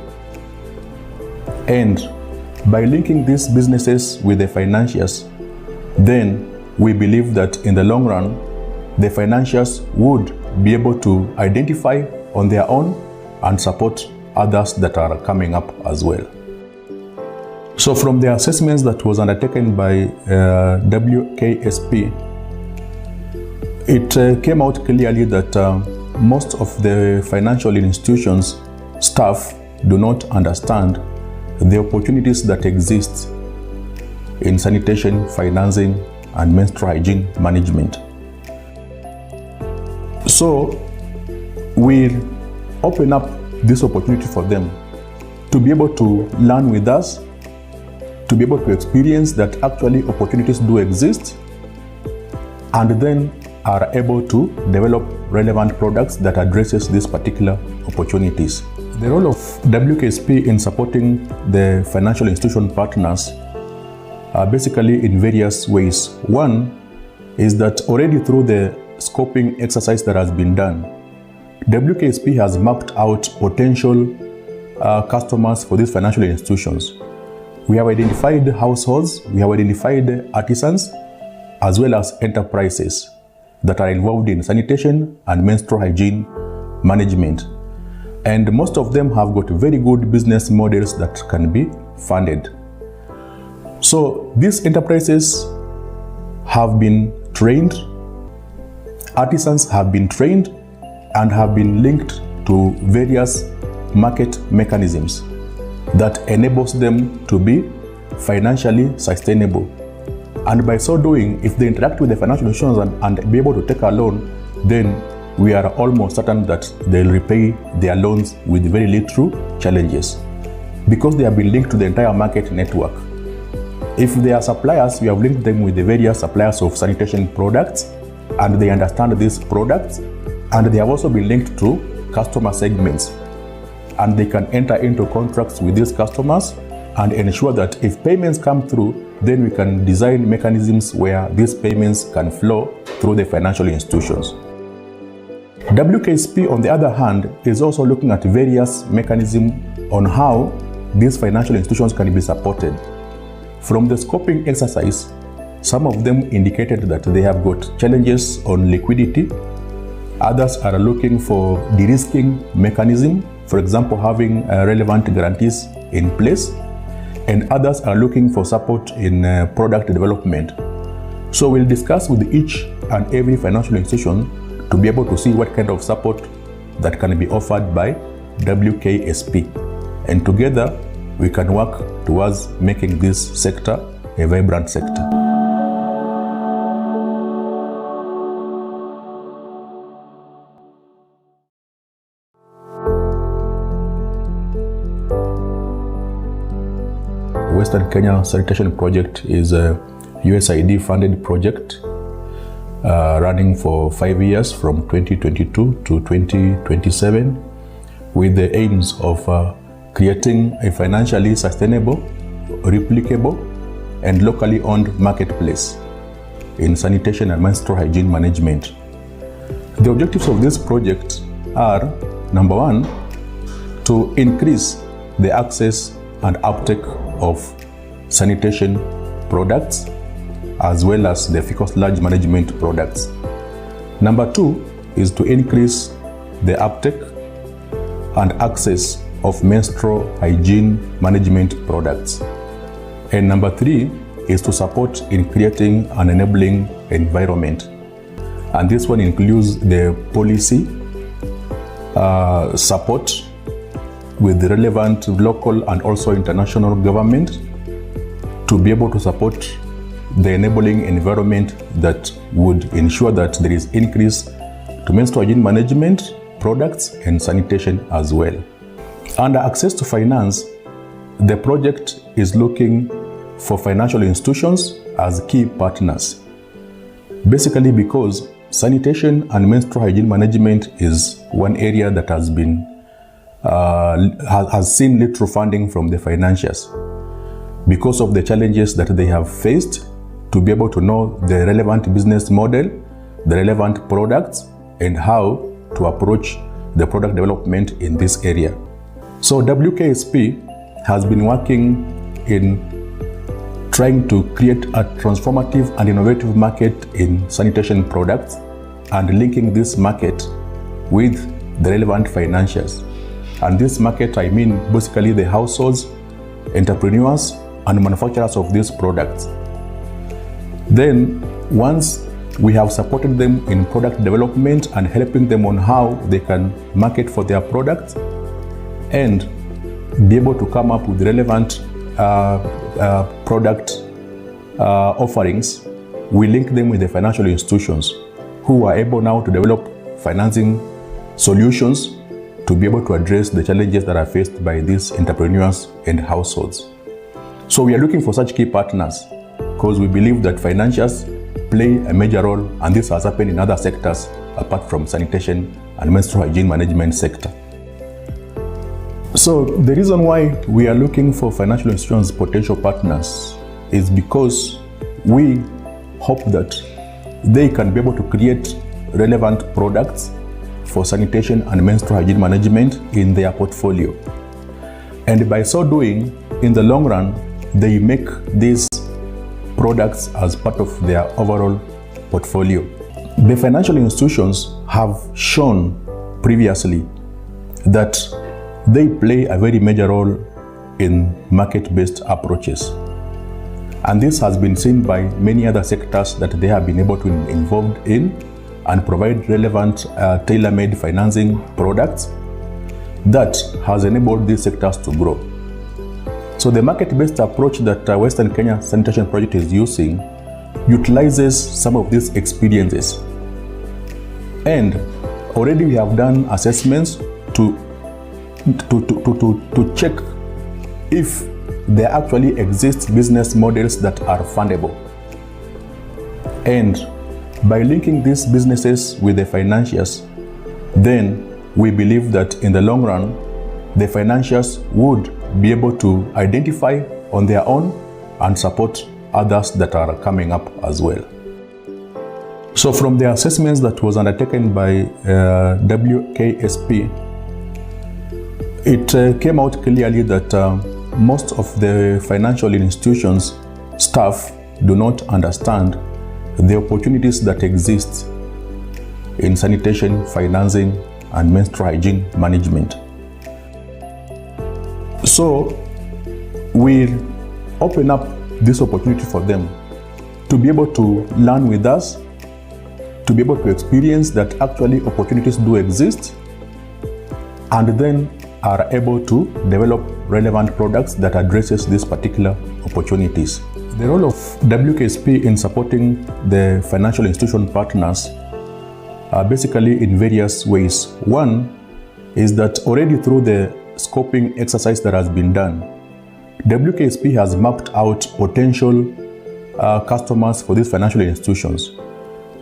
And by linking these businesses with the financiers, then we believe that in the long run, the financiers would be able to identify on their own and support others that are coming up as well. So from the assessments that was undertaken by WKSP, it came out clearly that most of the financial institutions staff do not understand the opportunities that exist in sanitation, financing, and menstrual hygiene management. So we open up this opportunity for them to be able to learn with us, to be able to experience that actually opportunities do exist, and then are able to develop relevant products that addresses these particular opportunities. The role of WKSP in supporting the financial institution partners are basically in various ways. One is that already through the scoping exercise that has been done, WKSP has mapped out potential customers for these financial institutions. We have identified households, we have identified artisans, as well as enterprises that are involved in sanitation and menstrual hygiene management. And most of them have got very good business models that can be funded. So these enterprises have been trained, artisans have been trained, and have been linked to various market mechanisms that enables them to be financially sustainable. And by so doing, if they interact with the financial institutions and be able to take a loan, then we are almost certain that they'll repay their loans with very little challenges because they have been linked to the entire market network. If they are suppliers, we have linked them with the various suppliers of sanitation products, and they understand these products, and they have also been linked to customer segments, and they can enter into contracts with these customers and ensure that if payments come through, then we can design mechanisms where these payments can flow through the financial institutions. WKSP, on the other hand, is also looking at various mechanisms on how these financial institutions can be supported. From the scoping exercise, some of them indicated that they have got challenges on liquidity. Others are looking for de-risking mechanism, for example, having relevant guarantees in place. And others are looking for support in product development. So we'll discuss with each and every financial institution to be able to see what kind of support that can be offered by WKSP. And together, we can work towards making this sector a vibrant sector. Western Kenya Sanitation Project is a USAID funded project running for 5 years from 2022 to 2027 with the aims of creating a financially sustainable, replicable, and locally owned marketplace in sanitation and menstrual hygiene management. The objectives of this project are, number one, to increase the access and uptake of sanitation products as well as the fecal sludge management products. Number two is to increase the uptake and access of menstrual hygiene management products. And number three is to support in creating an enabling environment. And this one includes the policy support with the relevant local and also international government to be able to support the enabling environment that would ensure that there is increase to menstrual hygiene management products and sanitation as well. Under access to finance, the project is looking for financial institutions as key partners. Basically because sanitation and menstrual hygiene management is one area that has been has seen little funding from the financiers because of the challenges that they have faced to be able to know the relevant business model, the relevant products, and how to approach the product development in this area. So WKSP has been working in trying to create a transformative and innovative market in sanitation products and linking this market with the relevant financiers. And this market, I mean basically the households, entrepreneurs, and manufacturers of these products. Then, once we have supported them in product development and helping them on how they can market for their products and be able to come up with relevant product offerings, we link them with the financial institutions who are able now to develop financing solutions to be able to address the challenges that are faced by these entrepreneurs and households. So we are looking for such key partners because we believe that financiers play a major role, and this has happened in other sectors apart from sanitation and menstrual hygiene management sector. So the reason why we are looking for financial institutions potential partners is because we hope that they can be able to create relevant products for sanitation and menstrual hygiene management in their portfolio. And by so doing, in the long run, they make these products as part of their overall portfolio. The financial institutions have shown previously that they play a very major role in market-based approaches. And this has been seen by many other sectors that they have been able to be involved in and provide relevant tailor-made financing products that has enabled these sectors to grow. So the market-based approach that Western Kenya Sanitation Project is using utilizes some of these experiences. And already we have done assessments to check if there actually exist business models that are fundable. And by linking these businesses with the financiers, then we believe that in the long run, the financiers would be able to identify on their own and support others that are coming up as well. So from the assessments that was undertaken by WKSP, it came out clearly that most of the financial institutions staff do not understand the opportunities that exist in sanitation, financing, and menstrual hygiene management. So we open up this opportunity for them to be able to learn with us, to be able to experience that actually opportunities do exist, and then are able to develop relevant products that addresses these particular opportunities. The role of WKSP in supporting the financial institution partners are basically in various ways. One is that already through the scoping exercise that has been done, WKSP has mapped out potential customers for these financial institutions.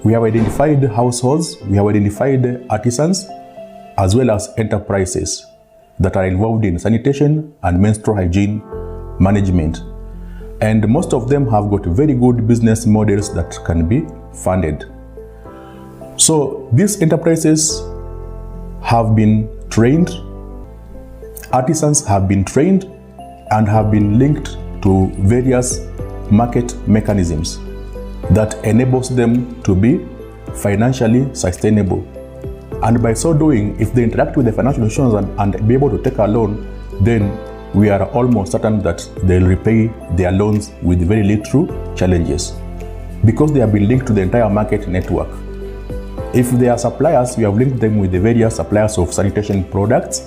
We have identified households, we have identified artisans, as well as enterprises that are involved in sanitation and menstrual hygiene management. And most of them have got very good business models that can be funded. So these enterprises have been trained, artisans have been trained, and have been linked to various market mechanisms that enables them to be financially sustainable. And by so doing, if they interact with the financial institutions and be able to take a loan, then we are almost certain that they'll repay their loans with very little challenges, because they have been linked to the entire market network. If they are suppliers, we have linked them with the various suppliers of sanitation products,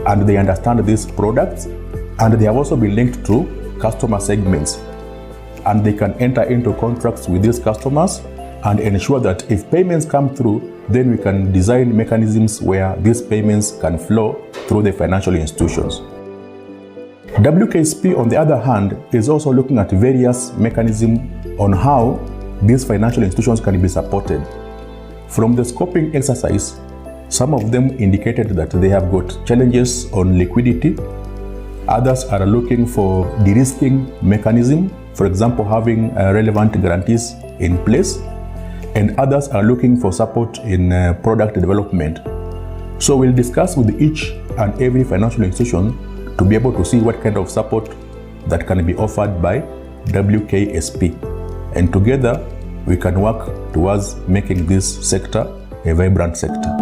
and they understand these products, and they have also been linked to customer segments, and they can enter into contracts with these customers and ensure that if payments come through, then we can design mechanisms where these payments can flow through the financial institutions. WKSP, on the other hand, is also looking at various mechanisms on how these financial institutions can be supported. From the scoping exercise, some of them indicated that they have got challenges on liquidity. Others are looking for de-risking mechanism, for example, having relevant guarantees in place. And others are looking for support in product development. So we'll discuss with each and every financial institution to be able to see what kind of support that can be offered by WKSP. And together, we can work towards making this sector a vibrant sector.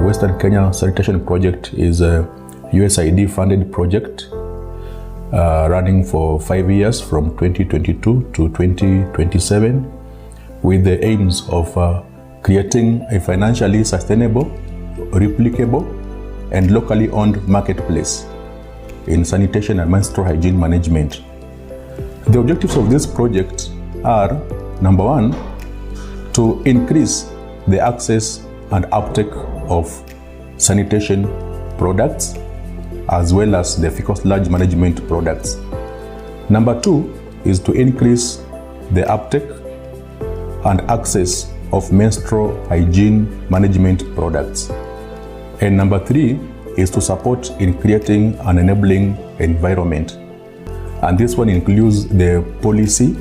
Western Kenya Sanitation Project is a USAID funded project running for 5 years from 2022 to 2027 with the aims of creating a financially sustainable, replicable, and locally owned marketplace in sanitation and menstrual hygiene management. The objectives of this project are, number one, to increase the access and uptake of sanitation products as well as the fecal sludge management products. Number two is to increase the uptake and access of menstrual hygiene management products. And number three is to support in creating an enabling environment. And this one includes the policy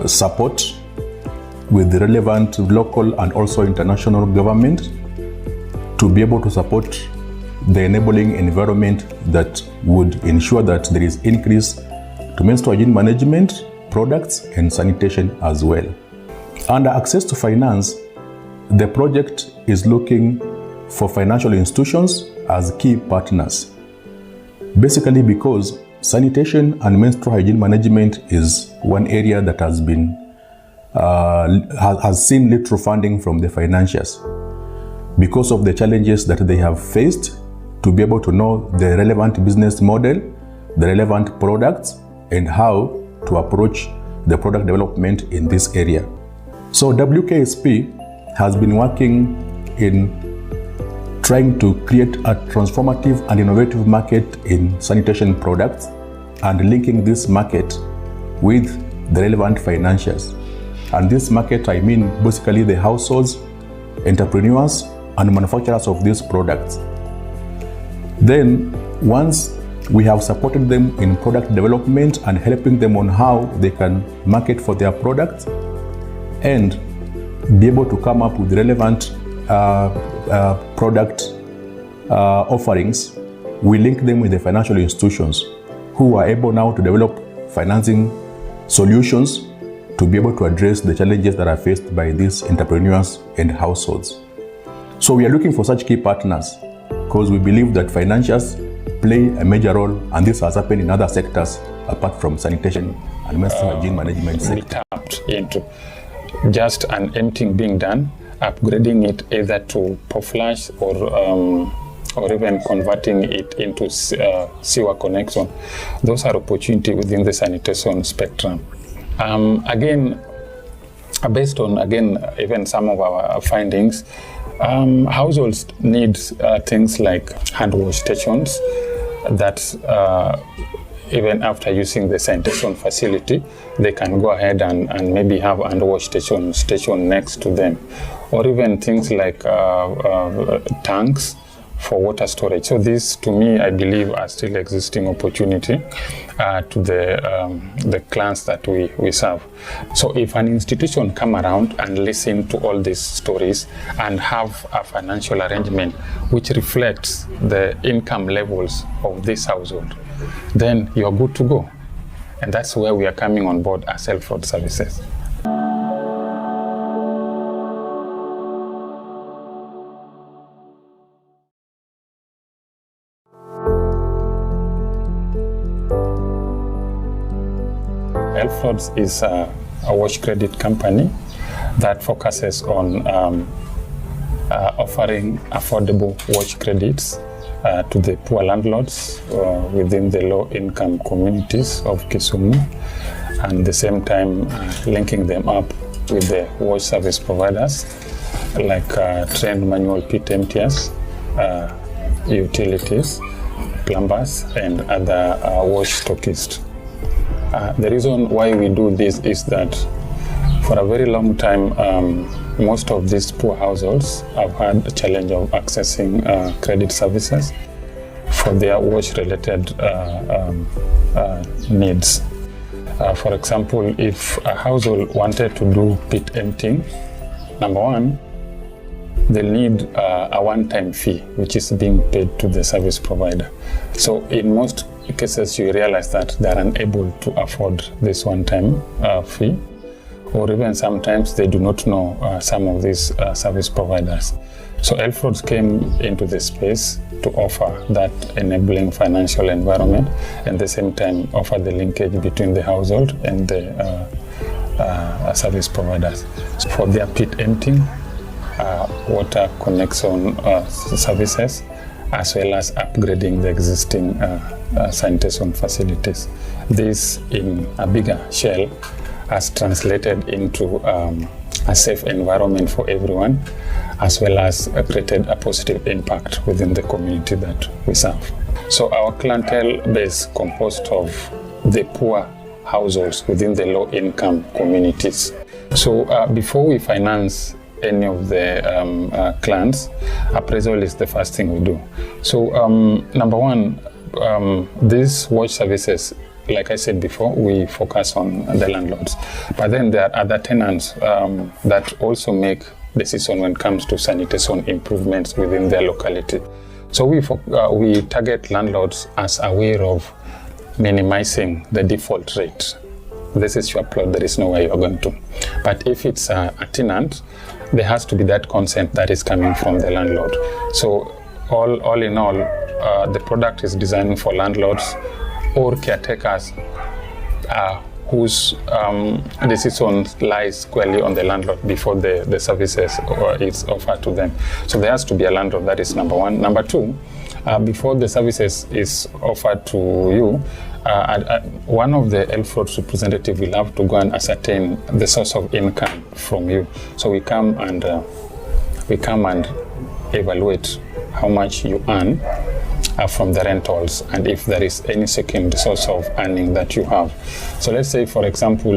support with the relevant local and also international government to be able to support the enabling environment that would ensure that there is increase to menstrual hygiene management products and sanitation as well. Under access to finance, the project is looking for financial institutions as key partners. Basically because sanitation and menstrual hygiene management is one area that has been has seen little funding from the financiers because of the challenges that they have faced to be able to know the relevant business model, the relevant products, and how to approach the product development in this area. So WKSP has been working in trying to create a transformative and innovative market in sanitation products and linking this market with the relevant financiers. And this market, I mean basically the households, entrepreneurs, and manufacturers of these products. Then, once we have supported them in product development and helping them on how they can market for their products and be able to come up with relevant product offerings, we link them with the financial institutions who are able now to develop financing solutions to be able to address the challenges that are faced by these entrepreneurs and households. So we are looking for such key partners because we believe that financiers play a major role, and this has happened in other sectors apart from sanitation and menstrual hygiene management sector. Tapped into just an emptying being done, upgrading it either to POFlash or even converting it into sewer connection. Those are opportunities within the sanitation spectrum. Again, based on, even some of our findings, households need things like hand wash stations that even after using the sanitation facility, they can go ahead and maybe have hand wash station next to them, or even things like tanks for water storage. So these, to me, I believe are still existing opportunity to the clans that we serve. So if an institution come around and listen to all these stories and have a financial arrangement which reflects the income levels of this household, then you're good to go. And that's where we are coming on board as Health Services. Elfrods is a wash credit company that focuses on offering affordable wash credits to the poor landlords within the low-income communities of Kisumu, and at the same time linking them up with the wash service providers like trained manual pit emptiers, utilities, plumbers, and other wash stockists. The reason why we do this is that for a very long time, most of these poor households have had a challenge of accessing credit services for their wash-related needs. For example, if a household wanted to do pit emptying, number one, they'll need a one-time fee, which is being paid to the service provider. So in most cases, you realize that they're unable to afford this one-time fee, or even sometimes they do not know some of these service providers. So Elfrods came into the space to offer that enabling financial environment, and at the same time offer the linkage between the household and the service providers. So for their pit emptying, water connection services, as well as upgrading the existing sanitation facilities. This, in a bigger shell, has translated into a safe environment for everyone, as well as created a positive impact within the community that we serve. So our clientele base composed of the poor households within the low-income communities. So before we finance any of the clans, appraisal is the first thing we do. So number one, these wash services, like I said before, we focus on the landlords. But then there are other tenants that also make decisions when it comes to sanitation improvements within their locality. So we target landlords as aware of minimizing the default rate. This is your plot, there is no way you're going to. But if it's a tenant, there has to be that consent that is coming from the landlord. So all in all, the product is designed for landlords or caretakers whose decision lies squarely on the landlord before the services is offered to them. So there has to be a landlord, that is number one. Number two, before the services is offered to you, one of the Elfrods representative will have to go and ascertain the source of income from you. So we come and evaluate how much you earn from the rentals, and if there is any second source of earning that you have. So let's say, for example,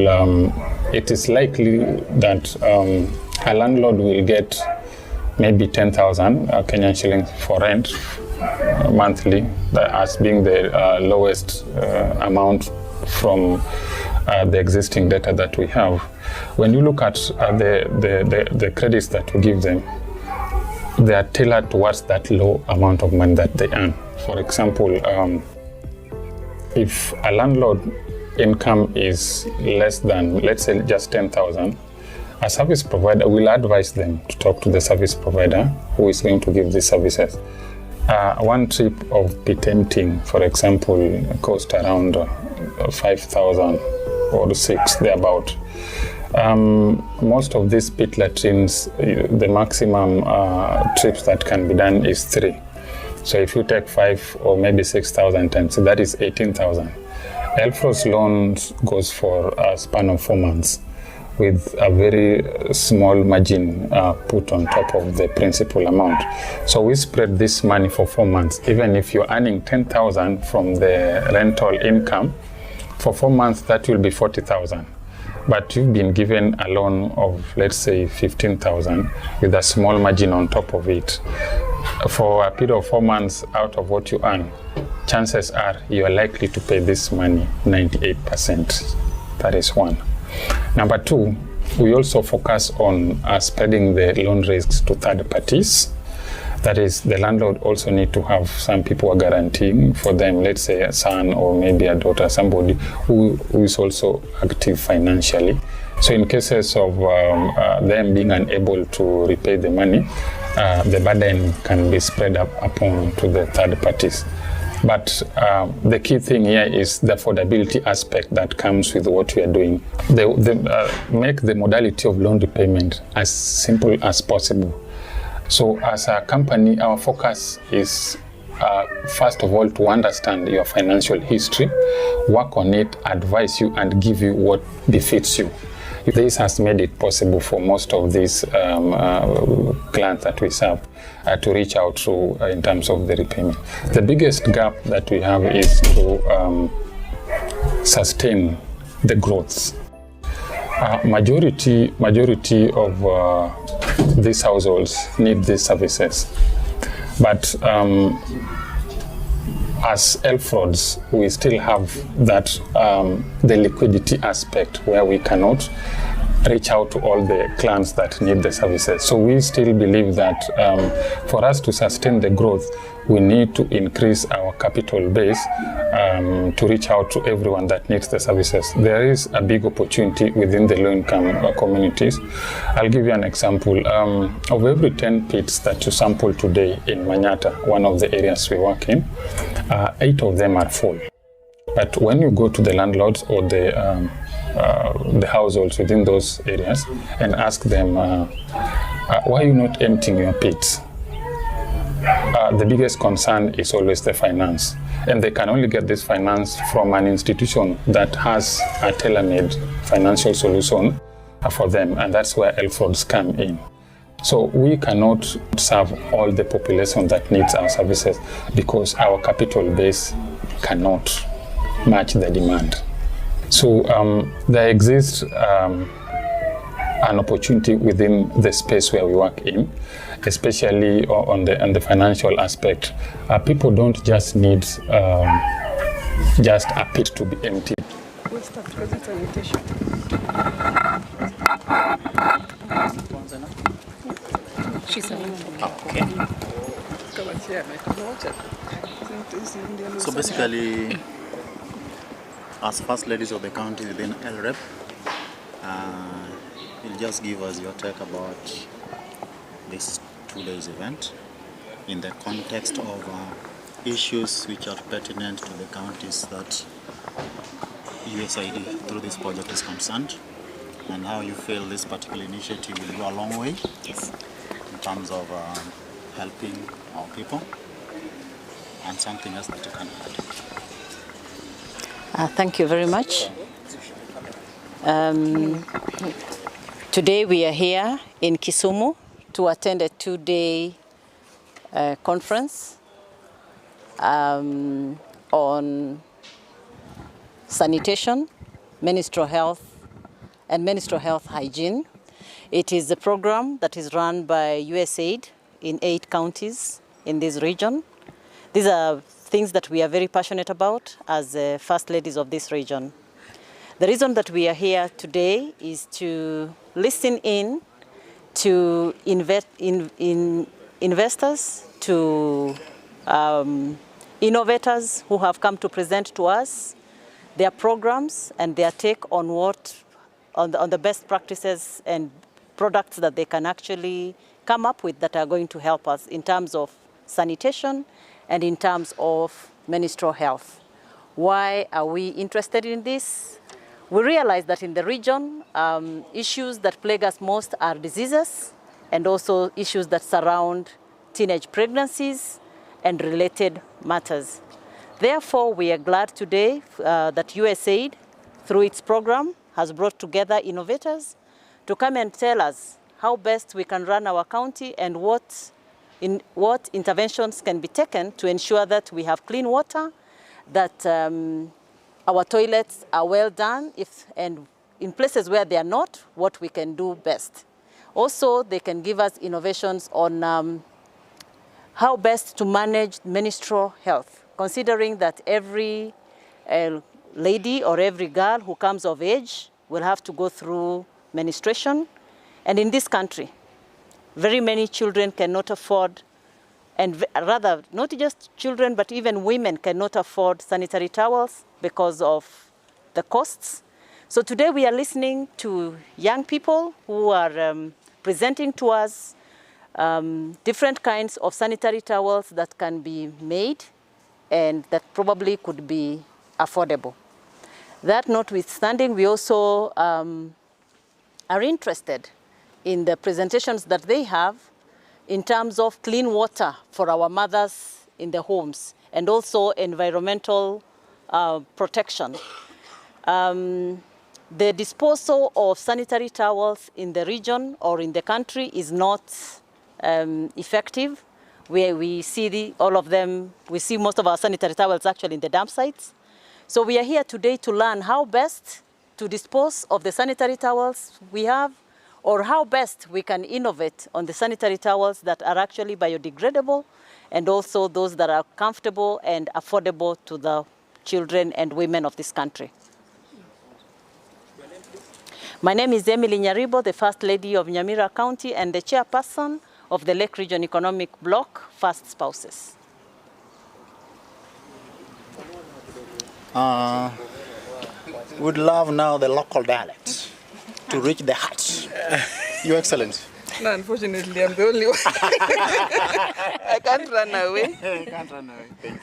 it is likely that a landlord will get maybe 10,000 Kenyan shillings for rent monthly, as being the lowest amount from the existing data that we have. When you look at the credits that we give them, they are tailored towards that low amount of money that they earn. For example, if a landlord income is less than, let's say, just 10,000, a service provider will advise them to talk to the service provider who is going to give these services. One trip of pit emptying, for example, costs around 5,000 or 6, thereabout. Most of these pit latrines, the maximum trips that can be done is 3. So if you take 5 or maybe 6,000 times, so that is 18,000. ELFRO's loans goes for a span of 4 months with a very small margin put on top of the principal amount. So we spread this money for 4 months. Even if you're earning 10,000 from the rental income, for 4 months that will be 40,000. But you've been given a loan of, let's say, 15,000 with a small margin on top of it. For a period of 4 months out of what you earn, chances are you are likely to pay this money 98%. That is one. Number two, we also focus on spreading the loan risks to third parties. That is, the landlord also need to have some people who are guaranteeing for them, let's say a son or maybe a daughter, somebody who is also active financially. So in cases of them being unable to repay the money, the burden can be spread upon to the third parties. But the key thing here is the affordability aspect that comes with what we are doing. Make the modality of loan repayment as simple as possible. So as a company, our focus is first of all to understand your financial history, work on it, advise you and give you what befits you. This has made it possible for most of these clients that we serve to reach out to in terms of the repayment. The biggest gap that we have is to sustain the growth. Majority of these households need these services, but as ELFRODs, we still have that the liquidity aspect where we cannot reach out to all the clients that need the services. So we still believe that for us to sustain the growth, we need to increase our capital base to reach out to everyone that needs the services. There is a big opportunity within the low-income communities. I'll give you an example. Of every 10 pits that you sample today in Manyata, one of the areas we work in, 8 of them are full. But when you go to the landlords or the households within those areas and ask them, why are you not emptying your pits? The biggest concern is always the finance. And they can only get this finance from an institution that has a tailor-made financial solution for them, and that's where ELFRODs come in. So we cannot serve all the population that needs our services because our capital base cannot match the demand. So there exists an opportunity within the space where we work in, especially on the financial aspect. People don't just need just a pit to be emptied. Okay. So basically, as first ladies of the county within LREP, you'll just give us your take about this 2 days event in the context of issues which are pertinent to the counties that USAID through this project is concerned, and how you feel this particular initiative will go a long way in terms of helping our people, and something else that you can add. Thank you very much. Today we are here in Kisumu to attend a 2-day conference on sanitation, menstrual health, and menstrual health hygiene. It is a program that is run by USAID in 8 counties in this region. These are things that we are very passionate about as first ladies of this region. The reason that we are here today is to listen in to investors, to innovators who have come to present to us their programs and their take on on the best practices and products that they can actually come up with that are going to help us in terms of sanitation and in terms of menstrual health. Why are we interested in this? We realize that in the region, issues that plague us most are diseases and also issues that surround teenage pregnancies and related matters. Therefore, we are glad today that USAID, through its program, has brought together innovators to come and tell us how best we can run our county and what interventions can be taken to ensure that we have clean water, that our toilets are well done, and in places where they are not, what we can do best. Also, they can give us innovations on how best to manage menstrual health, considering that every lady or every girl who comes of age will have to go through menstruation. And in this country, very many children cannot afford, and rather not just children, but even women cannot afford sanitary towels because of the costs. So today we are listening to young people who are presenting to us different kinds of sanitary towels that can be made and that probably could be affordable. That notwithstanding, we also are interested in the presentations that they have in terms of clean water for our mothers in the homes and also environmental protection. The disposal of sanitary towels in the region or in the country is not effective. We see all of them, we see most of our sanitary towels actually in the dump sites. So we are here today to learn how best to dispose of the sanitary towels we have, or how best we can innovate on the sanitary towels that are actually biodegradable and also those that are comfortable and affordable to the children and women of this country. My name is Emily Nyaribo, the First Lady of Nyamira County and the Chairperson of the Lake Region Economic Bloc, First Spouses. Would love now the local dialect to reach the heart. Your Excellency. No, unfortunately, I'm the only one. I can't run away. You can't run away. Thank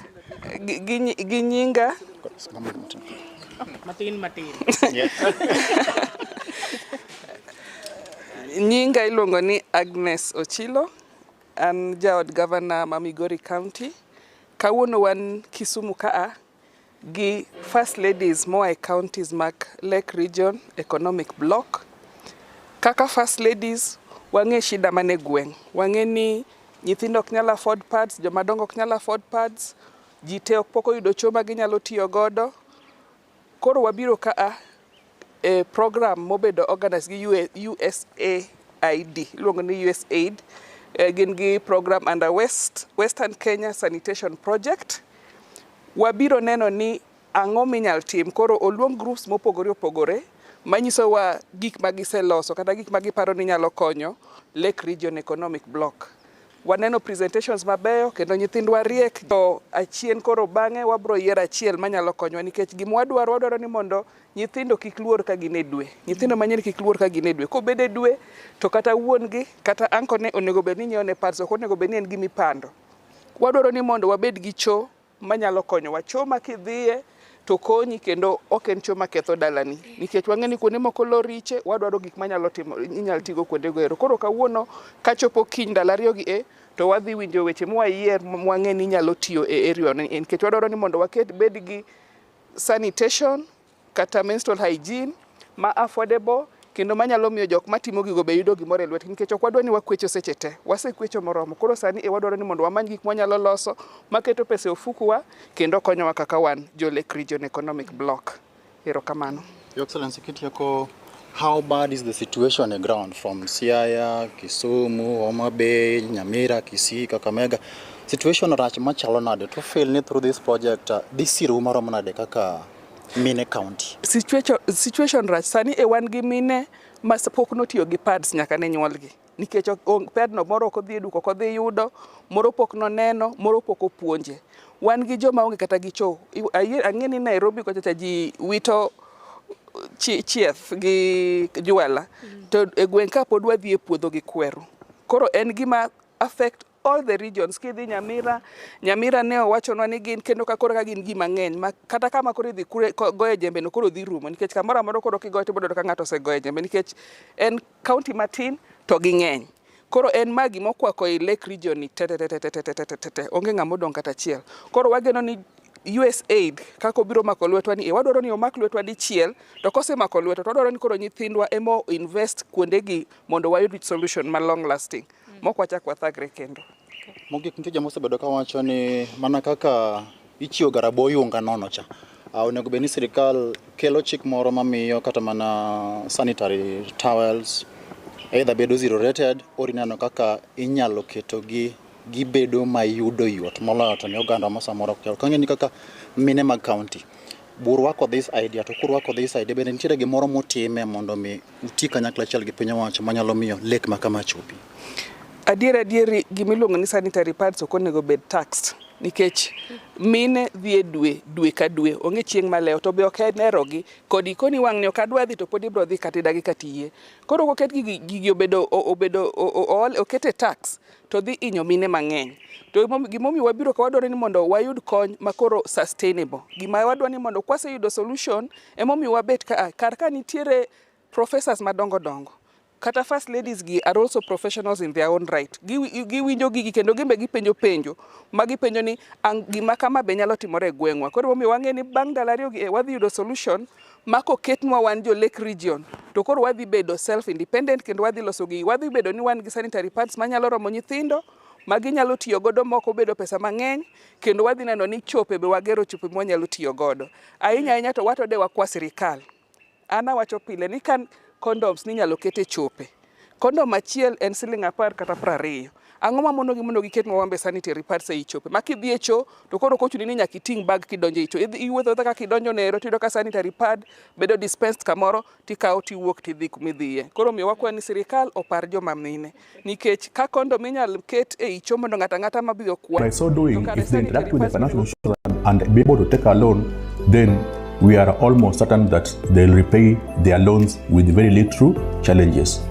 you. Ginyinga. Matin. Yeah. Nyinga iluongo ni Agnes Ochilo, an jaod Governor ma Migori County. Kawuono wan Kisumu kaa gi First Ladies moa e counties mag Lake Region Economic Bloc. Kaka First Ladies, wang'e shida mane gweng'. Wang'e ni nyithindo ok nyal afford pads, jomadongo ok nyal afford pads, ji te ok pok oyudo choo ma ginyalo tiyo godo. Koro wabiro kaa a program mobedo organized gi USAID, iluongo ni USAID, gin gi program under Western Kenya Sanitation Project. Wabiro neno ni ang'o minyal tim, koro oluong groups mopogore opogore manyiso wa gik magiseloso kata gik magiparo ni nyalo konyo Lake Region Economic Bloc. Waneno presentations mabeyo kendo nyithindwa riek, to achien koro bang'e wabro yiero achiel manyalo konyowa nikech gima wadwaro ni mondo nyithindo kik luor ka gin e dwe. Nyithindo manyiri kik luor ka gin e dwe. Kobed e dwe to kata wuon gi kata anko ne onego bed ni nyiewne pads, ok onego bed ni en gima ipando. Wadwaro ni mondo wabed gi choo manyalo konyowa. Choo ma kidhiye to konyi kendo ok en choo maketho dalani. Nikech wang'e ni kuonde moko lo riche, wadwaro gik manyalo timo, inyalo tigo kuonde go ero. Koro kawuono kachopo kiny ndalo ariyo gi to wadhi winjo weche mwayier mwang'e ni nyalo tiyo e area ni. Nikech wadwaro ni mondo waket bed gi sanitation kata menstrual hygiene ma affordable kendo manyalo miyo jok matimo gigo be yudo gimoro e lwetgi, nikech ok wadwa ni wakwecho seche te. Wasekwecho moromo. Koro sani wadwaro ni mondo wamany gik mwanyalo loso maketo pesa e ofukuwa kendo konyowa kaka wan jo Lake Region Economic Bloc. Erokamano. Your Excellency, Kitiako, how bad is the situation on the ground from Siaya, Kisumu, Homa Bay, Nyamira, Kisii, Kakamega? Situation rach machalo nade to fail ni through this project this year maromo nade kaka mine county? Situation rach sani wan gi mine ma pok notiyo gi pads nyaka ne nyuolgi. Nikech pad no moro ok odhi duko, ok odhi yudo, moro pok noneno, moro pok opuonje. Wan gi joma onge kata gi choo. Ang'e ni Nairobi kocha ji wito chieth gi jwala, to e gweng' ka pod wadhi e puodho gi kweru. Koro en gima affect all the regions. Kidhi Nyamira ne owachonwa ni gin kendo ka koro ka gin gima ng'eny ma kata kama koro idhi goye jembe no koro dhi rumo, nikech kamoro amora koro kigoyo to bodo ka ng'ato osegoye jembe, nikech en county matin to gi ng'eny. Koro en magi mokwako i Lake Region ni onge ng'ama odong' kata achiel. Koro wageno ni USAID kako biro mako lwetwa ni wadwaro ni omak lwetwa dichiel to kose mako lwetwa to wadwaro ni koro nyithindwa emo invest kuondegi mondo wayud solution ma long lasting mok wachak wathagre kendo. Mogik nitie joma osebedo ka wacho ni mana kaka ichiwo ga rabo yunga nono cha onego bed ni sirikal kelo chik moro mamiyo kata mana sanitary towels either bedo zero rated or inano kaka inyalo ketogi gibedo mayudo yot moloyo to ne oganda ma samoro kang'e ni kaka mine mag county burwako this idea to kurwako this idea bende nitiere gimoro motime mondo mi uti kanyakla achiel gi piny owacho manyalo miyo lek ma kama chopi. Adieri gimiluongo ni sanitary pads ok onego bed taxed nikech mine dhi e dwe ka dwe onge chieng' malewo to be ok enerogi kod ikoni wang'ni ok adwa dhi to pod ibro dhi kata idagi katiye koro oket gigi obedo okete tax to dhi inyo mine mang'eny to gimomiyo wabiro ka wadwaro ni mondo wayud kony makoro sustainable gima wadwaro ni mondo kwaseyudo solution emomiyo wabet kar ka nitiere professors madongo dongo kata first ladies gi are also professionals in their own right. Giwinjo gigi kendo gimbe gipenjo penjo magipenjo ni gima kama be nyalo timore e gweng'wa. Koro omiyo wang'e ni bang' ndalo ariyo gi wadhi yudo solution mako ketnwa wan jo Lake region to koro wadhi bedo self independent kendo wadhi loso gi wadhi bedo ni wan gi sanitary pads manyalo romo nyithindo magi nyalo tiyo godo moko bedo pesa mang'eny kendo wadhi neno ni chope be wagero chope mwanyalo tiyo godo. Ahinya to watode wakwa sirikal. Ana wacho pile ni kan condoms ni nyalo kete chope. Condom achiel en siling' 10 kata 20. Ang'o ma mondo giketnwa wambe sanitary pads ei chope. Ma kidhi e cho to koro kochuni ni nyaka iting' bag kidonjo e cho. Iwuotho kaka kidonjo nero tiyudo ka sanitary pad bedo dispensed kamoro tikawo tiwuok tidhi kumidhiye. Koro miyo wakwa ni sirikal opar joma mine. Nikech ka condom inyalo ket ei cho mondo ng'ata mabiro kwa. By so doing, if they interact with the financial institution and be able to take a loan, then we are almost certain that they'll repay their loans with very little challenges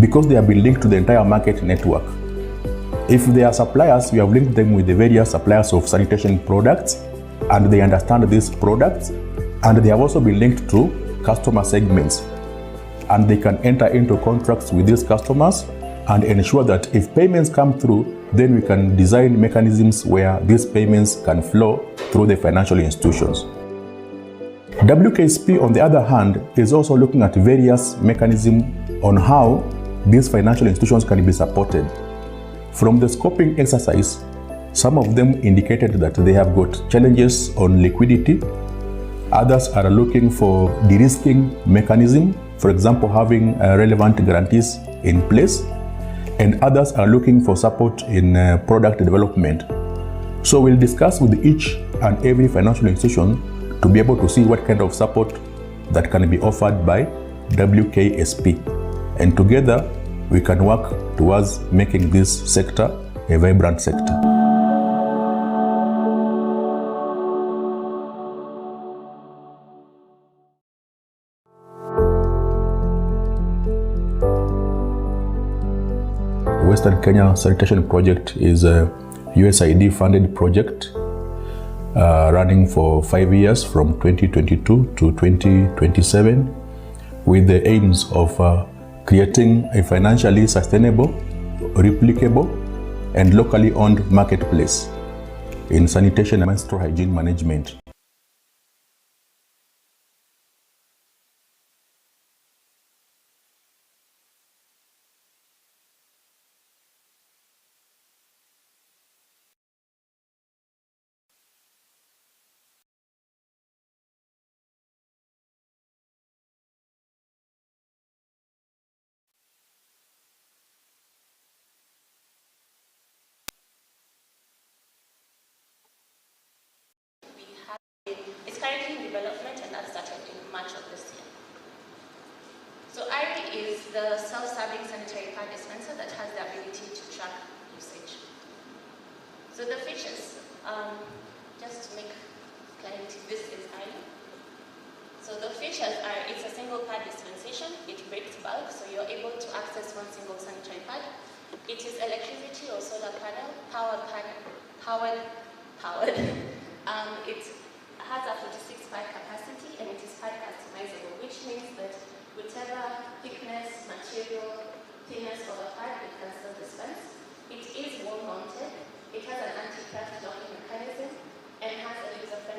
because they have been linked to the entire market network. If they are suppliers, we have linked them with the various suppliers of sanitation products and they understand these products, and they have also been linked to customer segments, and they can enter into contracts with these customers and ensure that if payments come through, then we can design mechanisms where these payments can flow through the financial institutions. WKSP, on the other hand, is also looking at various mechanisms on how these financial institutions can be supported. From the scoping exercise, some of them indicated that they have got challenges on liquidity. Others are looking for de-risking mechanism, for example, having relevant guarantees in place. And others are looking for support in product development. So we'll discuss with each and every financial institution to be able to see what kind of support that can be offered by WKSP. And together, we can work towards making this sector a vibrant sector. Western Kenya Sanitation Project is a USAID funded project running for 5 years from 2022 to 2027 with the aims of creating a financially sustainable, replicable, and locally owned marketplace in sanitation and menstrual hygiene management. It's currently in development and that started in March of this year. So IRI is the self-serving sanitary pad dispenser that has the ability to track usage. So the features, just to make clarity, this is IRI. So the features are, it's a single pad dispensation, it breaks bulk, so you're able to access one single sanitary pad. It is electricity or solar panel, powered. It has a 46 pad capacity and it is pad customizable, which means that whichever thickness, material, thinness of a pad, it can still dispense. It is wall mounted, it has an anti-crack locking mechanism, and has a user-friendly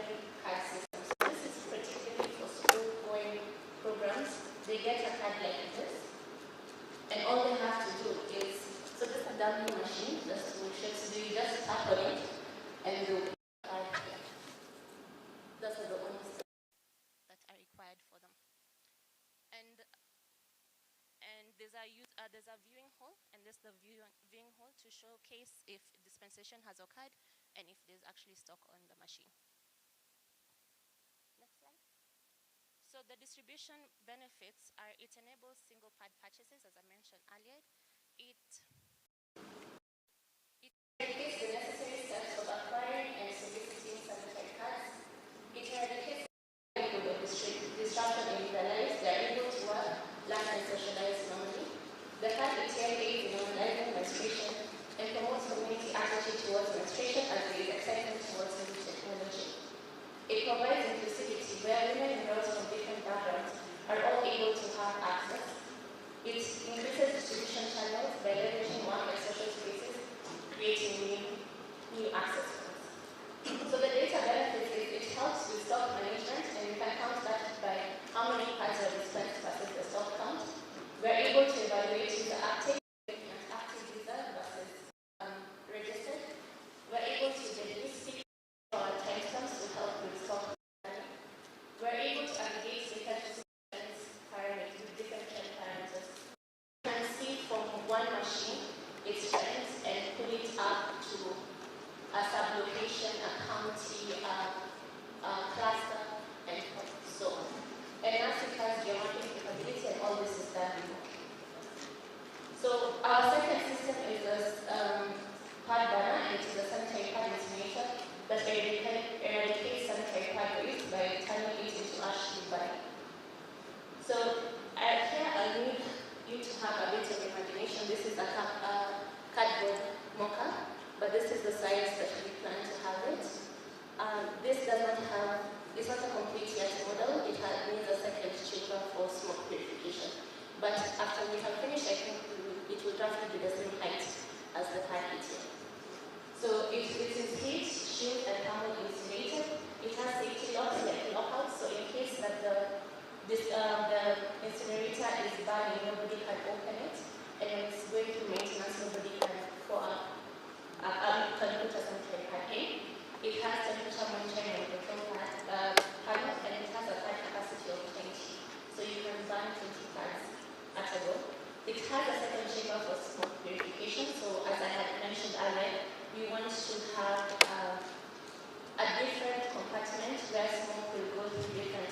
and they'll be those are the only steps that are required for them. And there's a viewing hall, and there's the viewing hall to showcase if dispensation has occurred and if there's actually stock on the machine. Next slide. So the distribution benefits are it enables single pad purchases, as I mentioned earlier. It eradicates the necessary steps of acquiring and soliciting sanitary pads. It eradicates the disruption in their lives. They are able to work, learn, and socialize normally. The pad ETL aids in normalizing menstruation and promotes community attitude towards menstruation as there is excitement towards new technology. It provides inclusivity where women and girls from different backgrounds are all able to have access. It increases distribution channels by leveraging work and social spaces, creating new access points. So the data benefits is it helps with stock management, and we can count that by how many pads are dispensed versus the stock count. We're able to evaluate the uptake and active user versus registered. We're able to deduce our timestamps to help with stock planning. We're able to aggregate data to parameters with different trend parameters. You can see from one machine its trends and pull it up to a sub-location, a county, a cluster, and so on. And as it has geographic capability, and all this is done remotely. So our second system is a pad banner, and it is a sanitary pad incinerator that eradicates sanitary pad waste by turning it into ash by. So here I need you to have a bit of imagination. This is a cardboard mocha, but this is the size that we plan to have it. This does not have, it's not a complete yet model. It needs a second chamber for smoke purification. But after we have finished, I think it will roughly be the same height as the pad heating. So it is heat, shield, and thermal insulated. It has safety locks like lockouts, so in case that the incinerator is burning, nobody can open it, and when it's going through maintenance, nobody can put a sanitary pad in. It has temperature monitoring and control panel, and it has a pad capacity of 20, so you can burn 20 pads at a go. It has a second chamber for smoke purification, so as I had mentioned earlier, we want to have a different compartment where smoke will go through different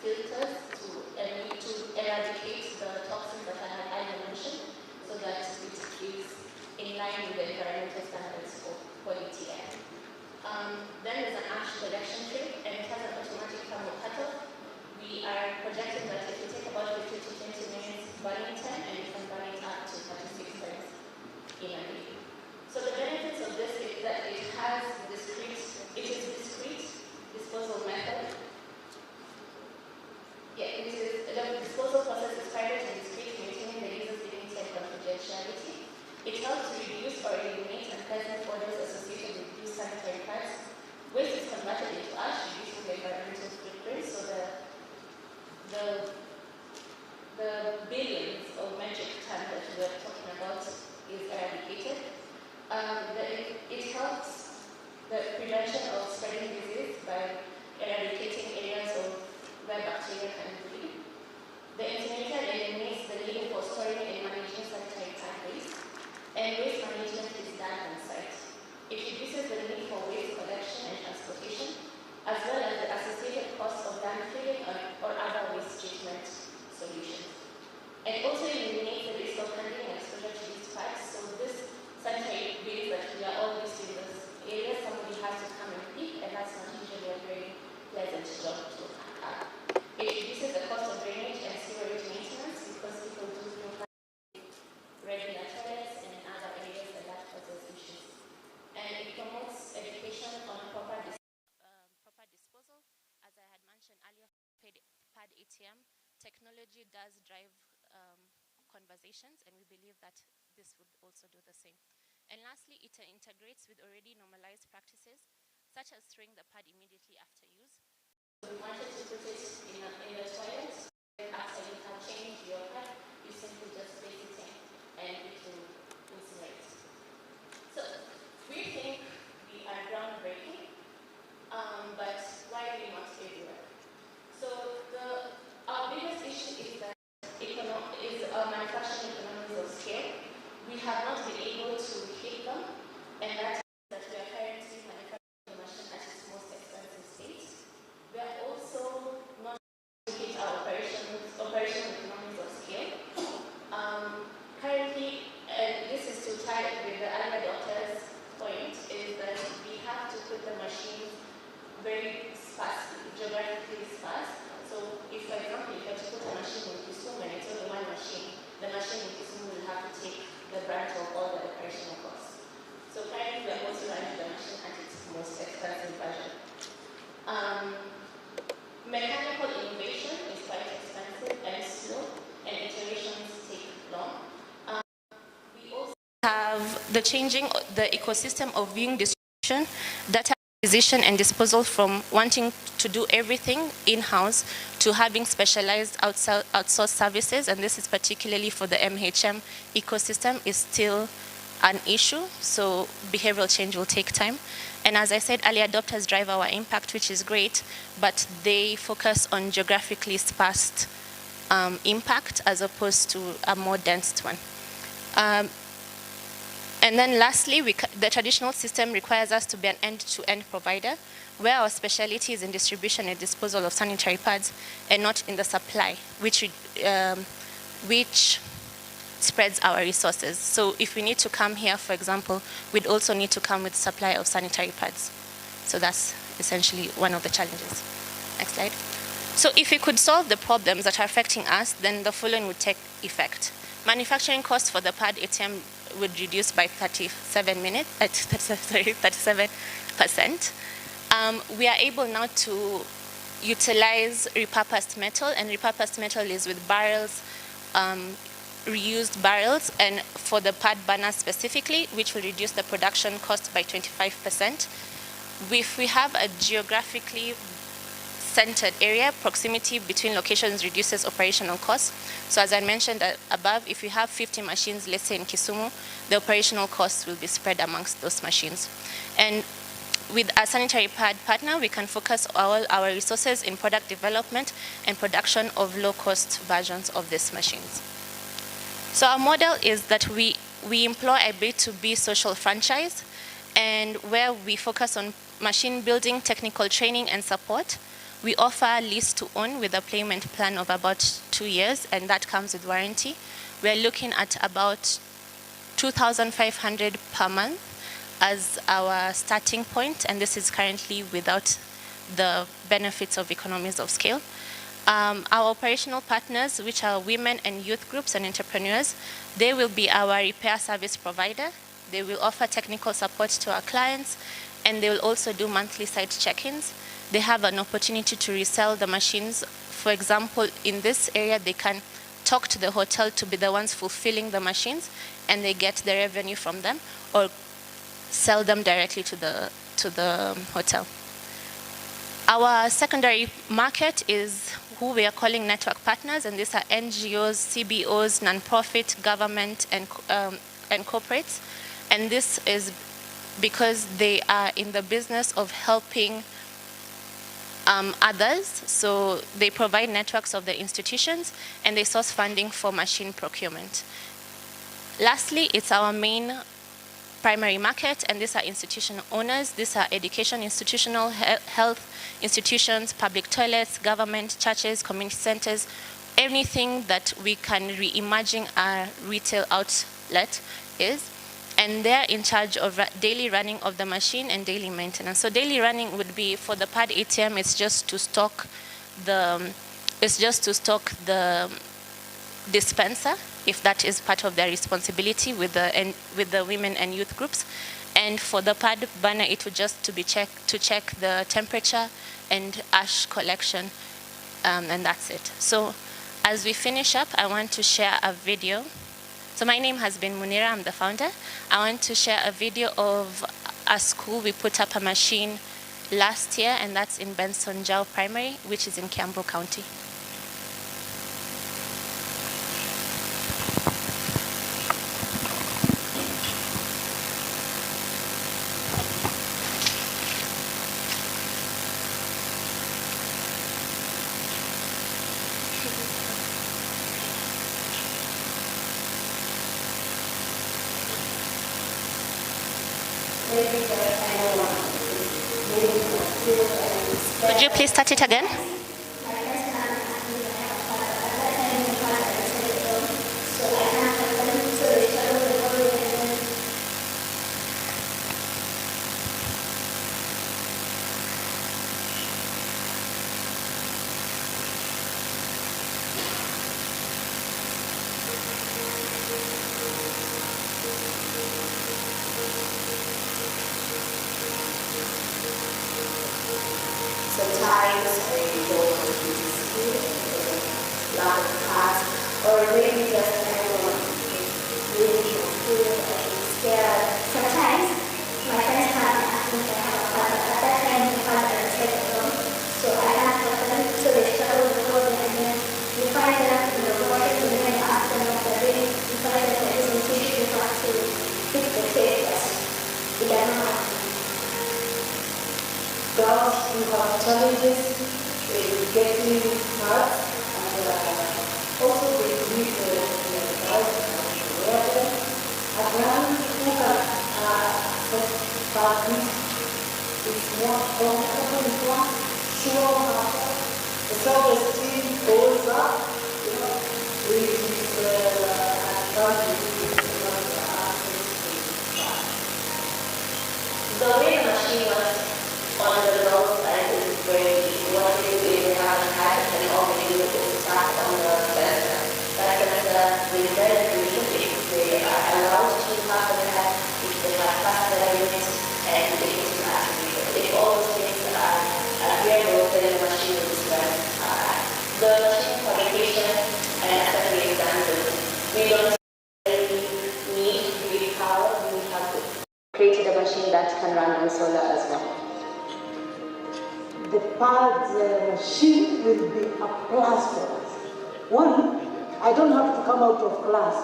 filters to eradicate the toxins that I had earlier mentioned, so that it is in line with the environmental standards for quality air. Then there's an ash collection tray, and it has an automatic thermal cutoff. We are projecting that it will take about 15 to 20 minutes burning time, and you can burn it up to 36 times in a day. So the benefits of this is that it is discrete disposal method. Yeah, the disposal process is private and discrete, maintaining the user's dignity and confidentiality. It helps to reduce or eliminate unpleasant odors associated with used sanitary pads. Waste is converted into ash, reducing the environmental footprint, so the billions of metric tons that we are talking about is eradicated. It helps the prevention of spreading disease by eradicating areas of where bacteria can breed. The incinerator eliminates the need for storing and managing sanitary pad waste, and waste management is done on site. It reduces the need for waste collection and transportation, as well as the associated cost of dam filling or other waste treatment solutions. And also eliminates the risk of handling and exposure to these pads. So this sanitary waste that we are all used to in this area, somebody has to come and pick, and that's not usually a very pleasant job to have. It reduces the cost of drainage and sewerage maintenance because people do regular toilets and other areas, and that causes issues. And it promotes education on proper disposal. As I had mentioned earlier, pad ATM technology does drive conversations, and we believe that this would also do the same. And lastly, it integrates with already normalized practices, such as throwing the pad immediately after use. We wanted to put it in the toilet. After you have changed your pad, you simply just place it in, and it will incinerate. So we think we are groundbreaking. the changing the ecosystem of viewing distribution, data acquisition and disposal from wanting to do everything in-house to having specialized outsourced services, and this is particularly for the MHM ecosystem, is still an issue, so behavioral change will take time. And as I said, early adopters drive our impact, which is great, but they focus on geographically sparse impact as opposed to a more dense one. And then lastly, the traditional system requires us to be an end-to-end provider, where our specialty is in distribution and disposal of sanitary pads and not in the supply, which spreads our resources. So if we need to come here, for example, we'd also need to come with supply of sanitary pads. So that's essentially one of the challenges. Next slide. So if we could solve the problems that are affecting us, then the following would take effect. Manufacturing costs for the pad ATM would reduce by 37%. We are able now to utilize repurposed metal, and repurposed metal is with barrels, reused barrels, and for the pad burner specifically, which will reduce the production cost by 25%. If we have a geographically centered area, proximity between locations reduces operational costs. So as I mentioned above, if you have 50 machines, let's say in Kisumu, the operational costs will be spread amongst those machines. And with a sanitary pad partner, we can focus all our resources in product development and production of low-cost versions of these machines. So our model is that we employ a B2B social franchise, and where we focus on machine building, technical training, and support. We offer lease to own with a payment plan of about 2 years, and that comes with warranty. We're looking at about 2,500 per month as our starting point, and this is currently without the benefits of economies of scale. Our operational partners, which are women and youth groups and entrepreneurs, they will be our repair service provider. They will offer technical support to our clients, and they will also do monthly site check-ins. They have an opportunity to resell the machines. For example, in this area, they can talk to the hotel to be the ones fulfilling the machines, and they get the revenue from them, or sell them directly to the hotel. Our secondary market is who we are calling network partners, and these are NGOs, CBOs, non-profit, government, and corporates. And this is because they are in the business of helping others. So they provide networks of the institutions, and they source funding for machine procurement. Lastly, it's our main primary market, and these are institutional owners. These are education, institutional health institutions, public toilets, government, churches, community centers, anything that we can reimagine our retail outlet is. And they're in charge of daily running of the machine and daily maintenance. So daily running would be for the pad ATM, it's just to stock the dispenser, if that is part of their responsibility with the women and youth groups. And for the pad burner, it would just to check the temperature and ash collection, and that's it. So as we finish up, I want to share a video. So my name has been Munira, I'm the founder. I want to share a video of a school. We put up a machine last year, and that's in Benson Jau Primary, which is in Kiambu County. Could you please start it again? Sometimes when you don't want to do this because of lack of class, or maybe just everyone is really feel scared challenges in getting parts, and also they need the awareness around who can access parts. It's more comfortable, it's more sure, the self-esteem goes up, with The way the machine works on the girls' side is very easy. What they do is they have a hackathon, and all they do is tap on the sensor. That sensor will then green if they are allowed to have the hat, if they have faster units, and they need to activate it. If all those things are available, then the machine will start. The machine fabrication and assembly is done with. We don't need big power, we have created a machine that can run on solar as well. The pads machine will be a plus for us. One, I don't have to come out of class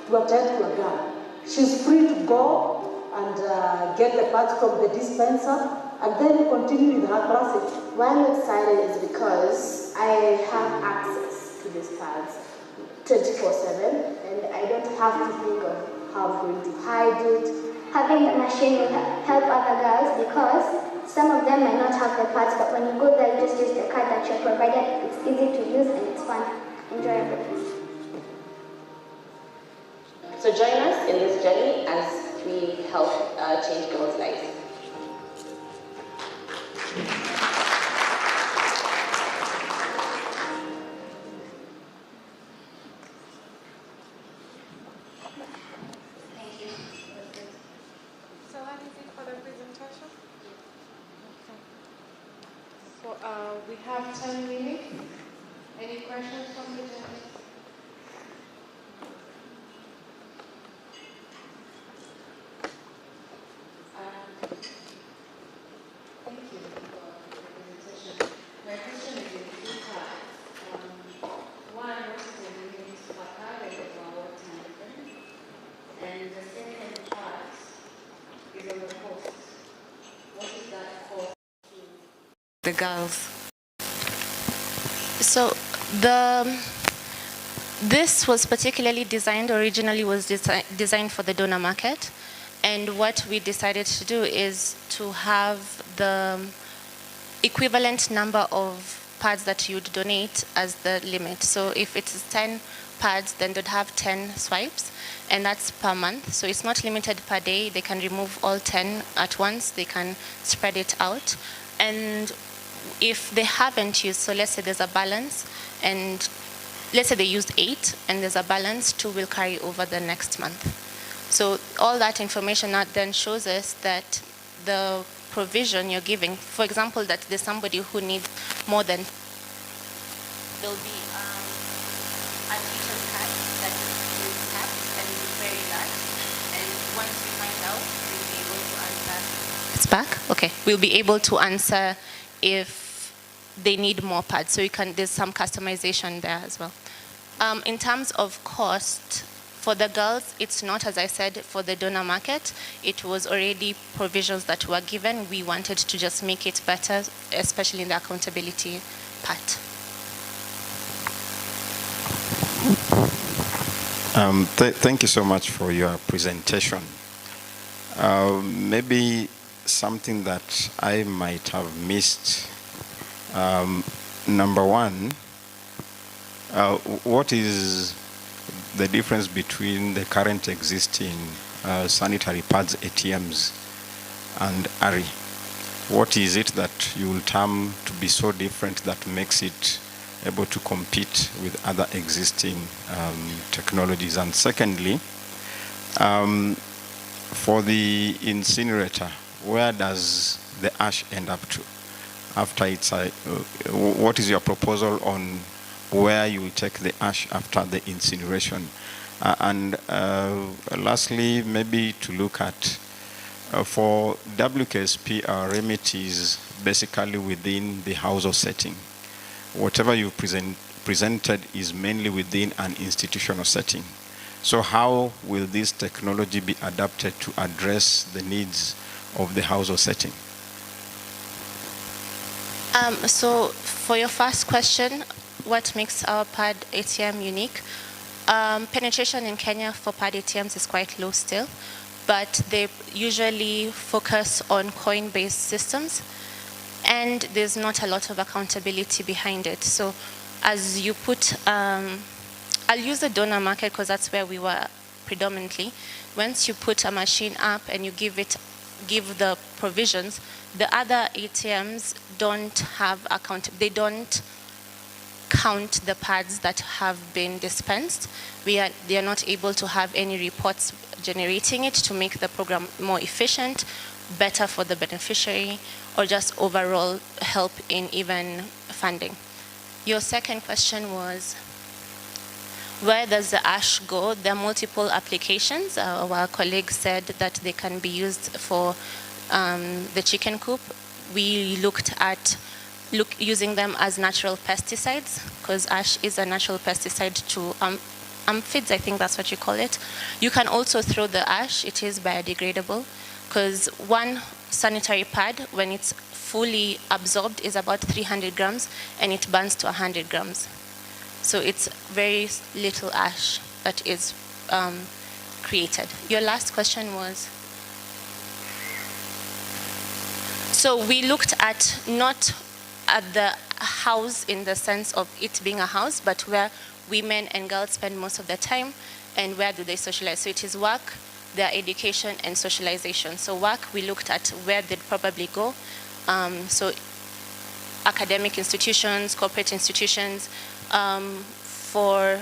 to attend to a girl. She's free to go and get the pads from the dispenser and then continue with her classes. Why I'm excited is because I have access to these pads 24/7 and I don't have to think of how I'm going to hide it. Having the machine will help other girls because some of them might not have the pads, but when you go there, you just use the card that you're provided. It's easy to use and it's fun, enjoyable. So join us in this journey as we help change girls' lives. So that is it for the presentation. So we have 10 minutes. Any questions from the judges? Thank you for the presentation. My question is in two parts. One, what is the limit per card and what time frame? And the second part is on the cost. What is that cost? The girls. So this was particularly designed, originally was designed for the donor market. And what we decided to do is to have the equivalent number of pads that you'd donate as the limit. So if it's 10 pads, then they'd have 10 swipes, and that's per month. So it's not limited per day. They can remove all 10 at once. They can spread it out. And if they haven't used, so let's say there's a balance, and let's say they used 8 and there's a balance, 2 will carry over the next month. So all that information then shows us that the provision you're giving, for example, that there's somebody who needs more than, there'll be a teacher's card that is tapped and we query that, and once we find out, we'll be able to answer. It's back? Okay. We'll be able to answer if they need more pads. So there's some customization there as well. In terms of cost, for the girls, it's not, as I said, for the donor market. It was already provisions that were given. We wanted to just make it better, especially in the accountability part. Thank you so much for your presentation. Maybe something that I might have missed. Number one, what is the difference between the current existing sanitary pads ATMs and ARI? What is it that you will term to be so different that makes it able to compete with other existing technologies? And secondly, for the incinerator, where does the ash end up to after it's what is your proposal on where you will take the ash after the incineration? And lastly, maybe to look at for WKSP, our remit is basically within the household setting. Whatever you presented is mainly within an institutional setting. So how will this technology be adapted to address the needs of the household setting? So for your first question, what makes our pad ATM unique? Penetration in Kenya for pad ATMs is quite low still, but they usually focus on coin-based systems, and there's not a lot of accountability behind it. So as you put, I'll use the donor market because that's where we were predominantly. Once you put a machine up and you give the provisions, the other ATMs don't have they don't count the pads that have been dispensed. They are not able to have any reports generating it to make the program more efficient, better for the beneficiary, or just overall help in even funding. Your second question was, where does the ash go? There are multiple applications. Our colleague said that they can be used for the chicken coop. We looked at using them as natural pesticides, because ash is a natural pesticide to aphids, I think that's what you call it. You can also throw the ash. It is biodegradable, because one sanitary pad, when it's fully absorbed, is about 300 grams, and it burns to 100 grams. So it's very little ash that is created. Your last question was? So we looked at not at the house in the sense of it being a house, but where women and girls spend most of their time, and where do they socialize. So it is work, their education, and socialization. So work, we looked at where they'd probably go. So academic institutions, corporate institutions. For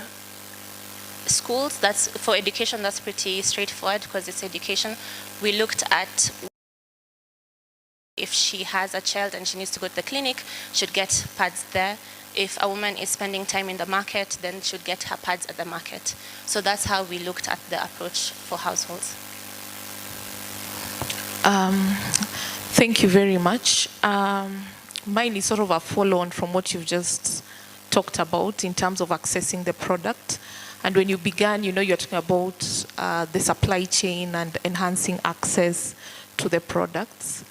schools, for education, that's pretty straightforward because it's education. We looked at if she has a child and she needs to go to the clinic, should get pads there. If a woman is spending time in the market, then should get her pads at the market. So that's how we looked at the approach for households. Thank you very much. Mine is sort of a follow-on from what you've just talked about in terms of accessing the product. And when you began, you're talking about the supply chain and enhancing access to the products.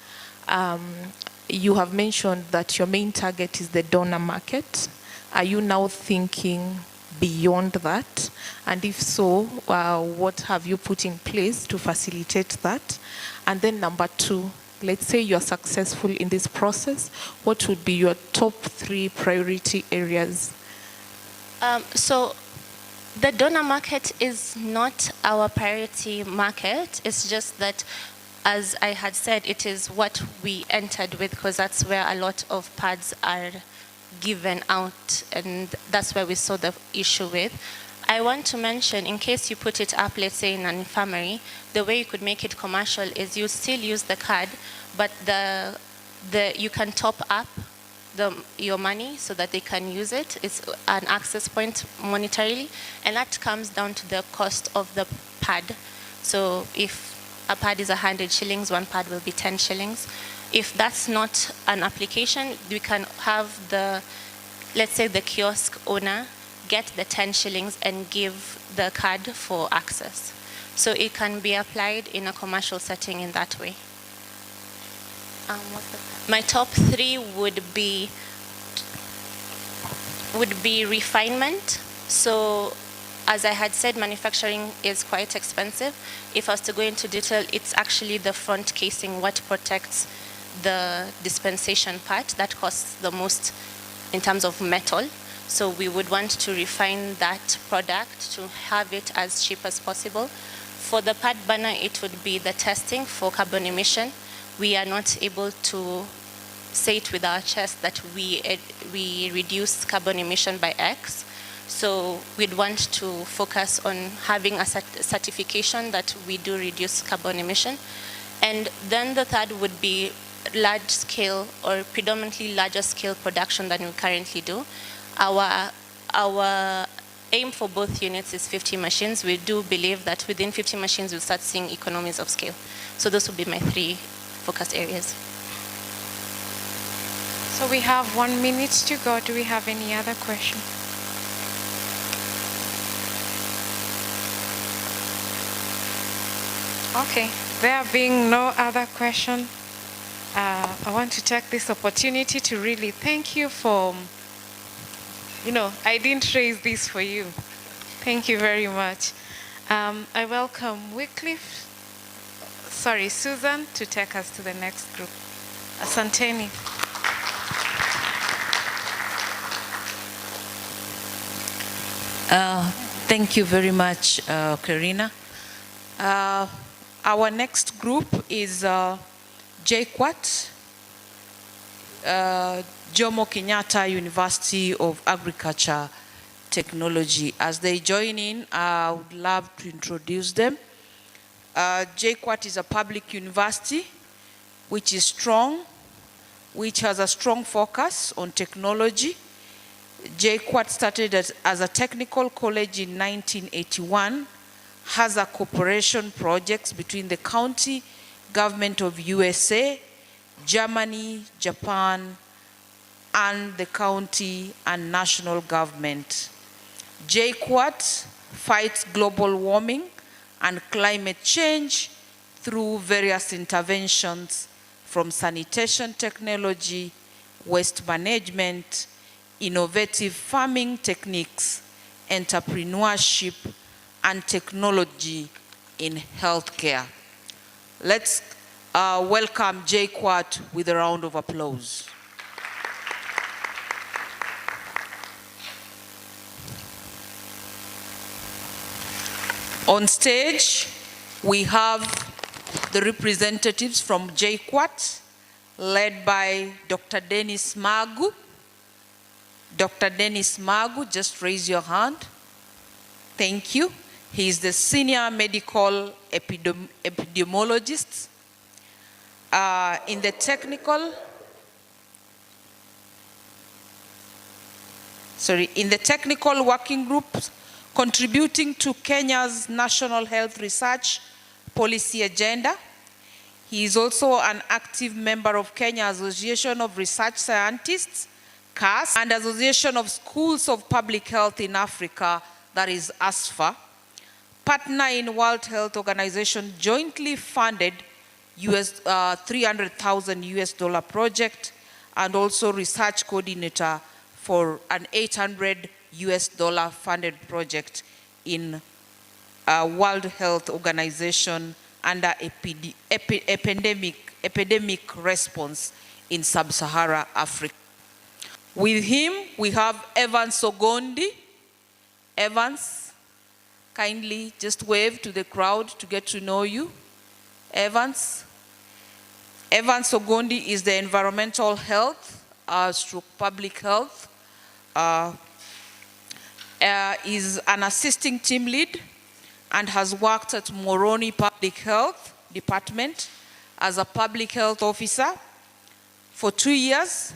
You have mentioned that your main target is the donor market. Are you now thinking beyond that? And if so, what have you put in place to facilitate that? And then number two, let's say you're successful in this process, what would be your top 3 priority areas? So the donor market is not our priority market. It's just that, as I had said, it is what we entered with, because that's where a lot of pads are given out, and that's where we saw the issue with. I want to mention, in case you put it up, let's say in an infirmary, the way you could make it commercial is you still use the card, but you can top up your money so that they can use it. It's an access point monetarily, and that comes down to the cost of the pad. So if a pad is 100 shillings, one pad will be 10 shillings. If that's not an application, we can have let's say the kiosk owner get the 10 shillings and give the card for access. So it can be applied in a commercial setting in that way. My top 3 would be refinement. So as I had said, manufacturing is quite expensive. If I was to go into detail, it's actually the front casing, what protects the dispensation part, that costs the most in terms of metal. So we would want to refine that product to have it as cheap as possible. For the pad burner, it would be the testing for carbon emission. We are not able to say it with our chest that we reduce carbon emission by X. So we'd want to focus on having a certification that we do reduce carbon emission. And then the third would be large scale, or predominantly larger scale production than we currently do. Our aim for both units is 50 machines. We do believe that within 50 machines we'll start seeing economies of scale. So those would be my 3 focus areas. So we have 1 minute to go. Do we have any other question? Okay, there being no other question, I want to take this opportunity to really thank you for, I didn't raise this for you. Thank you very much. I welcome Susan to take us to the next group. Asanteni. Thank you very much, Karina. Our next group is JKUAT, Jomo Kenyatta University of Agriculture Technology. As they join in, I would love to introduce them. JKUAT is a public university which is strong, which has a strong focus on technology. JKUAT started as a technical college in 1981, has a cooperation projects between the county government of USA, Germany, Japan, and the county and national government. JKUAT fights global warming and climate change through various interventions from sanitation technology, waste management, innovative farming techniques, entrepreneurship, and technology in healthcare. Let's welcome JKUAT with a round of applause. On stage, we have the representatives from JKUAT, led by Dr. Dennis Magu. Dr. Dennis Magu, just raise your hand. Thank you. He is the senior medical epidemiologist. In the technical working groups contributing to Kenya's National Health Research Policy Agenda. He is also an active member of Kenya Association of Research Scientists, CAS, and Association of Schools of Public Health in Africa, that is ASFA. Partner in World Health Organization jointly funded $300,000 project, and also research coordinator for an $800 funded project in World Health Organization under epidemic response in Sub-Saharan Africa. With him, we have Evans Ogondi. Evans, kindly just wave to the crowd to get to know you. Evans. Evans Ogondi is the environmental health, stroke public health, is an assisting team lead and has worked at Moroni Public Health Department as a public health officer for 2 years.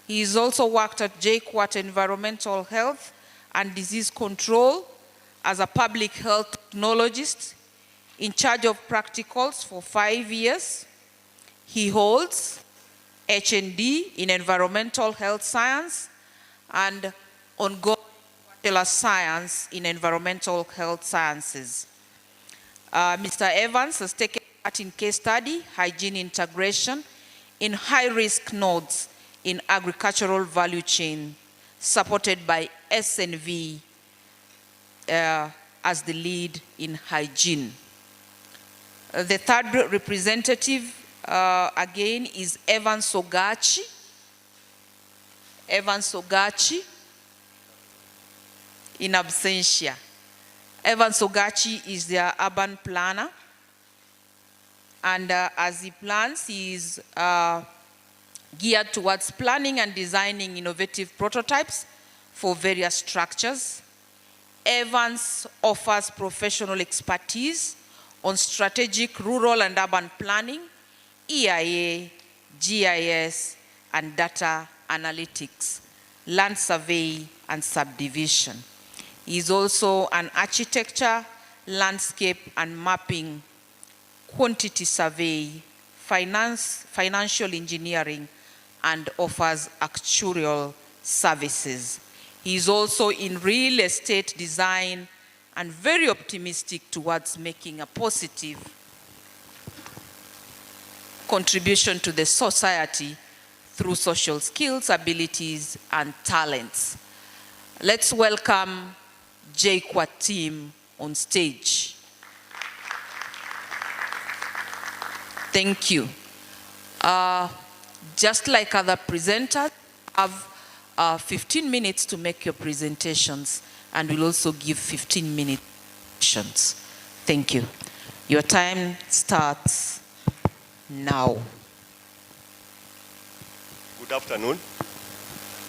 He has also worked at JKUAT Environmental Health and Disease Control as a public health technologist in charge of practicals for 5 years. He holds HND in Environmental Health Science and ongoing Bachelor Science in Environmental Health Sciences. Mr. Evans has taken part in case study, hygiene integration in high-risk nodes in agricultural value chain, supported by SNV as the lead in hygiene. The third representative, again, is Evan Sogachi. Evan Sogachi, in absentia. Evan Sogachi is their urban planner. And as he plans, he is geared towards planning and designing innovative prototypes for various structures. Evans offers professional expertise on strategic rural and urban planning, EIA, GIS, and data analytics, land survey, and subdivision. He is also an architecture, landscape, and mapping, quantity survey, financial engineering, and offers actuarial services. He is also in real estate design and very optimistic towards making a positive contribution to the society through social skills, abilities, and talents. Let's welcome JQuat team on stage. Thank you. Just like other presenters, have 15 minutes to make your presentations, and we'll also give 15-minute questions. Thank you. Your time starts now. Good afternoon.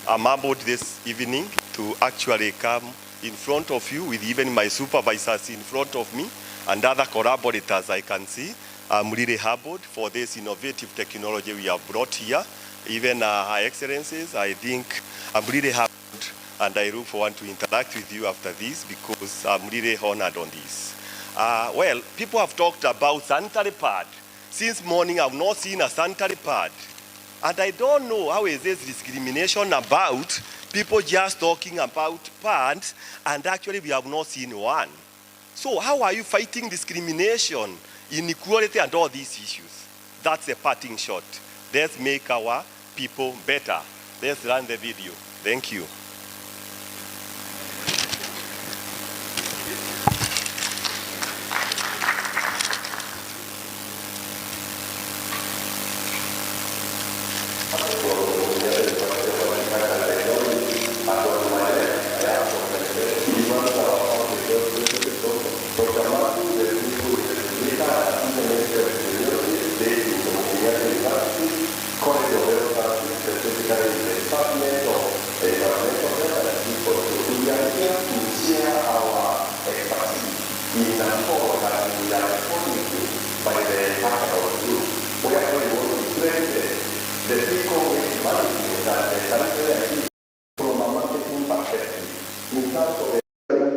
I'm humbled this evening to actually come in front of you with even my supervisors in front of me and other collaborators I can see. I'm really humbled for this innovative technology we have brought here. Even Her Excellencies, I think I'm really humbled, and I look forward to interact with you after this because I'm really honored on this. Well, people have talked about sanitary pad. Since morning, I've not seen a sanitary pad. And I don't know how is this discrimination about people just talking about pads, and actually we have not seen one. So how are you fighting discrimination, inequality, and all these issues? That's a parting shot. Let's make our people better. Let's run the video. Thank you.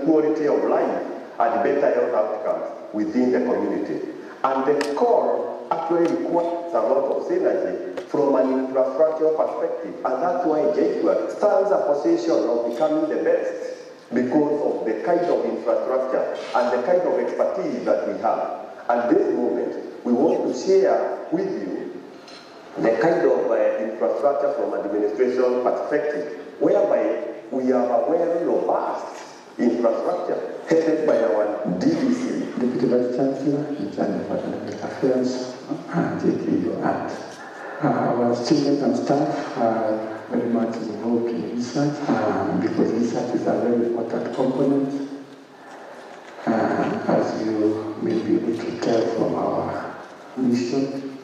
Quality of life and better health outcomes within the community. And the core actually requires a lot of synergy from an infrastructure perspective. And that's why JQuat stands a position of becoming the best because of the kind of infrastructure and the kind of expertise that we have. At this moment, we want to share with you the kind of infrastructure from an administration perspective, whereby we have a very robust infrastructure headed by our DVC, Deputy Vice Chancellor in charge of Academic Affairs, and JPU Act. Our students and staff are very much involved in research because research is a very important component. As you may be able to tell from our mission,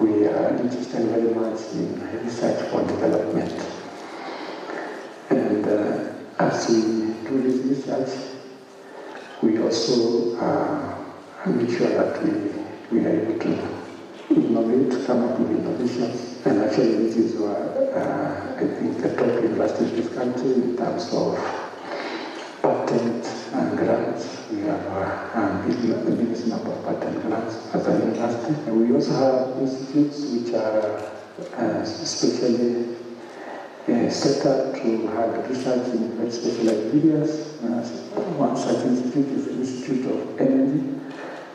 we are interested very much in research for development. And as we do this research, we also make sure that we are able to innovate, come up with innovations. And actually this is I think the top university in this country in terms of patent and grants. We have the biggest number of patent grants as a university. And we also have institutes which are especially set up to have research in very specialized areas. One such institute is the Institute of Energy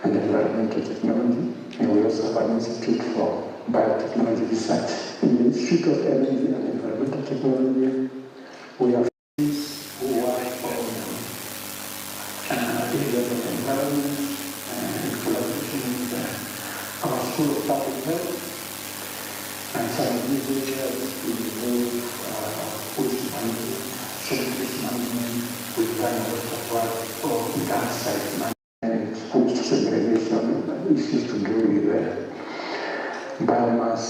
and Environmental Technology, and we also have an institute for biotechnology research. In the Institute of Energy and Environmental Technology, we have students who work on areas of environment and collaboration with our School of Public Health, and some of these areas involve waste management, sanitation management, with water work, or gas site management, post segregation, issues to do with biomass,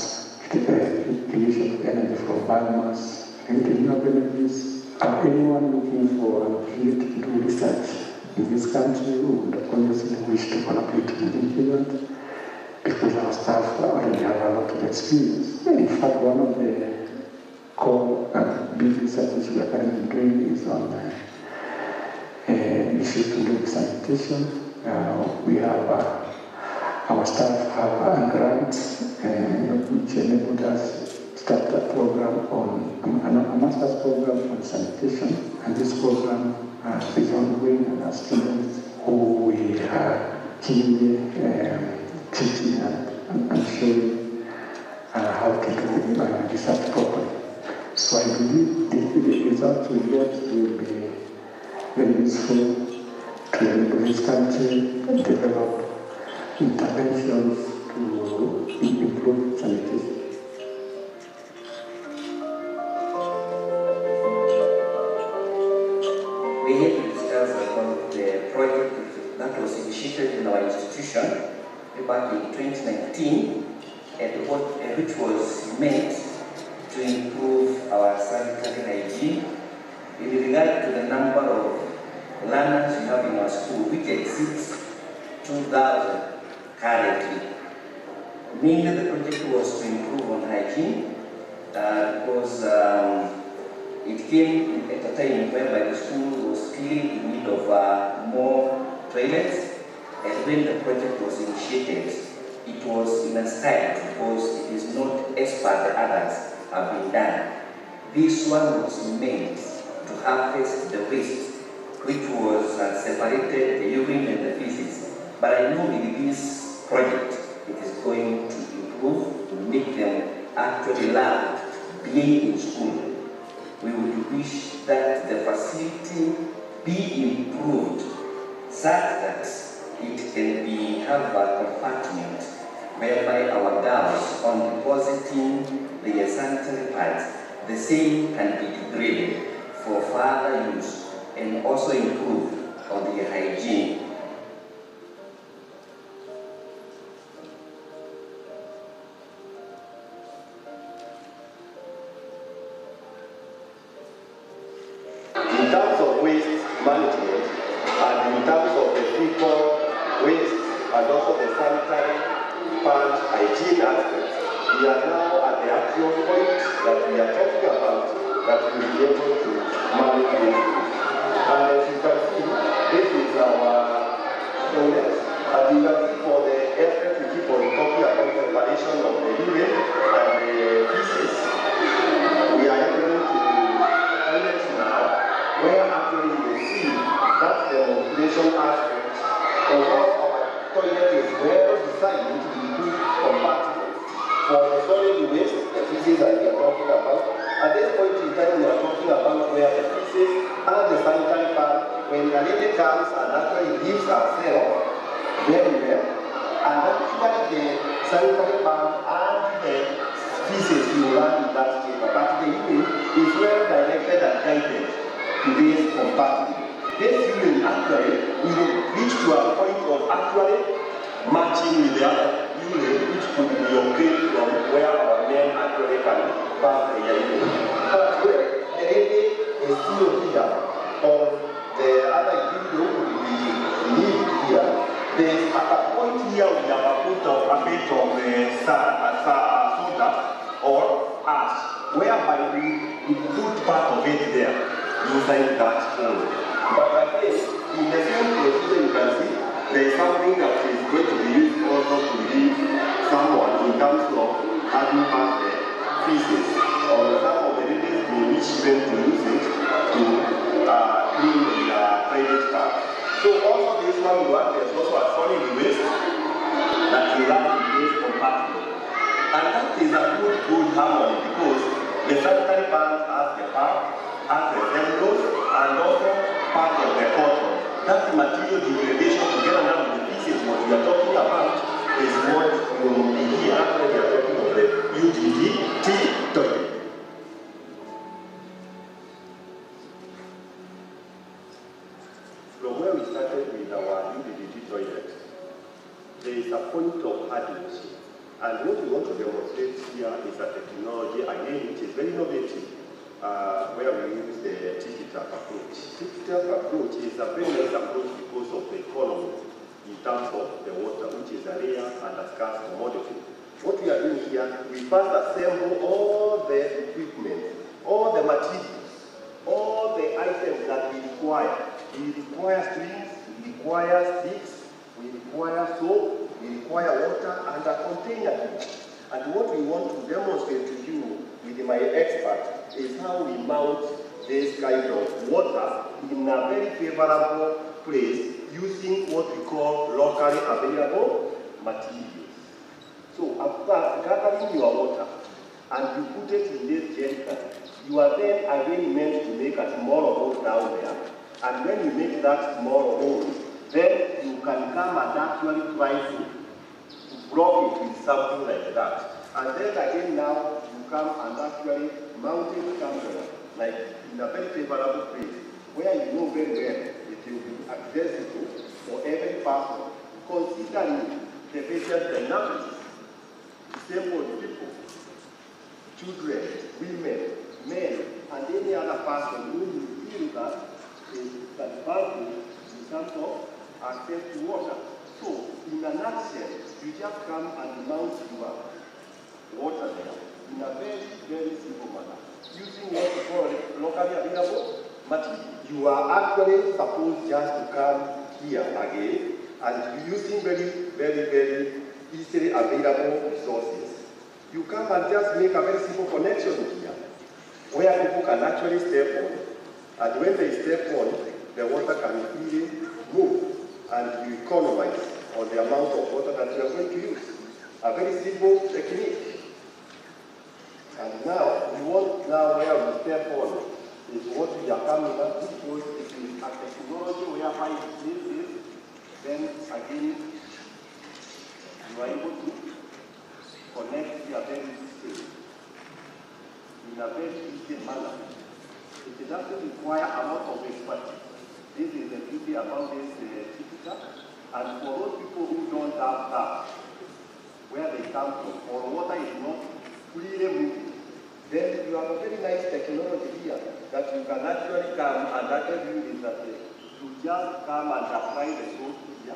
creation of energy from biomass, and renewable energies. Anyone looking for an opportunity to do research in this country would obviously wish to collaborate with Implement because our staff already have a lot of experience. In fact, one of the core big researches we are currently doing is on issues to do with sanitation. We have our staff have a grant which enabled us to start a program on a master's program on sanitation, and this program is ongoing, and our students who we are keenly treating and showing how to do research properly. So I believe the results we get will be very useful to enable this country to develop interventions to improve sanitation. We had to discuss about the project that was initiated in our institution back in 2019, and which was meant to improve our sanitary hygiene in regard to the number of learners we have in our school, which exceeds 2,000 currently. Mainly the project was to improve on hygiene because it came at a time whereby the school was clearly in need of more toilets, and when the project was initiated, it was in a style because it is not as per the others have been done. This one was meant to harvest the waste, which was separated, the urine and the feces. But I know with this project, it is going to improve, to make them actually love being in school. We would wish that the facility be improved such that it can have a compartment whereby our girls, on depositing the sanitary pads, the same can be degraded for further use and also improve on the hygiene. In terms of waste management and in terms of the people waste and also the sanitary pad hygiene aspects, we are now at the actual point that we are talking about that we will be able to manage this. And as you can see, this is our toilet. As you can see, for the effort we keep on talking about separation of the urine and the feces, we are able to toilets now, where actually you see that demonstration aspect of how our toilet is well designed to be good compatible for the solid waste, the feces that we are talking about. At this point in time, we are talking about where the feces and the sanitary pad, when the lady comes and actually leaves herself very well, and actually the sanitary pad and the feces will run in that state. But the urine is well directed and guided to this compartment. This urine actually will reach to a point of actually matching with the other urine, which could be obtained from where our men actually can pass the urine. But where the lady is still here, or the other individual will be lived here, there's at a point here we have a bit of soda or ash, whereby we put part of it there inside that hole. But again, in the same procedure you can see, there is something that is going to be used also to leave someone in terms of having passed the feces, or some of the ladies may wish even to use it to clean their private part. So also this one there's also a solid waste that will run in this compartment. And that is a good harmony because the sanitary pad has the part, has the cellulose, and also part of the cotton. That material degradation together now with the pieces, what we are talking about is what will be here when we are talking of the UDT toilet. From where we started with our UDT toilet, there is a point of hardness. And what we want to demonstrate here is a technology, again, which is very innovative, where we use the tiki-taka approach. Tiki-taka approach is a very nice approach because of the economy in terms of the water, which is a rare and a scarce commodity. What we are doing here, we first assemble all the equipment, all the materials, all the items that we require. We require strings, we require sticks, we require soap, we require water and a container. And what we want to demonstrate to you with my expert is how we mount this kind of water in a very favorable place using what we call locally available materials. So after gathering your water and you put it in this jerrycan, you are then again meant to make a smaller hole down there. And when you make that smaller hole, then you can come and actually try to block it with something like that. And then again now, you come and actually mount the camera, like in a very favorable place, where you know very well it will be accessible for every person, considering the patient dynamics. Disabled people, children, women, men, and any other person who you feel that is advantage in terms of access to water. So, in a nutshell, you just come and mount your water there in a very, very simple manner, using what we call locally available material. You are actually supposed just to come here again and using very, very, very easily available resources. You come and just make a very simple connection here, where people can actually step on. And when they step on, the water can easily move and you economize on the amount of water that you are going to use. A very simple technique. And now, we want now where we step on is what we are coming up with, because it is a technology whereby you need this, then again, you are able to connect here very easily, in a very easy manner. It doesn't require a lot of expertise. This is the beauty about this typical. And for those people who don't have that, where they come from, or water is not freely moving, then you have a very nice technology here that you can actually come and actually use is that you just come and apply the soap here.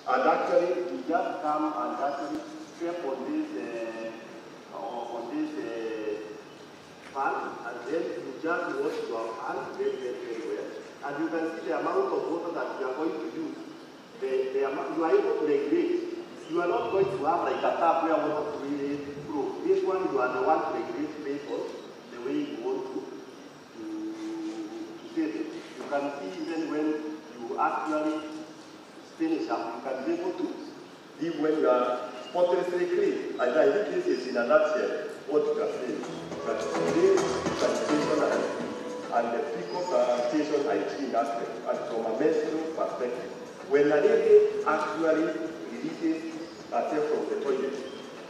And actually, you just come and actually step on this pan, and then you just wash your hands very, very, very well. And you can see the amount of water that you are going to use. The amount, you are able to regulate. You are not going to have like a tap where water really flows. This one, you are the one to regulate based on the way you want to save it. You can see even when you actually finish up, you can be able to live when you are spotlessly clean. And I think this is in a nutshell what you can say. That this sanitation and the fecal sanitation hygiene aspect, and from a menstrual perspective, when a lady actually releases herself from the toilet,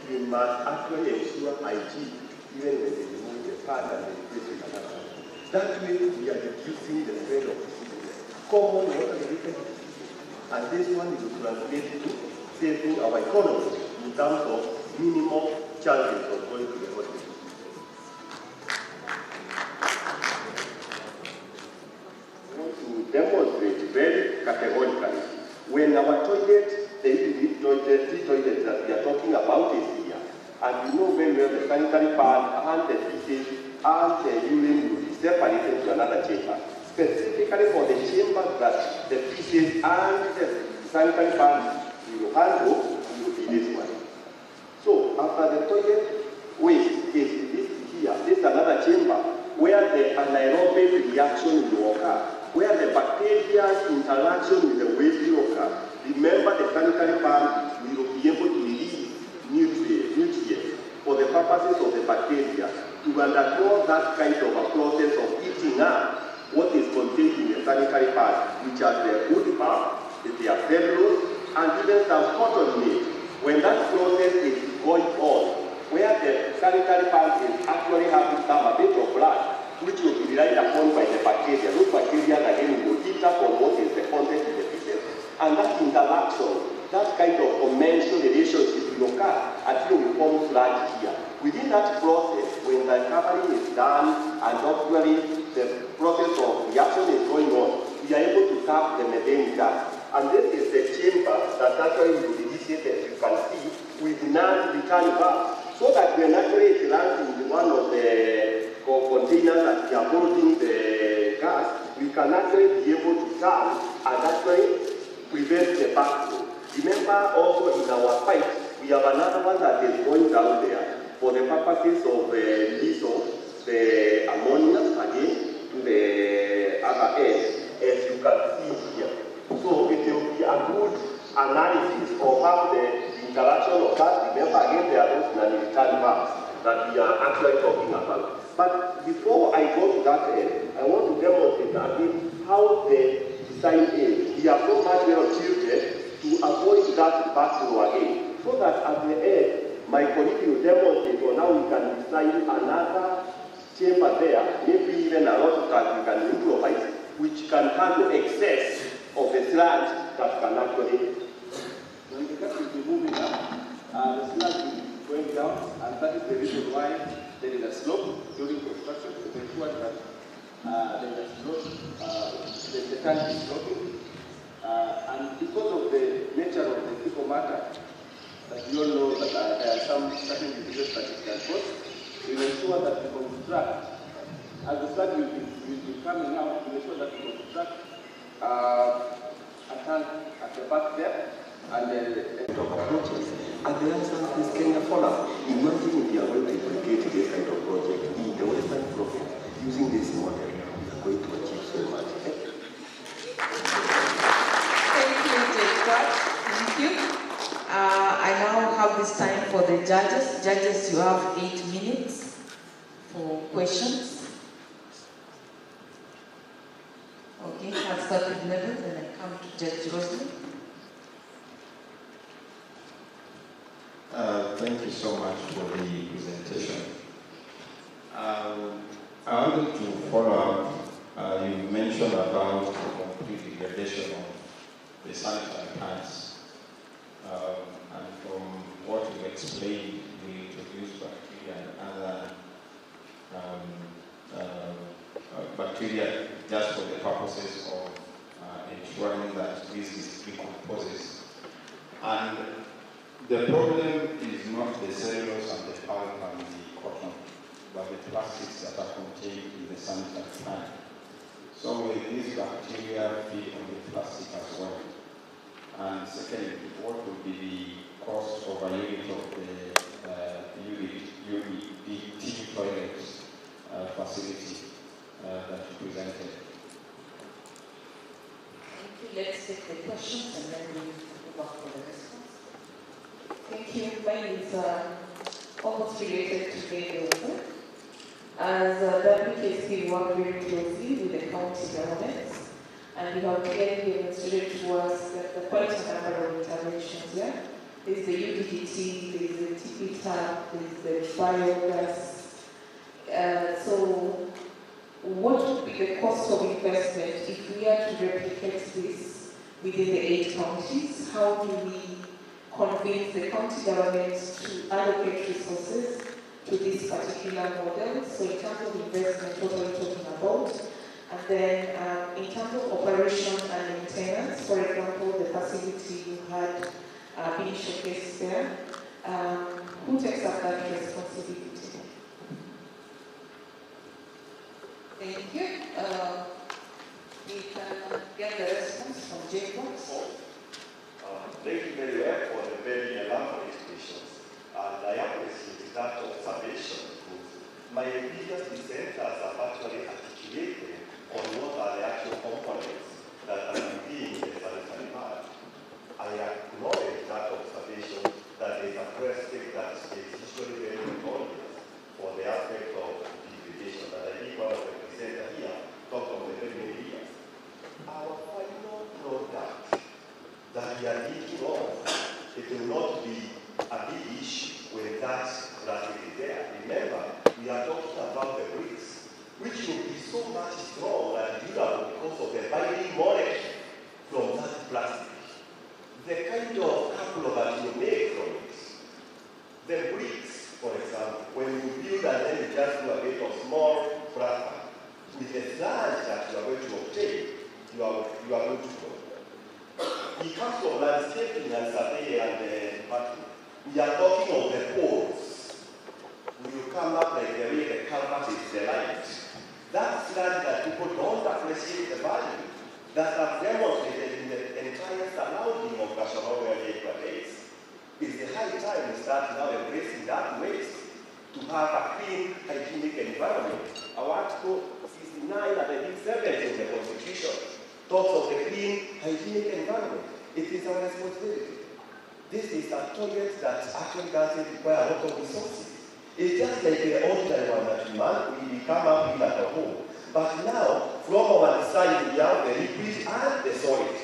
you must actually ensure hygiene even when they remove the pad and they replace with another. That way we are reducing the spread of diseases, common water-related diseases. And this one is translated to saving our economy in terms of minimal charges of going to the hospital. I want to demonstrate very categorically when our toilet, the toilet that we are talking about is here, and you know very well the sanitary pad and the feces and the urine will be separated to another chamber. Specifically for the chamber that the feces and the sanitary pad will handle, will be this one. So after the toilet waste is this here, this is another chamber where the anaerobic reaction will occur, where the bacterial interaction with the waste will occur. Remember, the sanitary pad will be able to release nutrients for the purposes of the bacteria to undergo that kind of a process of eating up what is contained in the sanitary pad, which are the wood pulp, their cellulose, and even some cotton meat. When that process is going on, where the sanitary pad is actually having some a bit of blood, which will be relied upon by the bacteria. Those bacteria again will eat up on what is the content in the feces. And that interaction, that kind of commensal relationship will occur until we form sludge here. Within that process, when the covering is done and actually the process of reaction is going on, we are able to tap the methane gas. And this is the chamber that actually will initiate, as you can see, with non-return valve, so that when actually it lands in one of the containers that we are holding the gas, we can actually be able to turn and actually prevent the backflow. Remember also in our pipe, we have another one that is going down there for the purposes of release of the ammonia again to the other end, as you can see here. So it will be a good analysis of how the interaction of that, remember again there are those non-return verbs that we are actually talking about. But before I go to that end, I want to demonstrate a bit how the design is. We are so much well tilted to avoid that back to again, so that at the end, my colleague will demonstrate on how we can design another chamber there, maybe even a lot that we can improvise, which can handle excess of the sludge that can actually. When the cut will be moving up, the sludge will be going down, and that is the reason why there is a slope during construction to ensure that there is a slope, the tank is sloping. And because of the nature of the fecal matter, that you all know that there are some certain diseases that it can cause, we will ensure that we construct, as the sludge will be coming out, we will ensure that we construct a tank at the back there, and then approaches. And the answer is Kenya Follow. Imagine if you are going to implicate this kind of project in the Western province using this model, we are going to achieve so much. Thank you, Jacob. Thank you. I now have this time for the judges. Judges, you have 8 minutes for questions. Okay, I'll start with Neville, then I come to Judge Roslyn. Thank you so much for the presentation. I wanted to follow up. You mentioned about the complete degradation of the sanitary pads. And from what you explained, we introduced bacteria and other bacteria just for the purposes of ensuring that this decomposes. And the problem is not the cellulose and the pulp and the cotton, but the plastics that are contained in the sanitary pad. So will these bacteria feed on the plastic as well? And secondly, what would be the cost of a unit of the UDT toilet facility that you presented? Thank you. Let's take the questions and then we'll move on for the response. Thank you. Mine is almost related to the As WKC, we work very closely with the county governments, and we have clearly demonstrated to us that the quite a number of interventions here. There's the UDT, there's the TP tap, there's the biogas. So what would be the cost of investment if we are to replicate this within the 8 counties? How do we convince the county governments to allocate resources to this particular model? So in terms of investment, what are we talking about? And then in terms of operation and maintenance, for example, the facility you had being showcased there, who takes up that responsibility? Thank you. We can get the response from Jacob. Thank you very well for the very elaborate questions. And I appreciate that observation. My previous presenters have actually articulated on what are the actual components that are within the sanitary pad. I acknowledge that observation that there is a prospect that is usually very notorious for the aspect of degradation. That I think one of the presenters here talked of the very many years. Our final product that we are thinking of, it will not be a big issue when that is there. Remember, we are talking about the bricks, which will be so much strong and durable because of the binding molecule from that plastic. The kind of couple that you make from it. The bricks, for example, when you build and then you just do a bit of small plaster, with the sludge that you are going to obtain, you are going to go. It comes from landscaping and survey and parking. We are talking of the poles. When you come up like the way the culvert is designed, that sludge that people don't appreciate the value that have demonstrated in the entire surrounding of Gashororo area days. It's the high time we start now embracing that waste to have a clean, hygienic environment. Our Article 69 and I think 70 in the Constitution talks of the clean, hygienic environment. It is our responsibility. This is a toilet that actually doesn't require a lot of resources. It's just like the ordinary one that we come up with at home. But now, from our design, we have the liquid and the solid.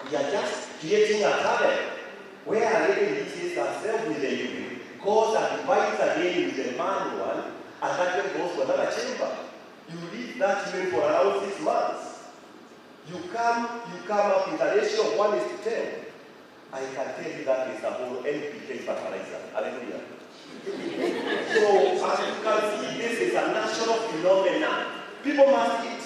We are just creating a tunnel where already releases ourselves with the urine, goes and divides again with the manual, and that then goes to another chamber. You leave that urine for around 6 months. You come up with a ratio of 1:10. I can tell you that is a whole NPK fertilizer. Hallelujah. So, as you can see, this is a natural phenomenon. People must eat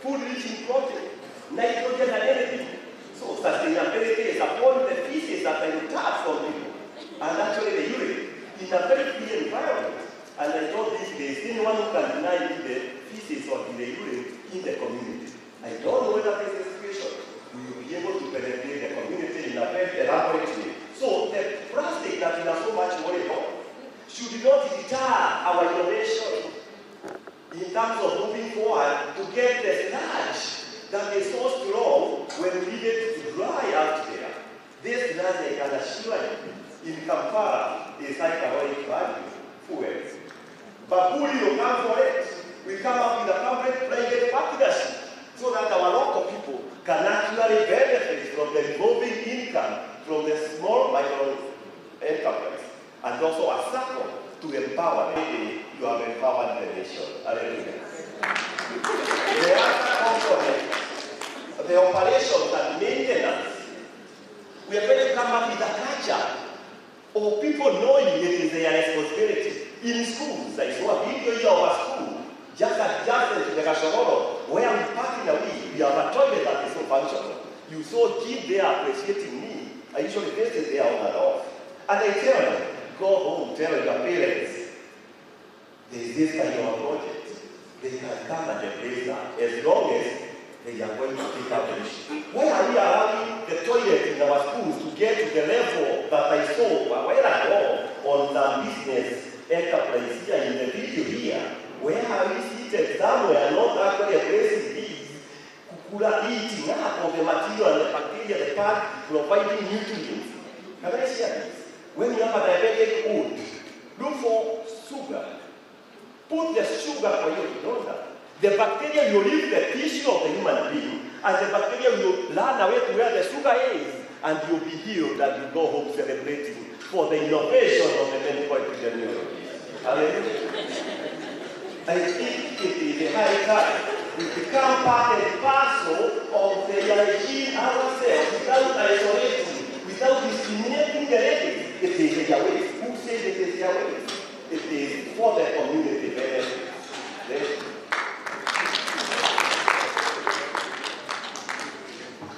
food rich in protein, nitrogen, and energy. So, sustainability is upon the feces that I tap from people, and actually the urine, in a very clean environment. And I thought these days, anyone who can deny the feces or the urine in the community. I don't know whether this is a situation. We will be able to penetrate the community in a very elaborate way. So the plastic that we are so much worried about should not deter our innovation in terms of moving forward to get the sludge that is so strong when we need it to dry out there. This sludge, I can assure you, in Kampala, is high-caloric value fuel. Babuli will come for it. We come up with a public-private partnership so that our local people can actually benefit from the revolving income from the small micro enterprise, and also a circle to empower. Maybe you have empowered the nation. Hallelujah. The other component, the operations and maintenance, we are going to come up with a culture of people knowing it is their responsibility. In schools, I saw a video here of a school just adjacent to the Kashomoro, where we park in the week, we have a toilet that is so functional. You saw kids there appreciating me. I usually visit there on and off. And I tell them, go home, tell your parents, there is this kind of project. They can come and embrace that, as long as they are going to take up the issue. Why are we allowing the toilet in our schools to get to the level that I saw a while ago on some business enterprise here in the video here? Where are we seated somewhere, not actually addressing these, eating up of the material and the bacteria, the part providing nutrients? Can I share this? When you have a diabetic food, look for sugar. Put the sugar for you know that. The bacteria will leave the tissue of the human being, and the bacteria will run away to where the sugar is, and you'll be healed, and you go home celebrating for the innovation of the medical epidemiology. Hallelujah. I think it is a high time we become part and parcel of the hygiene ourselves without isolating, without discriminating the ladies. It is their ways. Who says it is their ways? It is for the community benefit.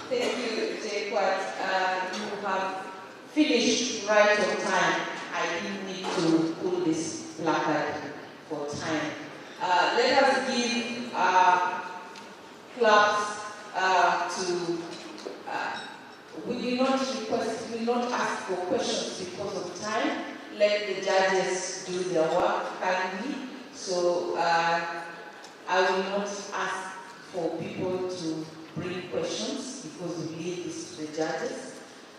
Thank you, Jaquat. You have finished right on time. I didn't need to pull this placard for time. Let us give claps to. We will not ask for questions because of time. Let the judges do their work kindly. So I will not ask for people to bring questions because we leave this to the judges.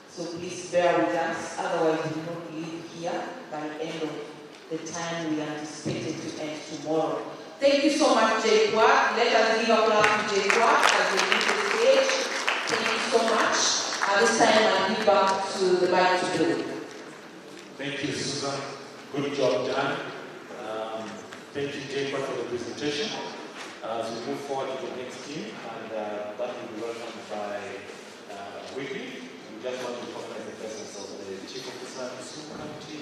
So please bear with us, otherwise we will not leave here by the end of the time we anticipated to end tomorrow. Thank you so much, Jaquat. Let us give a clap to Jaquat as we leave the stage. Thank you so much. At this time, I'll give back to the mic to Bill. Thank you, Susan. Good job done. Thank you, Jaquat, for the presentation. As we move forward to the next team, and that will be welcomed by Whitney. We just want to recognize the presence of the Chief Officer of Kisumu County,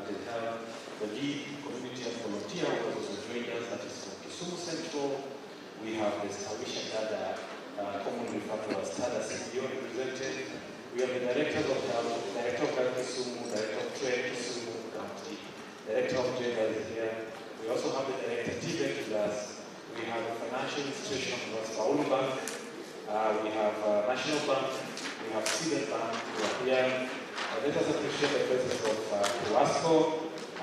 and they have the lead community and volunteer who was joining us, that is from Kisumu Central. We have the Sanitation that commonly referred to as TADA CBO represented. We have the Directors of Health, Director of Health Kisumu, Director of Trade Kisumu County, Director of Gender is here. We also have the Director TBEC with us. We have a financial institution from Paulu Bank. We have National Bank. We have Cedar Bank. We are here. Let us appreciate the presence of Puasco.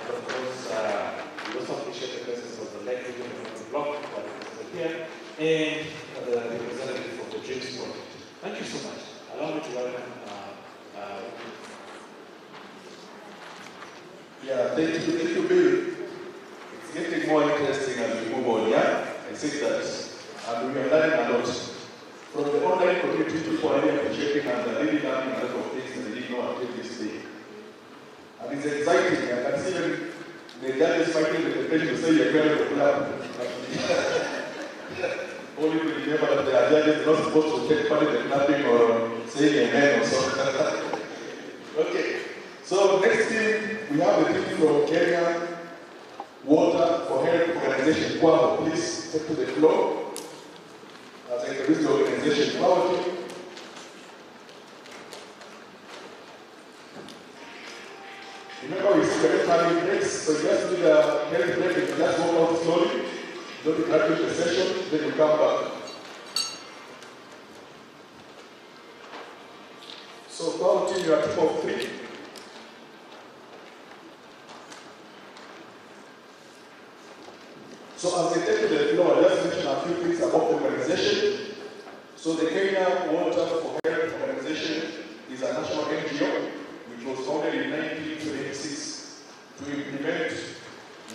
And of course, we also appreciate the presence of the Lake Region Block that is here. And the representative of the Dreams Project. Thank you so much. Allow me to welcome said that, and we are learning a lot. From the online community, people are really appreciating and really learning a lot of things that they didn't know until this day. And it's exciting. I can see them, the judges fighting with the patient to say you're going to clap. Only to remember that the judges are not supposed to take part in the clapping or saying amen or something. Okay. So next thing, we have the team from Kenya Water for Health Organization. Kwao, please take to the floor. As I introduce the organization, Kwao team. Remember, we see very timing breaks, so you just need a health break and just walk out slowly. Don't interrupt the session, then you come back. So, Kwao team, you are a team of 3. So as I take to the floor, I'll just mention a few things about the organization. So the Kenya Water for Health Organization is a national NGO which was founded in 1976 to implement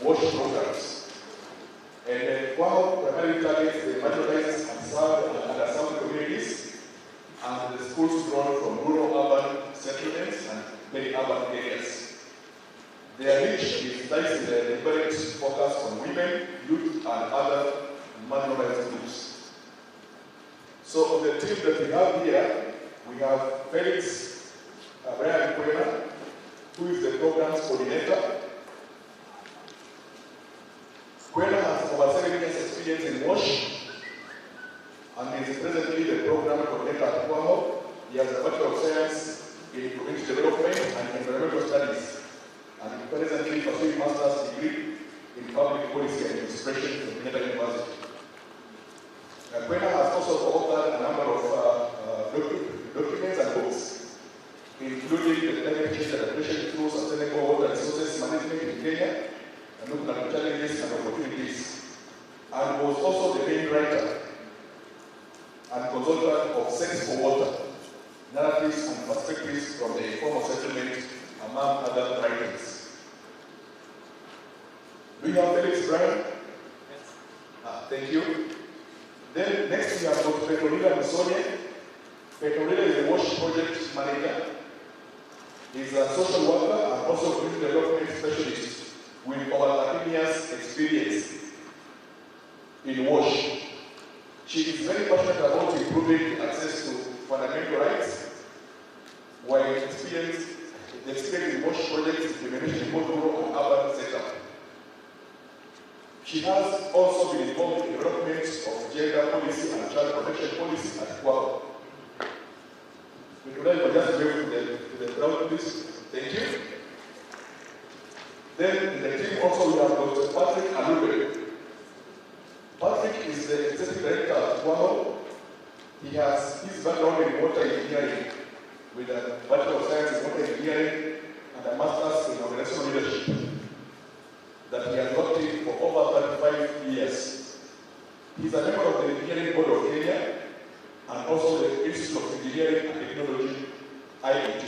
wash programs. And Kwao primarily targets the marginalized and underserved communities and the schools drawn from rural-urban settlements and peri-urban areas. Their reach is lies in the deliberate focus on women, youth, and other marginalized groups. So on the team that we have here, we have Felix Brian Kwena, who is the program's coordinator. Kwena has over 7 years experience in WASH and is presently the program coordinator at Kwao. He has a Bachelor of Science in Community Development and Environmental Studies, and presently pursuing master's degree in public policy and administration from Kenyatta University. Kwena has also authored a number of documents and books, including the climate change adaptation through sustainable water resources management in Kenya, and looking at challenges and opportunities, and was also the main writer and consultant of Sex for Water, narratives and perspectives from the informal settlement, among other writings. Do you have Felix Brian? Yes. Thank you. Then next we have Dr. Petrolina Musonye. Petrolina is the WASH project manager. He's a social worker and also community development specialist with over 13 years experience in WASH. She is very passionate about improving access to fundamental rights, while the experience in WASH projects implementation in both rural and urban setup. She has also been involved in the development of gender policy and child protection policy at Kwao. We could just go to the crowd, please. Thank you. Then in the team also we have Dr. Patrick Alube. Patrick is the executive director at Kwao. He has his background in water engineering with a Bachelor of Science in Water Engineering and a Master's in Organizational Leadership that he has worked in for over 35 years. He's a member of the Engineering Board of Kenya and also the Institute of Engineering and Technology, IET.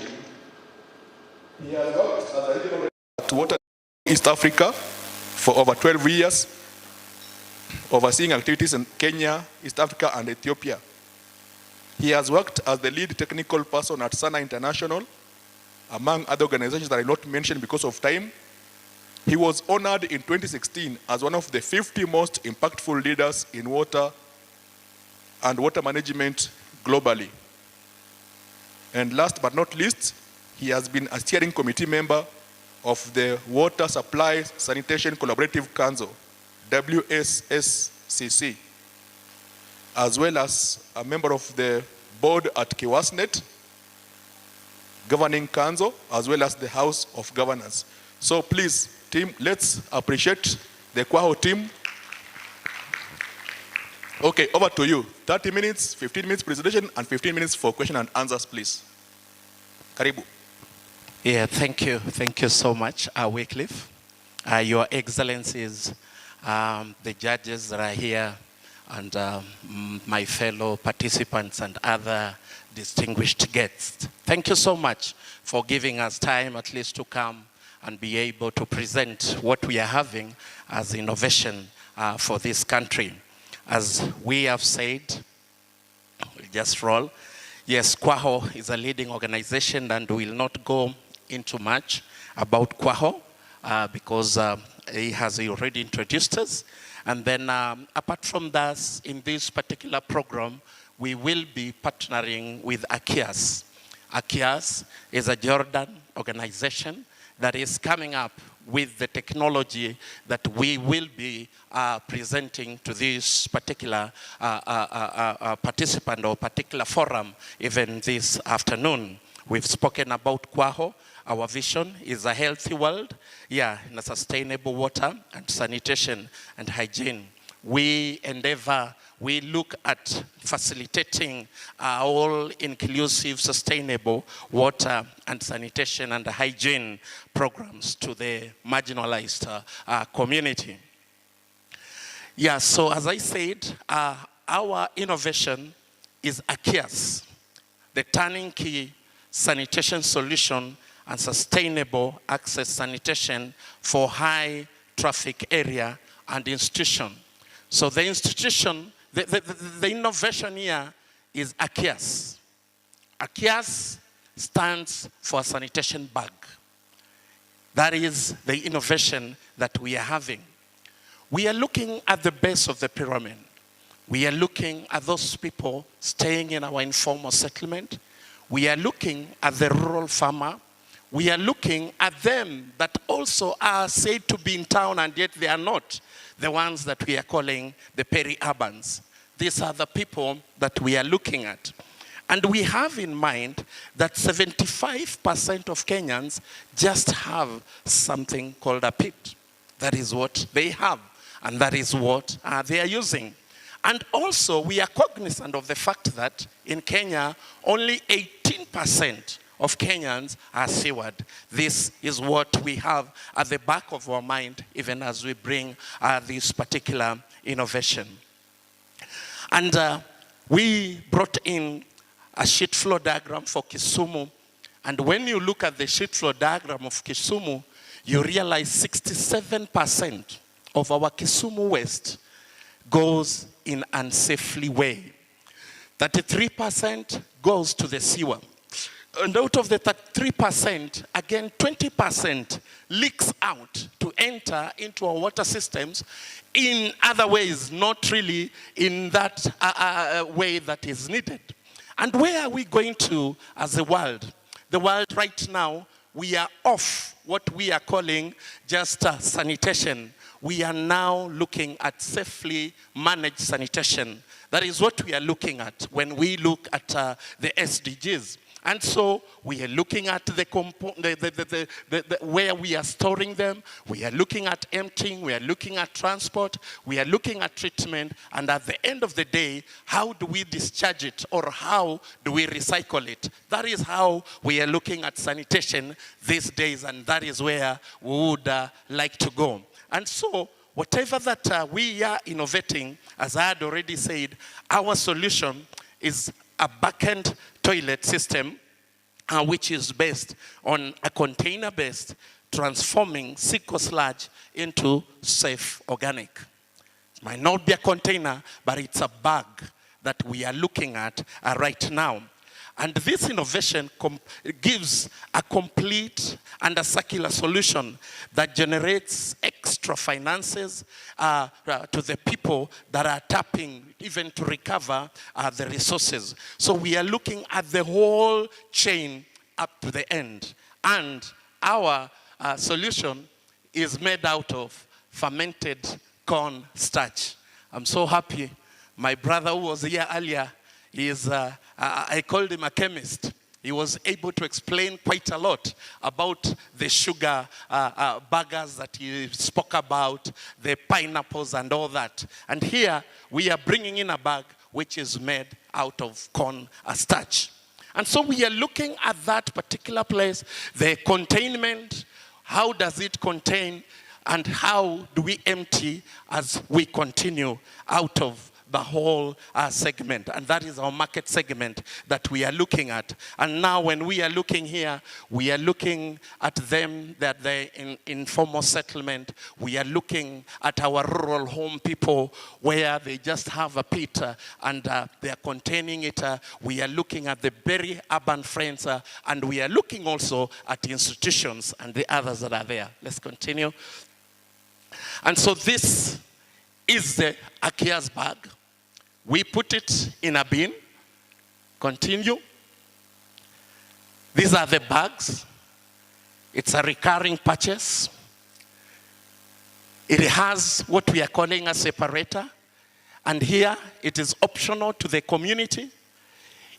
He has worked as a regional at Water East Africa for over 12 years, overseeing activities in Kenya, East Africa, and Ethiopia. He has worked as the lead technical person at Sana International, among other organizations that I will not mention because of time. He was honored in 2016 as one of the 50 most impactful leaders in water and water management globally. And last but not least, he has been a steering committee member of the Water Supply Sanitation Collaborative Council, WSSCC, as well as a member of the board at Kiwasnet, Governing Council, as well as the House of Governors. So please, team, let's appreciate the Kwao team. Okay, over to you. 30 minutes, 15 minutes presentation, and 15 minutes for question and answers, please. Karibu. Yeah, thank you. Thank you so much, Wycliffe. Your Excellencies, the judges that are here, and my fellow participants and other distinguished guests. Thank you so much for giving us time at least to come and be able to present what we are having as innovation for this country. As we have said, we'll just roll. Yes, Kwaho is a leading organization, and we'll not go into much about Kwaho because he has already introduced us. And then apart from that, in this particular program, we will be partnering with ACIAS. ACIAS is a Jordan organization that is coming up with the technology that we will be presenting to this particular participant or particular forum even this afternoon. We've spoken about Kwaho. Our vision is a healthy world, in a sustainable water and sanitation and hygiene. We endeavor, we look at facilitating all-inclusive, sustainable water and sanitation and hygiene programs to the marginalized community. So as I said, our innovation is ACIAS, the turning key sanitation solution and sustainable access sanitation for high traffic area and institution. So the institution, the innovation here is ACIAS. ACIAS stands for sanitation bag. That is the innovation that we are having. We are looking at the base of the pyramid. We are looking at those people staying in our informal settlement. We are looking at the rural farmer. We are looking at them that also are said to be in town and yet they are not. The ones that we are calling the peri-urbans. These are the people that we are looking at. And we have in mind that 75% of Kenyans just have something called a pit. That is what they have, and that is what they are using. And also, we are cognizant of the fact that in Kenya, only 18% of Kenyans are sewered. This is what we have at the back of our mind, even as we bring this particular innovation. And we brought in a sheet flow diagram for Kisumu. And when you look at the sheet flow diagram of Kisumu, you realize 67% of our Kisumu waste goes in unsafely way. 33% goes to the sewer. And out of the 3%, again, 20% leaks out to enter into our water systems in other ways, not really in that way that is needed. And where are we going to as a world? The world right now, we are off what we are calling just sanitation. We are now looking at safely managed sanitation. That is what we are looking at when we look at the SDGs. And so we are looking at where we are storing them. We are looking at emptying. We are looking at transport. We are looking at treatment. And at the end of the day, how do we discharge it or how do we recycle it? That is how we are looking at sanitation these days. And that is where we would like to go. And so whatever that we are innovating, as I had already said, our solution is a back-end toilet system which is based on a container-based transforming sickle sludge into safe organic. It might not be a container, but it's a bag that we are looking at right now. And this innovation gives a complete and a circular solution that generates extra finances to the people that are tapping even to recover the resources. So we are looking at the whole chain up to the end. And our solution is made out of fermented corn starch. I'm so happy. My brother who was here earlier, I called him a chemist. He was able to explain quite a lot about the sugar burgers that he spoke about, the pineapples and all that. And here we are bringing in a bag which is made out of corn starch. And so we are looking at that particular place, the containment, how does it contain, and how do we empty as we continue out of the whole segment. And that is our market segment that we are looking at. And now when we are looking here, we are looking at them that they're in informal settlement. We are looking at our rural home people where they just have a pit and they are containing it. We are looking at the very urban friends and we are looking also at institutions and the others that are there. Let's continue. And so this is the Akia's bag. We put it in a bin. Continue. These are the bags. It's a recurring purchase. It has what we are calling a separator. And here it is optional to the community.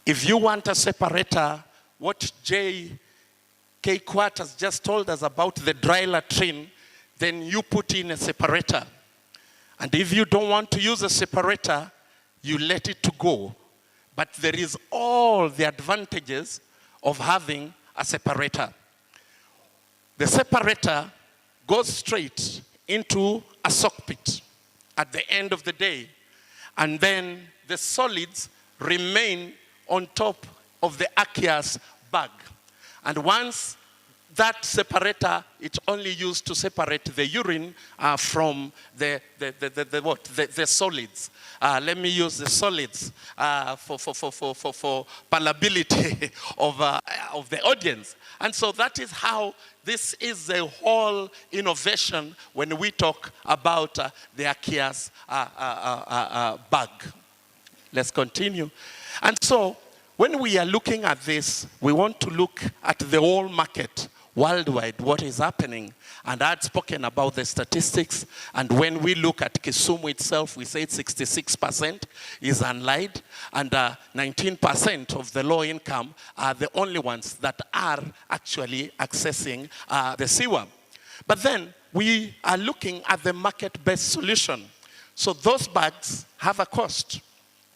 If you want a separator, what J.K. Quat has just told us about the dry latrine, then you put in a separator. And if you don't want to use a separator, you let it to go. But there is all the advantages of having a separator. The separator goes straight into a sock pit at the end of the day. And then the solids remain on top of the Akia's bag. And once that separator, it's only used to separate the urine from the solids. Let me use the solids for palatability of the audience. And so that is how this is a whole innovation when we talk about the Akia's bag. Let's continue. And so when we are looking at this, we want to look at the whole market worldwide, what is happening. And I had spoken about the statistics. And when we look at Kisumu itself, we say 66% is unlined. And 19% of the low income are the only ones that are actually accessing the sewer. But then we are looking at the market-based solution. So those bags have a cost.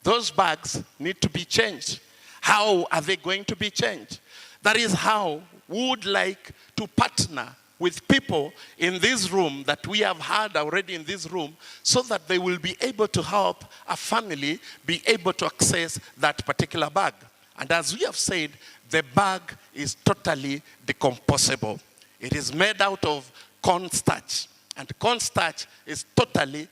Those bags need to be changed. How are they going to be changed? That is how we would like to partner with people in this room that we have had already in this room so that they will be able to help a family be able to access that particular bag. And as we have said, the bag is totally decomposable. It is made out of cornstarch. And cornstarch is totally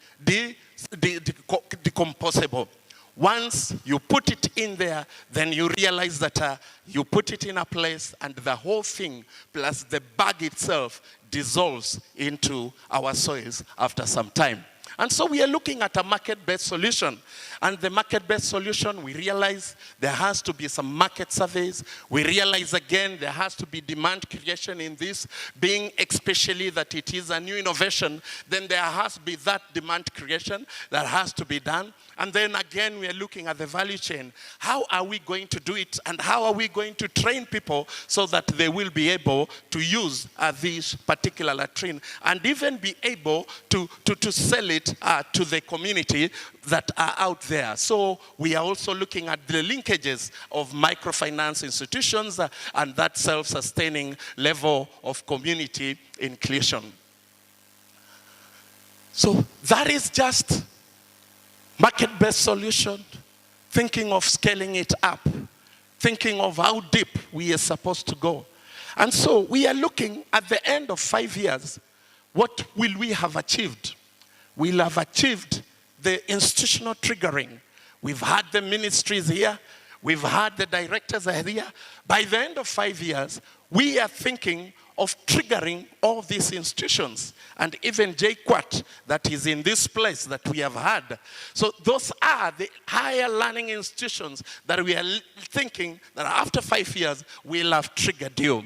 decomposable. Once you put it in there, then you realize that you put it in a place and the whole thing, plus the bag itself, dissolves into our soils after some time. And so we are looking at a market-based solution. And the market-based solution, we realize there has to be some market surveys. We realize again there has to be demand creation in this, being especially that it is a new innovation, then there has to be that demand creation that has to be done. And then again, we are looking at the value chain. How are we going to do it? And how are we going to train people so that they will be able to use this particular latrine and even be able to sell it to the community that are out there. So we are also looking at the linkages of microfinance institutions and that self-sustaining level of community inclusion. So that is just market-based solution, thinking of scaling it up, thinking of how deep we are supposed to go. And so we are looking at the end of 5 years, what will we have achieved? We'll have achieved the institutional triggering. We've had the ministries here. We've had the directors here. By the end of 5 years, we are thinking of triggering all these institutions. And even JQuat that is in this place that we have had. So those are the higher learning institutions that we are thinking that after 5 years, we'll have triggered you.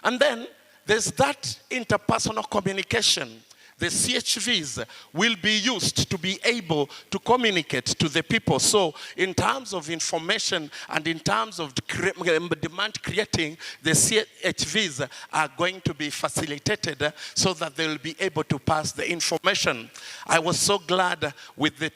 And then there's that interpersonal communication. The CHVs will be used to be able to communicate to the people. So in terms of information and in terms of demand creating, the CHVs are going to be facilitated so that they will be able to pass the information. I was so glad with the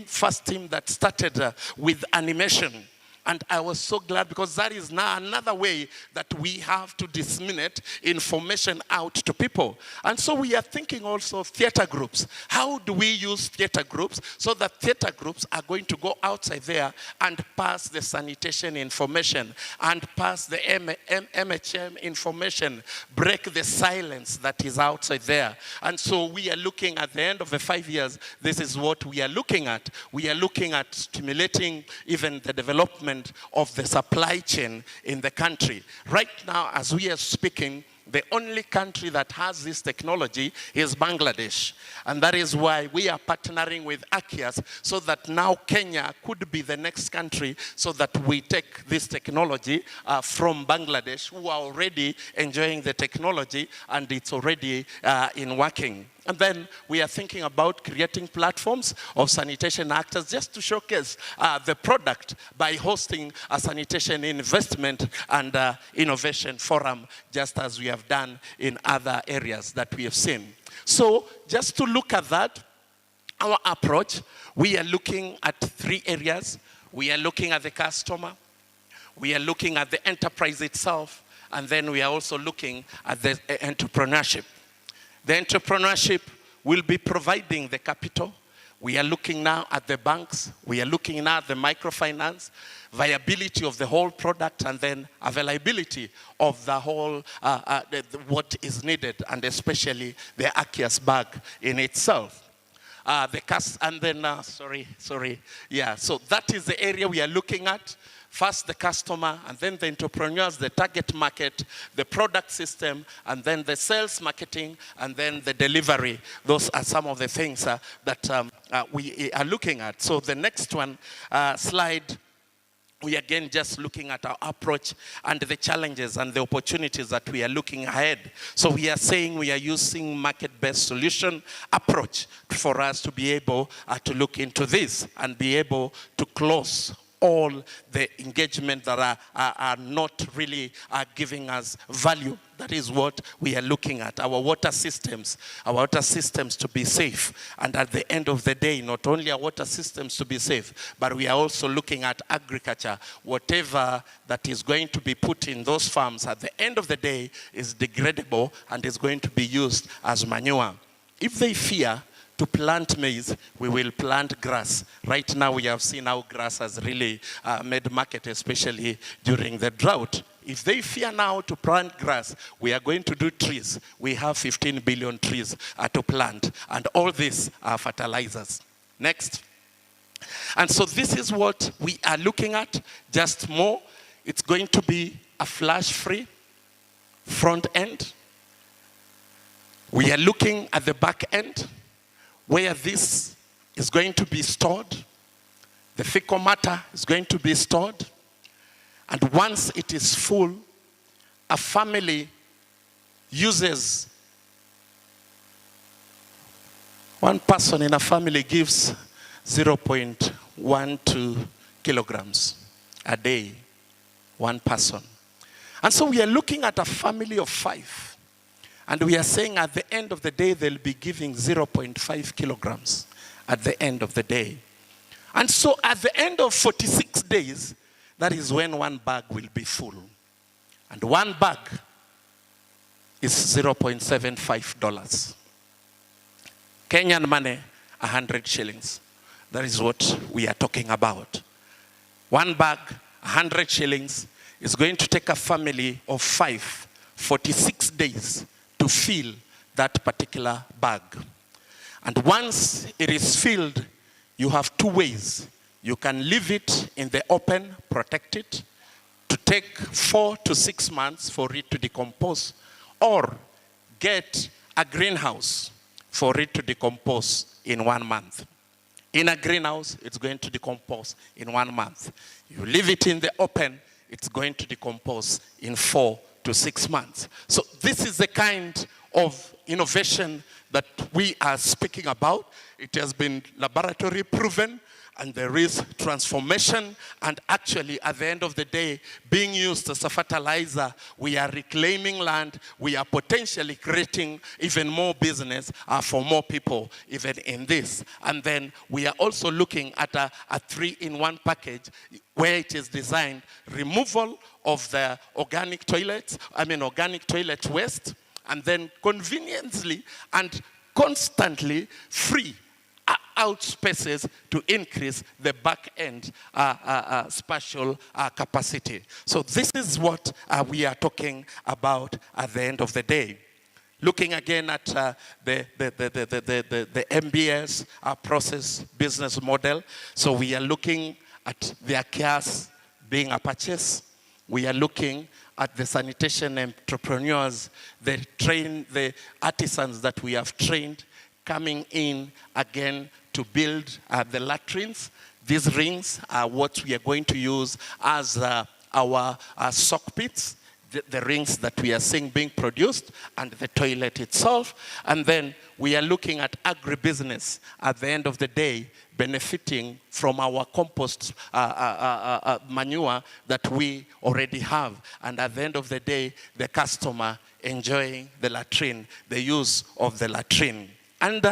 first team that started with animation. And I was so glad because that is now another way that we have to disseminate information out to people. And so we are thinking also of theater groups. How do we use theater groups so that theater groups are going to go outside there and pass the sanitation information and pass the MHM information, break the silence that is outside there. And so we are looking at the end of the 5 years, this is what we are looking at. We are looking at stimulating even the development of the supply chain in the country. Right now, as we are speaking, the only country that has this technology is Bangladesh. And that is why we are partnering with ACIAS so that now Kenya could be the next country so that we take this technology from Bangladesh, who are already enjoying the technology and it's already in working. And then we are thinking about creating platforms of sanitation actors just to showcase the product by hosting a sanitation investment and innovation forum, just as we have done in other areas that we have seen. So just to look at that, our approach, we are looking at 3 areas. We are looking at the customer, we are looking at the enterprise itself, and then we are also looking at the entrepreneurship. The entrepreneurship will be providing the capital. We are looking now at the banks. We are looking now at the microfinance, viability of the whole product, and then availability of the whole, what is needed, and especially the ACIAS bag in itself. Yeah, so that is the area we are looking at. First the customer, and then the entrepreneurs, the target market, the product system, and then the sales marketing, and then the delivery. Those are some of the things that we are looking at. So the next one, slide, we again just looking at our approach and the challenges and the opportunities that we are looking ahead. So we are saying we are using market-based solution approach for us to be able to look into this and be able to close all the engagement that are not really giving us value. That is what we are looking at. Our water systems to be safe. And at the end of the day, not only our water systems to be safe, but we are also looking at agriculture. Whatever that is going to be put in those farms at the end of the day is degradable and is going to be used as manure. If they fear to plant maize, we will plant grass. Right now we have seen how grass has really made market, especially during the drought. If they fear now to plant grass, we are going to do trees. We have 15 billion trees to plant, and all these are fertilizers. Next. And so this is what we are looking at, just more. It's going to be a flash-free front end. We are looking at the back end, where this is going to be stored. The fecal matter is going to be stored. And once it is full, a family uses, one person in a family gives 0.12 kilograms a day, one person. And so we are looking at a family of 5. And we are saying at the end of the day, they'll be giving 0.5 kilograms at the end of the day. And so at the end of 46 days, that is when one bag will be full. And one bag is $0.75. Kenyan money, 100 shillings. That is what we are talking about. One bag, 100 shillings, is going to take a family of 5, 46 days to fill that particular bag. And once it is filled, you have 2 ways. You can leave it in the open, protect it, to take 4 to 6 months for it to decompose, or get a greenhouse for it to decompose in 1 month. In a greenhouse, it's going to decompose in 1 month. You leave it in the open, it's going to decompose in 4 to 6 months. So this is the kind of innovation that we are speaking about. It has been laboratory proven, and there is transformation, and actually at the end of the day, being used as a fertilizer, we are reclaiming land, we are potentially creating even more business for more people even in this. And then we are also looking at a 3-in-1 package where it is designed removal of the organic toilet waste, and then conveniently and constantly free out spaces to increase the back end spatial capacity. So this is what we are talking about at the end of the day. Looking again at the MBS process business model. So we are looking at their cares being a purchase. We are looking at the sanitation entrepreneurs, the artisans that we have trained coming in again to build the latrines. These rings are what we are going to use as our sock pits, the rings that we are seeing being produced, and the toilet itself. And then we are looking at agribusiness at the end of the day, benefiting from our compost manure that we already have. And at the end of the day, the customer enjoying the latrine, the use of the latrine. And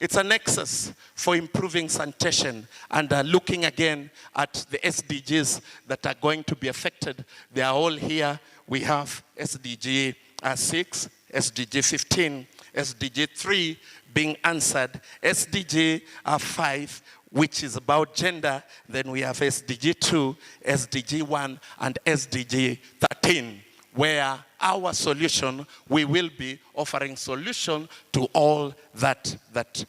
it's a nexus for improving sanitation and looking again at the SDGs that are going to be affected. They are all here. We have SDG 6, SDG 15, SDG 3 being answered, SDG 5, which is about gender. Then we have SDG 2, SDG 1, and SDG 13. Where our solution, we will be offering solution to all that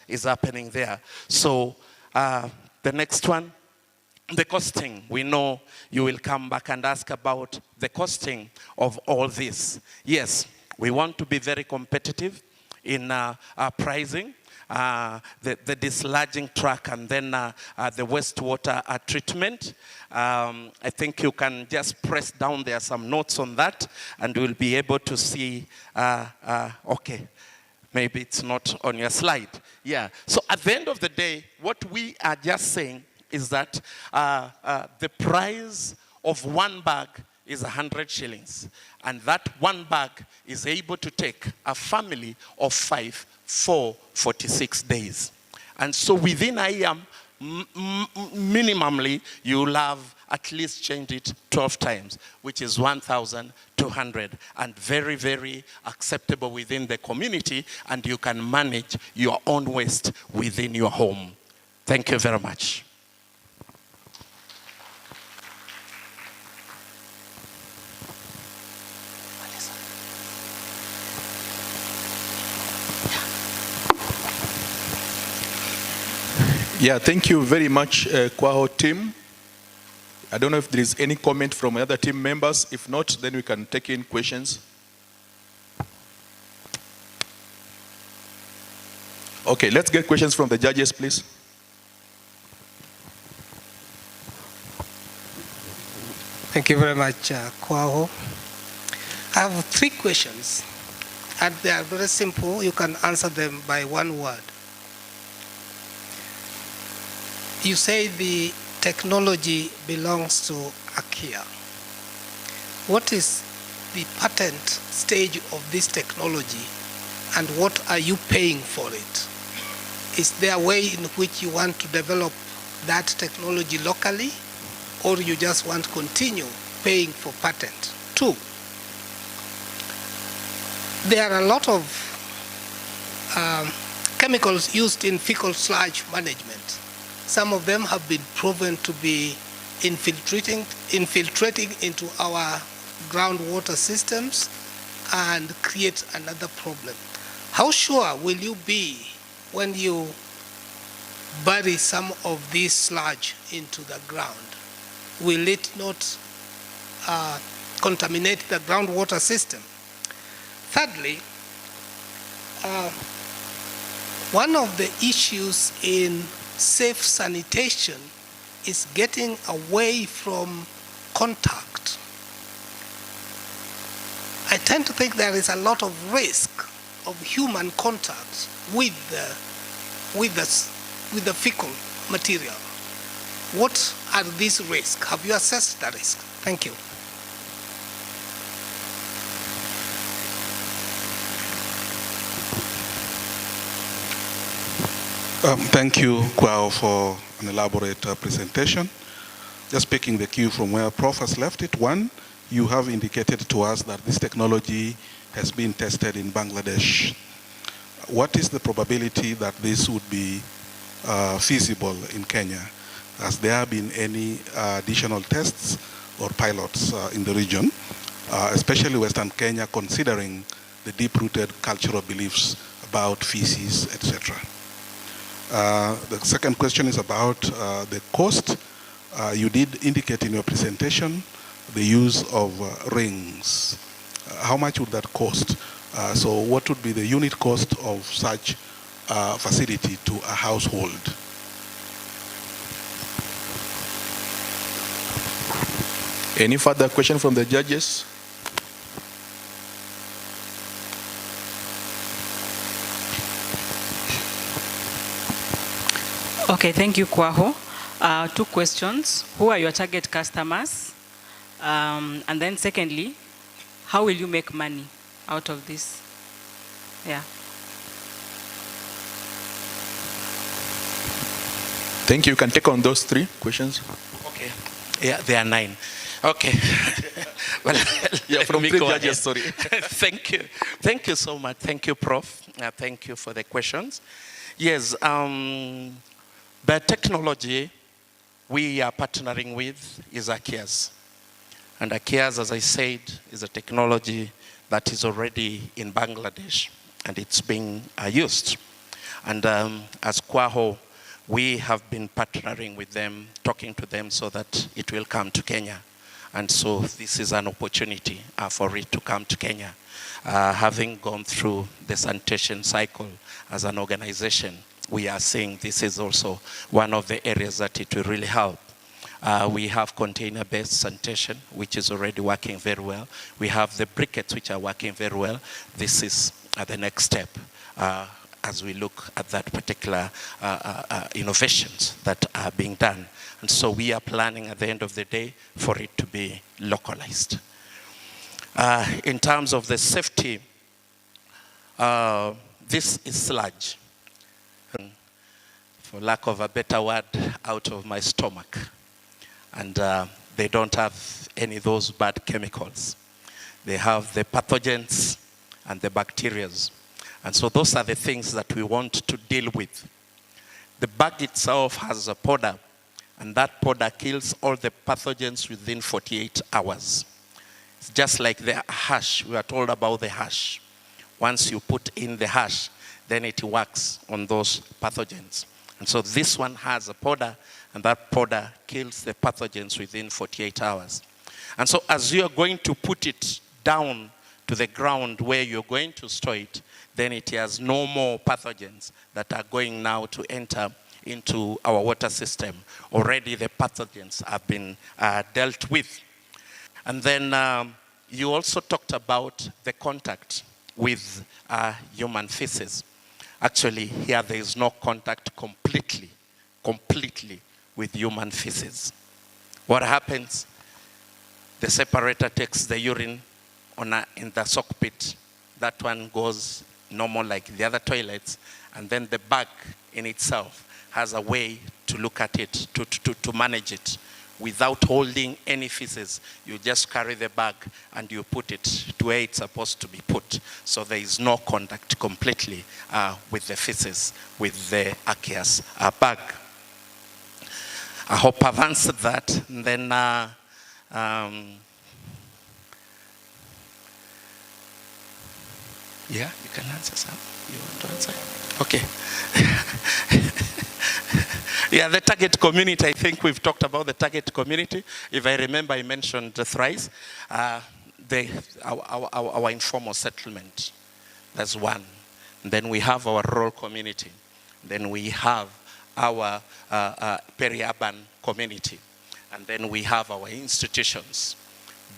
is happening there. So the next one, the costing. We know you will come back and ask about the costing of all this. Yes, we want to be very competitive in our pricing. The dislodging track and then the wastewater treatment. I think you can just press down there some notes on that and we'll be able to see, okay, maybe it's not on your slide. Yeah, so at the end of the day, what we are just saying is that the price of one bag is 100 shillings. And that one bag is able to take a family of 5 for 46 days. And so within a year, minimally, you'll have at least changed it 12 times, which is 1,200, and very, very acceptable within the community, and you can manage your own waste within your home. Thank you very much. Yeah, thank you very much, Kwaho team. I don't know if there is any comment from other team members. If not, then we can take in questions. Okay, let's get questions from the judges, please. Thank you very much, Kwaho. I have 3 questions, and they are very simple. You can answer them by one word. You say the technology belongs to AKIA. What is the patent stage of this technology, and what are you paying for it? Is there a way in which you want to develop that technology locally, or you just want to continue paying for patent? 2, there are a lot of chemicals used in fecal sludge management. Some of them have been proven to be infiltrating into our groundwater systems and create another problem. How sure will you be when you bury some of this sludge into the ground? Will it not contaminate the groundwater system? Thirdly, one of the issues in safe sanitation is getting away from contact. I tend to think there is a lot of risk of human contact with the fecal material. What are these risks? Have you assessed the risk? Thank you. Thank you, Kwao, for an elaborate presentation. Just picking the cue from where Prof has left it. One, you have indicated to us that this technology has been tested in Bangladesh. What is the probability that this would be feasible in Kenya? Has there been any additional tests or pilots in the region, especially Western Kenya, considering the deep-rooted cultural beliefs about feces, etc.? The second question is about the cost. You did indicate in your presentation the use of rings. How much would that cost? So what would be the unit cost of such facility to a household? Any further question from the judges? Okay, thank you, Kwaho. Two questions. Who are your target customers? And then secondly, how will you make money out of this? Yeah. Thank you. You can take on those three questions. Okay. Yeah, there are 9. Okay. Well, yeah, from 3 judges, sorry. Thank you. Thank you so much. Thank you, Prof. Thank you for the questions. Yes, the technology we are partnering with is HACKATHON. And HACKATHON, as I said, is a technology that is already in Bangladesh and it's being used. And as Kwaho, we have been partnering with them, talking to them so that it will come to Kenya. And so this is an opportunity for it to come to Kenya. Having gone through the sanitation cycle as an organization, we are seeing this is also one of the areas that it will really help. We have container-based sanitation, which is already working very well. We have the briquettes, which are working very well. This is the next step as we look at that particular innovations that are being done. And so we are planning at the end of the day for it to be localized. In terms of the safety, this is sludge. For lack of a better word, out of my stomach. And they don't have any of those bad chemicals. They have the pathogens and the bacteria. And so those are the things that we want to deal with. The bag itself has a powder, and that powder kills all the pathogens within 48 hours. It's just like the hash. We are told about the hash. Once you put in the hash, then it works on those pathogens. And so this one has a powder, and that powder kills the pathogens within 48 hours. And so as you are going to put it down to the ground where you're going to store it, then it has no more pathogens that are going now to enter into our water system. Already the pathogens have been dealt with. And then you also talked about the contact with human feces. Actually, here there is no contact completely with human feces. What happens? The separator takes the urine in the sock pit. That one goes normal like the other toilets. And then the bag in itself has a way to look at it, to manage it. Without holding any feces, you just carry the bag and you put it to where it's supposed to be put. So there is no contact completely with the feces, with the HACKATHON bag. I hope I've answered that. And then, yeah, you can answer some. You want to answer? Okay. Yeah, the target community, I think we've talked about the target community. If I remember, I mentioned thrice. Our informal settlement, that's one. And then we have our rural community. Then we have our peri-urban community. And then we have our institutions.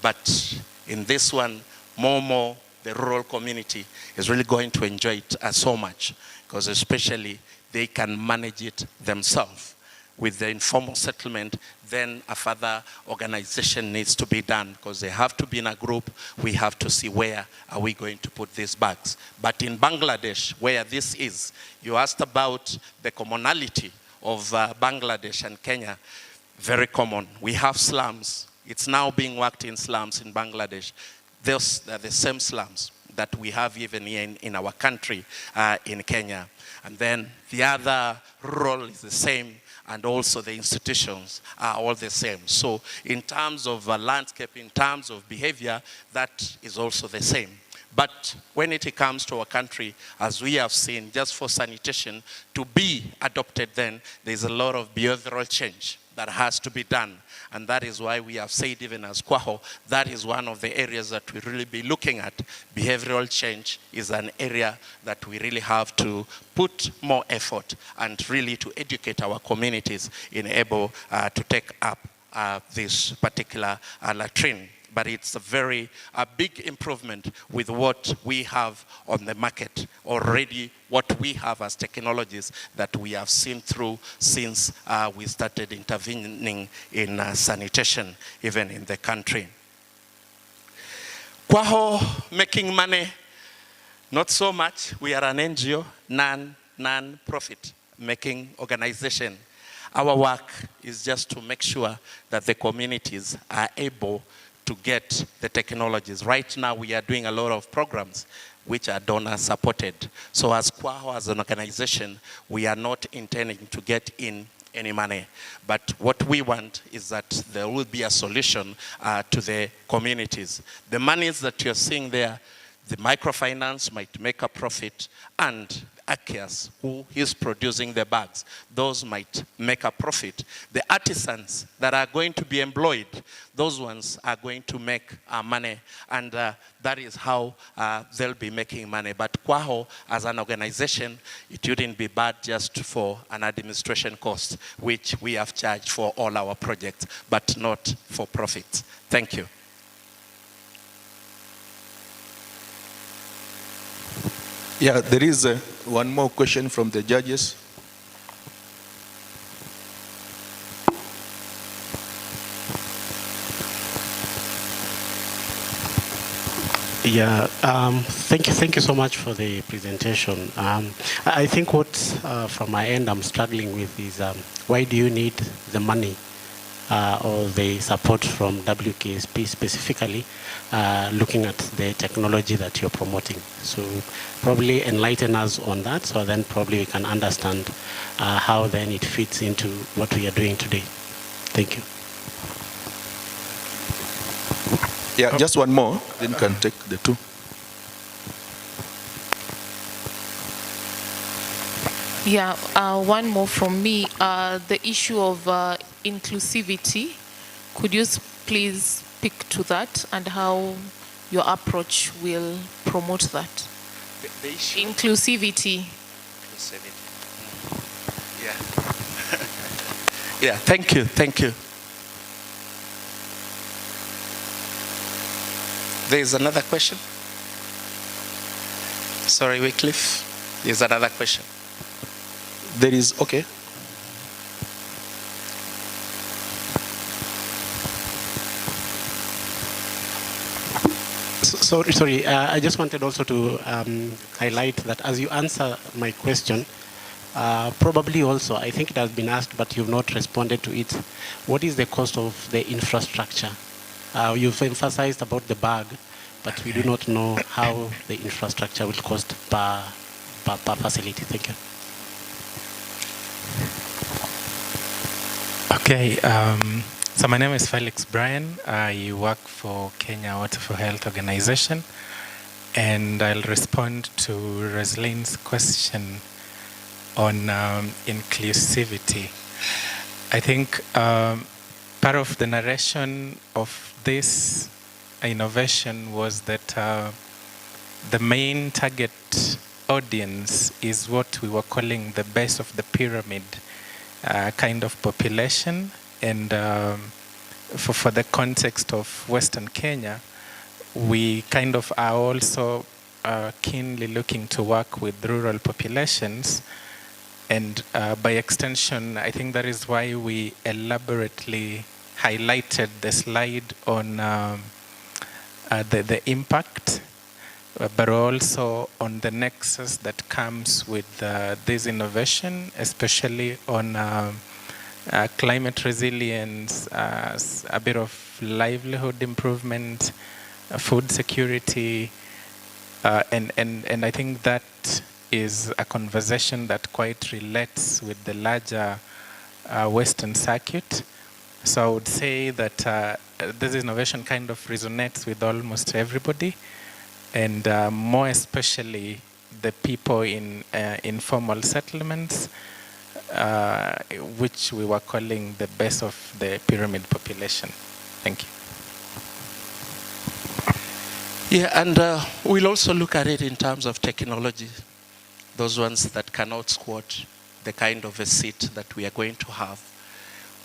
But in this one, more, the rural community is really going to enjoy it so much, because especially they can manage it themselves. with the informal settlement, then a further organization needs to be done, because they have to be in a group. We have to see where are we going to put these bags. But in Bangladesh, where this is, you asked about the commonality of Bangladesh and Kenya. Very common. We have slums. It's now being worked in slums in Bangladesh. Those are the same slums that we have even here in our country, in Kenya. And then the other role is the same, and also the institutions are all the same. So in terms of landscape, in terms of behavior, that is also the same. But when it comes to our country, as we have seen, just for sanitation to be adopted, then there's a lot of behavioral change that has to be done. And that is why we have said, even as Kwaho, that is one of the areas that we really be looking at. Behavioral change is an area that we really have to put more effort and really to educate our communities in able to take up this particular latrine. But it's a big improvement with what we have on the market already, what we have as technologies that we have seen through since we started intervening in sanitation, even in the country. Kwaho making money, not so much. We are an NGO, non-profit making organization. Our work is just to make sure that the communities are able to get the technologies. Right now, we are doing a lot of programs which are donor supported. So as Kwaho, as an organization, we are not intending to get in any money. But what we want is that there will be a solution to the communities. The monies that you're seeing there, the microfinance might make a profit, and Akias, who is producing the bags, those might make a profit. The artisans that are going to be employed, those ones are going to make money, and that is how they'll be making money. But Kwaho, as an organization, it wouldn't be bad just for an administration cost, which we have charged for all our projects, but not for profit. Thank you. Yeah, there is one more question from the judges. Yeah, thank you so much for the presentation. I think what, from my end, I'm struggling with is why do you need the money or the support from WKSP specifically, looking at the technology that you're promoting? So probably enlighten us on that, so then probably we can understand how then it fits into what we are doing today. Thank you. Yeah, just one more, then you can take the two. Yeah, one more from me. The issue of inclusivity. Could you please speak to that and how your approach will promote that? The issue? Inclusivity. Yeah. Yeah, thank you. There is another question? Sorry, Wycliffe. There's another question. There is, okay. Sorry, I just wanted also to highlight that as you answer my question, probably also, I think it has been asked, but you've not responded to it. What is the cost of the infrastructure? You've emphasized about the bag, but we do not know how the infrastructure will cost per facility. Thank you. Okay, so my name is Felix Bryan. I work for Kenya Water for Health Organization, and I'll respond to Rosaline's question on inclusivity. I think part of the narration of this innovation was that the main target audience is what we were calling the base of the pyramid kind of population. And for the context of Western Kenya, we kind of are also keenly looking to work with rural populations. And by extension, I think that is why we elaborately highlighted the slide on the impact, but also on the nexus that comes with this innovation, especially on climate resilience, a bit of livelihood improvement, food security, and I think that is a conversation that quite relates with the larger Western circuit. So I would say that this innovation kind of resonates with almost everybody, and more especially the people in informal settlements, which we were calling the base of the pyramid population. Thank you. Yeah, and we'll also look at it in terms of technology. Those ones that cannot squat, the kind of a seat that we are going to have.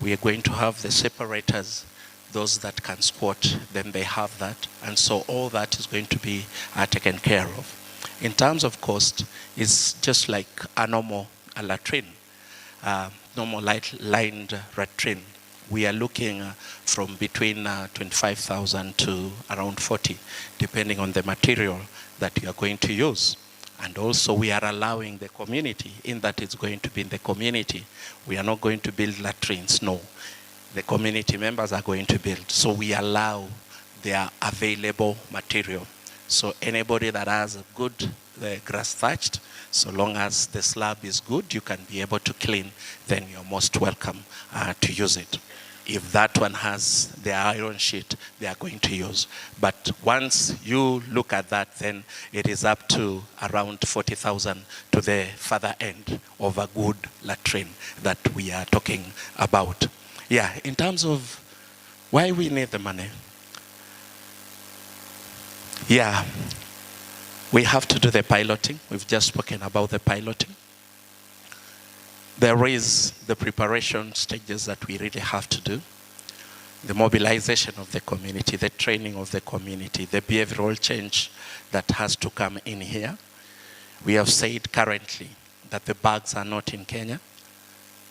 We are going to have the separators. Those that can squat, then they have that. And so all that is going to be taken care of. In terms of cost, it's just like a normal latrine, normal lined latrine. We are looking from between 25,000 to around 40, depending on the material that you are going to use. And also we are allowing the community, in that it's going to be in the community. We are not going to build latrines, no. The community members are going to build. So we allow their available material. So anybody that has a good grass thatched, so long as the slab is good, you can be able to clean, then you're most welcome to use it. If that one has the iron sheet, they are going to use. But once you look at that, then it is up to around 40,000 to the further end of a good latrine that we are talking about. Yeah, in terms of why we need the money. Yeah, we have to do the piloting. We've just spoken about the piloting. There is the preparation stages that we really have to do. The mobilization of the community, the training of the community, the behavioral change that has to come in here. We have said currently that the bags are not in Kenya.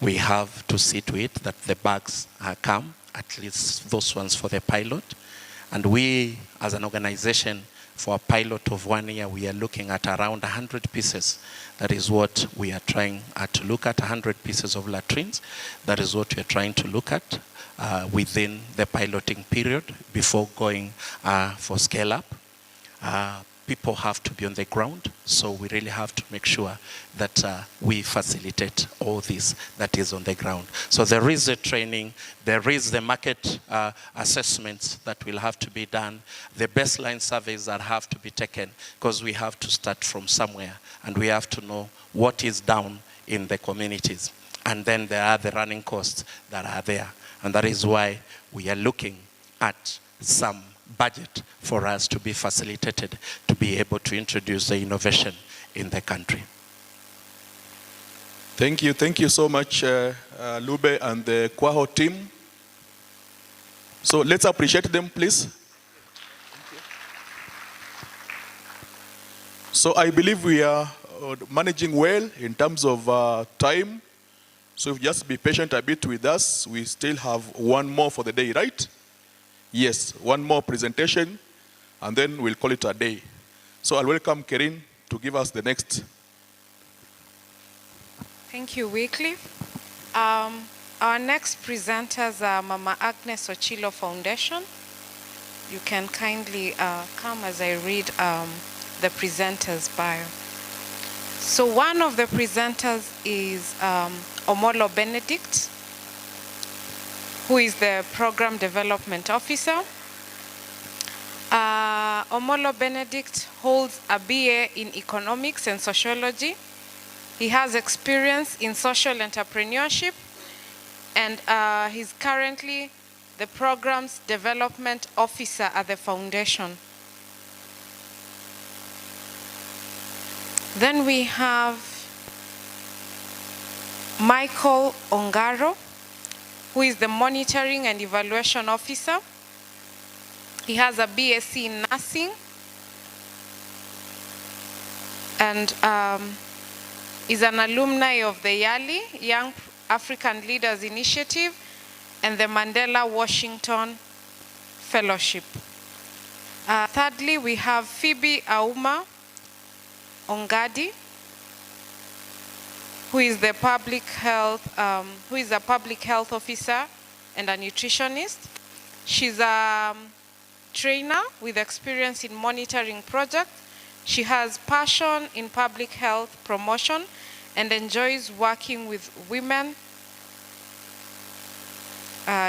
We have to see to it that the bags come, at least those ones for the pilot. And we, as an organization, for a pilot of 1 year, we are looking at around 100 pieces. That is what we are trying to look at, 100 pieces of latrines. That is what we are trying to look at within the piloting period before going for scale up. People have to be on the ground, so we really have to make sure that we facilitate all this that is on the ground. So there is the training, there is the market assessments that will have to be done, the baseline surveys that have to be taken, because we have to start from somewhere, and we have to know what is down in the communities. And then there are the running costs that are there. And that is why we are looking at some budget for us to be facilitated to be able to introduce the innovation in the country. Thank you so much, Lube and the Kwaho team. So let's appreciate them, please. So I believe we are managing well in terms of time. So if you just be patient a bit with us, we still have one more for the day, right? Yes, one more presentation, and then we'll call it a day. So I'll welcome Kerin to give us the next. Thank you, Wycliffe. Our next presenters are Mama Agnes Ochilo Foundation. You can kindly come as I read the presenter's bio. So one of the presenters is Omolo Benedict, who is the Program Development Officer. Omolo Benedict holds a BA in Economics and Sociology. He has experience in social entrepreneurship, and he's currently the Programs Development Officer at the Foundation. Then we have Michael Ongaro, who is the Monitoring and Evaluation Officer. He has a BSc in Nursing. And is an alumni of the YALI, Young African Leaders Initiative, and the Mandela Washington Fellowship. Thirdly, we have Phoebe Auma Ongadi, who is a public health officer and a nutritionist. She's a trainer with experience in monitoring projects. She has passion in public health promotion and enjoys working with women,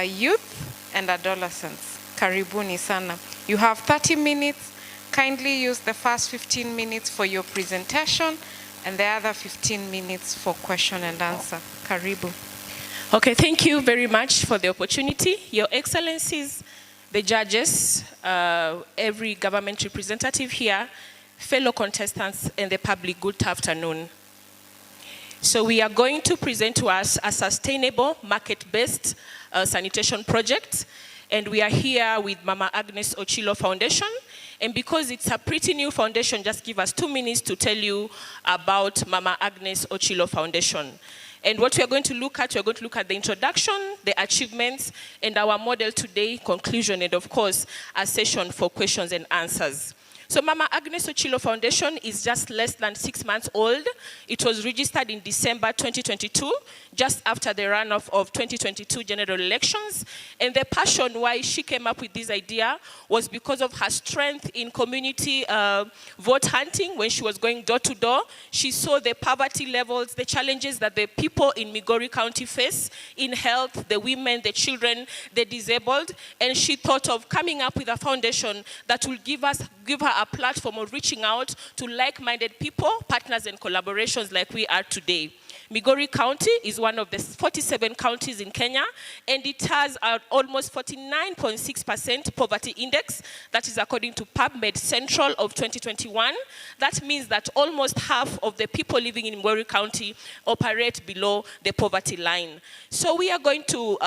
youth, and adolescents. Karibuni sana. You have 30 minutes. Kindly use the first 15 minutes for your presentation and the other 15 minutes for question and answer. Karibu. Okay, thank you very much for the opportunity. Your Excellencies, the judges, every government representative here, fellow contestants, and the public, good afternoon. So we are going to present to us a sustainable, market-based sanitation project. And we are here with Mama Agnes Ochilo Foundation. And because it's a pretty new foundation, just give us 2 minutes to tell you about Mama Agnes Ochilo Foundation. And what we are going to look at, we're going to look at the introduction, the achievements, and our model today, conclusion, and of course, a session for questions and answers. So Mama Agnes Ochilo Foundation is just less than 6 months old. It was registered in December 2022, just after the runoff of 2022 general elections. And the passion why she came up with this idea was because of her strength in community vote hunting. When she was going door to door, she saw the poverty levels, the challenges that the people in Migori County face in health, the women, the children, the disabled. And she thought of coming up with a foundation that will give her a platform of reaching out to like-minded people, partners, and collaborations like we are today. Migori County is one of the 47 counties in Kenya, and it has almost 49.6% poverty index. That is according to PubMed Central of 2021. That means that almost half of the people living in Migori County operate below the poverty line. So we are going to,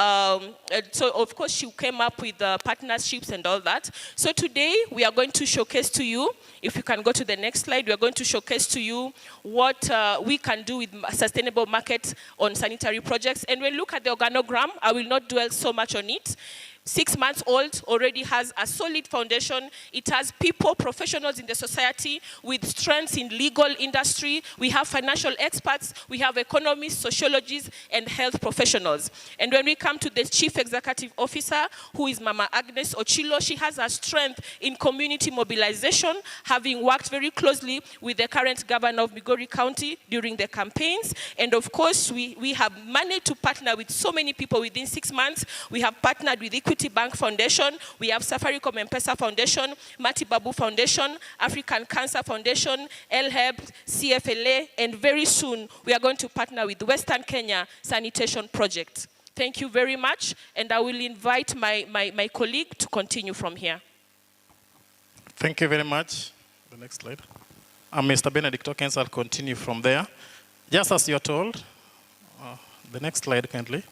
so of course she came up with partnerships and all that. So today we are going to showcase to you, if you can go to the next slide, we are going to showcase to you what we can do with sustainable market on sanitary projects. And when we look at the organogram, I will not dwell so much on it. 6 months old, already has a solid foundation. It has people, professionals in the society with strengths in legal industry. We have financial experts, we have economists, sociologists, and health professionals. And when we come to the Chief Executive Officer, who is Mama Agnes Ochilo, she has a strength in community mobilization, having worked very closely with the current governor of Migori County during the campaigns. And of course, we have managed to partner with so many people within 6 months. We have partnered with Equity Bank Foundation, we have Safaricom M-Pesa Foundation, Mati Babu Foundation, African Cancer Foundation, LHEB, CFLA, and very soon we are going to partner with Western Kenya Sanitation Project. Thank you very much, and I will invite my colleague to continue from here. Thank you very much. The next slide. I'm Mr. Benedict Hawkins. I'll continue from there. Just as you're told, the next slide kindly.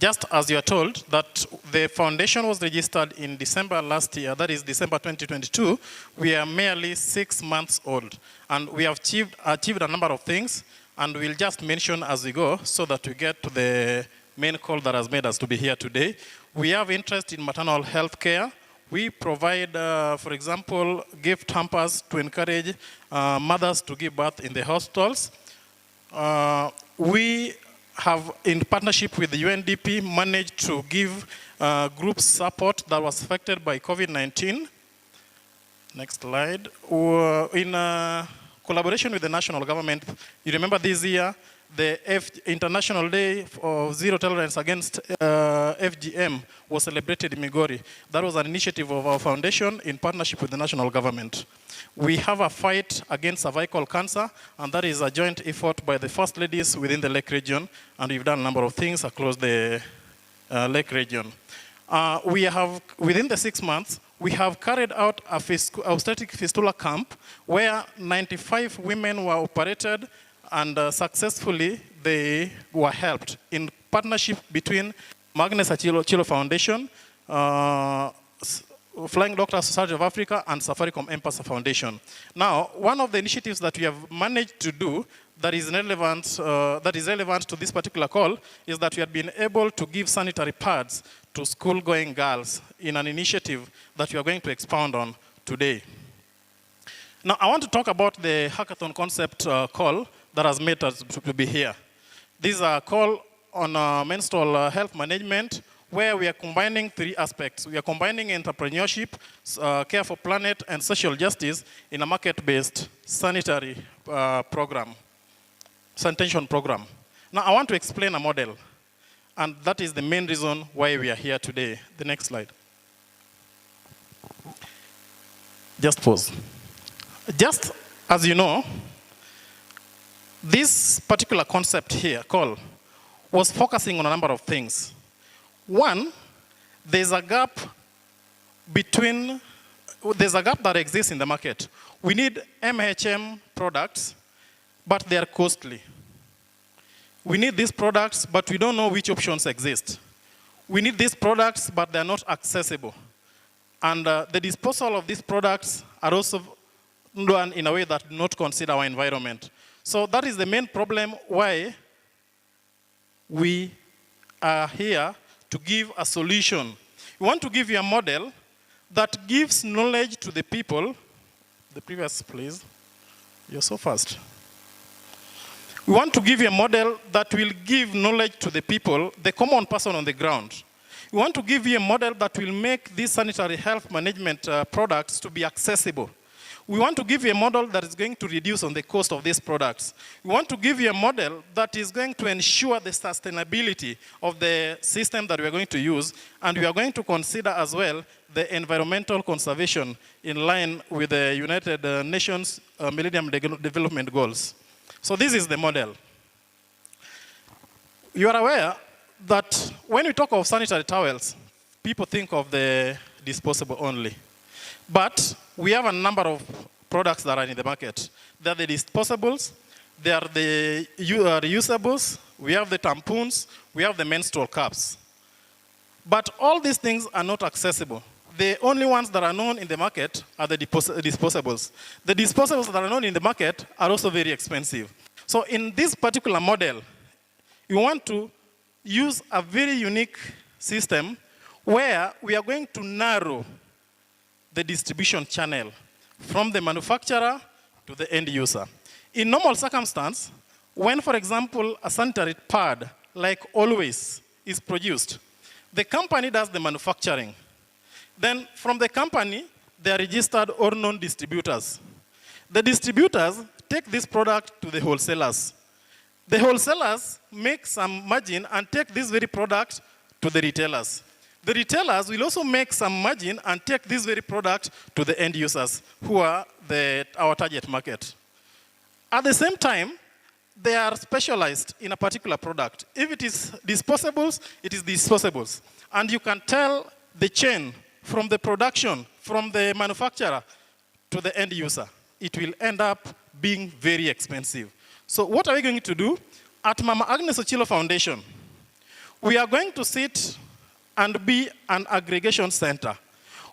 Just as you are told that the foundation was registered in December last year, that is December 2022, we are merely 6 months old. And we have achieved a number of things, and we'll just mention as we go so that we get to the main call that has made us to be here today. We have interest in maternal health care. We provide, for example, gift hampers to encourage mothers to give birth in the hospitals. We have, in partnership with the UNDP, managed to give groups support that was affected by COVID-19. Next slide. In collaboration with the national government, you remember this year, the International Day of Zero Tolerance Against FGM was celebrated in Migori. That was an initiative of our foundation in partnership with the national government. We have a fight against cervical cancer, and that is a joint effort by the first ladies within the Lake region, and we've done a number of things across the Lake region. We have, within the 6 months, we have carried out a obstetric fistula camp where 95 women were operated, and successfully they were helped in partnership between Agnes Ochilo Foundation, Flying Doctor Society of Africa, and Safaricom M-Pesa Foundation. Now, one of the initiatives that we have managed to do that is relevant to this particular call is that we have been able to give sanitary pads to school-going girls in an initiative that we are going to expound on today. Now, I want to talk about the hackathon concept call that has made us to be here. This is a call on menstrual health management, where we are combining three aspects. We are combining entrepreneurship, care for planet, and social justice in a market-based sanitary sanitation program. Now, I want to explain a model, and that is the main reason why we are here today. The next slide. Just pause. Just as you know, this particular concept here, call, was focusing on a number of things. One, there's a gap that exists in the market. We need MHM products, but they are costly. We need these products, but we don't know which options exist. We need these products, but they're not accessible. And the disposal of these products are also done in a way that do not consider our environment. So that is the main problem why we are here to give a solution. We want to give you a model that gives knowledge to the people. The previous, please. You're so fast. We want to give you a model that will give knowledge to the people, the common person on the ground. We want to give you a model that will make these sanitary health management products to be accessible. We want to give you a model that is going to reduce on the cost of these products. We want to give you a model that is going to ensure the sustainability of the system that we are going to use, and we are going to consider as well the environmental conservation in line with the United Nations Millennium Development Goals. So this is the model. You are aware that when we talk of sanitary towels, people think of the disposable only. But we have a number of products that are in the market. There are the disposables, there are the reusables, we have the tampons, we have the menstrual cups. But all these things are not accessible. The only ones that are known in the market are the disposables. The disposables that are known in the market are also very expensive. So in this particular model, you want to use a very unique system where we are going to narrow the distribution channel from the manufacturer to the end user. In normal circumstance, when, for example, a sanitary pad, like Always, is produced, the company does the manufacturing. Then from the company, they are registered or known distributors. The distributors take this product to the wholesalers. The wholesalers make some margin and take this very product to the retailers. The retailers will also make some margin and take this very product to the end users, who are our target market. At the same time, they are specialized in a particular product. If it is disposables, it is disposables. And you can tell the chain from the production, from the manufacturer to the end user. It will end up being very expensive. So what are we going to do? At Mama Agnes Ochilo Foundation, we are going to sit and be an aggregation center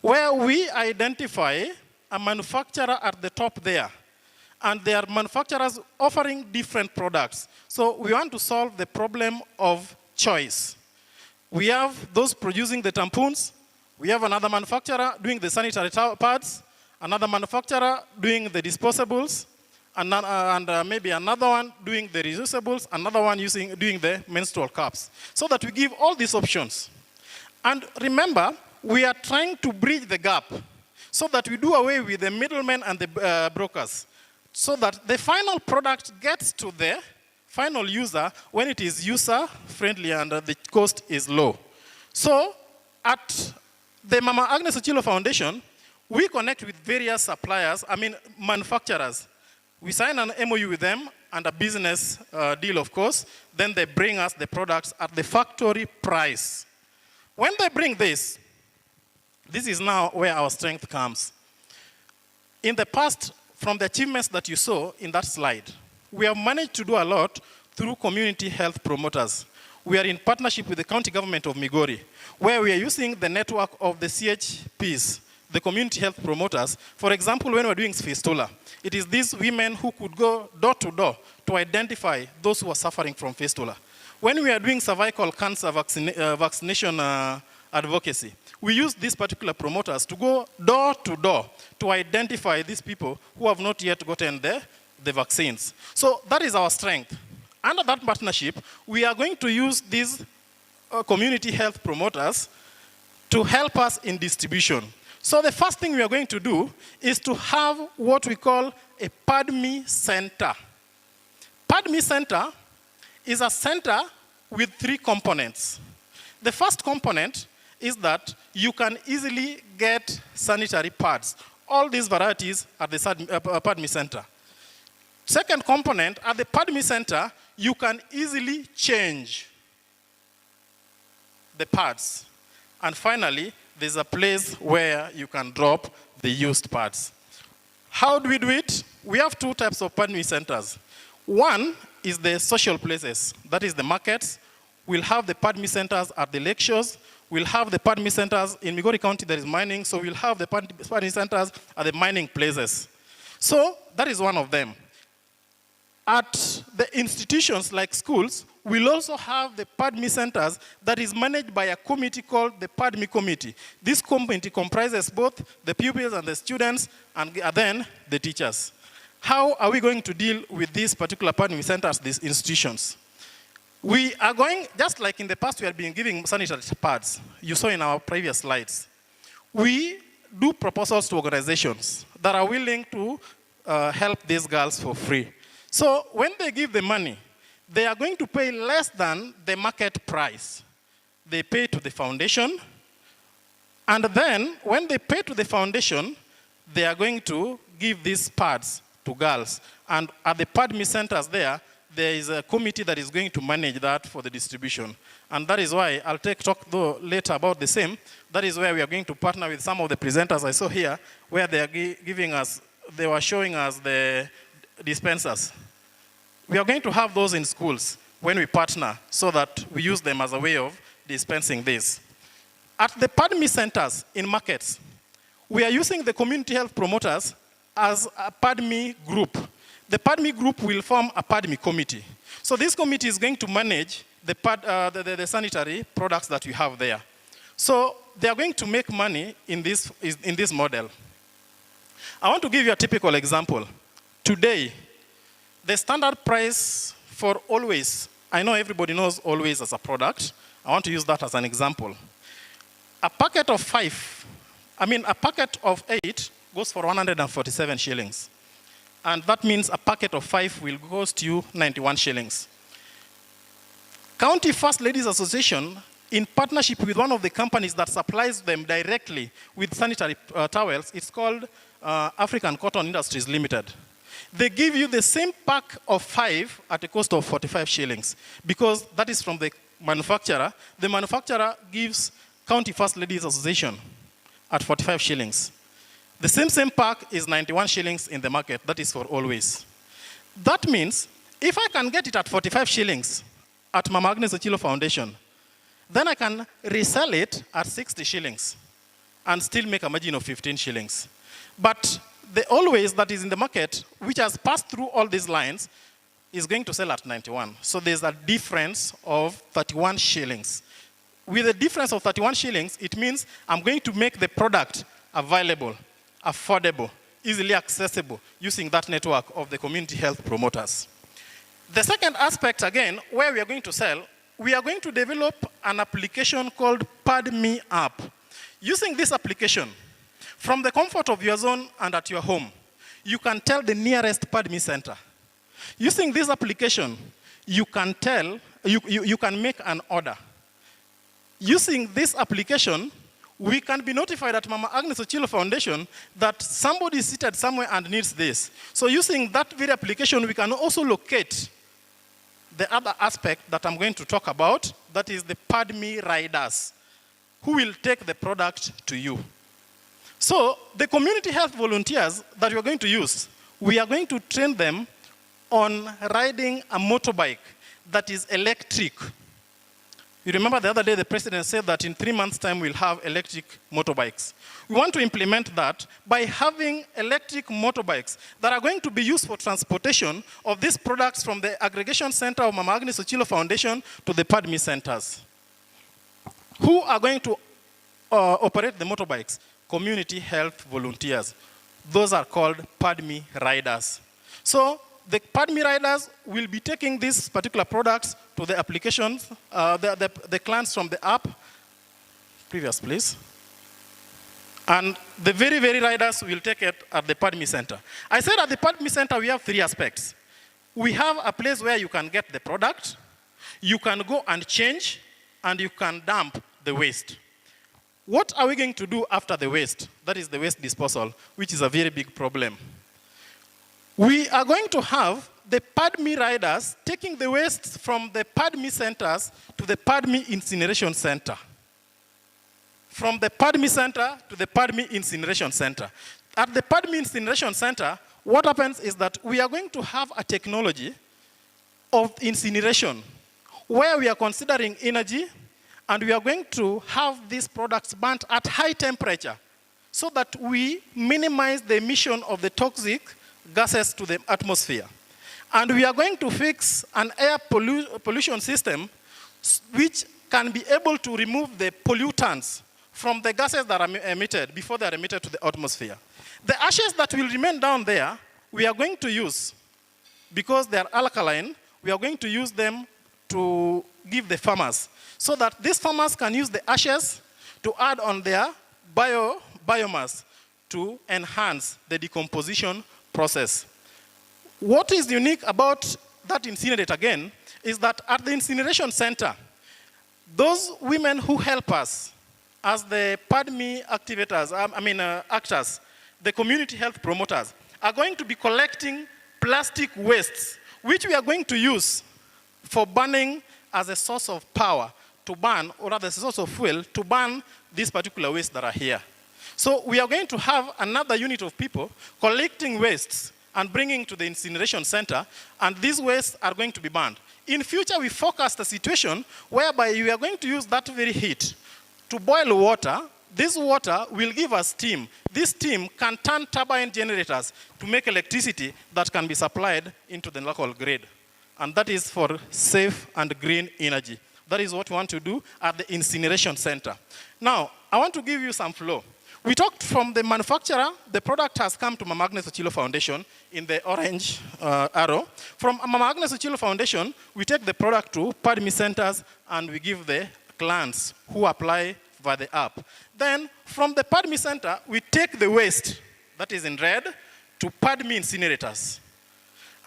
where we identify a manufacturer at the top there. And there are manufacturers offering different products. So we want to solve the problem of choice. We have those producing the tampons. We have another manufacturer doing the sanitary pads, another manufacturer doing the disposables, and maybe another one doing the reusables, another one doing the menstrual cups. So that we give all these options. And remember, we are trying to bridge the gap so that we do away with the middlemen and the brokers, so that the final product gets to the final user when it is user-friendly and the cost is low. So at the Mama Agnes Ochilo Foundation, we connect with various suppliers, manufacturers. We sign an MOU with them and a business deal, of course. Then they bring us the products at the factory price. When they bring this is now where our strength comes. In the past, from the achievements that you saw in that slide, we have managed to do a lot through community health promoters. We are in partnership with the county government of Migori, where we are using the network of the CHPs the community health promoters. For example, when we're doing fistula, it is these women who could go door to door to identify those who are suffering from fistula. When we are doing cervical cancer vaccination advocacy, we use these particular promoters to go door to door to identify these people who have not yet gotten the vaccines. So that is our strength. Under that partnership, we are going to use these community health promoters to help us in distribution. So the first thing we are going to do is to have what we call a PADMI center. PADMI center is a center with 3 components. The first component is that you can easily get sanitary pads. All these varieties at the PADMI center. Second component, at the PADMI center, you can easily change the pads. And finally, there's a place where you can drop the used pads. How do we do it? We have 2 types of PADMI centers. One is the social places, that is the markets. We'll have the PADMI centers at the lectures. We'll have the PADMI centers in Migori County, there is mining, so we'll have the PADMI centers at the mining places. So that is one of them. At the institutions like schools, we'll also have the PADMI centers that is managed by a committee called the PADMI committee. This committee comprises both the pupils and the students and then the teachers. How are we going to deal with these particular PADMI centers, these institutions? We are going, just like in the past we have been giving sanitary pads, you saw in our previous slides. We do proposals to organizations that are willing to help these girls for free. So when they give the money, they are going to pay less than the market price. They pay to the foundation, and then when they pay to the foundation, they are going to give these pads to girls. And at the PADMI centers there is a committee that is going to manage that for the distribution. And that is why, I'll talk later about the same, that is where we are going to partner with some of the presenters I saw here, where they are they were showing us the dispensers. We are going to have those in schools when we partner so that we use them as a way of dispensing this. At the PADMI centers in markets, we are using the community health promoters as a PADMI group. The PADMI group will form a PADMI committee. So this committee is going to manage the sanitary products that we have there. So they are going to make money in this model. I want to give you a typical example. Today, the standard price for Always, I know everybody knows Always as a product. I want to use that as an example. A packet of 8 goes for 147 shillings. And that means a packet of 5 will cost you 91 shillings. County First Ladies Association, in partnership with one of the companies that supplies them directly with sanitary towels, it's called African Cotton Industries Limited. They give you the same pack of 5 at a cost of 45 shillings because that is from the manufacturer. The manufacturer gives County First Ladies Association at 45 shillings. The same pack is 91 shillings in the market. That is for Always. That means if I can get it at 45 shillings at Mama Agnes Ochilo Foundation, then I can resell it at 60 shillings and still make a margin of 15 shillings. But the Always that is in the market, which has passed through all these lines, is going to sell at 91. So there's a difference of 31 shillings. With a difference of 31 shillings, it means I'm going to make the product available, affordable, easily accessible, using that network of the community health promoters. The second aspect, again, where we are going to sell, we are going to develop an application called PADMI app. Using this application, from the comfort of your zone and at your home, you can tell the nearest PADMI center. Using this application, you can make an order. Using this application, we can be notified at Mama Agnes Ochilo Foundation that somebody is seated somewhere and needs this. So using that very application, we can also locate the other aspect that I'm going to talk about, that is the PADMI riders, who will take the product to you. So the community health volunteers that we're going to use, we are going to train them on riding a motorbike that is electric. You remember the other day the president said that in 3 months' time we'll have electric motorbikes. We want to implement that by having electric motorbikes that are going to be used for transportation of these products from the aggregation center of Mama Agnes Ochilo Foundation to the PADMI centers. Who are going to operate the motorbikes? Community health volunteers. Those are called PADMI riders. So the PADMI riders will be taking these particular products to the applications, the clients from the app. Previous, please. And the very, very riders will take it at the PADMI center. I said at the PADMI center we have 3 aspects. We have a place where you can get the product, you can go and change, and you can dump the waste. What are we going to do after the waste? That is the waste disposal, which is a very big problem. We are going to have the PADMI riders taking the waste from the PADMI centers to the PADMI incineration center. From the PADMI center to the PADMI incineration center. At the PADMI incineration center, what happens is that we are going to have a technology of incineration where we are considering energy, and we are going to have these products burnt at high temperature so that we minimize the emission of the toxic gases to the atmosphere. And we are going to fix an air pollution system which can be able to remove the pollutants from the gases that are emitted before they are emitted to the atmosphere. The ashes that will remain down there, we are going to use, because they are alkaline, we are going to use them to give the farmers, so that these farmers can use the ashes to add on their biomass to enhance the decomposition process. What is unique about that incinerator again is that at the incineration center, those women who help us as the PADMI activators, actors, the community health promoters, are going to be collecting plastic wastes, which we are going to use for burning as a source of power to burn, or rather a source of fuel to burn these particular wastes that are here. So we are going to have another unit of people collecting wastes and bringing to the incineration center, and these wastes are going to be burned. In future, we forecast a situation whereby we are going to use that very heat to boil water. This water will give us steam. This steam can turn turbine generators to make electricity that can be supplied into the local grid. And that is for safe and green energy. That is what we want to do at the incineration center. Now, I want to give you some flow. We talked from the manufacturer, the product has come to Mama Agnes Ochilo Foundation in the orange arrow. From Mama Agnes Ochilo Foundation, we take the product to PADMI centers and we give the clients who apply via the app. Then, from the PADMI center, we take the waste, that is in red, to PADMI incinerators.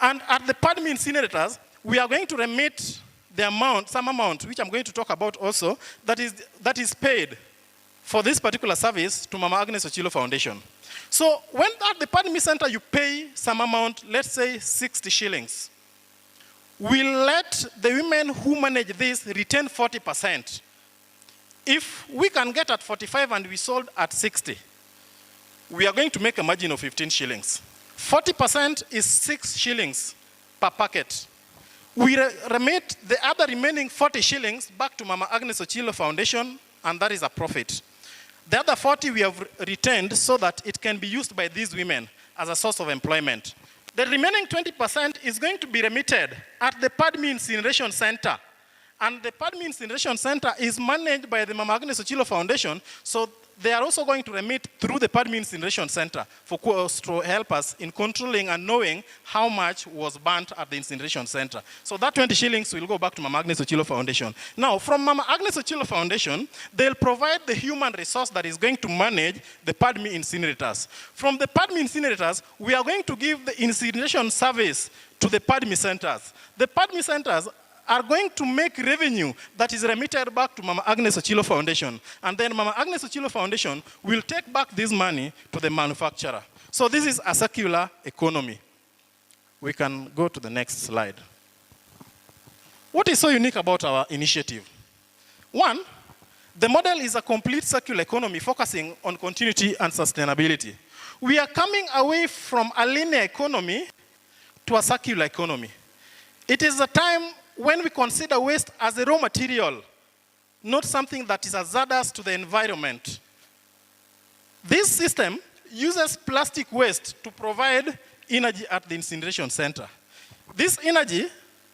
And at the PADMI incinerators, we are going to remit the amount, some amount, which I'm going to talk about also, that is paid for this particular service to Mama Agnes Ochilo Foundation. So when at the PADMI center you pay some amount, let's say 60 shillings, we'll let the women who manage this retain 40%. If we can get at 45 and we sold at 60, we are going to make a margin of 15 shillings. 40% is 6 shillings per packet. We remit the other remaining 40 shillings back to Mama Agnes Ochilo Foundation, and that is a profit. The other 40 we have retained so that it can be used by these women as a source of employment. The remaining 20% is going to be remitted at the PADMI Incineration Center. And the PADMI Incineration Center is managed by the Mama Agnes Ochilo Foundation, so they are also going to remit through the PADMI Incineration Center to help us in controlling and knowing how much was burnt at the incineration center. So that 20 shillings will go back to Mama Agnes Ochilo Foundation. Now, from Mama Agnes Ochilo Foundation, they'll provide the human resource that is going to manage the PADMI incinerators. From the PADMI incinerators, we are going to give the incineration service to the PADMI centers. The PADMI centers are going to make revenue that is remitted back to Mama Agnes Ochilo Foundation. And then Mama Agnes Ochilo Foundation will take back this money to the manufacturer. So this is a circular economy. We can go to the next slide. What is so unique about our initiative? One, the model is a complete circular economy focusing on continuity and sustainability. We are coming away from a linear economy to a circular economy. It is a time when we consider waste as a raw material not something that is hazardous to the environment. This system uses plastic waste to provide energy at the incineration center. This energy,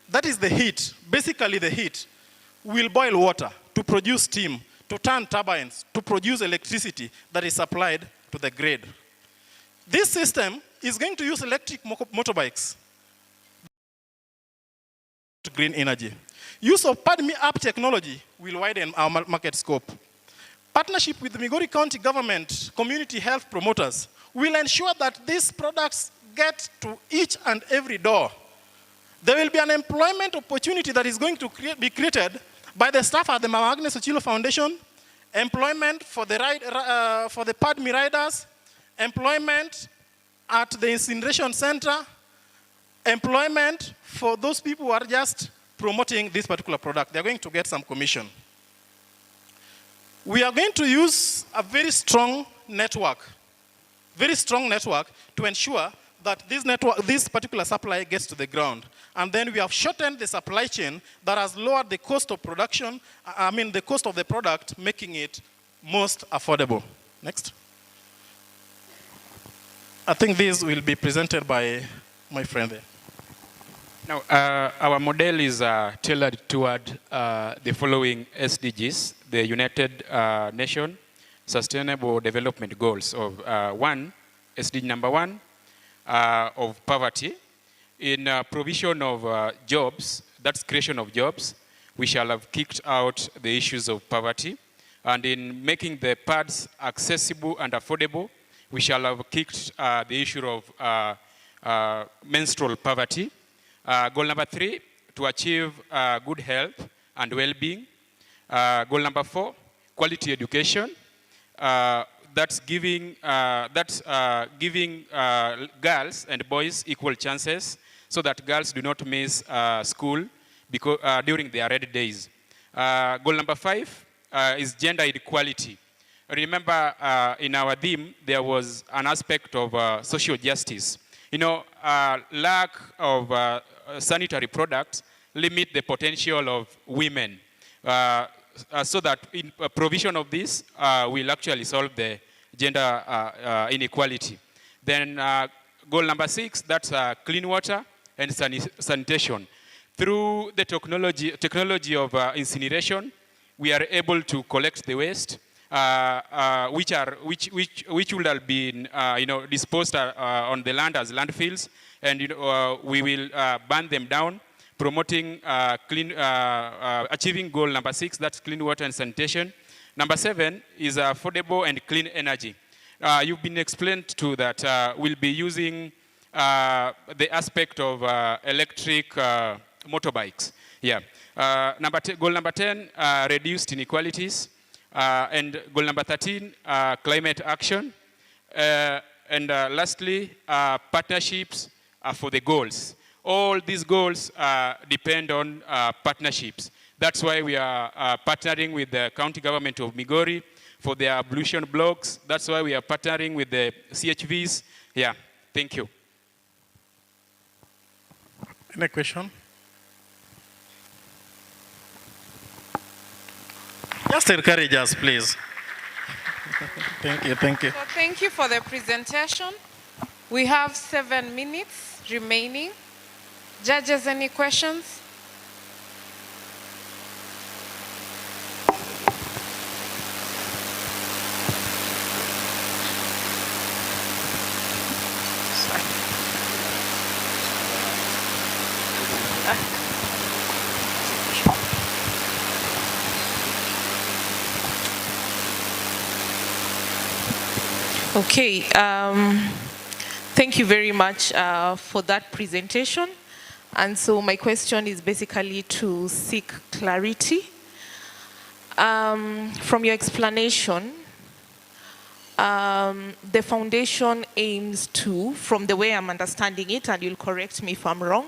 that is the heat, basically the heat, will boil water to produce steam, to turn turbines, to produce electricity that is supplied to the grid. This system is going to use electric motorbikes to green energy. Use of pad-me-up technology will widen our market scope. Partnership with the Migori County government, community health promoters, will ensure that these products get to each and every door. There will be an employment opportunity that is going to be created by the staff at the Mama Agnes Ochilo Foundation, employment for the pad-me riders, employment at the incineration center, employment for those people who are just promoting this particular product. They're going to get some commission. We are going to use a very strong network to ensure that this particular supply gets to the ground. And then we have shortened the supply chain that has lowered the cost of production, the cost of the product, making it most affordable. Next. I think this will be presented by my friend there. Now, our model is tailored toward the following SDGs, the United Nations Sustainable Development Goals of SDG number 1, of poverty. In provision of jobs, that's creation of jobs, we shall have kicked out the issues of poverty. And in making the pads accessible and affordable, we shall have kicked the issue of menstrual poverty. Goal number 3, to achieve good health and well-being. Goal number 4, quality education. That's giving girls and boys equal chances so that girls do not miss school because, during their red days. Goal number 5 is gender equality. Remember, in our theme, there was an aspect of social justice. Lack of sanitary products limit the potential of women. So that in provision of this will actually solve the gender inequality. Then goal number 6, that's clean water and sanitation. Through the technology of incineration, we are able to collect the waste, which would have been disposed on the land as landfills, and we will burn them down, promoting achieving goal number 6, that's clean water and sanitation. Number 7 is affordable and clean energy. You've been explained to that we'll be using the aspect of electric motorbikes. Yeah. Goal number 10, reduced inequalities. And goal number 13, climate action. And lastly, partnerships for the goals. All these goals depend on partnerships. That's why we are partnering with the county government of Migori for their ablution blocks. That's why we are partnering with the CHVs. Yeah, thank you. Any question? Just encourage us, please. Thank you, thank you. So thank you for the presentation. We have 7 minutes remaining. Judges, any questions? Okay, thank you very much for that presentation. And so my question is basically to seek clarity. From your explanation, the foundation aims to, from the way I'm understanding it, and you'll correct me if I'm wrong,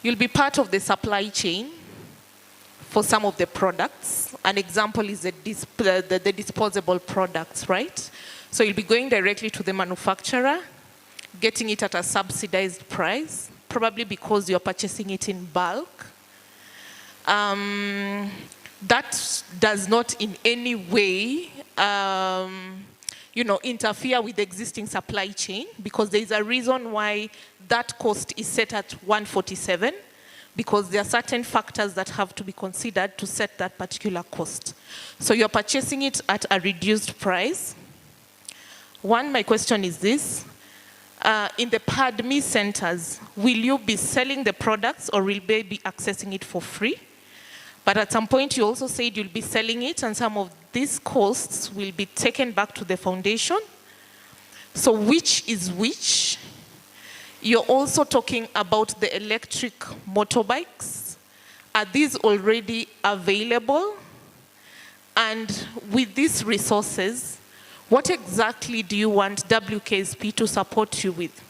you'll be part of the supply chain for some of the products. An example is the disposable products, right? So you'll be going directly to the manufacturer, getting it at a subsidized price, probably because you're purchasing it in bulk. That does not in any way interfere with the existing supply chain, because there is a reason why that cost is set at 147, because there are certain factors that have to be considered to set that particular cost. So you're purchasing it at a reduced price. One, my question is this. In the PADMI centers, will you be selling the products or will they be accessing it for free? But at some point you also said you'll be selling it and some of these costs will be taken back to the foundation. So which is which? You're also talking about the electric motorbikes. Are these already available? And with these resources, what exactly do you want WKSP to support you with?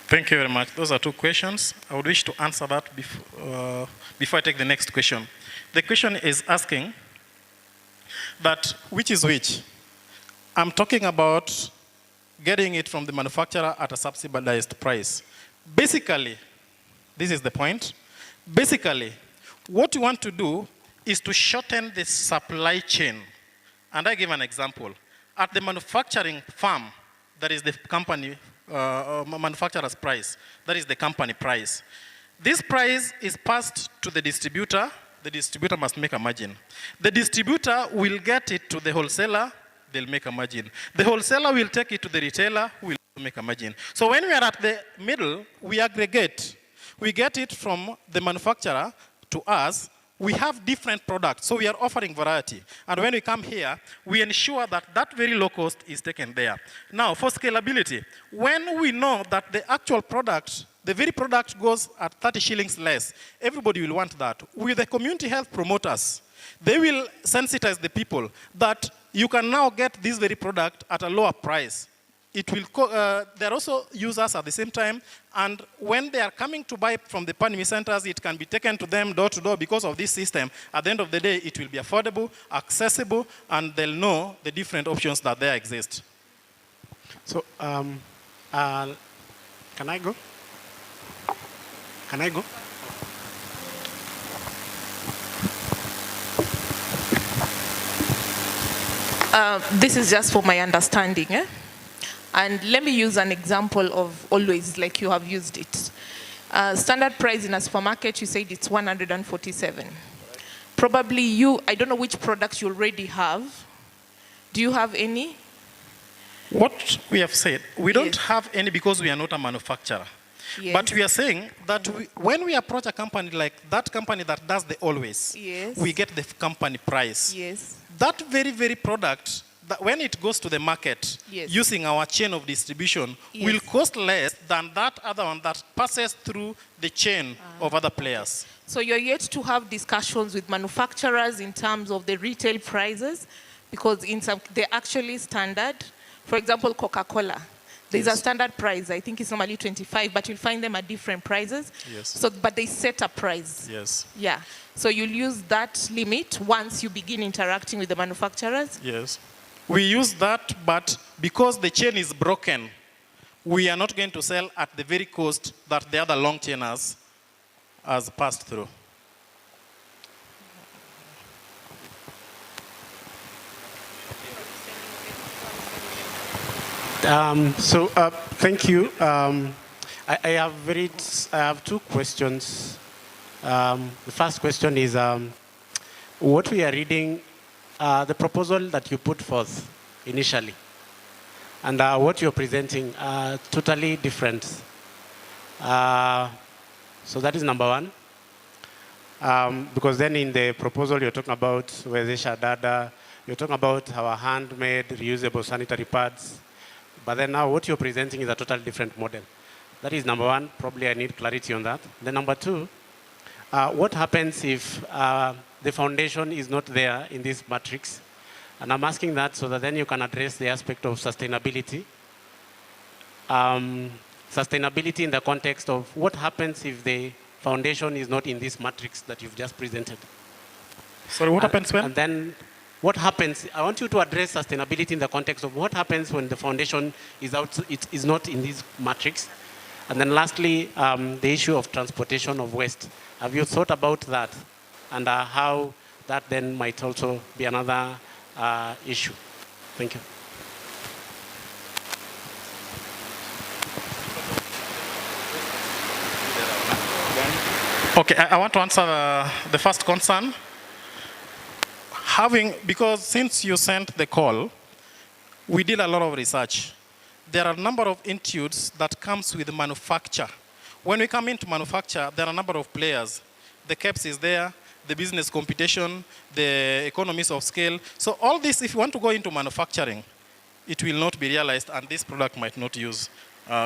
Thank you very much. Those are two questions. I would wish to answer that before I take the next question. The question is asking that which is which? I'm talking about getting it from the manufacturer at a subsidized price. Basically, this is the point. Basically, what you want to do is to shorten the supply chain. And I give an example. At the manufacturing farm, that is the company manufacturer's price, that is the company price. This price is passed to the distributor must make a margin. The distributor will get it to the wholesaler, they'll make a margin. The wholesaler will take it to the retailer, who will make a margin. So when we are at the middle, we aggregate. We get it from the manufacturer to us. We have different products, so we are offering variety. And when we come here, we ensure that that very low cost is taken there. Now, for scalability, when we know that the actual product, the very product goes at 30 shillings less, everybody will want that. With the community health promoters, they will sensitize the people that you can now get this very product at a lower price. It will they're also users at the same time, and when they are coming to buy from the PADMI centers, it can be taken to them door to door because of this system. At the end of the day, it will be affordable, accessible, and they'll know the different options that there exist. So, can I go? Can I go? This is just for my understanding. And let me use an example of always, like you have used it. Standard price in a supermarket, you said it's 147. Probably you, I don't know which products you already have. Do you have any? What we have said, we don't have any because we are not a manufacturer. Yes. But we are saying that when we approach a company like that company that does the always, we get the company price. Yes. That very, very product, that when it goes to the market, using our chain of distribution, will cost less than that other one that passes through the chain of other players. So you're yet to have discussions with manufacturers in terms of the retail prices, because in some, they're actually standard. For example, Coca-Cola. There's a standard price. I think it's normally 25, but you'll find them at different prices. Yes. So, but they set a price. Yes. Yeah. So you'll use that limit once you begin interacting with the manufacturers? Yes. We use that, but because the chain is broken, we are not going to sell at the very cost that the other long chainers has passed through. Thank you. I have two questions. The first question is, what we are reading, the proposal that you put forth initially, and what you're presenting are totally different. So that is number one. Because then in the proposal you're talking about Wezesha Dada, you're talking about our handmade reusable sanitary pads. But then now what you're presenting is a totally different model. That is number one. Probably I need clarity on that. Then number two, what happens if the foundation is not there in this matrix? And I'm asking that so that then you can address the aspect of sustainability. Sustainability in the context of what happens if the foundation is not in this matrix that you've just presented. Sorry, what happens when? And then what happens, I want you to address sustainability in the context of what happens when the foundation is out, it is not in this matrix. And then lastly, the issue of transportation of waste. Have you thought about that? And how that then might also be another issue. Thank you. Okay, I want to answer the first concern. Because since you sent the call, we did a lot of research. There are a number of institutes that comes with manufacture. When we come into manufacture, there are a number of players. The CAPS is there, the business computation, the economies of scale. So all this, if you want to go into manufacturing, it will not be realized and this product might not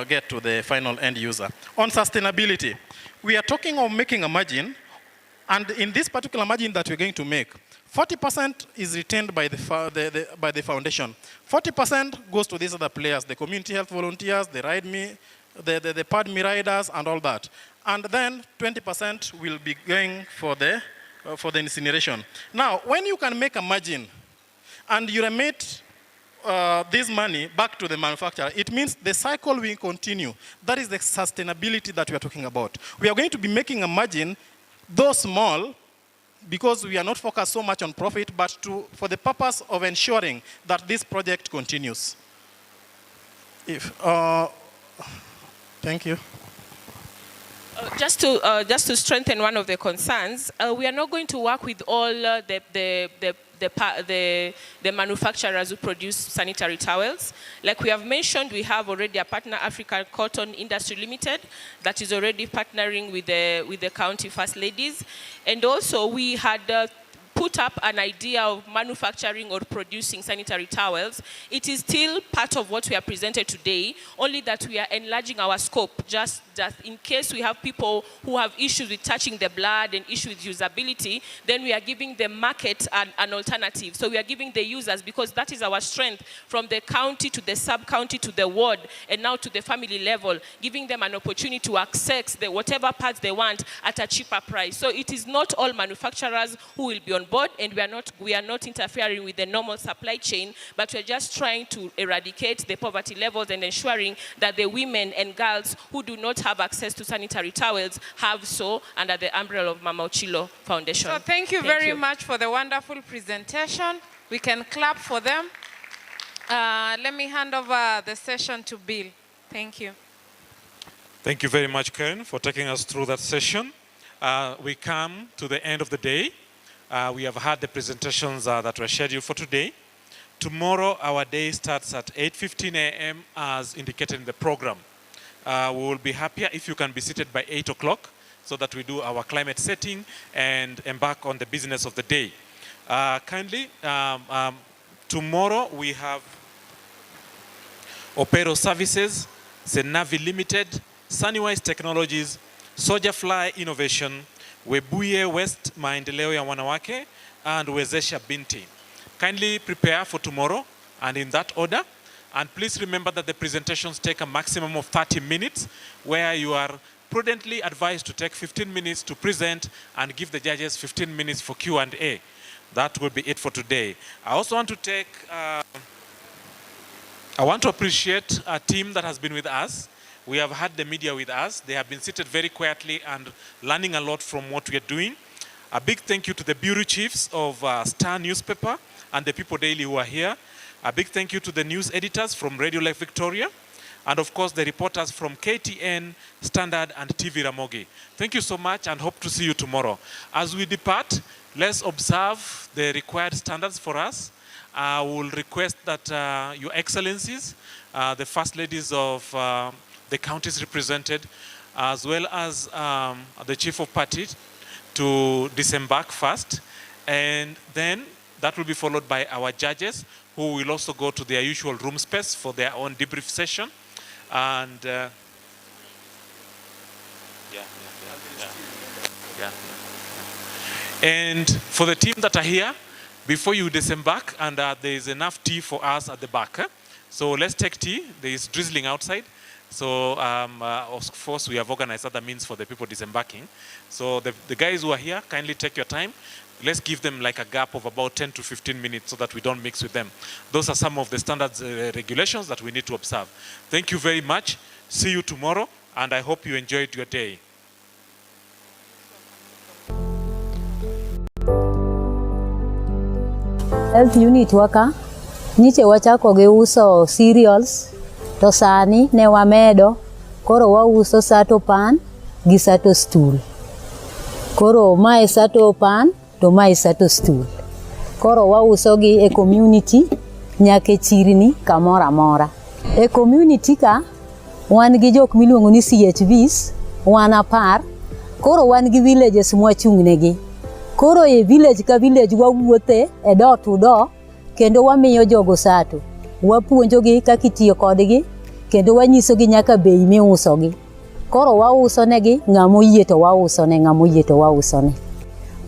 get to the final end user. On sustainability, we are talking of making a margin, and in this particular margin that we're going to make, 40% is retained by the foundation. 40% goes to these other players, the community health volunteers, the the PADMI riders, and all that. And then 20% will be going for the incineration. Now, when you can make a margin and you remit this money back to the manufacturer, it means the cycle will continue. That is the sustainability that we are talking about. We are going to be making a margin, though small, because we are not focused so much on profit, but for the purpose of ensuring that this project continues. Thank you. Just to strengthen one of the concerns, we are not going to work with all the manufacturers who produce sanitary towels. Like we have mentioned, we have already a partner, African Cotton Industry Limited, that is already partnering with the county first ladies. And also we had put up an idea of manufacturing or producing sanitary towels. It is still part of what we are presented today, only that we are enlarging our scope, just in case we have people who have issues with touching the blood and issues with usability, then we are giving the market an alternative. So we are giving the users, because that is our strength, from the county to the sub-county to the ward and now to the family level, giving them an opportunity to access whatever parts they want at a cheaper price. So it is not all manufacturers who will be on board, and we are not interfering with the normal supply chain, but we're just trying to eradicate the poverty levels and ensuring that the women and girls who do not have access to sanitary towels have so under the umbrella of Mama Ochilo Foundation. So thank you very much for the wonderful presentation. We can clap for them. Let me hand over the session to Bill. Thank you. Thank you very much, Karen, for taking us through that session. We come to the end of the day. We have had the presentations that were scheduled for today. Tomorrow, our day starts at 8:15 a.m. as indicated in the program. We will be happier if you can be seated by 8 o'clock so that we do our climate setting and embark on the business of the day. Tomorrow we have Opero Services, Senavi Limited, Sunwise Technologies, Soja Fly Innovation, Webuye West Maendeleo ya Wanawake, and Wezesha Binti. Kindly prepare for tomorrow and in that order. And please remember that the presentations take a maximum of 30 minutes, where you are prudently advised to take 15 minutes to present and give the judges 15 minutes for Q&A. That will be it for today. I also want to I want to appreciate a team that has been with us. We have had the media with us. They have been seated very quietly and learning a lot from what we are doing. A big thank you to the bureau chiefs of Star newspaper and the People Daily who are here. A big thank you to the news editors from Radio Life Victoria, and of course the reporters from KTN, Standard, and TV Ramogi. Thank you so much and hope to see you tomorrow. As we depart, let's observe the required standards for us. I will request that Your Excellencies, the First Ladies of the counties represented, as well as the Chief of Party, to disembark first, and then that will be followed by our judges, who will also go to their usual room space for their own debrief session. And and for the team that are here, before you disembark, and there is enough tea for us at the back. So let's take tea. There is drizzling outside. So of course we have organized other means for the people disembarking. So the guys who are here, kindly take your time. Let's give them like a gap of about 10 to 15 minutes so that we don't mix with them. Those are some of the standards regulations that we need to observe. Thank you very much. See you tomorrow, and I hope you enjoyed your day. Health unit waka nyiche wachako gi uso cereals to sani ne wamedo koro wauso sato pan gi sato stool. Koro mae sato pan to mae sato stool. Koro wauso gi e community nyake chirni kamora mora. E community ka wan gi jok miluongo ni CHVs wan 10. Koro wan gi villages mwachung'negi. Koro e village ka village wawuothe e door to door kendo wamiyo jogo sato. Wapuonjogi kaka itiyo kodgi kendo wanyisogi nyaka bei miusogi. Koro wauso negi ng'amoyie to wauso ne ng'amoyie to wauso ne.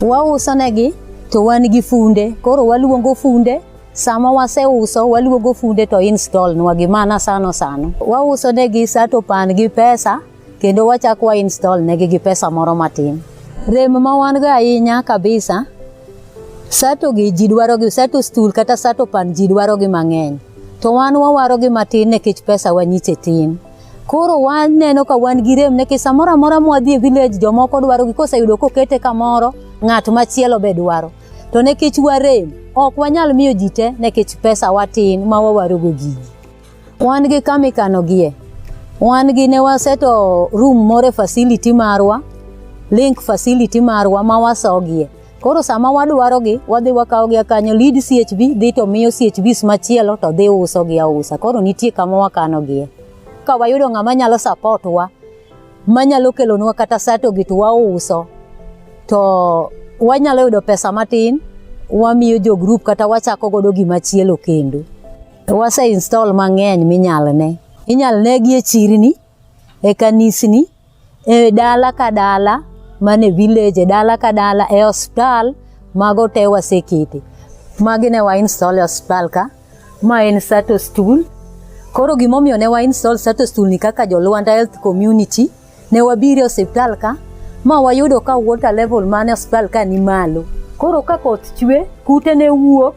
Wauso negi to wan gi funde. Koro waluongo funde sama waseuso waluongo funde to install nwa gi mana sano. Wauso negi sato pan gi pesa kendo wachako wa install negi gi pesa moro matin. Rem ma wan go ahinya kabisa sato gi ji dwaro gi sato stool kata sato pan ji dwaro gi mang'eny. To wan wawaro gi matin nekech pesa wanyiche tin. Koro wan neno ka wan gi rem nekech samora mora mwadhi e village jomoko dwaro gi koseyudo kokete kamoro ng'at machielo be dwaro. To nekech warem ok wanyal miyo ji te nekech pesa watin ma wawaro go gigi. Wan gi kamikano gie. Wan gi ne waseto room more facility marwa, link facility marwa ma wasogie. Koro sama wadwaro gi wadhi wakawo gi kanyo lead CHV dhi to miyo CHVs machielo to dhi uso gi ausa. Koro nitie kama wakano gie. Ka wayudo ng'ama nyalo support wa manyalo kelonwa kata sato gi to wauso to wanyalo yudo pesa matin wamiyo jo group kata wachako godo gimachielo kendo. Wase install mang'eny minyalne. Inyalne gi e chirni, e kanisni, e dala ka dala, mane village, e dala ka dala, e hospital, mago te wasekete. Magi ne wa install e hospital ka, ma en sato stool. Koro gimomiyo ne wa install sato stool ni kaka jo Luanda Health Community, ne wabiro e hospital ka, ma wayudo ka water level mane hospital ka ni malo. Koro ka koth chwe, kute ne wuok,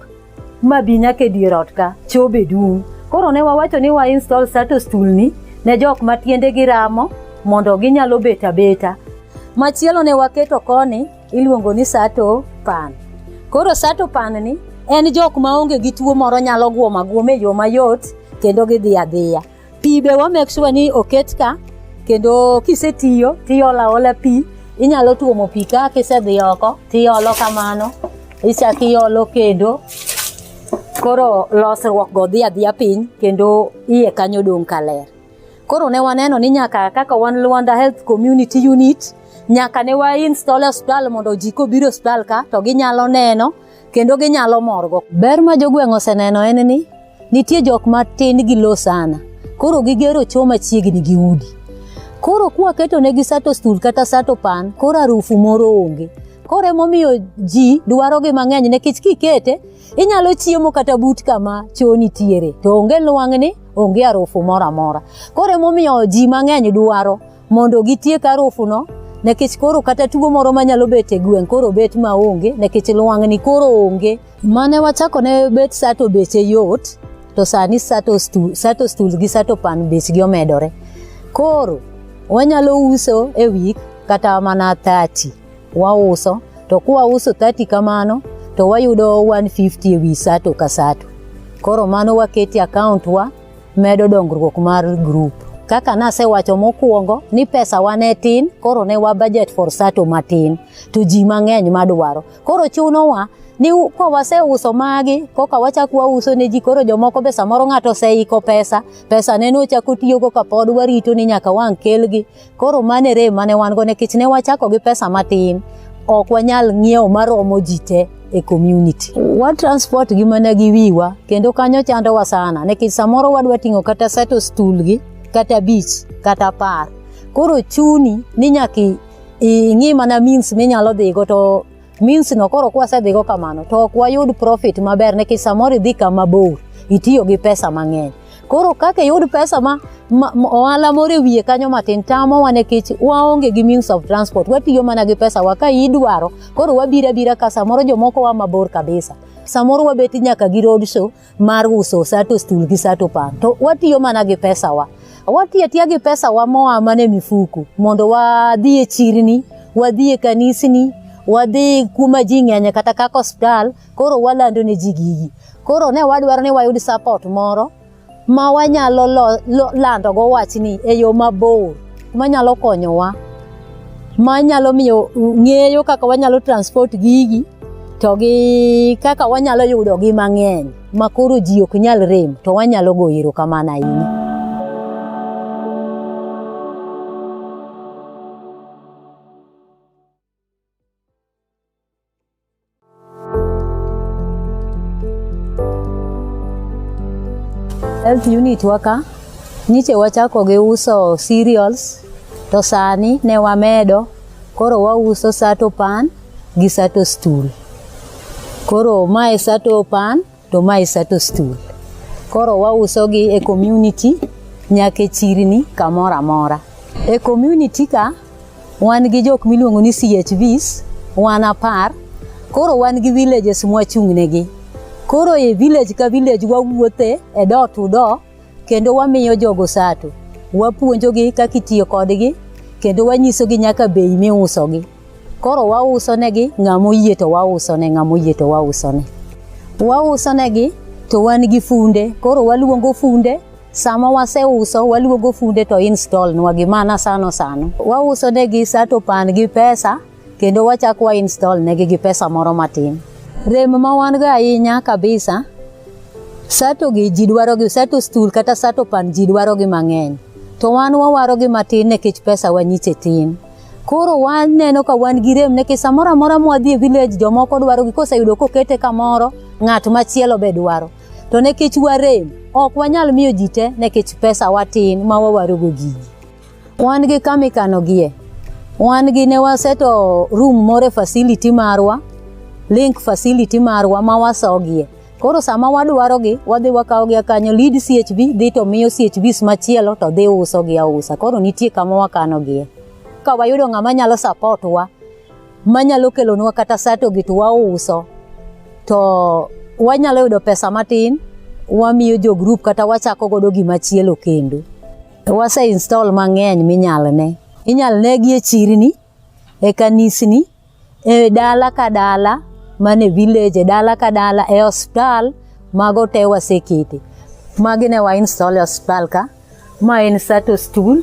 ma bi nyaka dier ot ka, chobe dung'. Koro ne wawacho ni wa install sato stool ni ne jok matiende gi ramo mondo ginyalo beta beta. Machielo ne waketo koni iluongo ni sato pan. Koro sato pan ni en jok maonge gi tuo moro nyalo guoma e yo mayot kendo gidhi adhiya. Pi be wa make sure ni oket ka kendo kisetiyo tiyola ola pi inyalo tuomo pi ka kisedhi oko tiyolo kamano ichako iyolo kendo. Koro losruok go dhi adhiya piny kendo iye kanyo dong' kaler. Koro ne waneno ni nyaka kaka wan Luanda Health Community Unit nyaka ne wa install hospital mondo ji kobiro hospital ka to ginyalo neno kendo ginyalo morgo. Ber ma jogweng' oseneno en ni nitie jok matin gi lo sana. Koro gigero choo machiegni gi udi. Koro kwa keto negi sato stool kata sato pan koro arufu moro onge. Koro emomiyo ji dwaro gi mang'eny nekech kikete inyalo chiemo kata but kama choo nitiere to onge lwang'ni onge arufu moro amora. Koro emomiyo ji mang'eny dwaro mondo gitiek arufu no nekech koro kata tuo moro manyalo bet e gweng' koro bet maonge nekech lwang'ni koro onge. Mane wachako ne bet sato beche yot to sani sato stool gi sato pan bechgi omedore. Koro wanyalo uso e week kata mana 30 wauso to kwa uso 30 kamano to wayudo 150 e wi sato ka sato. Koro mano waketi account wa medo dongruok mar group. Kaka nasewacho mokwongo ni pesa wane tin koro ne wa budget for sato matin to ji mang'eny madwaro. Koro chunowa ni kwa waseuso magi koka wachako wauso ne ji. Koro jomoko be samoro ng'ato oseiko pesa ne nochako tiyogo ka pod warito ni nyaka wang' kelgi. Koro mane rem mane wan go nekech ne wachako gi pesa matin ok wanyal ng'iewo maromo ji te e community. Wa transport gi mana gi wiwa kendo kanyo chandowa sana nekech samoro wadwa ting'o kata sato stool gi kata bich kata par. Koro chuni ni nyaki ing'i mana means minyalo dhigo to means no koro kwasedhigo kamano to ok wayud profit maber nekech samoro idhi kama bor itiyo gi pesa mang'eny. Koro kaka yud pesa ohala moro e wiye kanyo matin tamowa nekech waonge gi means of transport. Watiyo mana gi pesa wa ka idwaro koro wabira ka samoro jomoko wa mabor kabisa. Samoro wabeti nyaka gi road show mar uso sato stool gi sato pan to watiyo mana gi pesa wa. Watiyo gi pesa wa moa mane mifuku mondo wadhi e chirni, wadhi e kanisni, wadhi kuma ji ng'enye kata kaka hospital, koro walando ne ji gigi. Koro ne wadwaro ni wayud support moro ma wanyalo lando go wachni e yo mabor, manyalo konyowa, manyalo miyo ng'eyo kaka wanyalo transport gigi, to gi kaka wanyalo yudo gi mang'eny, ma koro ji ok nyal rem, to wanyalo go erokamano ahinya. Health unit waka, nyiche wachako gi uso cereals, to sani ne wamedo, koro wauso sato pan gi sato stool. Koro mae sato pan to mae sato stool. Koro wauso gi e community nyaka e chirni kamora mora. E community ka wan gi jok miluongo ni CHVs, wan 10, koro wan gi villages mwachung' negi. Koro e village ka village wawuothe e door to door, kendo wamiyo jogo sato. Wapuonjogi kaka itiyo kodgi, kendo wanyisogi nyaka bei miusogi. Koro wauso negi, ng'amo yie to wausone, ng'amo yie to wausone. Wauso negi to wan gi funde, koro waluongo funde, sama waseuso waluongo funde to install nwa gi mana sano. Wauso negi sato pan gi pesa, kendo wachako wa install negi gi pesa moro matin. Rem ma wan go ahinya kabisa, sato gi ji dwaro gi, sato stool kata sato pan ji dwaro gi mang'eny, to wan wawaro gi matin nekech pesa wa nyiche tin. Koro wan neno ka wan gi rem nekech samoro amora mwadhi e village jomoko dwaro gi, koseyudo kokete kamoro ng'at machielo be dwaro, to nekech warem ok wanyal miyo ji te nekech pesa watin ma wawaro go gigi. Wan gi kama ikano gie, wan gi ne waseto room more facility marwa, link facility marwa ma wasogie. Koro sama wadwaro gi, wadhi wakawo gi kanyo, lead CHV dhi to miyo CHVs machielo to dhi uso gi ausa. Koro nitie kama wakano gie. Ka wayudo ng'ama nyalo support wa, manyalo kelonwa kata sato gi to wauso, to wanyalo yudo pesa matin, wamiyo jo group kata wachako godo gimachielo kendo. Wase install mang'eny minyalne. Inyalne gi e chirni, e kanisni, e dala ka dala, mane village, dala ka dala, e hospital, mago te wasekete. Magi ne wa install e hospital ka, ma en sato stool.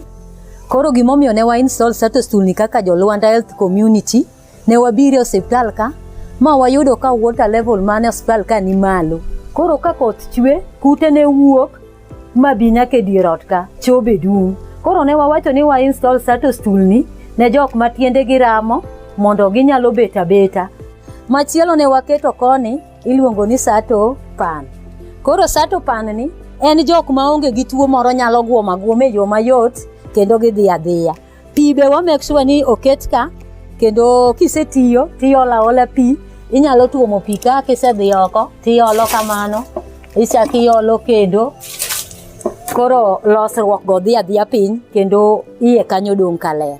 Koro gimomiyo ne wa install sato stool ni kaka jo Luanda Health Community, ne wabiro e hospital ka, ma wayudo ka water level mane hospital ka ni malo. Koro ka koth chwe, kute ne wuok, ma bi nyaka e dier ot ka, chobe dung'. Koro ne wawacho ni wa install sato stool ni ne jok matiende gi ramo, mondo ginyalo bet abeta. Machielo ne waketo koni, iluongo ni sato pan. Koro sato pan ni, en jok maonge gi tuo moro nyalo guoma e yo mayot, kendo gidhi adhiya. Pi be wa make sure ni oket ka, kendo kisetiyo, tiyola pi, inyalo tuomo pi ka kisedhi oko, tiyolo kamano, ichako iolo kendo. Koro losruok go dhi adhiya piny, kendo iye kanyo dong' kaler.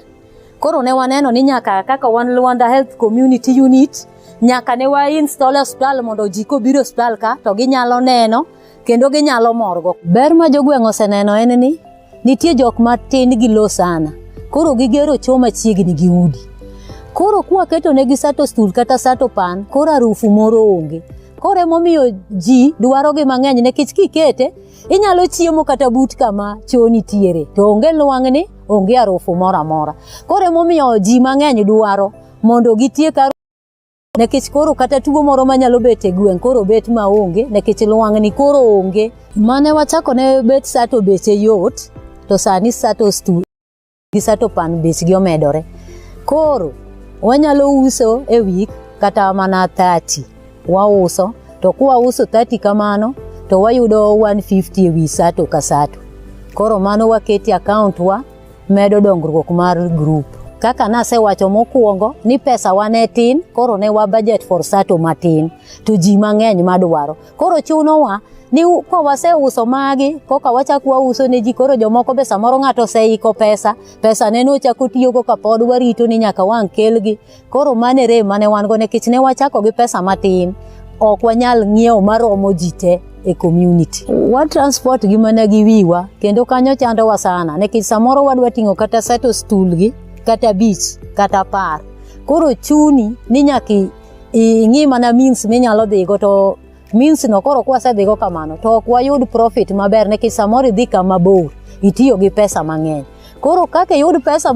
Koro ne waneno ni nyaka kaka wan Luanda Health Community Unit, nyaka ne wa install hospital mondo ji kobiro hospital ka, to ginyalo neno, kendo ginyalo morgo. Ber ma jogweng' oseneno en ni, nitie jok matin gi lo sana. Koro gigero choo machiegni gi udi. Koro kwa keto negi sato stool kata sato pan, koro harufu moro onge. Koro emomiyo ji dwaro gi mang'eny, nekech kikete, inyalo chiemo kata but kama choo nitiere, to onge lwang'ni, onge harufu moro amora. Koro emomiyo ji mang'eny dwaro mondo gitiek harufu, nekech koro kata tuo moro manyalo bet e gweng' koro bet maonge, nekech lwang'ni koro onge. Mane wachako ne bet sato beche yot, to sani sato stool gi sato pan bechgi omedore. Koro wanyalo uso e week kata mana 30 wauso, to kwa uso 30 kamano, to wayudo 150 e wi sato ka sato. Koro mano waketi account wa, medo dongruok mar group. Kaka nasewacho mokwongo ni pesa wa ne tin, koro ne wa budget for sato matin, to ji mang'eny madwaro. Koro chunowa ni kwa waseuso magi, koka wachako wauso ne ji. Koro jomoko be samoro ng'ato oseiko pesa ne nochako tiyogo ka pod warito ni nyaka wang' kelgi. Koro mane rem mane wan go, nekech ne wachako gi pesa matin, ok wanyal ng'iewo maromo ji te e community. Wa transport gi mana gi wiwa, kendo kanyo chandowa sana, nekech samoro wadwa ting'o kata sato stool gi, kata bich, kata par. koro chuni ni nyaki ing'i mana means minyalo dhigo, to means no koro kwasedhigo kamano to ok wayud profit maber nikech samoro idhi kama bor itiyo gi pesa mang'eny. Koro kaka yud pesa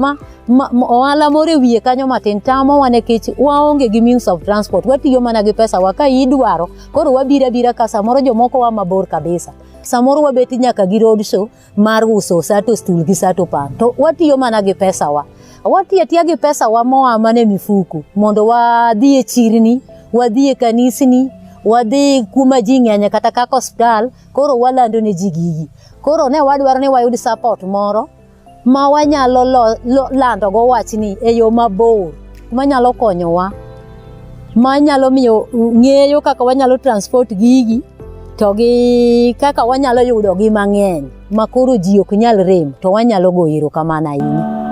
ohala moro e wiye kanyo matin tamowa nikech waonge gi means of transport, watiyo mana gi pesa wa ka idwaro, koro wabira ka samoro jomoko wa mabor kabisa. Samoro wabeti nyaka gi road show mar uso sato stool gi sato pan, to watiyo mana gi pesa wa. Watiyo gi pesa wa moa mana e mifuku mondo wadhi e chirni, wadhi e kanisni, wadhi kuma ji ng'enye kata kaka hospital, koro walando ne ji gigi. Koro ne wadwaro ni wayud support moro ma wanyalo lando go wachni e yo mabor, manyalo konyowa, manyalo miyo ng'eyo kaka wanyalo transport gigi to gi kaka wanyalo yudo gi mang'eny ma koro ji ok nyal rem, to wanyalo go erokamano ahinya.